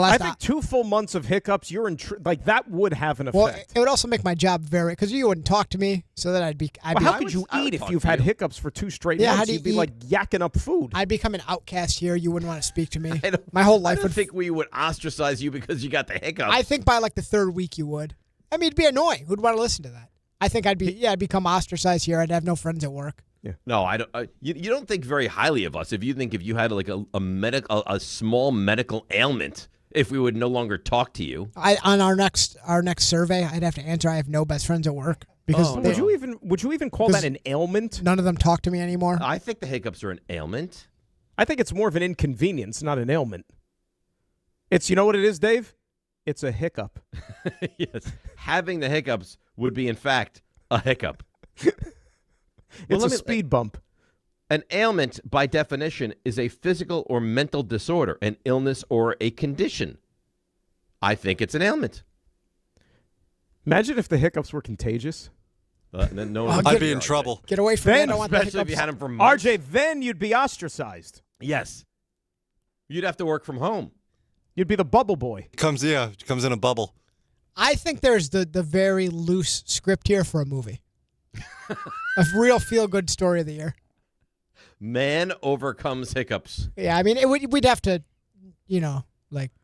I think 2 full months of hiccups, you're in that would have an effect. Well, it would also make my job because you wouldn't talk to me, so that I'd be. How could you eat if you've had hiccups for 2 straight months? How do You'd be eat? like yakking up food. I'd become an outcast here. You wouldn't want to speak to me. My whole life I don't think we would ostracize you because you got the hiccups. I think by like the 3rd week you would. I mean, it'd be annoying. Who'd want to listen to that? I think I'd become ostracized here. I'd have no friends at work. Yeah. No, I don't. You don't think very highly of us if you had like a small medical ailment. If we would no longer talk to you, On our next survey, I'd have to answer. I have no best friends at work because would you even call that an ailment? None of them talk to me anymore. I think the hiccups are an ailment. I think it's more of an inconvenience, not an ailment. It's you know what it is, Dave? It's a hiccup. Yes, having the hiccups would be in fact a hiccup. It's a speed bump. An ailment, by definition, is a physical or mental disorder, an illness or a condition. I think it's an ailment. Imagine if the hiccups were contagious. Then no one I'd be in trouble. Get away from me. I don't want the Especially if you hiccups. had them for months. RJ, then you'd be ostracized. Yes. You'd have to work from home. You'd be the bubble boy. Comes in a bubble. I think there's the very loose script here for a movie. A real feel-good story of the year. Man overcomes hiccups. Yeah, I mean, we'd have to,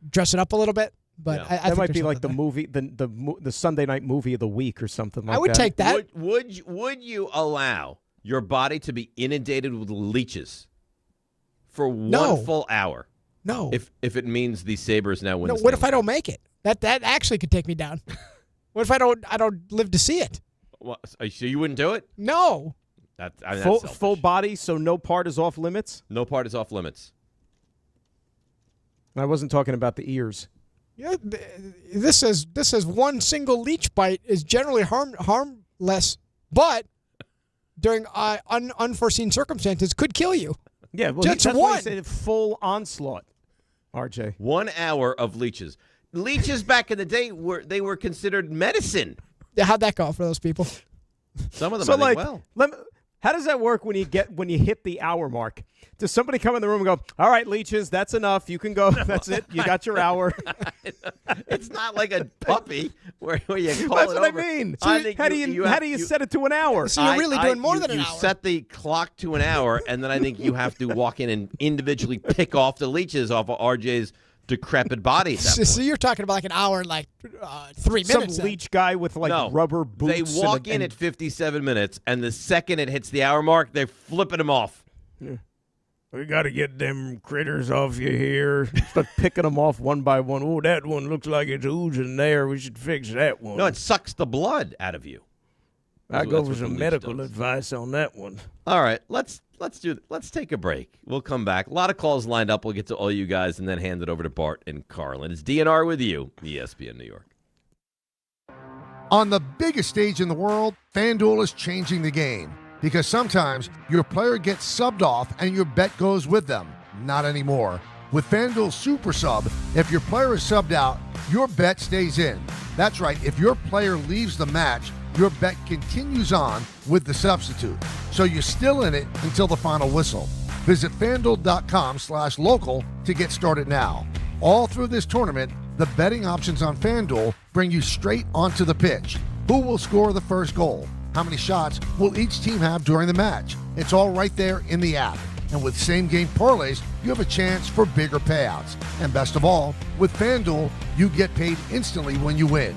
dress it up a little bit. But I that think might be there's like the something movie, the Sunday night movie of the week or something like that. I would take that. Would you allow your body to be inundated with leeches for one full hour? No. If it means the Sabres now win. No. the What if Stanley I don't make it? That actually could take me down. What if I don't live to see it? Cup? So you wouldn't do it? No. That's full body, so no part is off limits. No part is off limits. I wasn't talking about the ears. Yeah, this says one single leech bite is generally harmless, but during unforeseen circumstances could kill you. Yeah, well, Just that's one. why I said full onslaught. RJ, 1 hour of leeches. Leeches back in the day were considered medicine. Yeah, how'd that go for those people? Some of them, so I think, well. How does that work when you hit the hour mark? Does somebody come in the room and go, "All right, leeches, that's enough. You can go. That's it. You got your hour." It's not like a puppy where you call That's it what over. I mean. I think how do you set it to an hour? So you're really doing more than an You hour. set the clock to an hour, and then I think you have to walk in and individually pick off the leeches off of RJ's decrepit body. At that point. So you're talking about like an hour and like 3 minutes. Some leech guy with rubber boots. They walk in at 57 minutes, and the second it hits the hour mark, they're flipping him off. Yeah. We got to get them critters off you here. Start picking them off one by one. Oh, that one looks like it's oozing there. We should fix that one. No, it sucks the blood out of you. I go for some medical advice on that one. All right, let's take a break. We'll come back. A lot of calls lined up. We'll get to all you guys and then hand it over to Bart and Carlin. It's DNR with you, ESPN New York. On the biggest stage in the world, FanDuel is changing the game. Because sometimes your player gets subbed off and your bet goes with them. Not anymore. With FanDuel Super Sub, if your player is subbed out, your bet stays in. That's right, if your player leaves the match, your bet continues on with the substitute. So you're still in it until the final whistle. Visit FanDuel.com/local to get started now. All through this tournament, the betting options on FanDuel bring you straight onto the pitch. Who will score the first goal? How many shots will each team have during the match? It's all right there in the app. And with same-game parlays, you have a chance for bigger payouts. And best of all, with FanDuel, you get paid instantly when you win.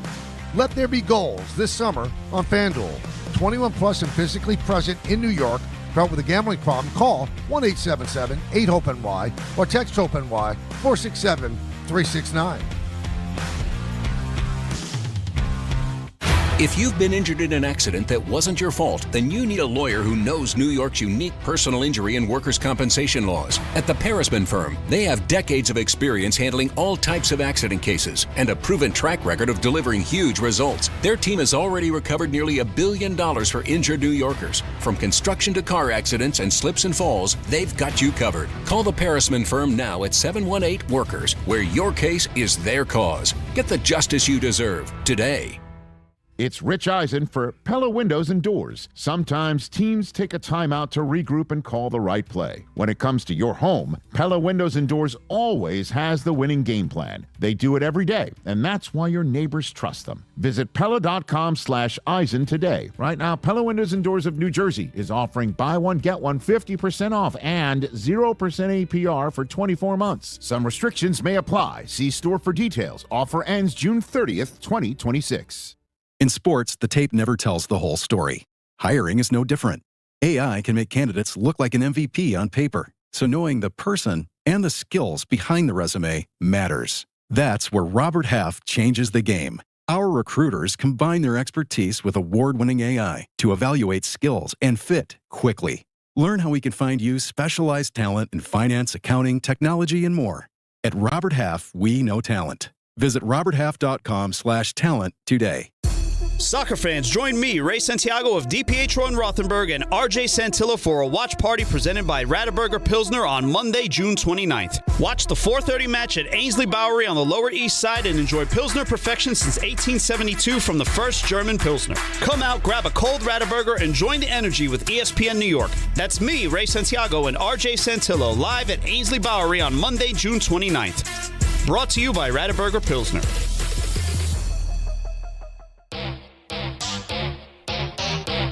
Let there be goals this summer on FanDuel. 21 plus and physically present in New York. Caught with a gambling problem? Call 1-877-8-HOPE-NY or text HOPE-NY 467-369. If you've been injured in an accident that wasn't your fault, then you need a lawyer who knows New York's unique personal injury and workers' compensation laws. At the Parisman Firm, they have decades of experience handling all types of accident cases and a proven track record of delivering huge results. Their team has already recovered nearly $1 billion for injured New Yorkers. From construction to car accidents and slips and falls, they've got you covered. Call the Parisman Firm now at 718-WORKERS, where your case is their cause. Get the justice you deserve today. It's Rich Eisen for Pella Windows and Doors. Sometimes teams take a timeout to regroup and call the right play. When it comes to your home, Pella Windows and Doors always has the winning game plan. They do it every day, and that's why your neighbors trust them. Visit Pella.com/Eisen today. Right now, Pella Windows and Doors of New Jersey is offering buy one, get one 50% off and 0% APR for 24 months. Some restrictions may apply. See store for details. Offer ends June 30th, 2026. In sports, the tape never tells the whole story. Hiring is no different. AI can make candidates look like an MVP on paper, so knowing the person and the skills behind the resume matters. That's where Robert Half changes the game. Our recruiters combine their expertise with award-winning AI to evaluate skills and fit quickly. Learn how we can find you specialized talent in finance, accounting, technology, and more. At Robert Half, we know talent. Visit roberthalf.com/talent today. Soccer fans, join me, Ray Santiago of DiPietro and Rothenberg, and RJ Santillo for a watch party presented by Rothenberger Pilsner on Monday, June 29th. Watch the 4:30 match at Ainsley Bowery on the Lower East Side and enjoy Pilsner perfection since 1872 from the first German Pilsner. Come out, grab a cold Rothenberger, and join the energy with ESPN New York. That's me, Ray Santiago, and RJ Santillo, live at Ainsley Bowery on Monday, June 29th. Brought to you by Rothenberger Pilsner.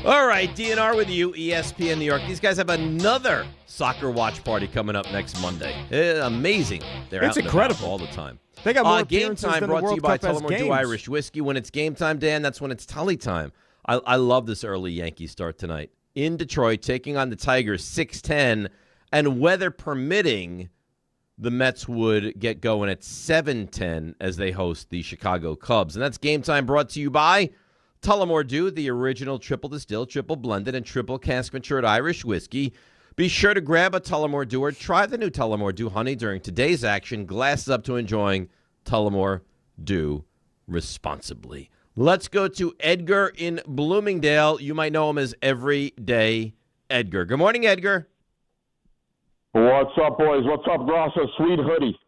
All right, DNR with you, ESPN New York. These guys have another soccer watch party coming up next Monday. Amazing. They're It's out and incredible. about all the time. They got more Game appearances time than the brought to you World by Cup has Tullamore Dew games. Irish Whiskey. When it's game time, Dan, that's when it's Tully time. I love this early Yankee start tonight. In Detroit, taking on the Tigers, 6:10, and weather permitting, the Mets would get going at 7:10 as they host the Chicago Cubs. And that's game time brought to you by Tullamore Dew, the original triple distilled, triple blended, and triple cask matured Irish whiskey. Be sure to grab a Tullamore Dew or try the new Tullamore Dew Honey during today's action. Glasses up to enjoying Tullamore Dew responsibly. Let's go to Edgar in Bloomingdale. You might know him as Everyday Edgar. Good morning, Edgar. What's up, boys? What's up, Graca? Sweet hoodie.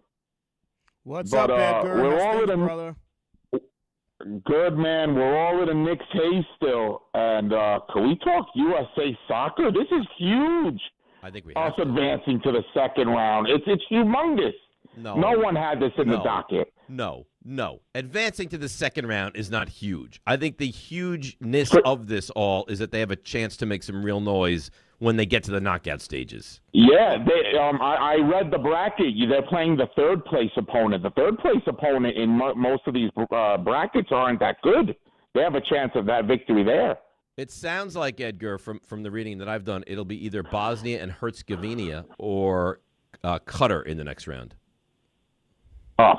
What's up, Edgar? We're How's all things, in a brother? Good, man. We're all in a Knicks haze still. And can we talk USA soccer? This is huge. I think we Us have to. advancing to the second round. It's humongous. No one had this in the docket. No. Advancing to the second round is not huge. I think the hugeness of this all is that they have a chance to make some real noise when they get to the knockout stages. Yeah, I read the bracket. They're playing the third place opponent. The third place opponent in most of these brackets aren't that good. They have a chance of that victory there. It sounds like, Edgar, from the reading that I've done, it'll be either Bosnia and Herzegovina or Qatar in the next round. Oh,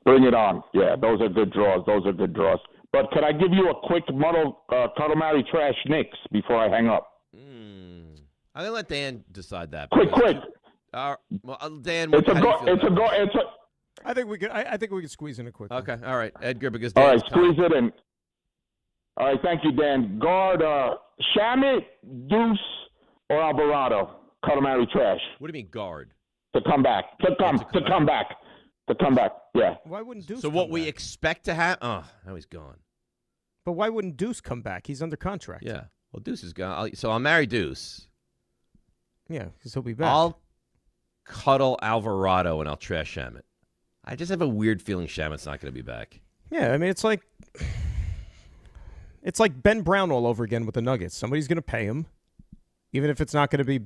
bring it on. Yeah, those are good draws. But could I give you a quick Cuddle Marry Trash Knicks before I hang up? I'm going to let Dan decide that. Quick. Dan, I think we could squeeze in a quick. Okay, all right, Edgar, because All Dan's right, squeeze it in. All right, thank you, Dan. Guard Shamit, Deuce, or Alvarado. Cuddle Marry Trash. What do you mean guard? To come back. Yeah. Why wouldn't Deuce? So what we expect to have? Oh, now he's gone. But why wouldn't Deuce come back? He's under contract. Yeah. Well, Deuce is gone. So I'll marry Deuce. Yeah, because he'll be back. I'll cuddle Alvarado and I'll trash Shamit. I just have a weird feeling Shamit's not going to be back. Yeah, I mean it's like Ben Brown all over again with the Nuggets. Somebody's going to pay him, even if it's not going to be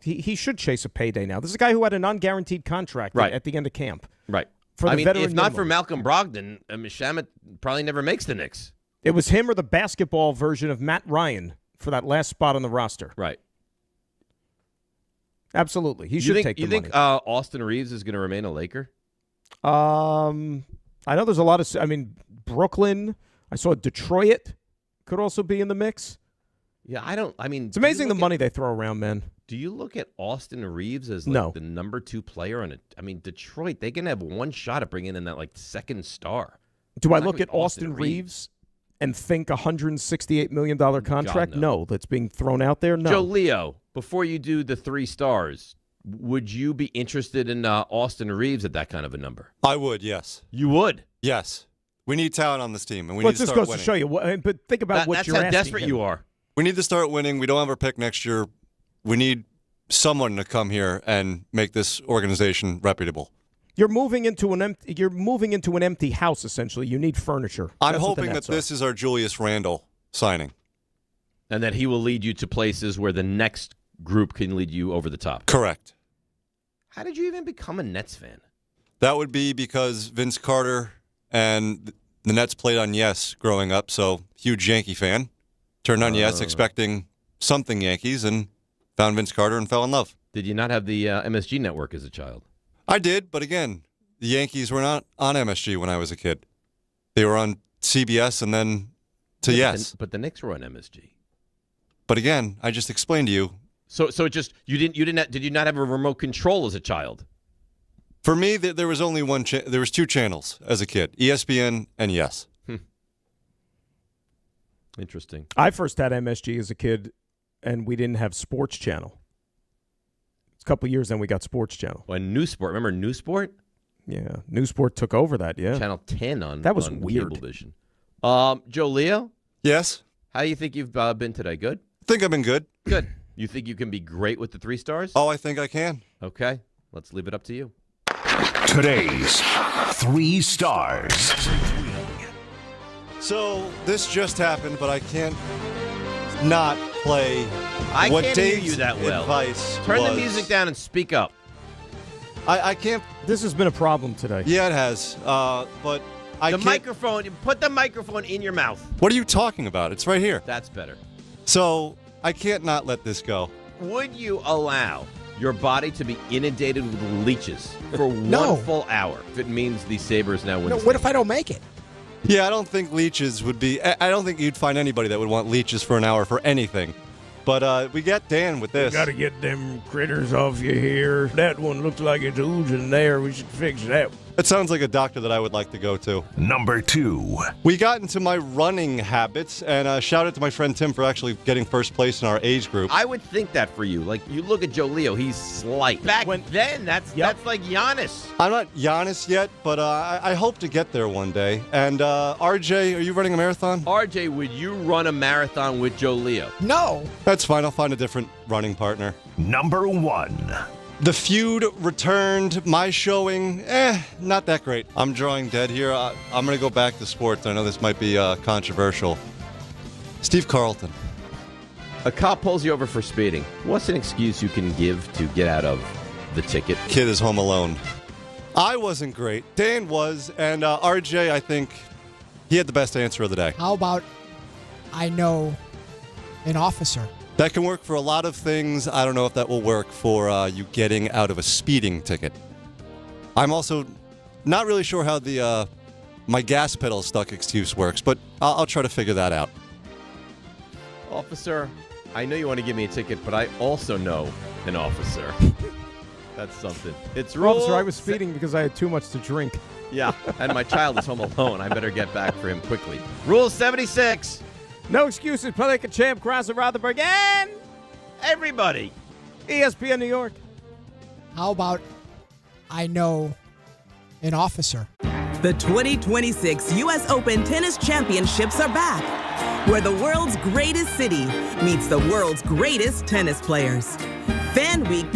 he should chase a payday now. This is a guy who had a non-guaranteed contract at the end of camp. Right. For the veteran if not minimum. for Malcolm Brogdon, Shamit probably never makes the Knicks. It was him or the basketball version of Matt Ryan for that last spot on the roster. Right. Absolutely. He should take the money. You think Austin Reeves is going to remain a Laker? I know there's a lot of Brooklyn. I saw Detroit could also be in the mix. Yeah, it's amazing the money they throw around, man. Do you look at Austin Reeves as the number 2 player on it? Detroit, they can have one shot at bringing in that second star. Do I look at Austin Reeves and think $168 million contract? God, no. That's being thrown out there? No. Joe Leo, before you do the 3 stars, would you be interested in Austin Reeves at that kind of a number? I would, yes. You would? Yes. We need talent on this team, and we Well, need to this start goes winning. to show you. But think about what you're asking. That's how desperate him. you are. We need to start winning. We don't have our pick next year. We need someone to come here and make this organization reputable. You're moving into an empty house, essentially. You need furniture. I'm That's what the hoping that Nets are. this is our Julius Randle signing. And that he will lead you to places where the next group can lead you over the top. Correct. How did you even become a Nets fan? That would be because Vince Carter and the Nets played on Yes growing up, so huge Yankee fan. Turned on Yes expecting something Yankees and found Vince Carter and fell in love. Did you not have the MSG network as a child? I did, but again, the Yankees were not on MSG when I was a kid. They were on CBS and then to Yes. But the Knicks were on MSG. But again, I just explained to you. So it just did you not have a remote control as a child? For me, there was only one. There was two channels as a kid: ESPN and Yes. Interesting. I first had MSG as a kid, and we didn't have Sports Channel. It's a couple of years, then we got Sports Channel. Well, New Sport. Remember New Sport? Yeah, New Sport took over that. Yeah, Channel 10 on that was on weird. Cablevision. Joe Leo? Yes. How do you think you've been today? Good? I think I've been good. Good. You think you can be great with the 3 stars? Oh, I think I can. Okay. Let's leave it up to you. Today's 3 stars. So this just happened, but I can't not play I what can't hear Dave's you that well. advice Turn was. the music down and speak up. I can't. This has been a problem today. Yeah, it has. But I can't. Microphone. Put the microphone in your mouth. What are you talking about? It's right here. That's better. So I can't not let this go. Would you allow your body to be inundated with leeches for No. 1 full hour if it means the Sabres now win? No, what if I don't make it? Yeah, I don't think leeches would be. I don't think you'd find anybody that would want leeches for an hour for anything. But we got Dan with this. Got to get them critters off you here. That one looks like it's oozing there. We should fix that. That sounds like a doctor that I would like to go to. Number 2. We got into my running habits, and shout out to my friend Tim for actually getting first place in our age group. I would think that for you. Like, you look at Joe Leo, he's slight. Back then, that's like Giannis. I'm not Giannis yet, but I hope to get there one day. And RJ, are you running a marathon? RJ, would you run a marathon with Joe Leo? No. That's fine. I'll find a different running partner. Number 1. The Feud returned. My showing, not that great. I'm drawing dead here. I'm going to go back to sports. I know this might be controversial. Steve Carlton. A cop pulls you over for speeding. What's an excuse you can give to get out of the ticket? Kid is home alone. I wasn't great. Dan was, and RJ, I think he had the best answer of the day. How about I know an officer? That can work for a lot of things. I don't know if that will work for you getting out of a speeding ticket. I'm also not really sure how the my gas pedal stuck excuse works, but I'll try to figure that out. Officer, I know you want to give me a ticket, but I also know an officer. That's something. It's rules. Officer, I was speeding because I had too much to drink. Yeah, and my child is home alone. I better get back for him quickly. Rule 76. No excuses. Play like a champ. Graca, Rothenberg, and everybody. ESPN New York. How about I know an officer? The 2026 U.S. Open Tennis Championships are back, where the world's greatest city meets the world's greatest tennis players. Fan Week